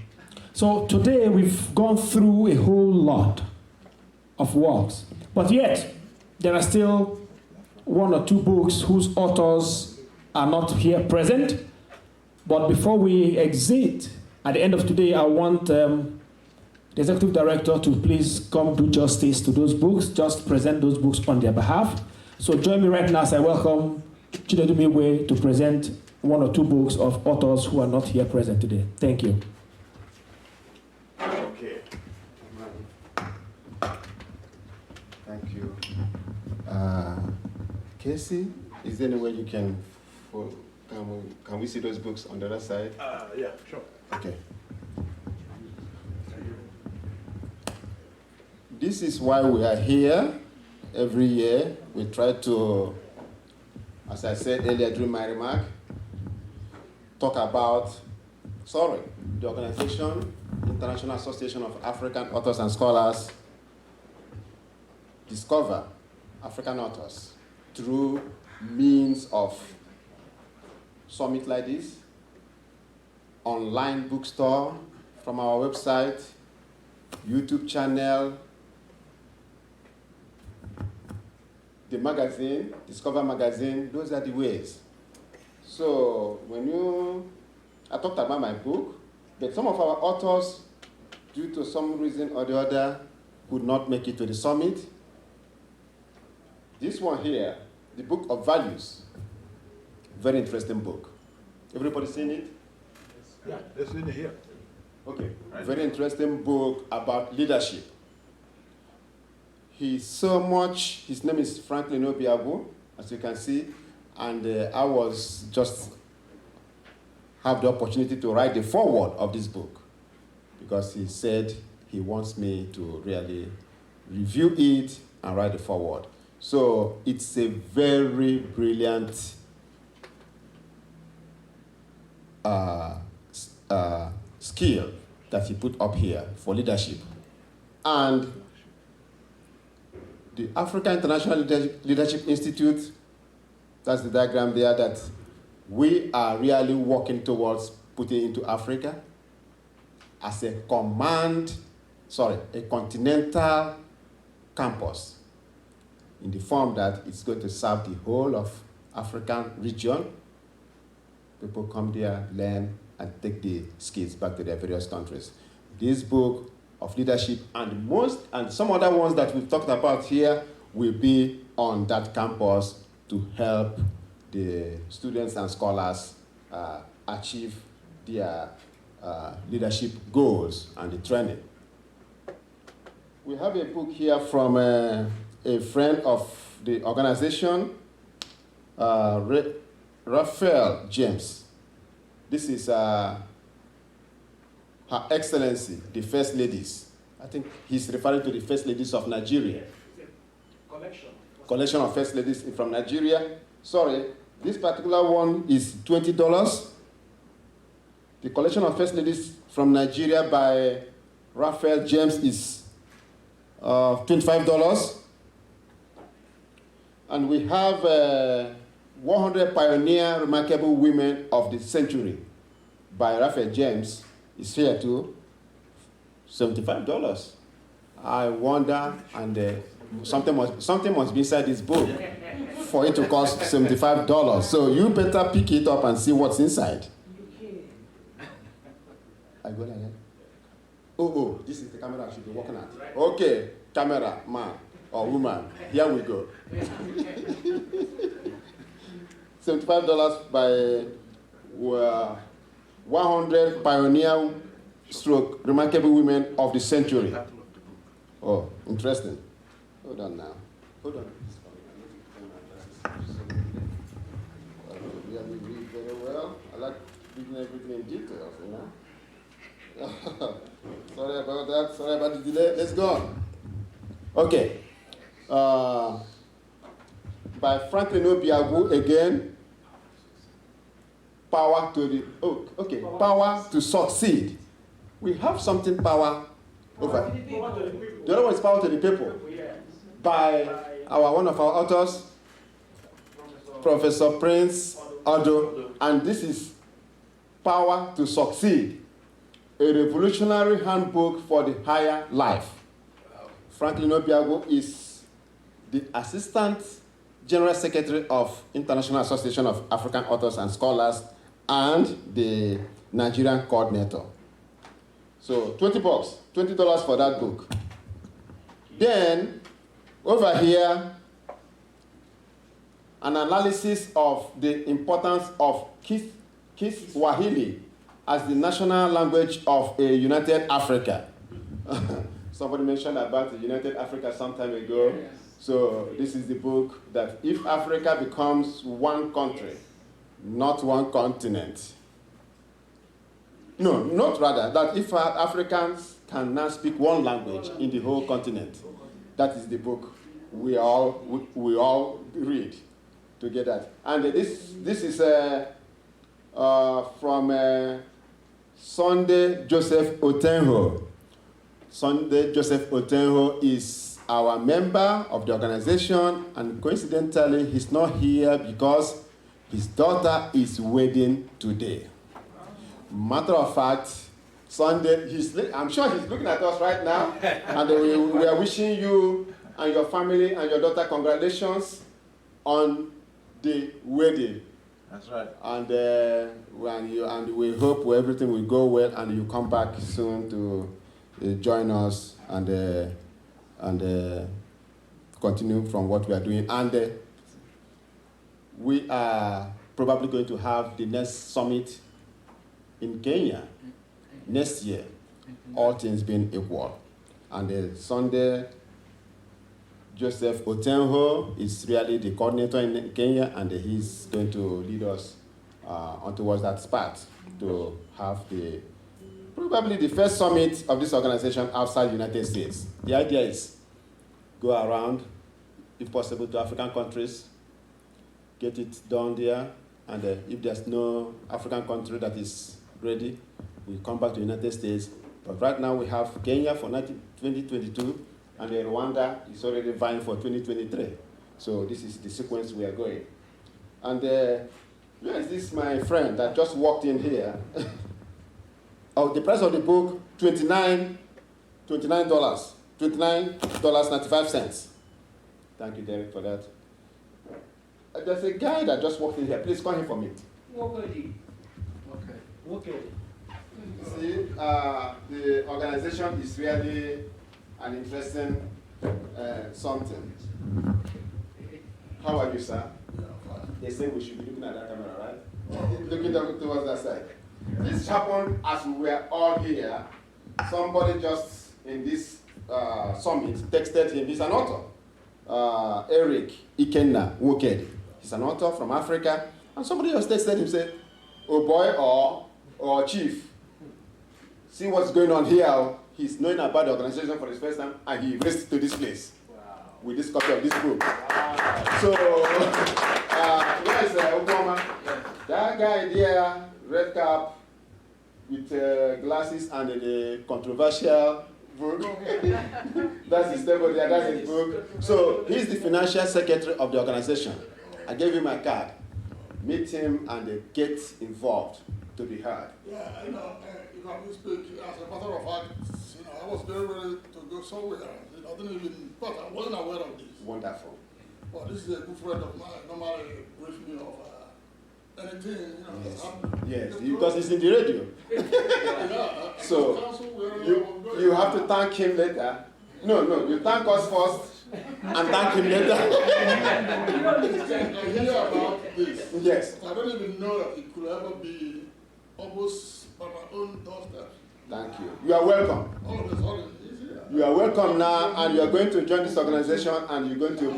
So today we've gone through a whole lot of works, but yet there are still one or two books whose authors are not here present. But before we exit, at the end of today, I want the executive director to please come do justice to those books, just present those books on their behalf. So join me right now as I welcome Chinedu Miwe to present one or two books of authors who are not here present today. Thank you. Okay. Thank you. Casey, is there any way you can we see those books on the other side? Yeah, sure. Okay. This is why we are here every year. We try to, as I said earlier during my remark, talk about, the organization, International Association of African Authors and Scholars, discover African authors through means of summit like this, online bookstore from our website, YouTube channel, the magazine, Discover Magazine, those are the ways. So I talked about my book, but some of our authors, due to some reason or the other, could not make it to the summit. This one here, the Book of Values, very interesting book. Everybody seen it? Yeah, it's in here. Okay, very interesting book about leadership. His name is Franklin Obiagu, as you can see, and I was just have the opportunity to write the foreword of this book because he said he wants me to really review it and write the foreword. So it's a very brilliant skill that he put up here for leadership. And the African International Leadership Institute, that's the diagram there, that we are really working towards putting into Africa as a continental campus in the form that it's going to serve the whole of African region. People come there, learn, and take the skills back to their various countries. This book of leadership and some other ones that we've talked about here will be on that campus to help the students and scholars achieve their leadership goals and the training. We have a book here from a friend of the organization, Raphael James. This is Her Excellency, the First Ladies. I think he's referring to the First Ladies of Nigeria. Collection of First Ladies from Nigeria. Sorry, this particular one is $20. The collection of First Ladies from Nigeria by Raphael James is $25. And we have 100 Pioneer Remarkable Women of the Century by Raphael James is here too, $75. I wonder, and something must be inside this book for it to cost $75. So you better pick it up and see what's inside. I go like that. Oh, this is the camera I should be working at. Okay, camera, man or woman, here we go. $75 by 100 Pioneer Remarkable Women of the Century. Oh, interesting. Hold on now. Hold on. Really read very well. I like reading everything in detail, you know. Sorry about that. Sorry about the delay. Let's go on. Okay. By Franklin Obiagu again. Power to succeed. We have something power over. The other one is power to the people. By one of our authors, Professor Prince Odo, and this is Power to Succeed, a revolutionary handbook for the higher life. Franklin Obiagu is the Assistant General Secretary of International Association of African Authors and Scholars and the Nigerian coordinator. So $20 for that book. Then, over here, an analysis of the importance of Kiswahili as the national language of a united Africa. Somebody mentioned about the United Africa some time ago. Yes. So this is the book that if Africa becomes one country, not one continent. No, not rather, that if Africans can now speak one language in the whole continent, that is the book we all read to get that. And this is from Sunday Joseph Otenho. Sunday Joseph Otenho is our member of the organization, and coincidentally, he's not here because his daughter is wedding today. Matter of fact, Sunday, I'm sure he's looking at us right now, and we are wishing you and your family and your daughter congratulations on the wedding. That's right. And we hope everything will go well, and you come back soon to join us and continue from what we are doing. And we are probably going to have the next summit in Kenya next year, all things being equal. And Sunday, Joseph Otenho is really the coordinator in Kenya, and he's going to lead us on towards that spot to have probably the first summit of this organization outside the United States. The idea is go around, if possible, to African countries, get it done there, and if there's no African country that is ready, we come back to the United States. But right now we have Kenya for 2022, and Rwanda is already vying for 2023. So this is the sequence we are going. And where is this my friend that just walked in here? Oh, the price of the book, $29.95. Thank you, Derek, for that. There's a guy that just walked in here. Please call him for me. Okay. See, the organization is really an interesting something. How are you, sir? They say we should be looking at that camera, right? Looking towards that side. This happened as we were all here. Somebody just in this summit texted him. He's an author, Eric Ikenna Wokedi. He's an author from Africa. And somebody just texted him, said, "Oh boy, or chief, see what's going on here." He's knowing about the organization for the first time, and he raced to this place with this copy of this book. Wow. So, where is Obama? That guy there, red cap, with glasses and the controversial book. That's his table there, that's his book. So, he's the financial secretary of the organization. I gave him my card. Meet him and get involved to be heard. Yeah, if I will speak, as a matter of fact, I was very ready to go somewhere. I didn't even, but I wasn't aware of this. Wonderful. Well, this is a good friend of mine. Normally brief me of anything, that's happening. Yes, because it's in the radio. Yeah, so you have to thank him later. No, you thank us first and thank him later. I hear about this. Yes. I don't even know that it could ever be almost by my own doorstep. Thank you. You are welcome. All of a sudden, you are welcome now, and you are going to join this organization, and you're going to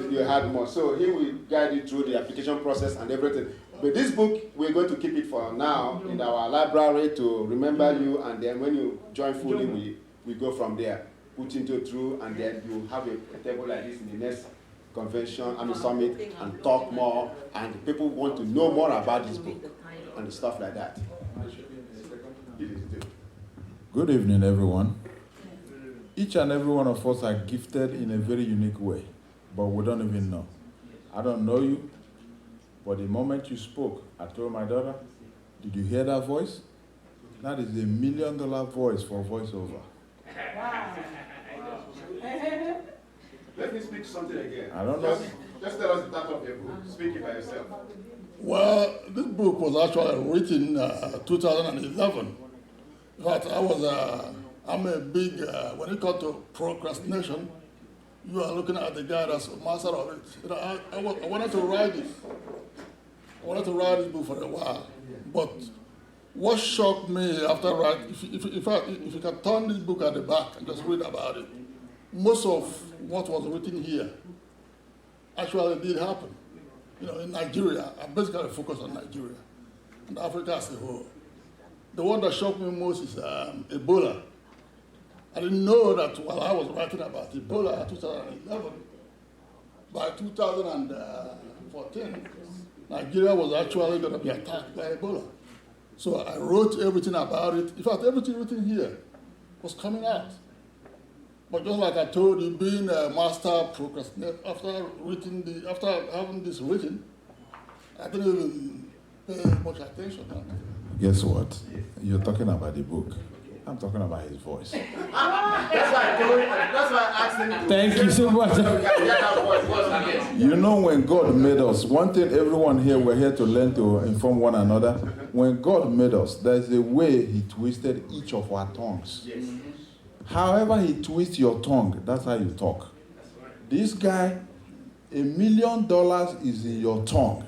be heard more. So he will guide you through the application process and everything. But this book, we're going to keep it for now in our library to remember you, and then when you join fully, we go from there, put into through, and then you have a table like this in the next convention, summit, and talk more, and people want to know more about this book and stuff like that. Good evening, everyone. Each and every one of us are gifted in a very unique way, but we don't even know. I don't know you, but the moment you spoke, I told my daughter, "Did you hear that voice? That is $1 million voice for voiceover." Wow. Let me speak something again. I don't know. Just tell us the title of your book. Speak it by yourself. Well, this book was actually written in 2011. In fact, I'm a big, when it comes to procrastination, you are looking at the guy that's a master of it. I wanted to write this. I wanted to write this book for a while. But what shocked me after writing, if you can turn this book at the back and just read about it, most of what was written here actually did happen. In Nigeria, I basically focus on Nigeria and Africa as a whole. The one that shocked me most is Ebola. I didn't know that while I was writing about Ebola in 2011, by 2014, Nigeria was actually going to be attacked by Ebola. So I wrote everything about it. In fact, everything written here was coming out. But just like I told you, being a master procrastinator, after having this written, I didn't even pay much attention. Guess what? You're talking about the book. I'm talking about his voice. That's why I asked him to. Thank you so much. You know, when God made us, one thing everyone here, we're here to learn to inform one another. When God made us, there's a way He twisted each of our tongues. Yes. However He twists your tongue, that's how you talk. This guy, $1 million is in your tongue.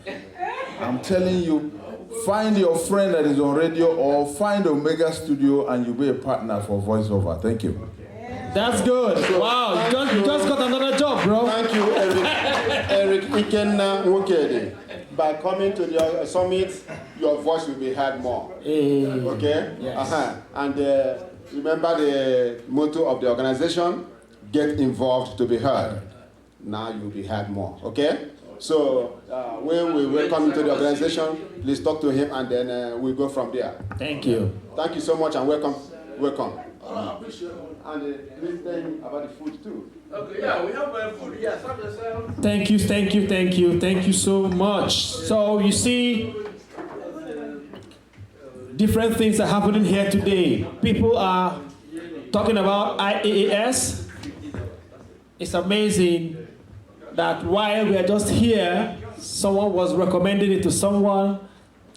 I'm telling you, find your friend that is on radio or find Omega Studio and you'll be a partner for voiceover. Thank you. That's good. Wow, you just got another job, bro. Thank you, Eric Ikenna Nwokedi. By coming to the summit, your voice will be heard more. Okay? Yes. And remember the motto of the organization, get involved to be heard. Now you'll be heard more. Okay? So when we welcome you to the organization, please talk to him and then we'll go from there. Thank you. Thank you so much and welcome. And please tell him about the food too. Okay, yeah, we have food. Yes, have yourself. Thank you so much. So you see, different things are happening here today. People are talking about IAAS. It's amazing that while we are just here, someone was recommending it to someone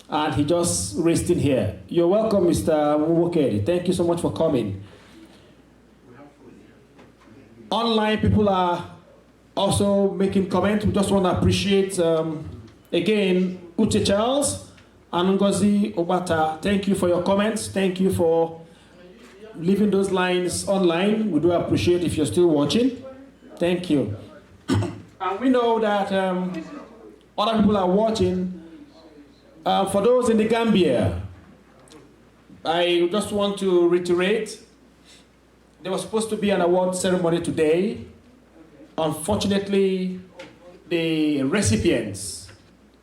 and he just raced in here. You're welcome, Mr. Nwokedi. Thank you so much for coming. Online people are also making comments. We just want to appreciate, again, Uche Charles and Ngozi Obata. Thank you for your comments. Thank you for leaving those lines online. We do appreciate if you're still watching. Thank you. And we know that other people are watching. For those in the Gambia, I just want to reiterate, there was supposed to be an award ceremony today. Unfortunately, the recipients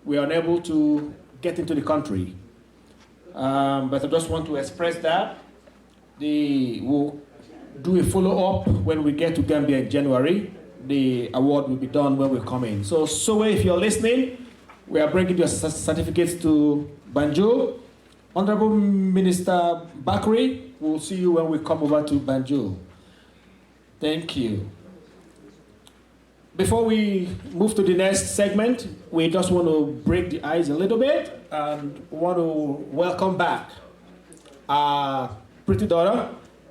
were unable to get into the country. But I just want to express that. We'll do a follow-up when we get to Gambia in January. The award will be done when we come in. So if you're listening, we are bringing your certificates to Banjul. Honorable Minister Bakri, we'll see you when we come over to Banjul. Thank you. Before we move to the next segment, we just want to break the ice a little bit and want to welcome back our pretty daughter,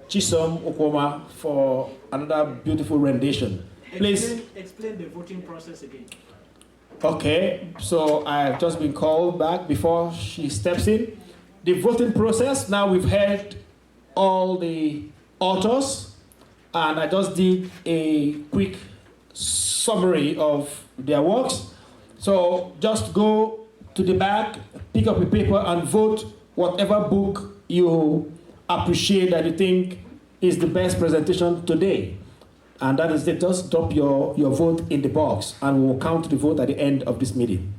Chisom Okwoma, for another beautiful rendition. Please explain the voting process again. Okay, so I've just been called back before she steps in. The voting process, now we've heard all the authors, and I just did a quick summary of their works. So just go to the back, pick up a paper and vote whatever book you appreciate that you think is the best presentation today. And that is it. Just drop your vote in the box and we'll count the vote at the end of this meeting.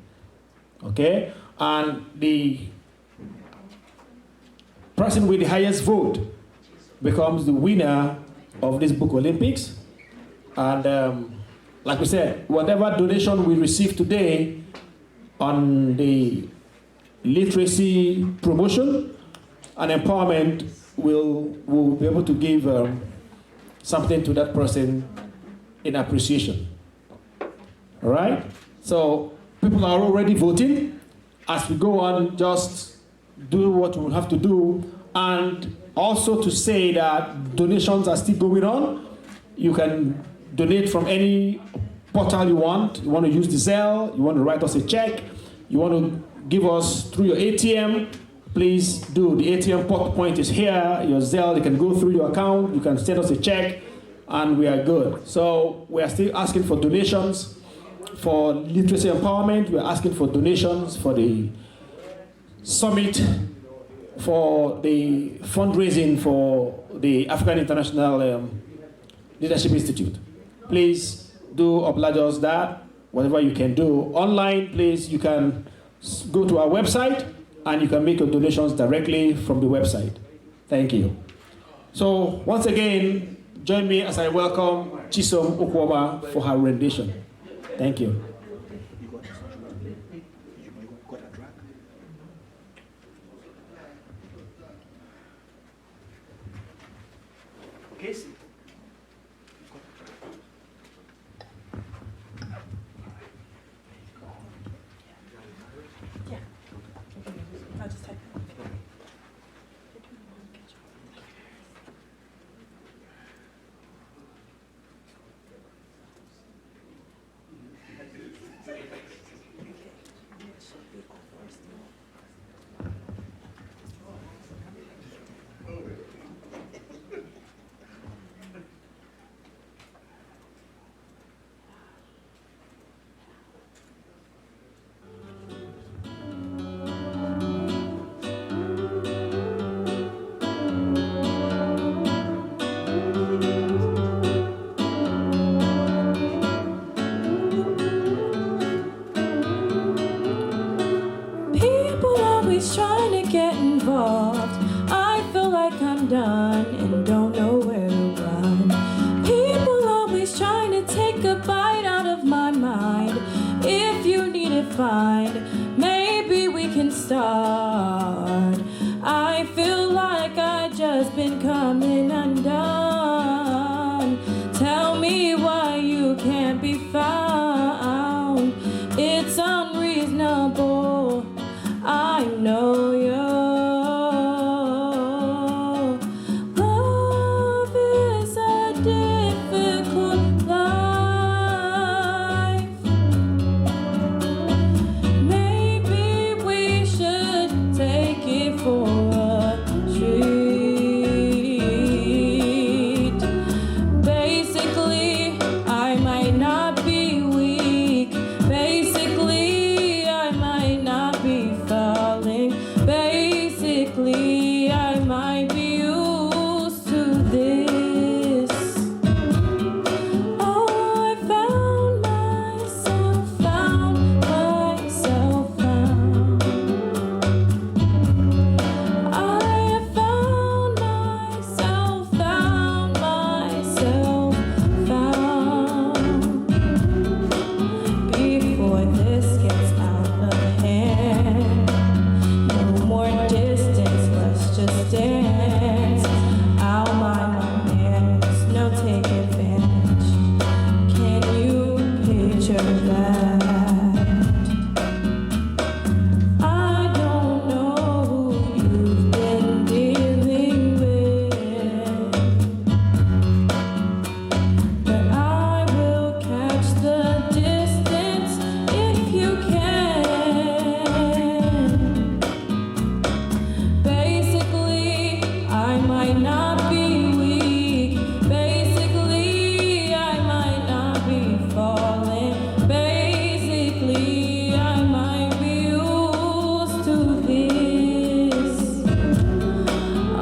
Okay? And the person with the highest vote becomes the winner of this book Olympics. And like we said, whatever donation we receive today on the literacy promotion and empowerment, we'll be able to give something to that person in appreciation. All right? So people are already voting. As we go on, just do what we have to do. And also to say that donations are still going on. You can donate from any portal you want. You want to use the Zelle, you want to write us a check, you want to give us through your ATM, please do. The ATM point is here, your Zelle, you can go through your account, you can send us a check, and we are good. So we are still asking for donations for literacy empowerment. We are asking for donations for the summit, for the fundraising for the African International Leadership Institute. Please do oblige us that, whatever you can do. Online, please, you can go to our website and you can make your donations directly from the website. Thank you. So once again, join me as I welcome Chisom Okwoma for her rendition. Thank you. Casey. I'll just type it. People always trying to get involved. I feel like I'm done and don't know where to run. People always trying to take a bite out of my mind. If you need it, fine. Maybe we can start. I feel like I just been coming undone. Tell me why you can't be found. It's unreasonable. I know you. Love is a difficult life. Maybe we should take it for a treat. Basically, I might not be weak. Basically, I might not be falling. Basically, I might be used to this. Oh, I found myself, found myself, found. I have found myself, found myself, found. Before this gets out of hand, no more distance, let's just dance. I'll mind my manners, no take advantage. Can you picture that? I don't know who you've been dealing with, but I will catch the distance if you can. Basically, I might not be weak. Basically, I might not be falling. Basically, I might be used to this.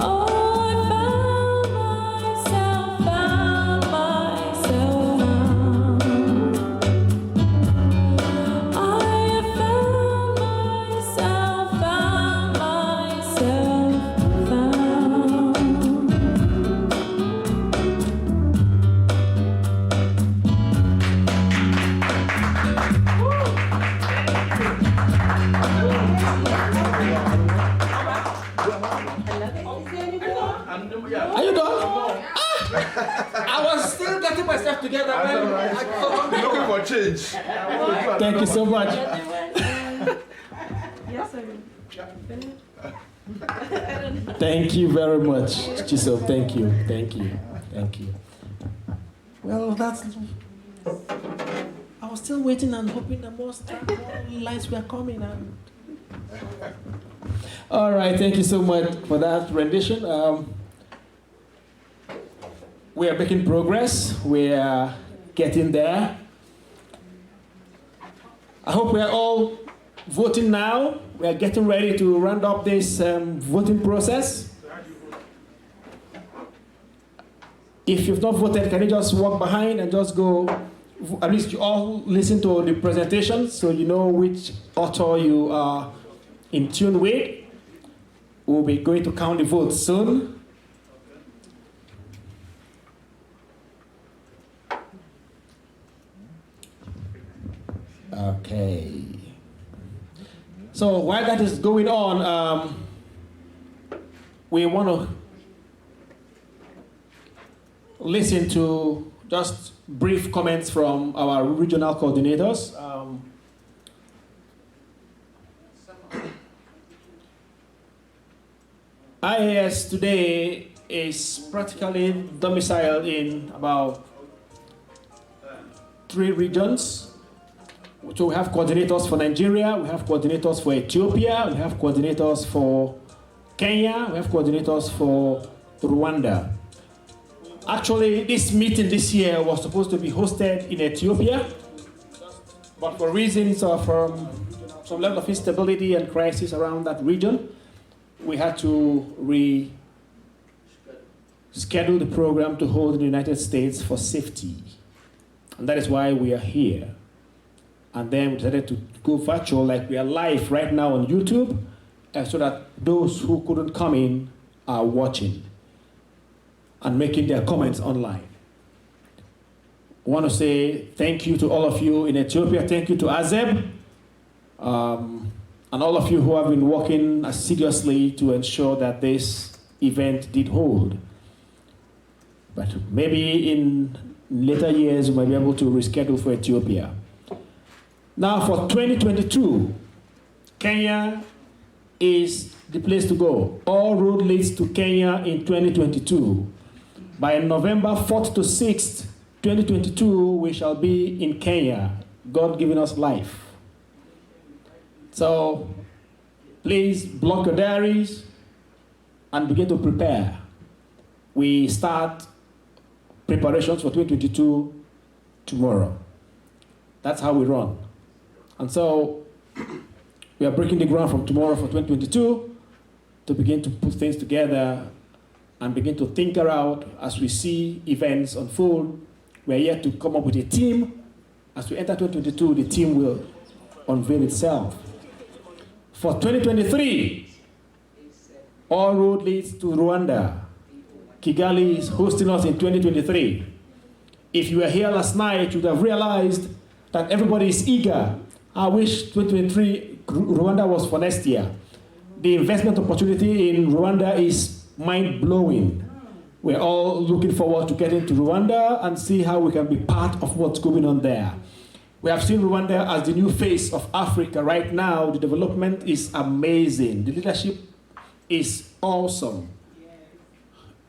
Oh, I found myself, found myself. I have found myself, found myself, found. Are you done? I was still getting myself together. Looking for change. Thank you so much. Yes, sir. Thank you very much, Chisom. Thank you, thank you, thank you. Well, that's. I was still waiting and hoping that more lights were coming. And... All right, thank you so much for that rendition. We are making progress. We are getting there. I hope we are all voting now. We are getting ready to round up this voting process. If you've not voted, can you just walk behind and just go at least you all listen to the presentation so you know which author you are in tune with. We'll be going to count the votes soon. Okay. So while that is going on, we want to listen to just brief comments from our regional coordinators. IAAS today is practically domiciled in about 3 regions. So we have coordinators for Nigeria, we have coordinators for Ethiopia, we have coordinators for Kenya, we have coordinators for Rwanda. Actually, this meeting this year was supposed to be hosted in Ethiopia, but for reasons of some level of instability and crisis around that region, we had to reschedule the program to hold in the United States for safety. And that is why we are here. And then we decided to go virtual, like we are live right now on YouTube, so that those who couldn't come in are watching and making their comments online. I want to say thank you to all of you in Ethiopia. Thank you to ASEB, and all of you who have been working assiduously to ensure that this event did hold. But maybe in later years, we might be able to reschedule for Ethiopia. Now for 2022, Kenya is the place to go. All road leads to Kenya in 2022. By November 4th to 6th, 2022, we shall be in Kenya, God giving us life. So please block your diaries and begin to prepare. We start preparations for 2022 tomorrow. That's how we run. And so we are breaking the ground from tomorrow for 2022 to begin to put things together and begin to think around as we see events unfold. We are yet to come up with a team. As we enter 2022, the team will unveil itself. For 2023, all road leads to Rwanda. Kigali is hosting us in 2023. If you were here last night, you would have realized that everybody is eager. I wish 2023 Rwanda was for next year. The investment opportunity in Rwanda is mind-blowing. We're all looking forward to getting to Rwanda and see how we can be part of what's going on there. We have seen Rwanda as the new face of Africa right now. The development is amazing. The leadership is awesome.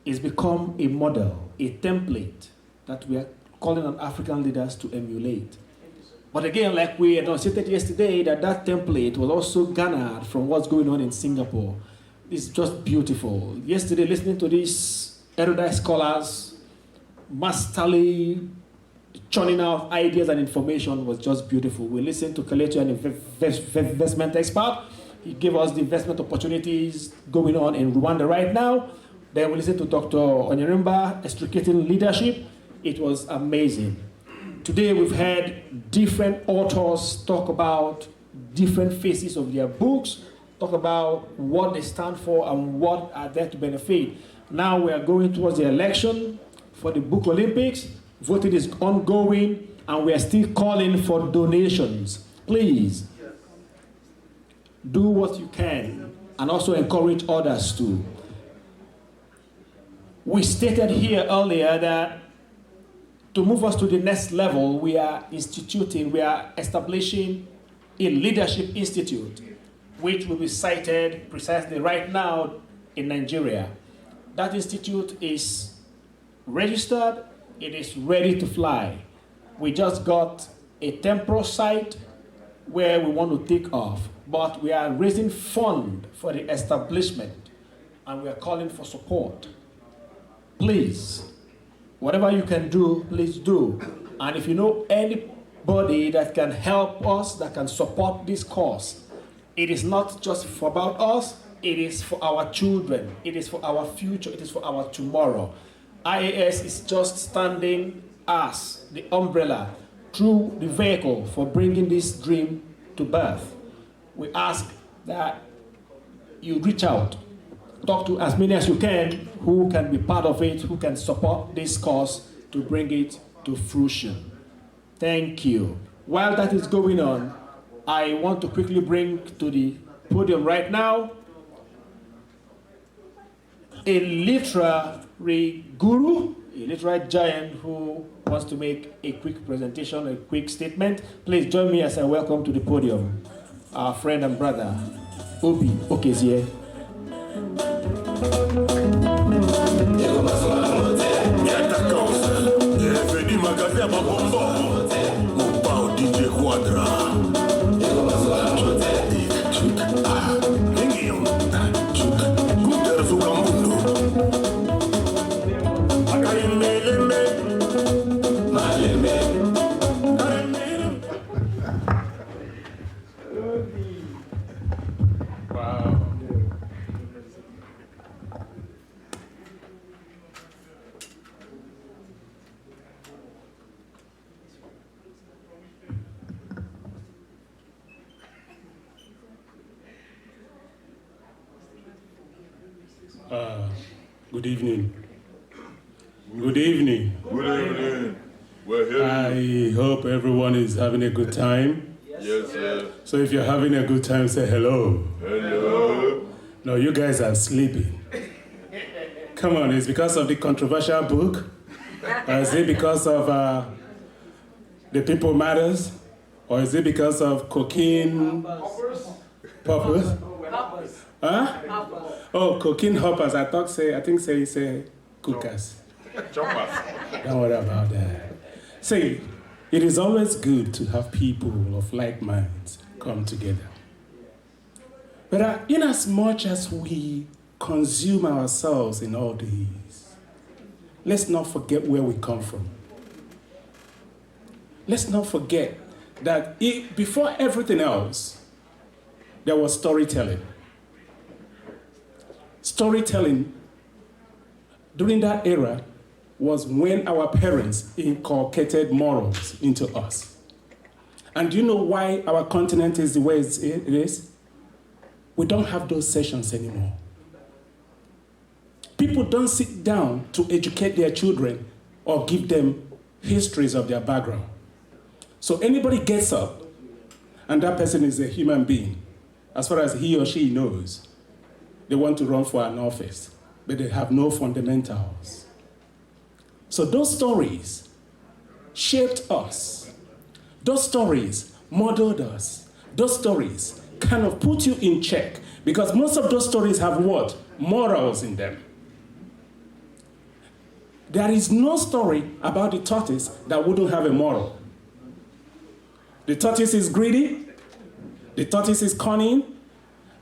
It's become a model, a template that we are calling on African leaders to emulate. But again, like we enunciated yesterday, that template was also garnered from what's going on in Singapore. It's just beautiful. Yesterday, listening to these erudite scholars, masterly churning out ideas and information was just beautiful. We listened to Kelechi, an investment expert. He gave us the investment opportunities going on in Rwanda right now. Then we listened to Dr. Onyerimba, extricating leadership. It was amazing. Today we've heard different authors talk about different phases of their books, talk about what they stand for and what are there to benefit. Now we are going towards the election for the Book Olympics. Voting is ongoing and we are still calling for donations. Please do what you can and also encourage others to. We stated here earlier that to move us to the next level, we are establishing a leadership institute, which will be sited precisely right now in Nigeria. That institute is registered, it is ready to fly. We just got a temporal site where we want to take off, but we are raising funds for the establishment and we are calling for support. Please, whatever you can do, please do. And if you know anybody that can help us, that can support this cause, it is not just about us, it is for our children, it is for our future, it is for our tomorrow. IAAS is just standing as the umbrella through the vehicle for bringing this dream to birth. We ask that you reach out, talk to as many as you can who can be part of it, who can support this cause to bring it to fruition. Thank you. While that is going on, I want to quickly bring to the podium right now a literary guru, a literary giant who wants to make a quick presentation, a quick statement. Please join me as I welcome to the podium our friend and brother, Obi Okezie. Good evening. Good evening. Good evening. We're here. I hope everyone is having a good time. Yes, sir. So if you're having a good time, say hello. Hello. No, you guys are sleeping. Come on, it's because of the controversial book? Or is it because of the People Matters? Or is it because of cocaine poppers? Huh? Oh, cocaine hoppers. I think say cookers. Choppers. Don't worry about that. See, it is always good to have people of like minds come together. But in as much as we consume ourselves in all these, let's not forget where we come from. Let's not forget that before everything else, there was storytelling. Storytelling during that era was when our parents inculcated morals into us. And do you know why our continent is the way it is? We don't have those sessions anymore. People don't sit down to educate their children or give them histories of their background. So anybody gets up, and that person is a human being, as far as he or she knows. They want to run for an office, but they have no fundamentals. So those stories shaped us. Those stories modeled us. Those stories kind of put you in check, because most of those stories have what? Morals in them. There is no story about the tortoise that wouldn't have a moral. The tortoise is greedy, the tortoise is cunning,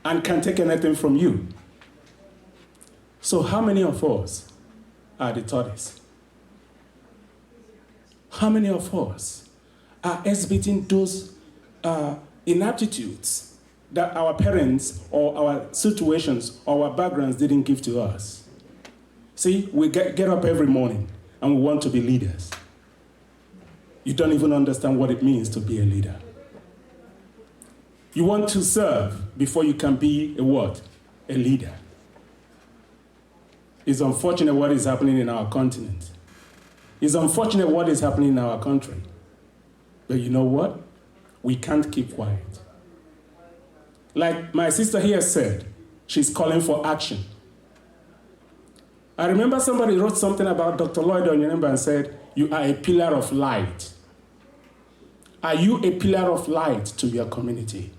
and can take anything from you. So how many of us are the tortoise? How many of us are exhibiting those inaptitudes that our parents or our situations or our backgrounds didn't give to us? See, we get up every morning and we want to be leaders. You don't even understand what it means to be a leader. You want to serve before you can be a what? A leader. It's unfortunate what is happening in our continent. It's unfortunate what is happening in our country. But you know what? We can't keep quiet. Like my sister here said, she's calling for action. I remember somebody wrote something about Dr. Lloyd Onyemba and said, you are a pillar of light. Are you a pillar of light to your community?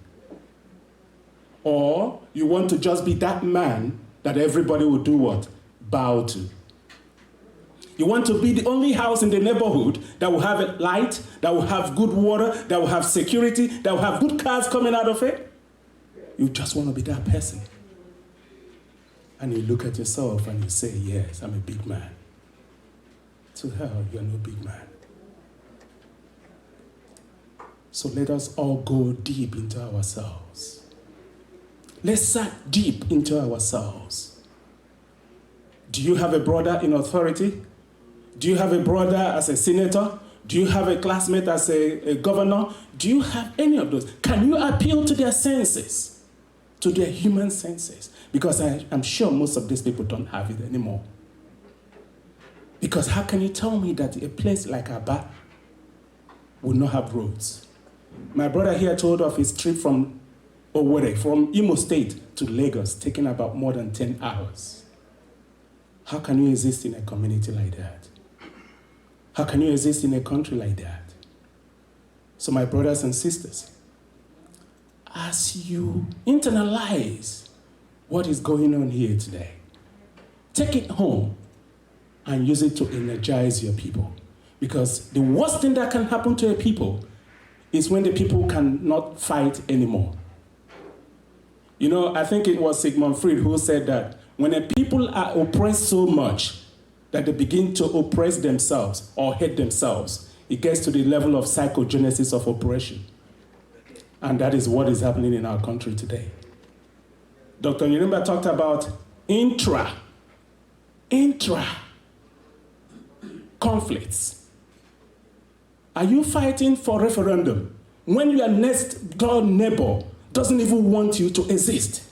Or you want to just be that man that everybody will do what? Bow to. You want to be the only house in the neighborhood that will have a light, that will have good water, that will have security, that will have good cars coming out of it? You just want to be that person. And you look at yourself and you say, yes, I'm a big man. To hell, you're no big man. So let us all go deep into ourselves. Let's search deep into ourselves. Do you have a brother in authority? Do you have a brother as a senator? Do you have a classmate as a governor? Do you have any of those? Can you appeal to their senses, to their human senses? Because I'm sure most of these people don't have it anymore. Because how can you tell me that a place like Aba will not have roads? My brother here told of his trip from Owerri, from Imo State to Lagos, taking about more than 10 hours. How can you exist in a community like that? How can you exist in a country like that? So my brothers and sisters, as you internalize what is going on here today, take it home and use it to energize your people. Because the worst thing that can happen to a people is when the people cannot fight anymore. You know, I think it was Sigmund Freud who said that when a people are oppressed so much that they begin to oppress themselves or hate themselves, it gets to the level of psychogenesis of oppression. And that is what is happening in our country today. Dr. Yunimba talked about intra conflicts. Are you fighting for referendum when your next door neighbor doesn't even want you to exist?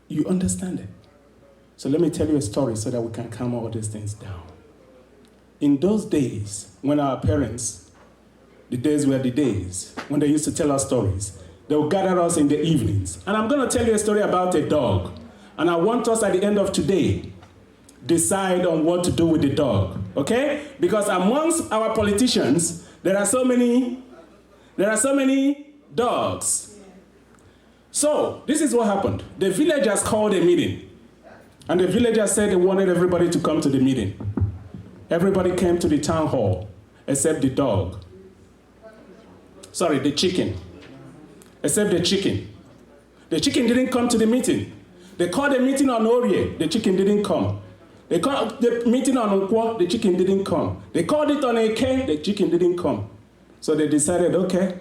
You understand it? So let me tell you a story so that we can calm all these things down. In those days, when our parents, the days were the days, when they used to tell us stories, they would gather us in the evenings. And I'm going to tell you a story about a dog. And I want us at the end of today decide on what to do with the dog, okay? Because amongst our politicians, there are so many dogs. So this is what happened. The villagers called a meeting. And the villagers said they wanted everybody to come to the meeting. Everybody came to the town hall, except the dog. Sorry, the chicken. Except the chicken. The chicken didn't come to the meeting. They called a meeting on Orie, the chicken didn't come. They called the meeting on Nkwo, the chicken didn't come. They called it on Eke, the chicken didn't come. So they decided, okay,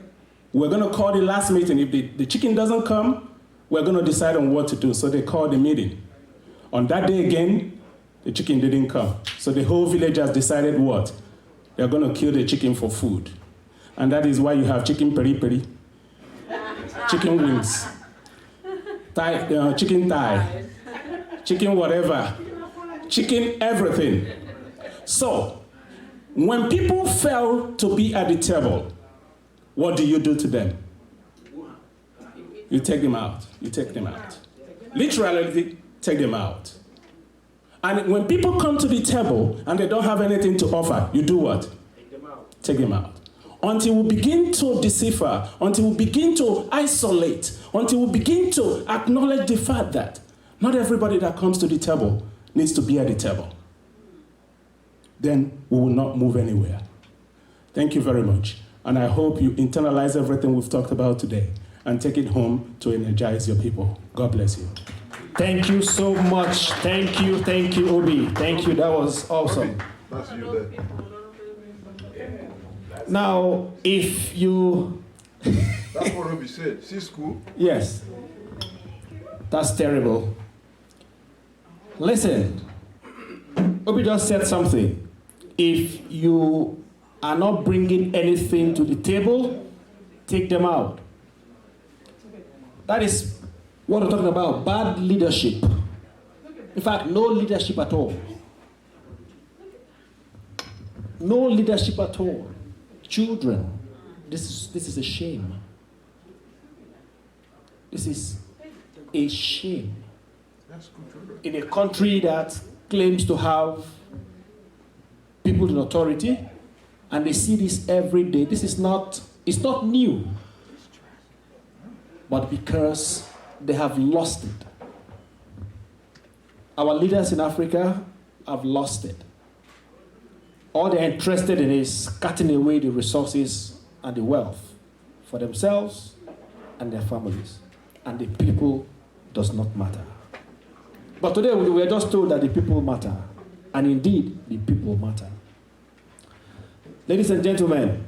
we're going to call the last meeting. If the chicken doesn't come, we're going to decide on what to do. So they called the meeting. On that day again, the chicken didn't come. So the whole villagers decided what? They're going to kill the chicken for food. And that is why you have chicken peri-peri, chicken wings, chicken thigh, chicken whatever, chicken everything. So, when people fail to be at the table, what do you do to them? You take them out. You take them out. Literally, take them out. And when people come to the table and they don't have anything to offer, you do what? Take them out. Take them out. Until we begin to decipher, until we begin to isolate, until we begin to acknowledge the fact that not everybody that comes to the table needs to be at the table, then we will not move anywhere. Thank you very much. And I hope you internalize everything we've talked about today and take it home to energize your people. God bless you. Thank you so much. Thank you, Obi. Thank you, that was awesome. That's you there. Now, if you... That's what Obi said. See school? Yes. That's terrible. Listen, Obi just said something. If you are not bringing anything to the table, take them out. That is what we're talking about, bad leadership. In fact, no leadership at all. No leadership at all. Children, this is a shame. This is a shame. In a country that claims to have people in authority, and they see this every day. This is not, it's not new. But because they have lost it. Our leaders in Africa have lost it. All they're interested in is cutting away the resources and the wealth for themselves and their families. And the people does not matter. But today we were just told that the people matter. And indeed, the people matter. Ladies and gentlemen,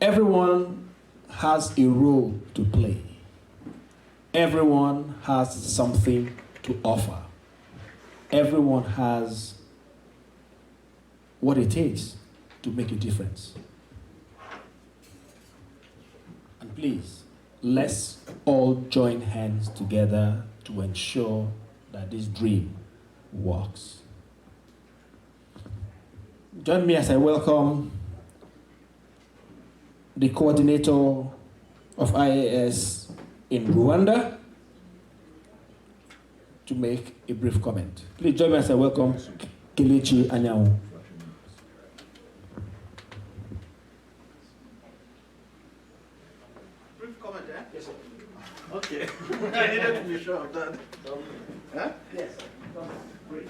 everyone has a role to play. Everyone has something to offer. Everyone has what it takes to make a difference. And please, let's all join hands together to ensure that this dream works. Join me as I welcome the coordinator of IAAS in Rwanda to make a brief comment. Please join me as I welcome Kelechi Anyanwu. Brief comment, eh? Yes, sir. Okay. I needed to be sure of that. Huh? Yes. Great.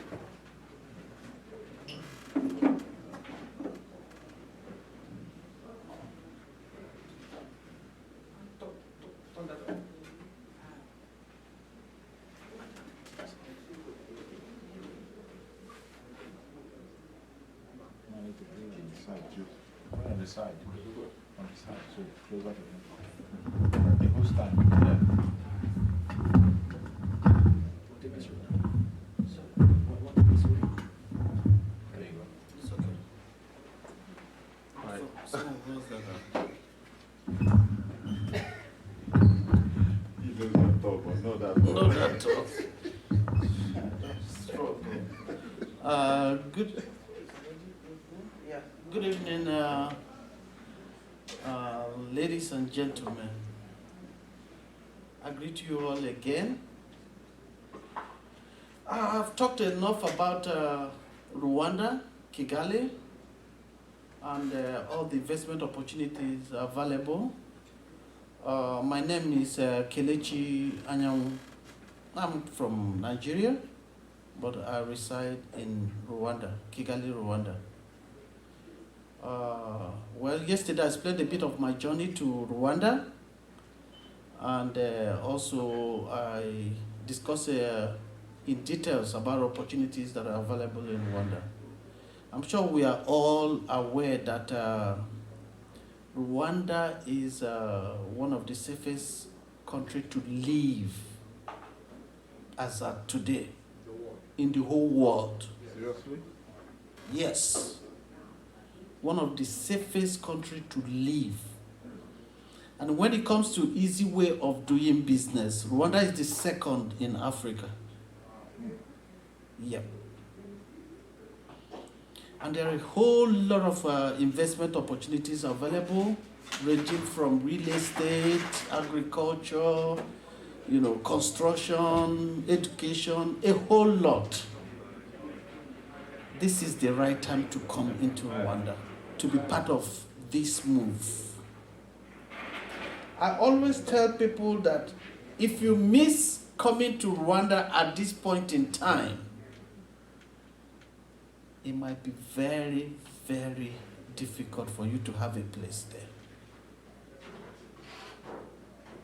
On the side, so closer to him. The whole stand, There you go. It's okay. Right. You don't talk, but not that talk. Not that talk. Struggle. Good evening, ladies and gentlemen. I greet you all again. I've talked enough about Rwanda, Kigali, and all the investment opportunities available. My name is Kelechi Anyanwu. I'm from Nigeria, but I reside in Rwanda, Kigali, Rwanda. Well, yesterday I explained a bit of my journey to Rwanda, and also I discussed in details about opportunities that are available in Rwanda. I'm sure we are all aware that Rwanda is one of the safest countries to live as at today in the whole world. Seriously? Yes. One of the safest countries to live. And when it comes to easy way of doing business, Rwanda is the second in Africa. Yep. And there are a whole lot of investment opportunities available, ranging from real estate, agriculture, construction, education, a whole lot. This is the right time to come into Rwanda, to be part of this move. I always tell people that if you miss coming to Rwanda at this point in time, it might be very, very difficult for you to have a place there.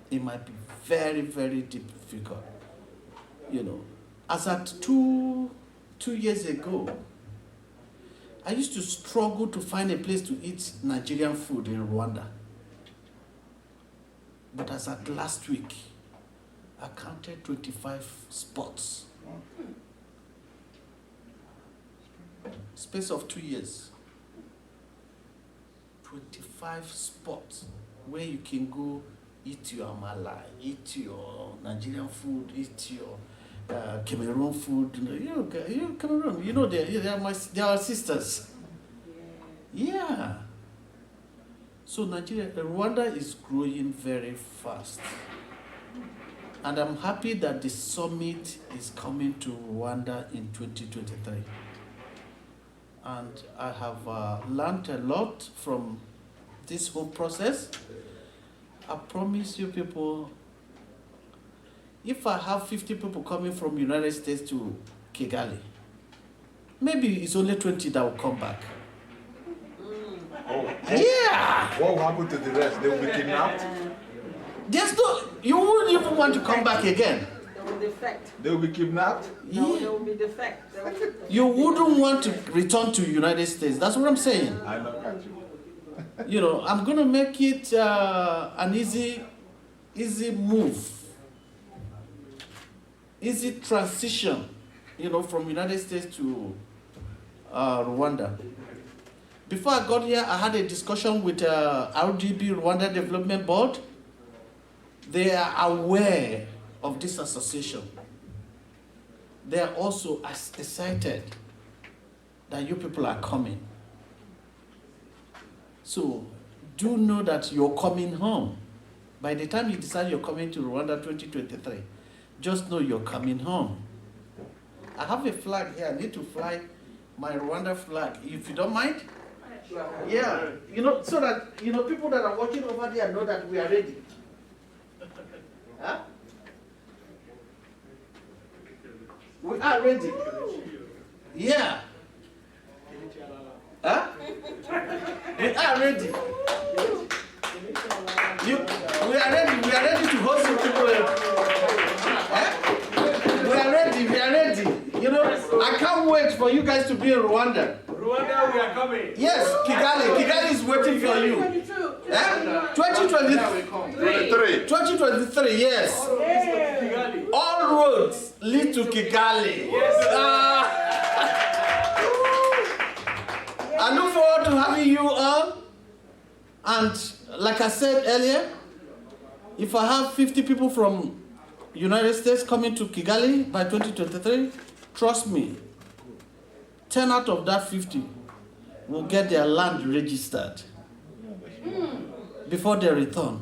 It might be very, very difficult. As at two years ago, I used to struggle to find a place to eat Nigerian food in Rwanda. But as at last week, I counted 25 spots. Space of 2 years. 25 spots where you can go eat your amala, eat your Nigerian food, eat your Cameroon food. Cameroon, they are sisters. Yeah. So Rwanda is growing very fast. And I'm happy that the summit is coming to Rwanda in 2023. And I have learned a lot from this whole process. I promise you people, if I have 50 people coming from United States to Kigali, maybe it's only 20 that will come back. Yeah! What will happen to the rest? They will be kidnapped? You wouldn't even want to come back again. They will defect. They will be kidnapped? No, they will be defect. You wouldn't want to return to United States. That's what I'm saying. I know, got you. I'm going to make it an easy move. easy transition, from United States to Rwanda. Before I got here, I had a discussion with RDB, Rwanda Development Board. They are aware of this association. They are also as excited that you people are coming. So do know that you're coming home. By the time you decide you're coming to Rwanda 2023, just know you're coming home. I have a flag here. I need to fly my Rwanda flag, if you don't mind. Yeah, so that people that are watching over there know that we are ready. Huh? We are ready. Yeah. Huh? We are ready. We are ready. We are ready to host you people. We are ready. We are ready. I can't wait for you guys to be in Rwanda. Rwanda, we are coming. Yes, Kigali. Kigali is waiting for you. 2023, yes. All roads lead to Kigali. I look forward to having you all. And like I said earlier, if I have 50 people from United States coming to Kigali by 2023, trust me, 10 out of that 50 will get their land registered before they return.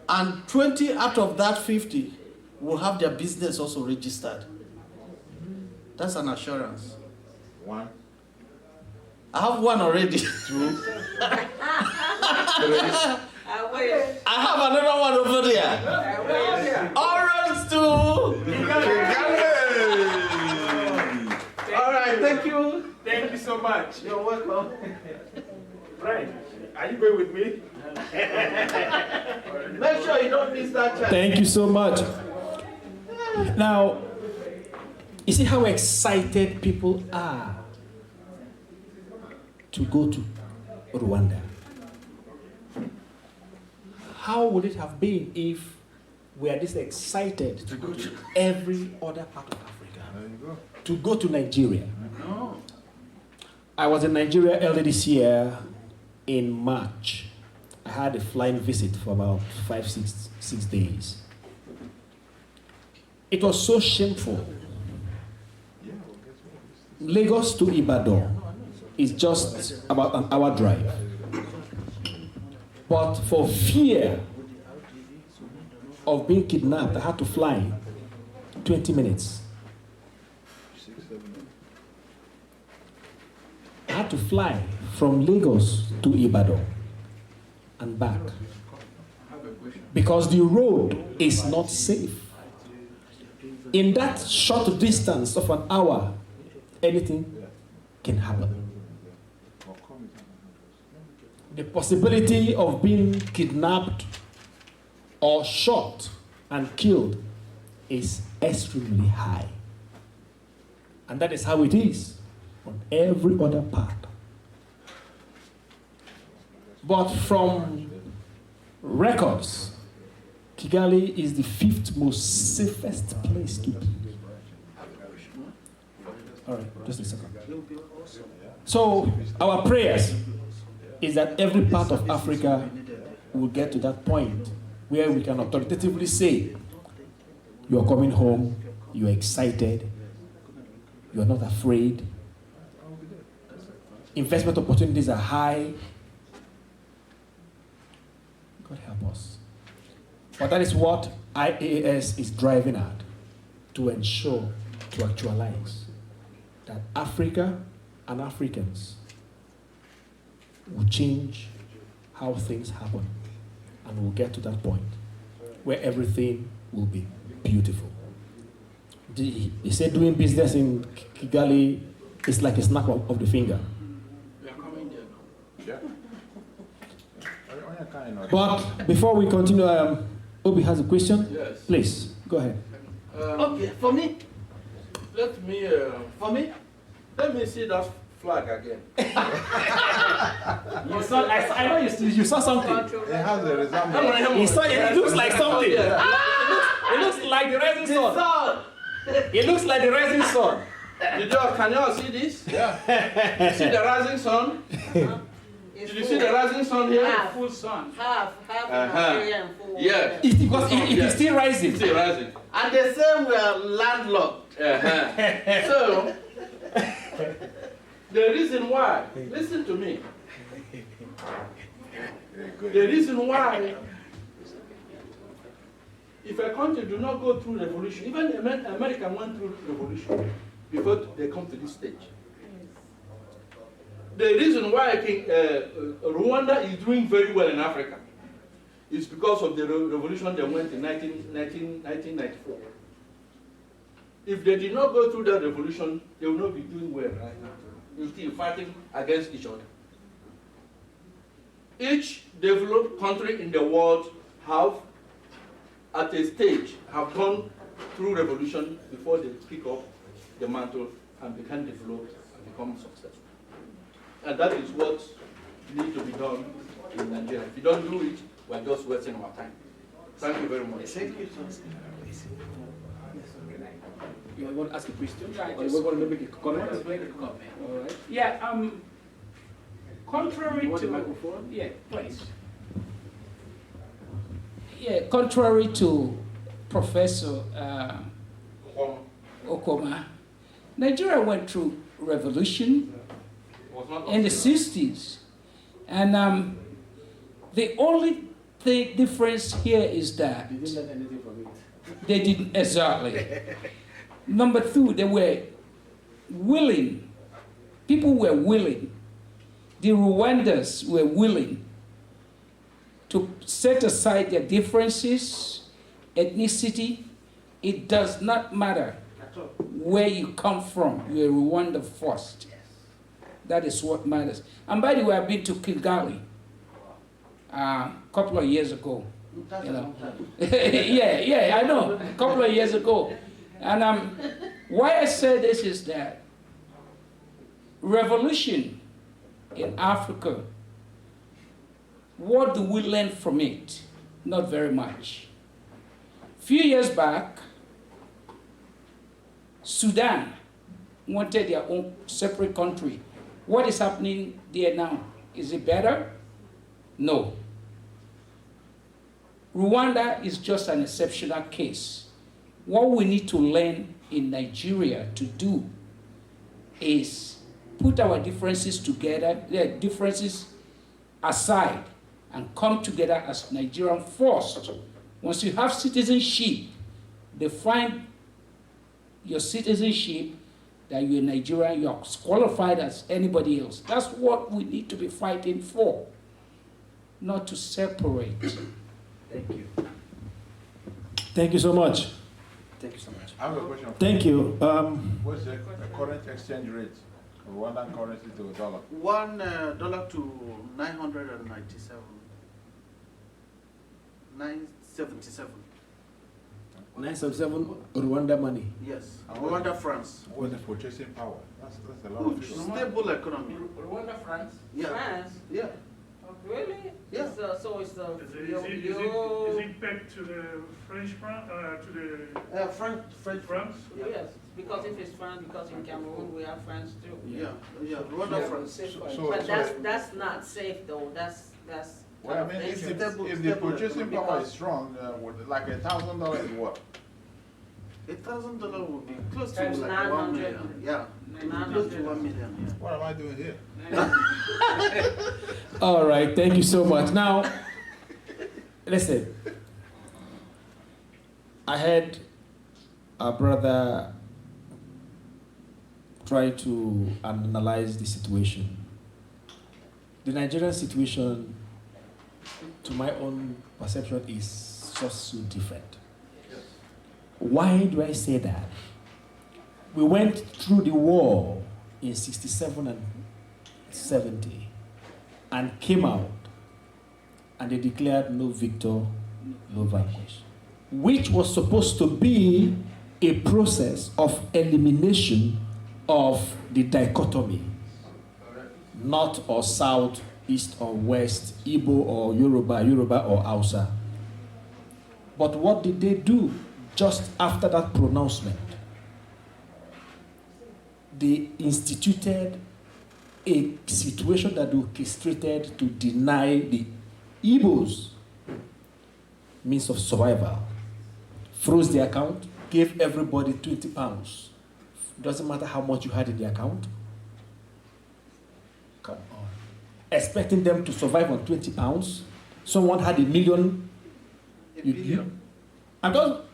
And 20 out of that 50 will have their business also registered. That's an assurance. One. I have one already. Two. I have another one over there. All roads to Kigali. All right, thank you. Thank you so much. You're welcome. Right. Are you going with me? Make sure you don't miss that chance. Thank you so much. Now, you see how excited people are to go to Rwanda. How would it have been if we are this excited to go to every other part of Africa? To go to Nigeria. I was in Nigeria earlier this year in March. I had a flying visit for about 6 days. It was so shameful. Lagos to Ibadan is just about an hour drive. But for fear of being kidnapped, I had to fly 20 minutes. I had to fly from Lagos to Ibadan and back because the road is not safe. In that short distance of an hour, anything can happen. The possibility of being kidnapped or shot and killed is extremely high. And that is how it is on every other part. But from records, Kigali is the 5th most safest place to be. All right, just a second. So our prayers is that every part of Africa will get to that point where we can authoritatively say, you're coming home, you're excited, you're not afraid, investment opportunities are high. God help us. But that is what IAAS is driving at, to ensure, to actualize, that Africa and Africans will change how things happen, and we'll get to that point where everything will be beautiful. They say doing business in Kigali is like a snap of the finger. We are coming there now. Yeah. But before we continue, Obi has a question. Yes. Please, go ahead. Okay, for me. Let me see that flag again. You saw, I know you saw something. It has a resemblance. He saw it, it looks like something. It looks like the rising sun. It looks like the rising sun. Can you all see this? Yeah. You see the rising sun? Did you see the rising sun here? Half. Full sun. Half Nigeria and full. Yeah. It is still rising. Still rising. And they say we are landlocked. So, the reason why, listen to me. The reason why, if a country do not go through revolution, even America went through revolution before they come to this stage. The reason why I think Rwanda is doing very well in Africa is because of the revolution they went in 1994. If they did not go through that revolution, they will not be doing well right now. They're still fighting against each other. Each developed country in the world have, at a stage, have gone through revolution before they pick up the mantle and become developed and become successful. And that is what needs to be done in Nigeria. If you don't do it, we're just wasting our time. Thank you very much. Thank you. You want to ask a question? Or you want to make a comment? All right. Yeah. Contrary you want to the microphone? Yeah, please. Yeah, contrary to Professor Okoma, Nigeria went through revolution in the 60s, and the only difference here is that They didn't learn anything from it. they didn't exactly. Number two, they were willing. People were willing. The Rwandans were willing to set aside their differences, ethnicity. It does not matter where you come from. You're a Rwanda first. That is what matters. And by the way, I've been to Kigali a couple of years ago. You know. yeah, I know. A couple of years ago. And why I say this is that revolution in Africa, what do we learn from it? Not very much. A few years back, Sudan wanted their own separate country. What is happening there now? Is it better? No. Rwanda is just an exceptional case. What we need to learn in Nigeria to do is put our differences together, differences aside, and come together as Nigerian first. Once you have citizenship, define your citizenship, that you're Nigerian, you're qualified as anybody else. That's what we need to be fighting for, not to separate. Thank you. Thank you so much. Thank you so much. I have a question. Thank you. What's the current exchange rate of Rwandan currency to a dollar? $1 to 997. 977. 977 Rwanda money. Yes. Rwanda France. What's the purchasing power? That's a lot of people. Stable economy. Rwanda France? Yeah. France? Yeah. Oh, really? Yeah. So it's the Is it pegged to the French franc, to the French France? Yes, because if it's France, because in Cameroon we have France too. Yeah. Rwanda France. But that's not safe though. That's Well, I mean, if the purchasing power is strong, like $1,000 is what? $1,000 would be close to Times like 900. 1 million. Yeah. Close to 1 million. Yeah. What am I doing here? All right, thank you so much. Now, listen, I had a brother try to analyze the situation. The Nigerian situation, to my own perception, is just so different. Why do I say that? We went through the war in 67 and 70 and came out, and they declared no victor, no vanquish, which was supposed to be a process of elimination of the dichotomy, north or south, east or west, Igbo or Yoruba or Hausa. But what did they do? just after that pronouncement, they instituted a situation that they orchestrated to deny the Igbos means of survival. Froze the account, gave everybody 20 pounds. Doesn't matter how much you had in the account. Come on. Expecting them to survive on 20 pounds. Someone had $1 million.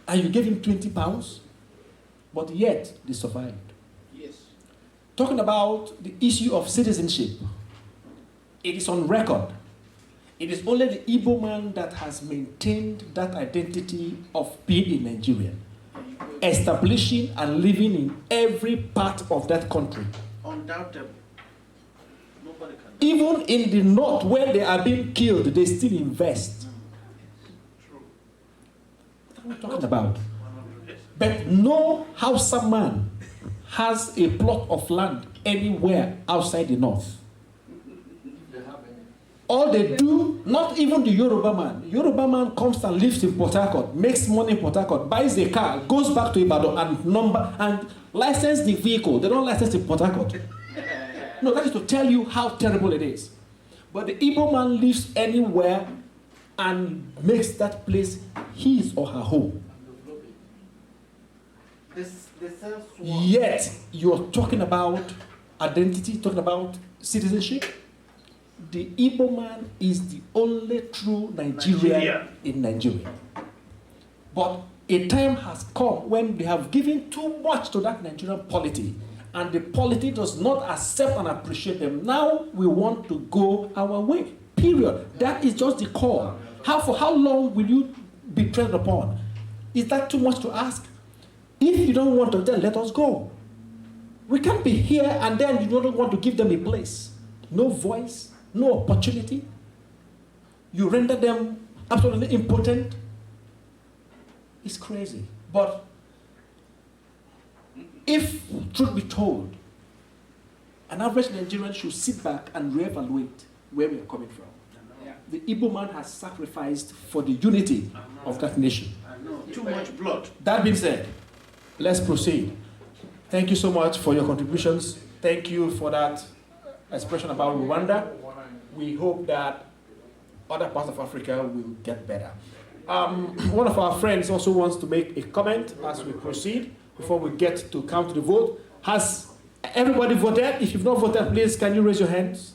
And you gave him 20 pounds, but yet they survived. Yes. Talking about the issue of citizenship, it is on record. It is only the Igbo man that has maintained that identity of being a Nigerian, establishing and living in every part of that country. Undoubtedly. Nobody can. Even in the north where they are being killed, they still invest. What are we talking about? But no Hausa man has a plot of land anywhere outside the north. All they do, not even the Yoruba man. Yoruba man comes and lives in Port Harcourt, makes money in Port Harcourt, buys a car, goes back to Ibadan and license the vehicle. They don't license in Port Harcourt. No, that is to tell you how terrible it is. But the Igbo man lives anywhere and makes that place his or her home. Yet, you're talking about identity, talking about citizenship. The Igbo man is the only true Nigerian in Nigeria. But a time has come when they have given too much to that Nigerian polity, and the polity does not accept and appreciate them. Now we want to go our way. Period. That is just the core. For how long will you be treaded upon? Is that too much to ask? If you don't want to, then let us go. We can't be here and then you don't want to give them a place. No voice, no opportunity. You render them absolutely impotent. It's crazy. But if truth be told, an average Nigerian should sit back and reevaluate where we are coming from. The Igbo man has sacrificed for the unity of that nation. Too much blood. That being said, let's proceed. Thank you so much for your contributions. Thank you for that expression about Rwanda. We hope that other parts of Africa will get better. One of our friends also wants to make a comment as we proceed before we get to count the vote. Has everybody voted? If you've not voted, please, can you raise your hands?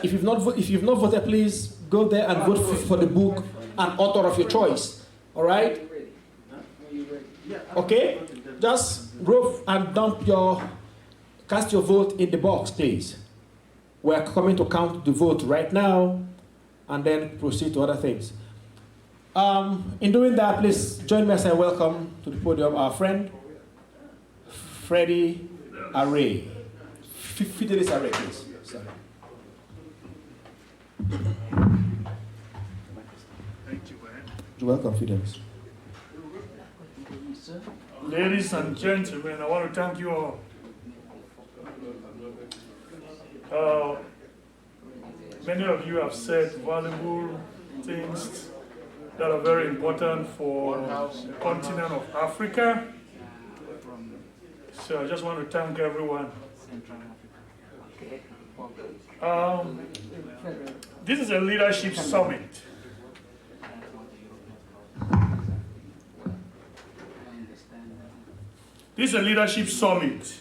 If you've not voted, please go there and vote for the book and author of your choice. All right? Okay? Just go and cast your vote in the box, please. We're coming to count the vote right now and then proceed to other things. In doing that, please join me as I welcome to the podium our friend, Freddie Array. Fidelis Array, please. Sorry. Thank you, man. You're welcome, Fidelis. Ladies and gentlemen, I want to thank you all. Many of you have said valuable things that are very important for the continent of Africa. So I just want to thank everyone. This is a leadership summit. This is a leadership summit.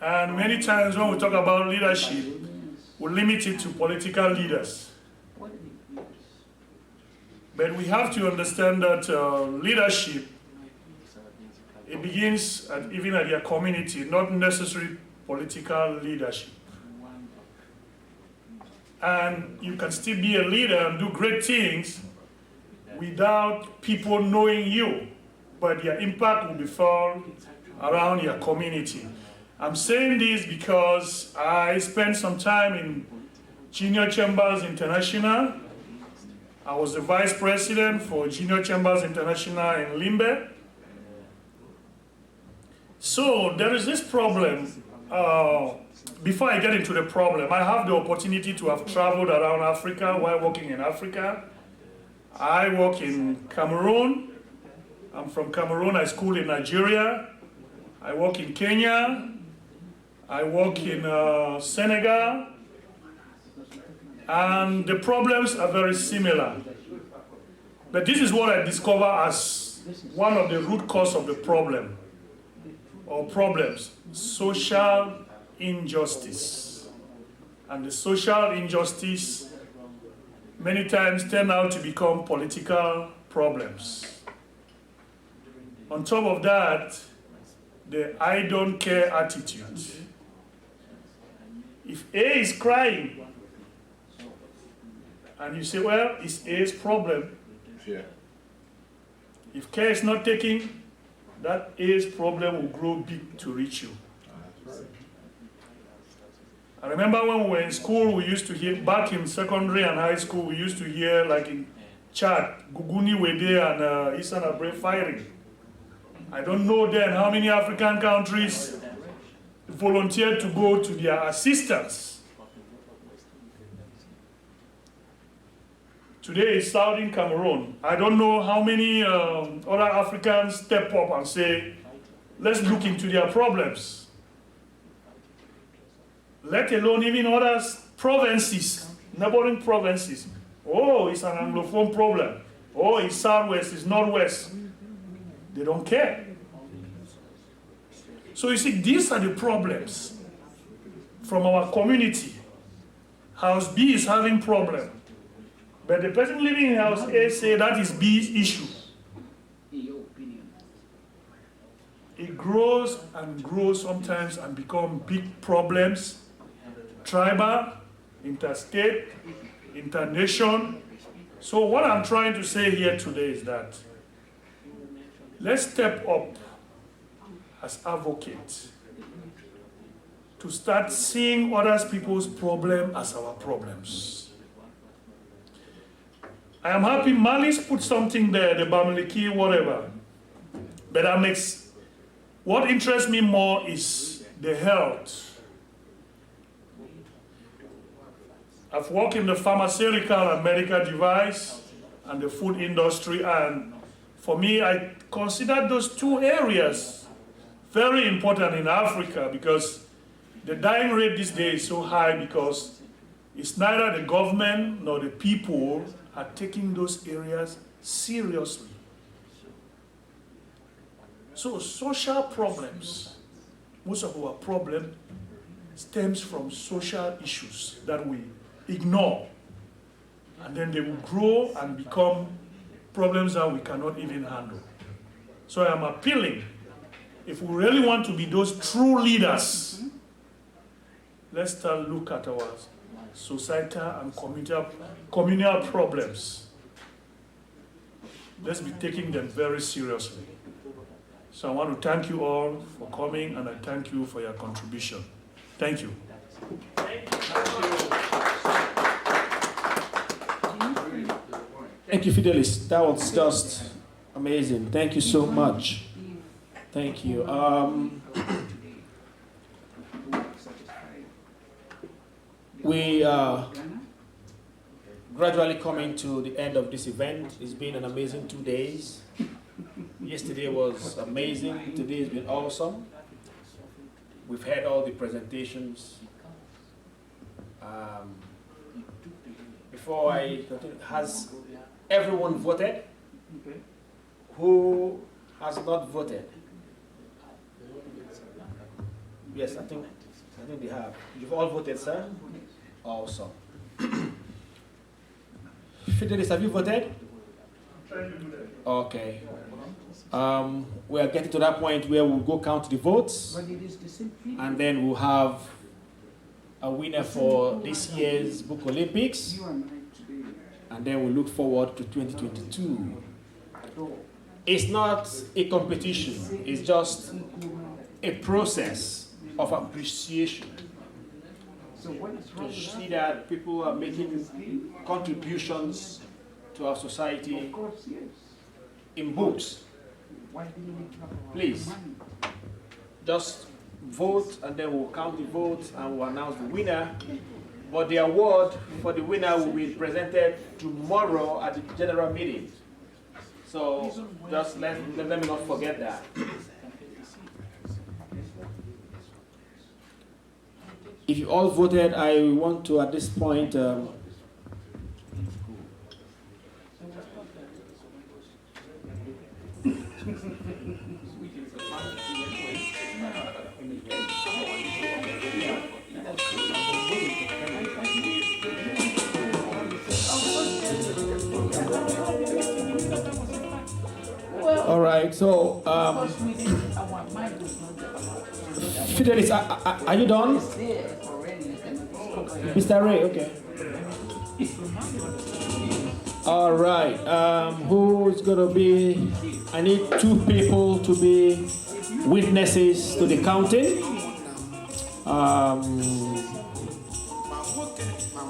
And many times when we talk about leadership, we limit it to political leaders. But we have to understand that leadership, it begins even at your community, not necessarily political leadership. And you can still be a leader and do great things without people knowing you, but your impact will be felt around your community. I'm saying this because I spent some time in Junior Chambers International. I was the vice president for Junior Chambers International in Limbe. So there is this problem. Before I get into the problem, I have the opportunity to have traveled around Africa while working in Africa. I work in Cameroon, I'm from Cameroon. I school in Nigeria. I work in Kenya. I work in Senegal. And the problems are very similar. But this is what I discover as one of the root cause of the problem or problems: social injustice. And the social injustice many times turn out to become political problems. On top of that, the I don't care attitude. If A is crying, and you say, well, it's A's problem. Yeah. If care is not taken, that A's problem will grow big to reach you. I remember when we were in school, we used to hear, back in secondary and high school, we used to hear, like in Chad, Guguni Wede and Isan Abre firing. I don't know then how many African countries volunteered to go to their assistance. Today is Southern Cameroon. I don't know how many other Africans step up and say, let's look into their problems. Let alone even other provinces, neighboring provinces. Oh, it's an Anglophone problem. Oh, it's Southwest, it's Northwest. They don't care. So you see, these are the problems from our community. House B is having problem. But the person living in house A say that is B's issue. It grows and grows sometimes and become big problems. Tribal, interstate, internation. So what I'm trying to say here today is that let's step up as advocates to start seeing other people's problems as our problems. I am happy Malice put something there, the Bamileki, whatever. But that makes, what interests me more is the health. I've worked in the pharmaceutical and medical device and the food industry, and for me, I consider those two areas very important in Africa because the dying rate these days is so high because it's neither the government nor the people are taking those areas seriously. So social problems, most of our problem stems from social issues that we ignore. And then they will grow and become problems that we cannot even handle. So I am appealing, if we really want to be those true leaders, let's start look at our societal and communal problems. Let's be taking them very seriously. So I want to thank you all for coming, and I thank you for your contribution. Thank you. Thank you, Fidelis. That was just amazing. Thank you so much. Thank you. We are gradually coming to the end of this event. It's been an amazing 2 days. Yesterday was amazing. Today has been awesome. We've had all the presentations. Before I continue, has everyone voted? Who has not voted? Yes, I think they have. You've all voted, sir? Awesome. Fidelis, have you voted? Okay. We are getting to that point where we'll go count the votes, and then we'll have a winner for this year's Book Olympics, and then we'll look forward to 2022. It's not a competition, it's just a process of appreciation. To see that people are making contributions to our society in books. Please, just vote, and then we'll count the votes and we'll announce the winner. But the award for the winner will be presented tomorrow at the general meeting. So just let me not forget that. If you all voted, I want to at this point all right, so Fidelis, are you done? Mr. Ray, okay. All right, who is going to be, I need 2 people to be witnesses to the counting.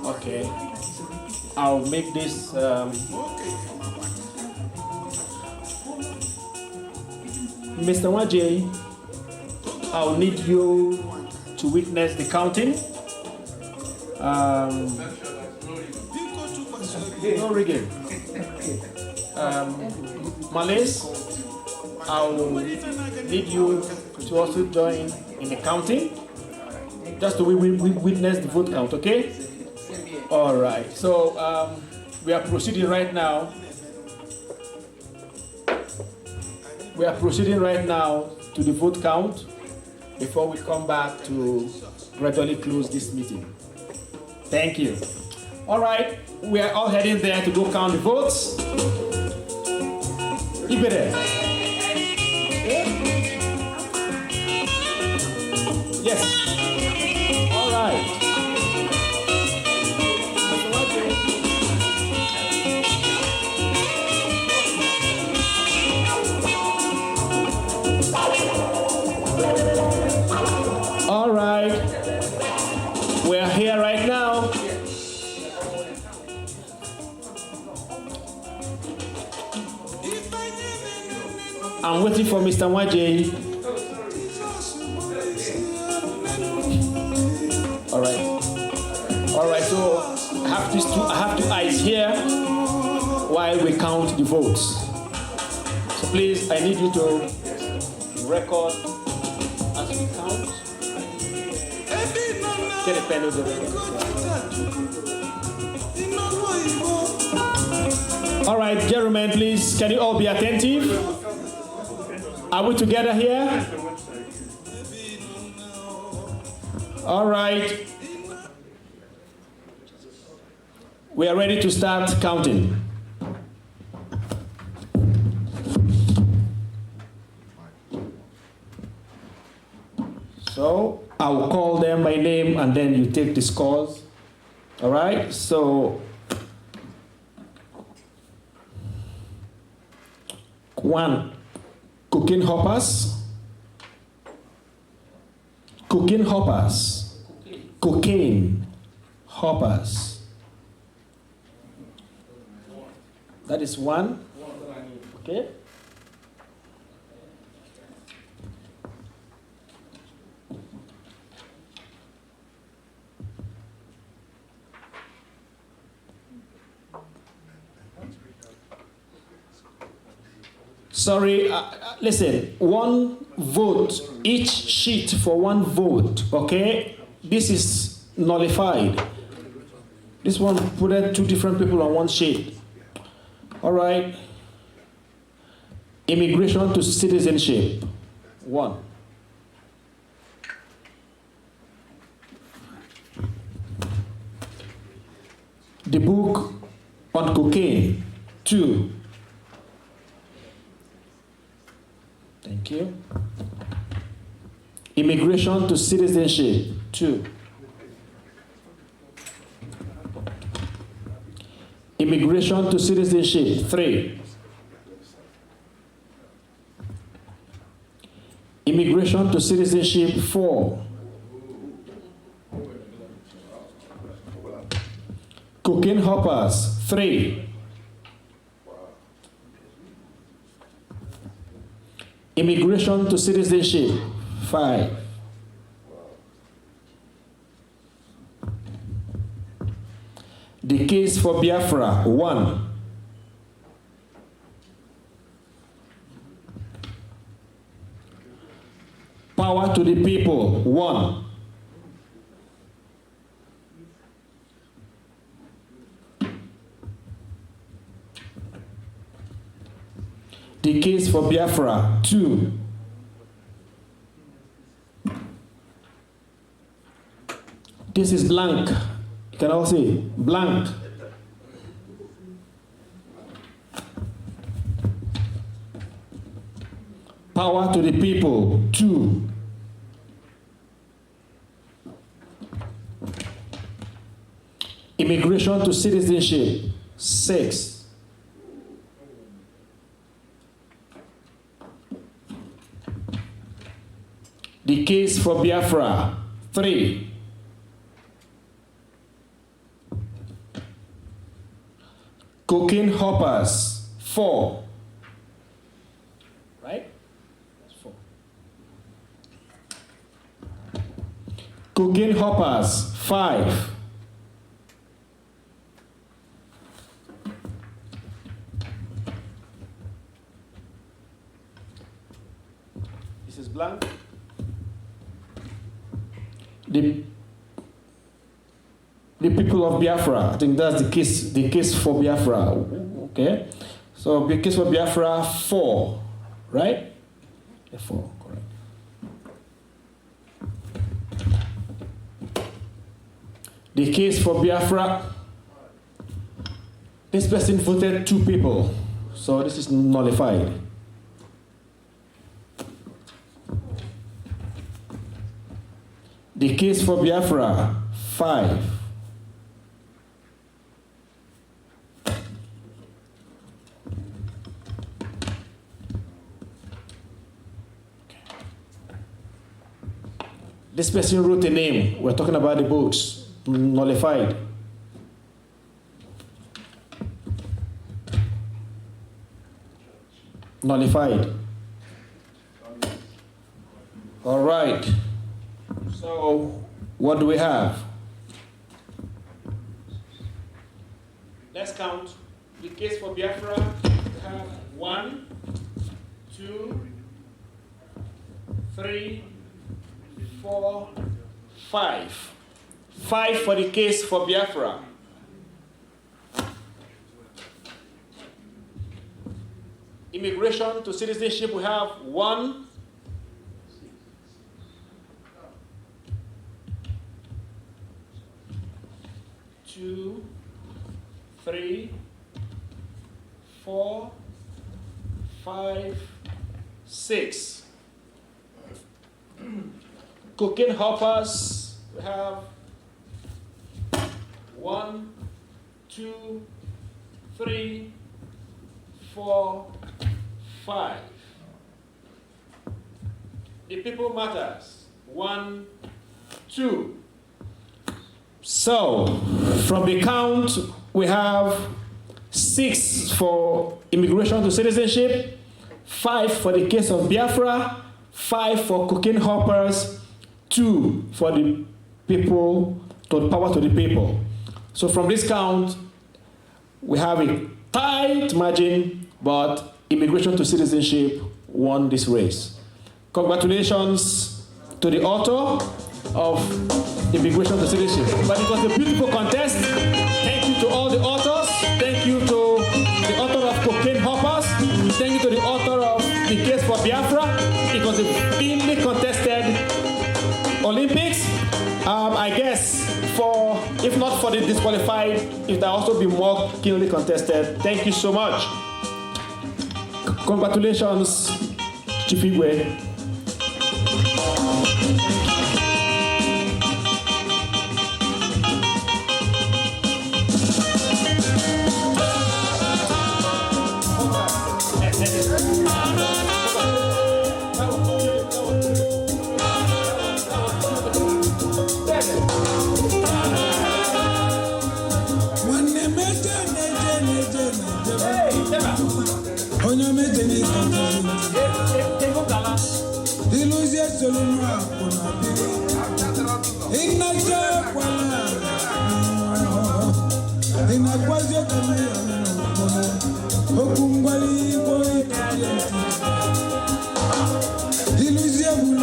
Okay, I'll make this, Mr. Wajay, I'll need you to witness the counting. No rigging. Malays, I'll need you to also join in the counting, just to witness the vote count, okay? All right, so we are proceeding right now. We are proceeding right now to the vote count before we come back to gradually close this meeting. Thank you. All right, we are all heading there to go count the votes. Ibere. Yes. All right. All right, we're here right now. I'm waiting for Mr. Wajay. All right, so I have two eyes here while we count the votes. So please, I need you to record as we count. Get a pen over there. All right, gentlemen, please, can you all be attentive? Are we together here? All right. We are ready to start counting. So I will call them by name and then you take the scores. All right, so one, cocaine hoppers. Cocaine hoppers. Cocaine hoppers. That is one. Okay. Sorry, listen, one vote, each sheet for one vote, okay? This is nullified. This one put 2 different people on one sheet. All right. Immigration to citizenship, 1. The book on cocaine, 2. Thank you. Immigration to citizenship, 2. Immigration to citizenship, 3. Immigration to citizenship, 4. Cocaine hoppers, 3. Immigration to citizenship, 5. The case for Biafra, 1. Power to the people, 1. The case for Biafra, 2. This is blank. You can all see blank. Power to the people, 2. Immigration to citizenship, 6. The case for Biafra, 3. Cocaine hoppers, 4. Right? That's 4. Cocaine hoppers, 5. This is blank. The people of Biafra, I think that's the case for Biafra. Okay? So the case for Biafra, 4, right? 4, correct. The case for Biafra, this person voted 2 people, so this is nullified. The case for Biafra, 5. This person wrote a name. We're talking about the books. Nullified. Nullified. All right. So, what do we have? Let's count. The case for Biafra, we have 1, 2, 3, 4, 5. 5 for the case for Biafra. Immigration to citizenship, we have 1, 2, 3, 4, 5, 6. Cocaine hoppers, we have 1, 2, 3, 4, 5. The people matters, 1, 2. So, from the count, we have 6 for immigration to citizenship, 5 for the case of Biafra, 5 for cocaine hoppers, 2 for the people, to power to the people. So from this count, we have a tight margin, but immigration to citizenship won this race. Congratulations to the author of immigration to citizenship. But it was a beautiful contest. Thank you to all the authors. Thank you to the author of cocaine hoppers. Thank you to the author of the case for Biafra. It was a thinly contested Olympics. I guess if not for the disqualified, it will also be more keenly contested. Thank you so much. Congratulations, Chief Igwe. Illusion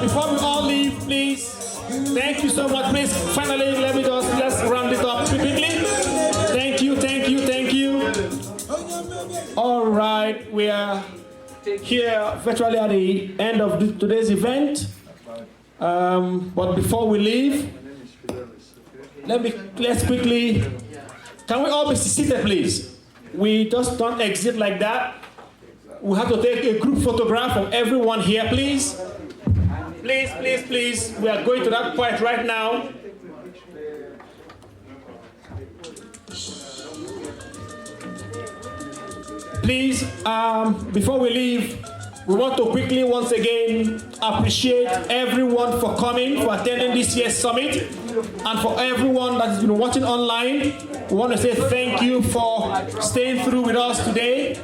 before we all leave, please, thank you so much. Please, finally, let's round it up quickly. Thank you, thank you, thank you. All right, we are here virtually at the end of today's event. But before we leave, let's quickly, can we all be seated, please? We just don't exit like that. We have to take a group photograph of everyone here, please. Please, please, please. We are going to that point right now. Please, before we leave, we want to quickly once again appreciate everyone for coming, for attending this year's summit, and for everyone that has been watching online. We want to say thank you for staying through with us today.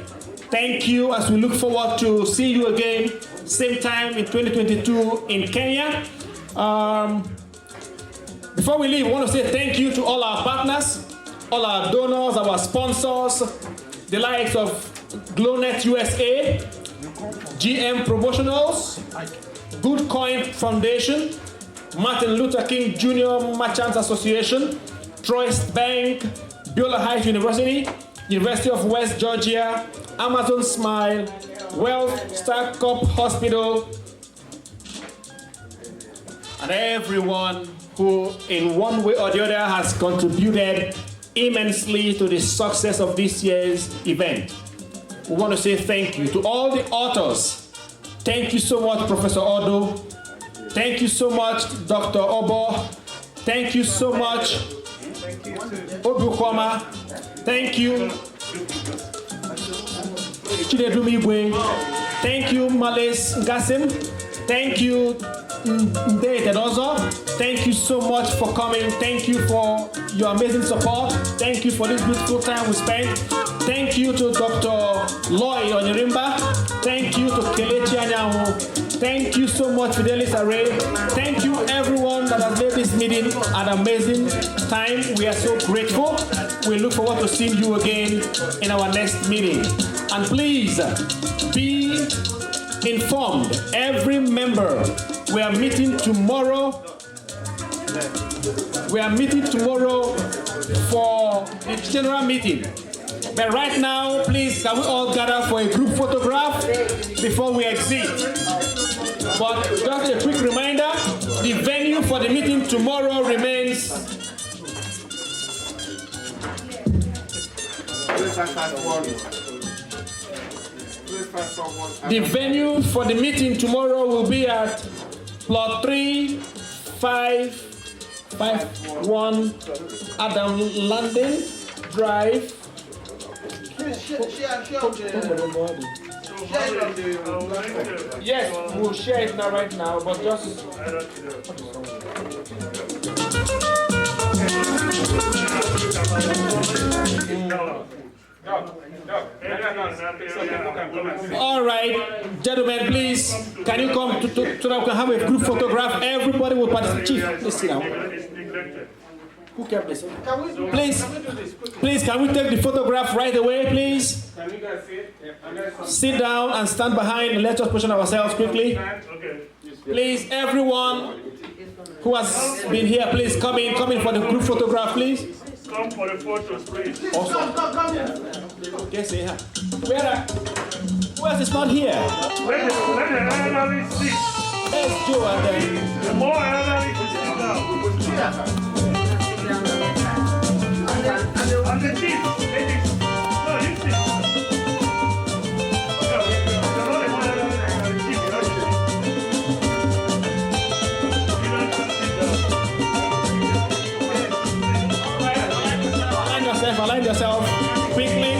Thank you as we look forward to see you again, same time in 2022 in Kenya. Before we leave, we want to say thank you to all our partners, all our donors, our sponsors, the likes of GlowNet USA, GM Promotionals, Good Coin Foundation, Martin Luther King Jr. Merchants Association, Troist Bank, Biola Heights University, University of West Georgia, Amazon Smile, Wealth Startup Hospital, and everyone who in one way or the other has contributed immensely to the success of this year's event. We want to say thank you to all the authors. Thank you so much, Professor Odo. Thank you so much, Dr. Obo. Thank you so much, Obukwama. Thank you, Chidedumibwe. Thank you, Males Gasim. Thank you, Ndeye Tedozo. Thank you so much for coming. Thank you for your amazing support. Thank you for this beautiful time we spent. Thank you to Dr. Lloyd Onyerimba. Thank you to Kelechi Anyanwu. Thank you so much, Fidelis Array. Thank you, everyone that has made this meeting an amazing time. We are so grateful. We look forward to seeing you again in our next meeting. And please be informed, every member, we are meeting tomorrow. We are meeting tomorrow for the general meeting. But right now, please, can we all gather for a group photograph before we exit? But just a quick reminder, the venue for the meeting tomorrow remains the venue for the meeting tomorrow will be at plot 3551 Adam London Drive. Yes, we'll share it now right now, but just all right, gentlemen, please, can you come so that we can have a group photograph? Everybody will participate. Chief, please sit down. Who kept this? Please, can we take the photograph right away, please? Sit down and stand behind and let us position ourselves quickly. Please, everyone who has been here, please come in for the group photograph, please. Come for the photos, please. Awesome. Yes, yeah. Who else is not here? Let the elderly sit. Let's do it then. The more elderly to sit down. And the chief, ladies. No, you sit. Align yourself quickly.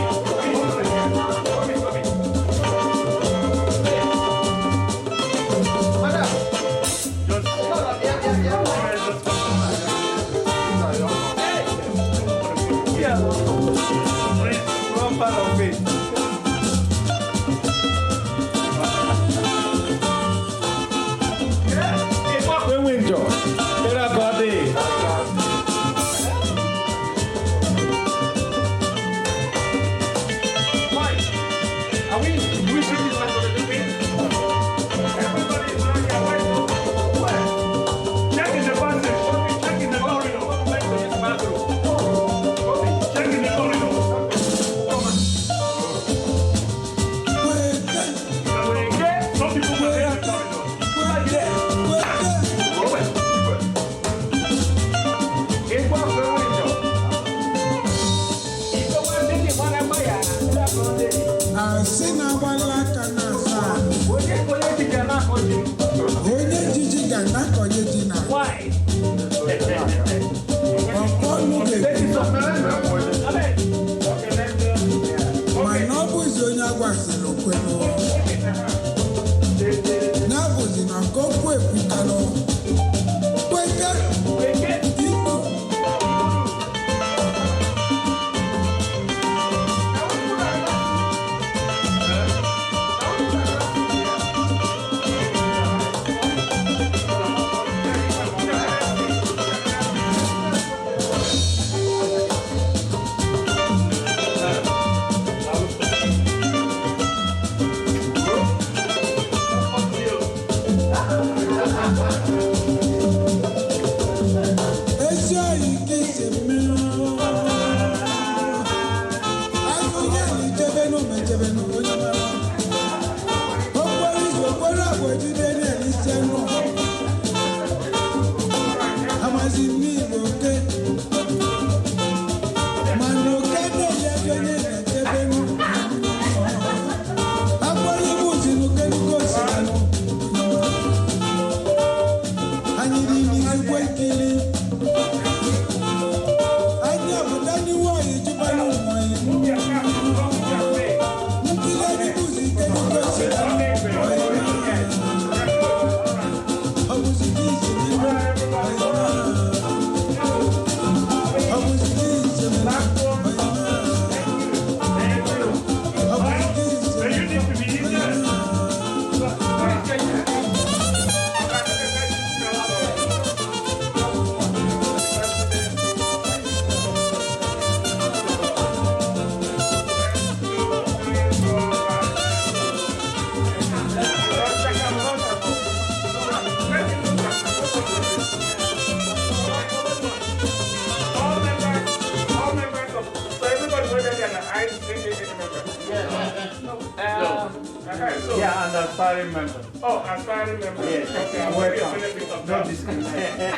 Yeah, and aspiring member. Oh, aspiring member. Yes. Okay, welcome. No discrimination.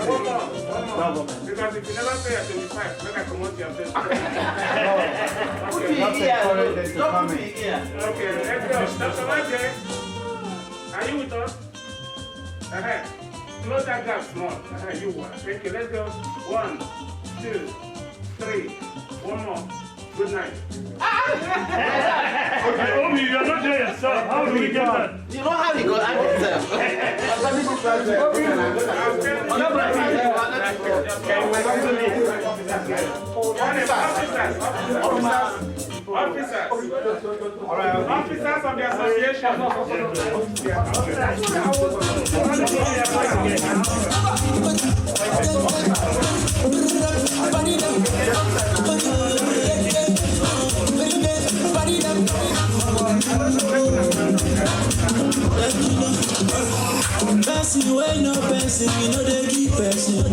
Hold on. Because if you never pay at 25, then I promote your face. Okay, let's go. Dr. Maje, are you with us? Close that gap small. You want. Thank you. Let's go. 1, 2, 3. One more. Good night. Okay, Obi, you're not there yourself. How do we get that? You know how we go at yourself. Officers of the association. Person wey no person, we no dey give person.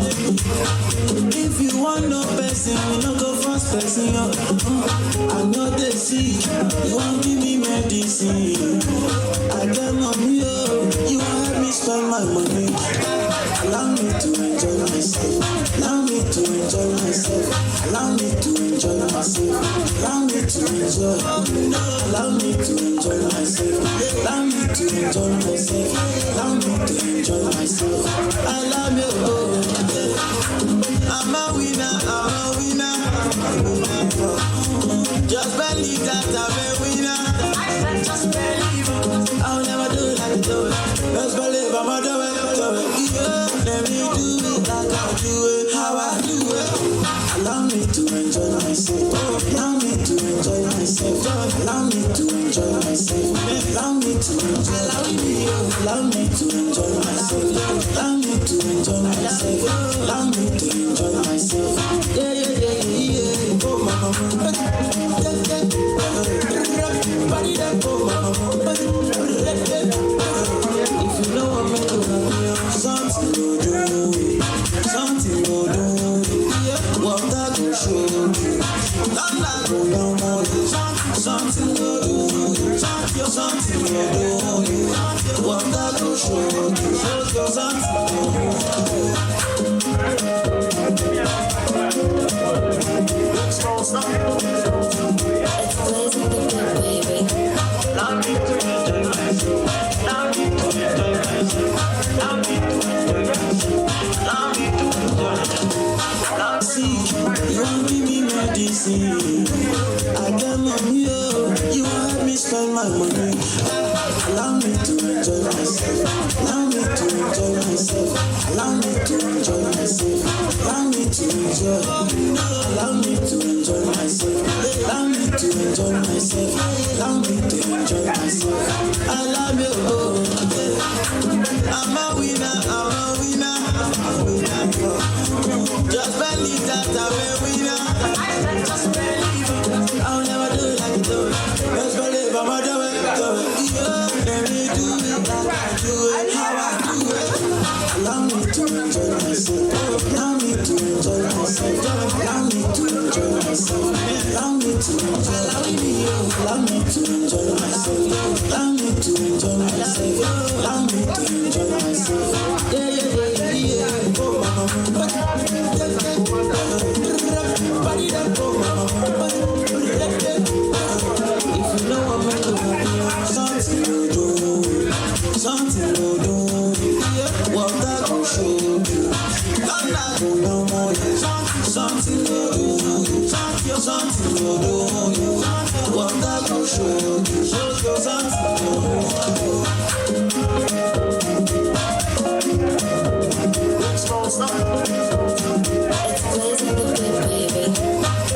If you want no person, we no go force person. I know they see, you wan give me medicine. I get money, you wan help me spend my money. Allow me to enjoy myself. Allow me to enjoy myself. Allow me to enjoy myself. Allow me to enjoy. Allow me to enjoy myself. Allow me to enjoy myself. Allow me to enjoy myself. I love you. I'm a winner. I'm a winner. Just believe that I'm a winner. Just believe. I'll never do it like you do it. Just believe I'ma do it. Yeah, let me do it like I do it. How I do it. Allow me to enjoy myself. Allow me to enjoy myself. Allow me to enjoy myself. Allow me to enjoy. Allow me to enjoy myself. Allow me to enjoy myself. Allow me to enjoy myself. Yeah. Oh mama. If you know I'm making something go do, something go do. What that go show you, that go down on you. Something go do, something go do. What that go show you, something go See, you won't give me medicine. I got money, you won't help me spend my money. Allow me to enjoy enjoy myself. Allow me to enjoy myself. Allow me to enjoy myself. Allow me to enjoy. Allow me to enjoy myself. Allow me to enjoy myself. Allow me to enjoy myself. I love you. I'm a winner. I'm a winner. I'm a winner. Just believe that I'm a winner. Just believe it. I'll never do it like you do it. Just believe I'm a do it. Yeah, let me do it like I do it. How I do it. Allow me to enjoy myself. Allow me to enjoy myself. Allow me to enjoy myself. Allow me to enjoy. Allow me to enjoy myself. Allow me to enjoy myself. Allow me to enjoy myself. Yeah, yeah, yeah, yeah. Oh, if you know I'm gonna do something you do, something you do, what that will show you. I'm not gonna more, something you do, something you do, what that will show you, something you do.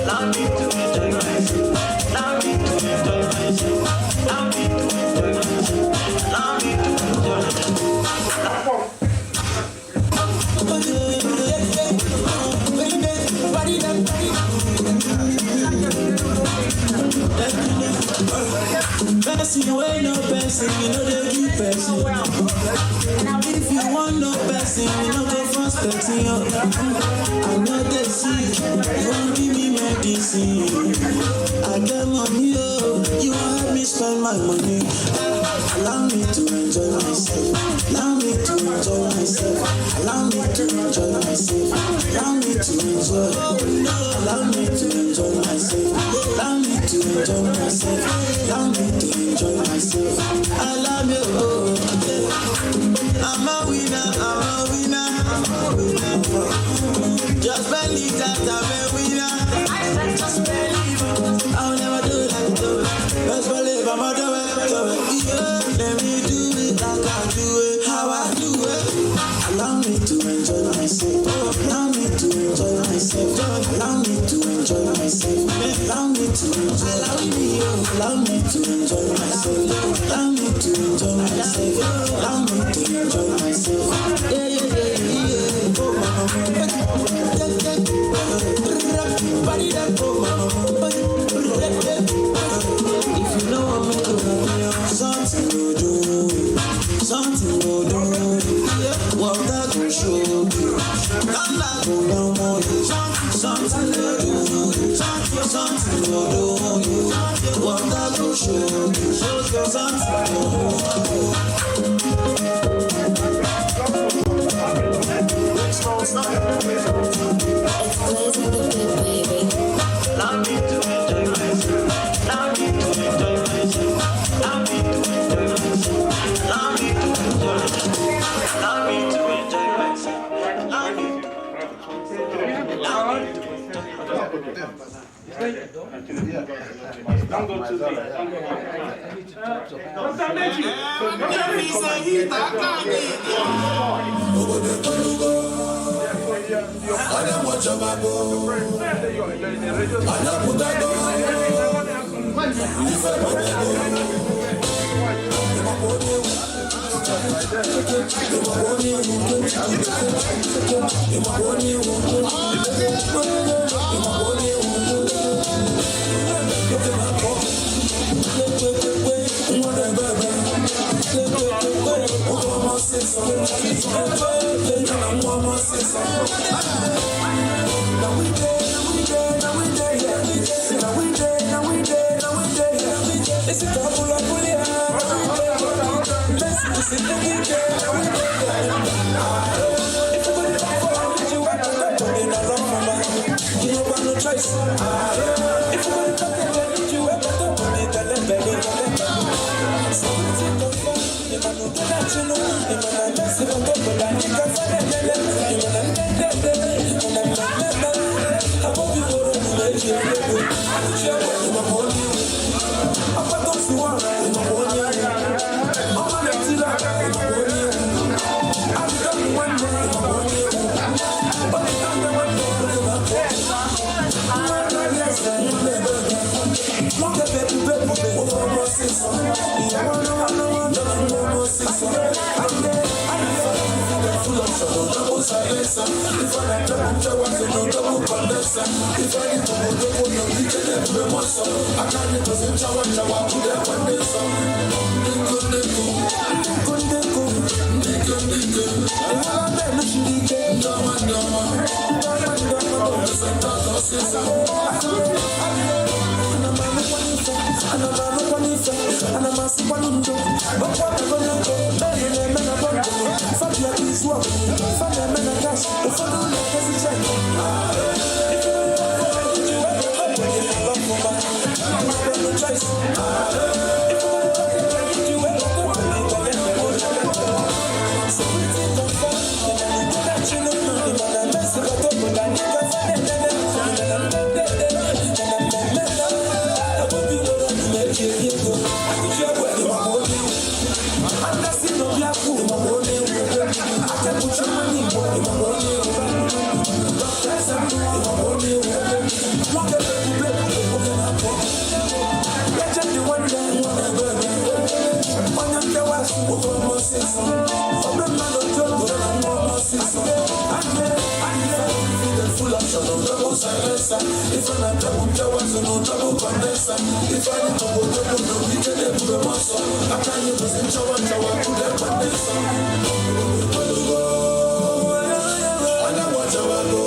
Allow me to enjoy myself. Allow me to enjoy myself. Allow me to enjoy myself. Allow me to enjoy Person, you ain't no person, you know they keep person. If you want no person, you know the first person. I know they sick, you won't give me medicine. I get money, oh, you won't help me spend my money. Allow me to enjoy myself. Allow me to enjoy myself. Allow me to enjoy myself. Allow me to enjoy. Allow me to enjoy myself. Allow me to enjoy myself. Allow me to enjoy myself. I love you. Oh, I'm a winner. I'm a winner. I'm a winner. Just believe that I'm a winner. Just believe it. I'll never do it like you do it. Just believe I'm a do it. Yeah, let me do it like I do it. How I do it. Allow me to enjoy myself. Allow me to enjoy myself. Allow me to enjoy myself. Allow me to enjoy. Allow me to enjoy myself. Allow me to enjoy myself. Allow me to enjoy myself. Yeah, yeah, yeah, yeah. Oh, mama. If you know I'm gonna do something you do, something you do, what that will show you. I'm not gonna more, something you do, something you do, what that will show you, something you Allow me to enjoy myself. Allow me to enjoy myself. Allow me to enjoy myself. Allow me to enjoy myself. Allow me to enjoy myself. Allow me to Don't go too deep. I'm Full of trouble, double silencer. If I don't tell what to know, double condenser. If I need to go, double no, you can never be more so. I can't even say, Chawa, Chawa, put that one day so. If I'm not double jawers and no double condenser, if I need to go double no, we can never be more so. I can't even say Chawa, Chawa, put that condenser. I know what Chawa go.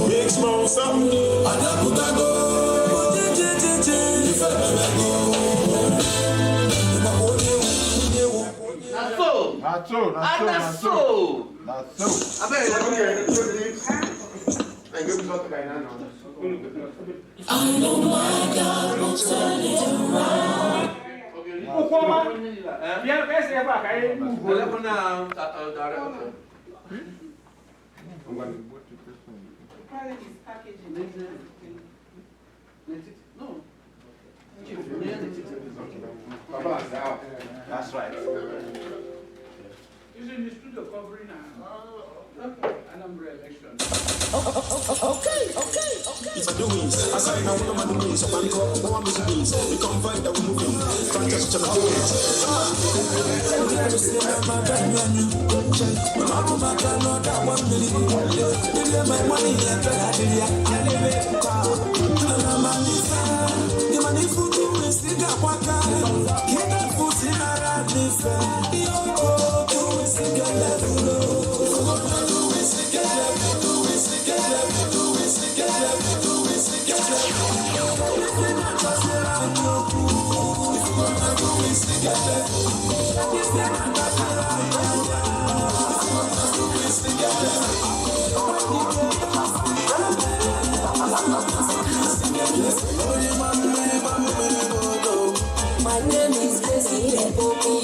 Big small something. I know put that go. If I never go. That's so. I bet okay. I know my God will turn it around. That's right. He's in the studio covering an umbrella election. Okay. If I do it, I say now what am I doing? So I go, what am I doing? We come find that we move in. Can't just check out it. My name is Casey Repopi.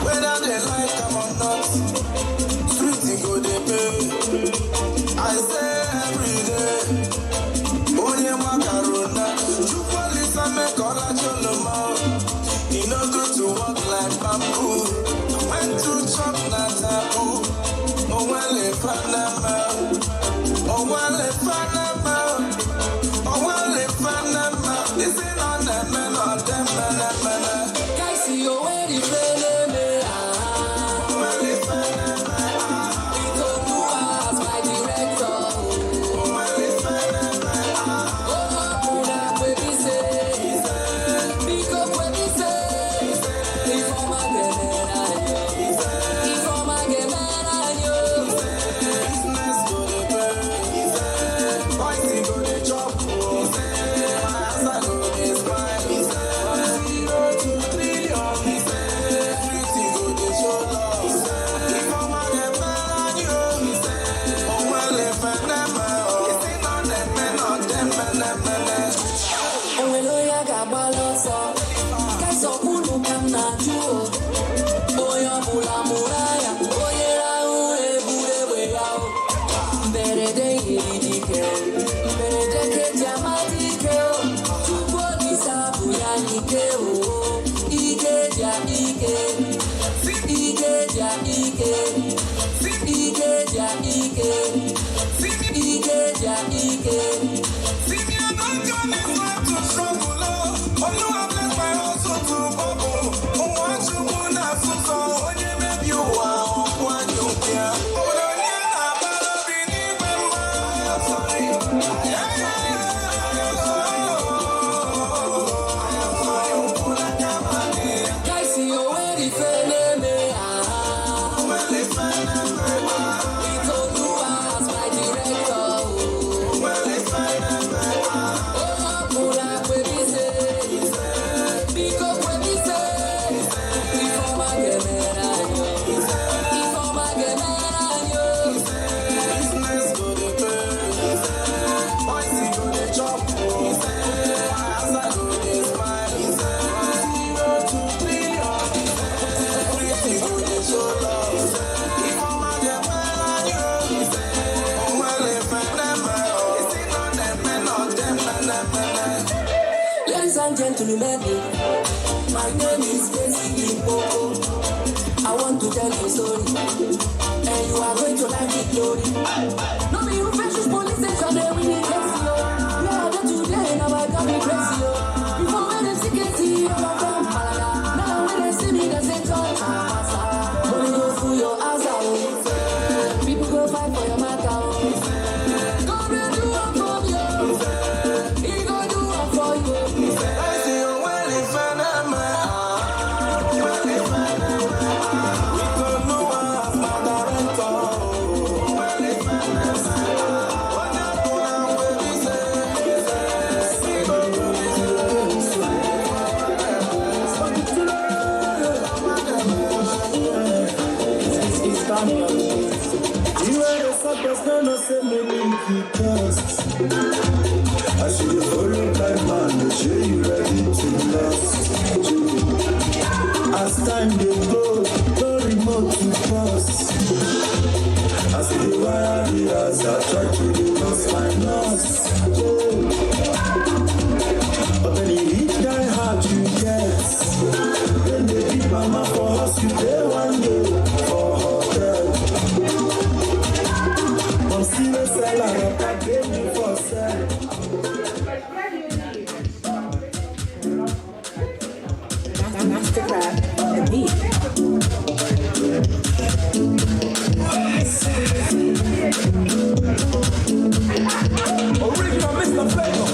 Whether they like them or not, street go they pay. I say every day, only macarona. You police and make all a joloma. It no good to walk like bamboo. When to chop na taboo. Oh well, if Panama, oh well, if Panama, oh well, if Panama. Is it on them men or them men? Guys, you already played me. See me, I'm not gonna go to trouble. Oh, no, I'm Because when we say, before my game and I know, before my game and I know, business go to burn, boys go to chop, as I go to smile, 0 to 3, everything go to show love. Before my game and I know, well if I never, it's not them, ladies and gentlemen, my name is Casey Popo. I want to tell you a story, and you are going to like it, glory. No be you face this police station, they will need crazy, yo. Yeah, that today, now I got me crazy, yo. Before when they see Casey, all of them, malaga. Now when they see me, they say, John, money go through your ass, oh. People go fight for your matter, oh. Go and do one for you. He go do one for you. I say, oh, well, if I know my well, if I know my we don't know what my director. Well, if I know what I do now, where we say, we go do this. It's coming up. You are the first person to say me keep trust. I see you follow like man, they show you ready to last. As time they go, no remote to pass. I see the wire as I try to reverse my loss. But when you hit that hard you get, then they beat mama for us, you pay one day for hotel. I'm serious, seller, I gave you for sale. Mastercraft on the beat. Original Mr. Flavor.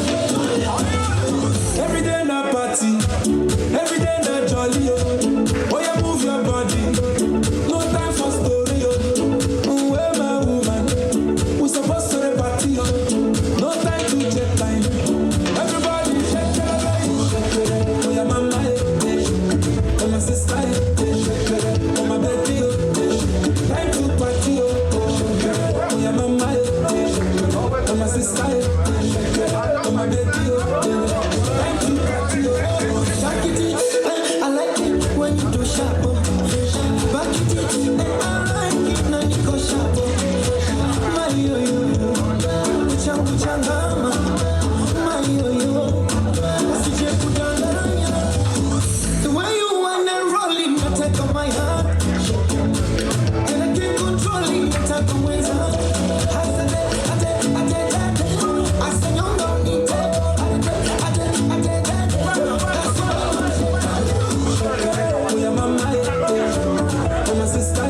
Every day na party, every day na jolly. Oh, yeah, move your body. No time for story. Where my woman? We supposed to the party. No time to check time. Everybody shake it, shake it. Oh, yeah, mama, oh, my sister, oh, my baby, time to party. Oh, yeah, mama, oh, my sister, oh, my baby, time to party. I like it when you do sharp. Back it, I like it when you go sharp. My yo-yo, uchangama. My yo-yo, asije kudanganya. The way you wanna roll it, you take on my heart. And I can't control it, you take on my heart. I say you don't need it. Oh, yeah, mama, oh, my sister.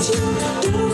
you. Do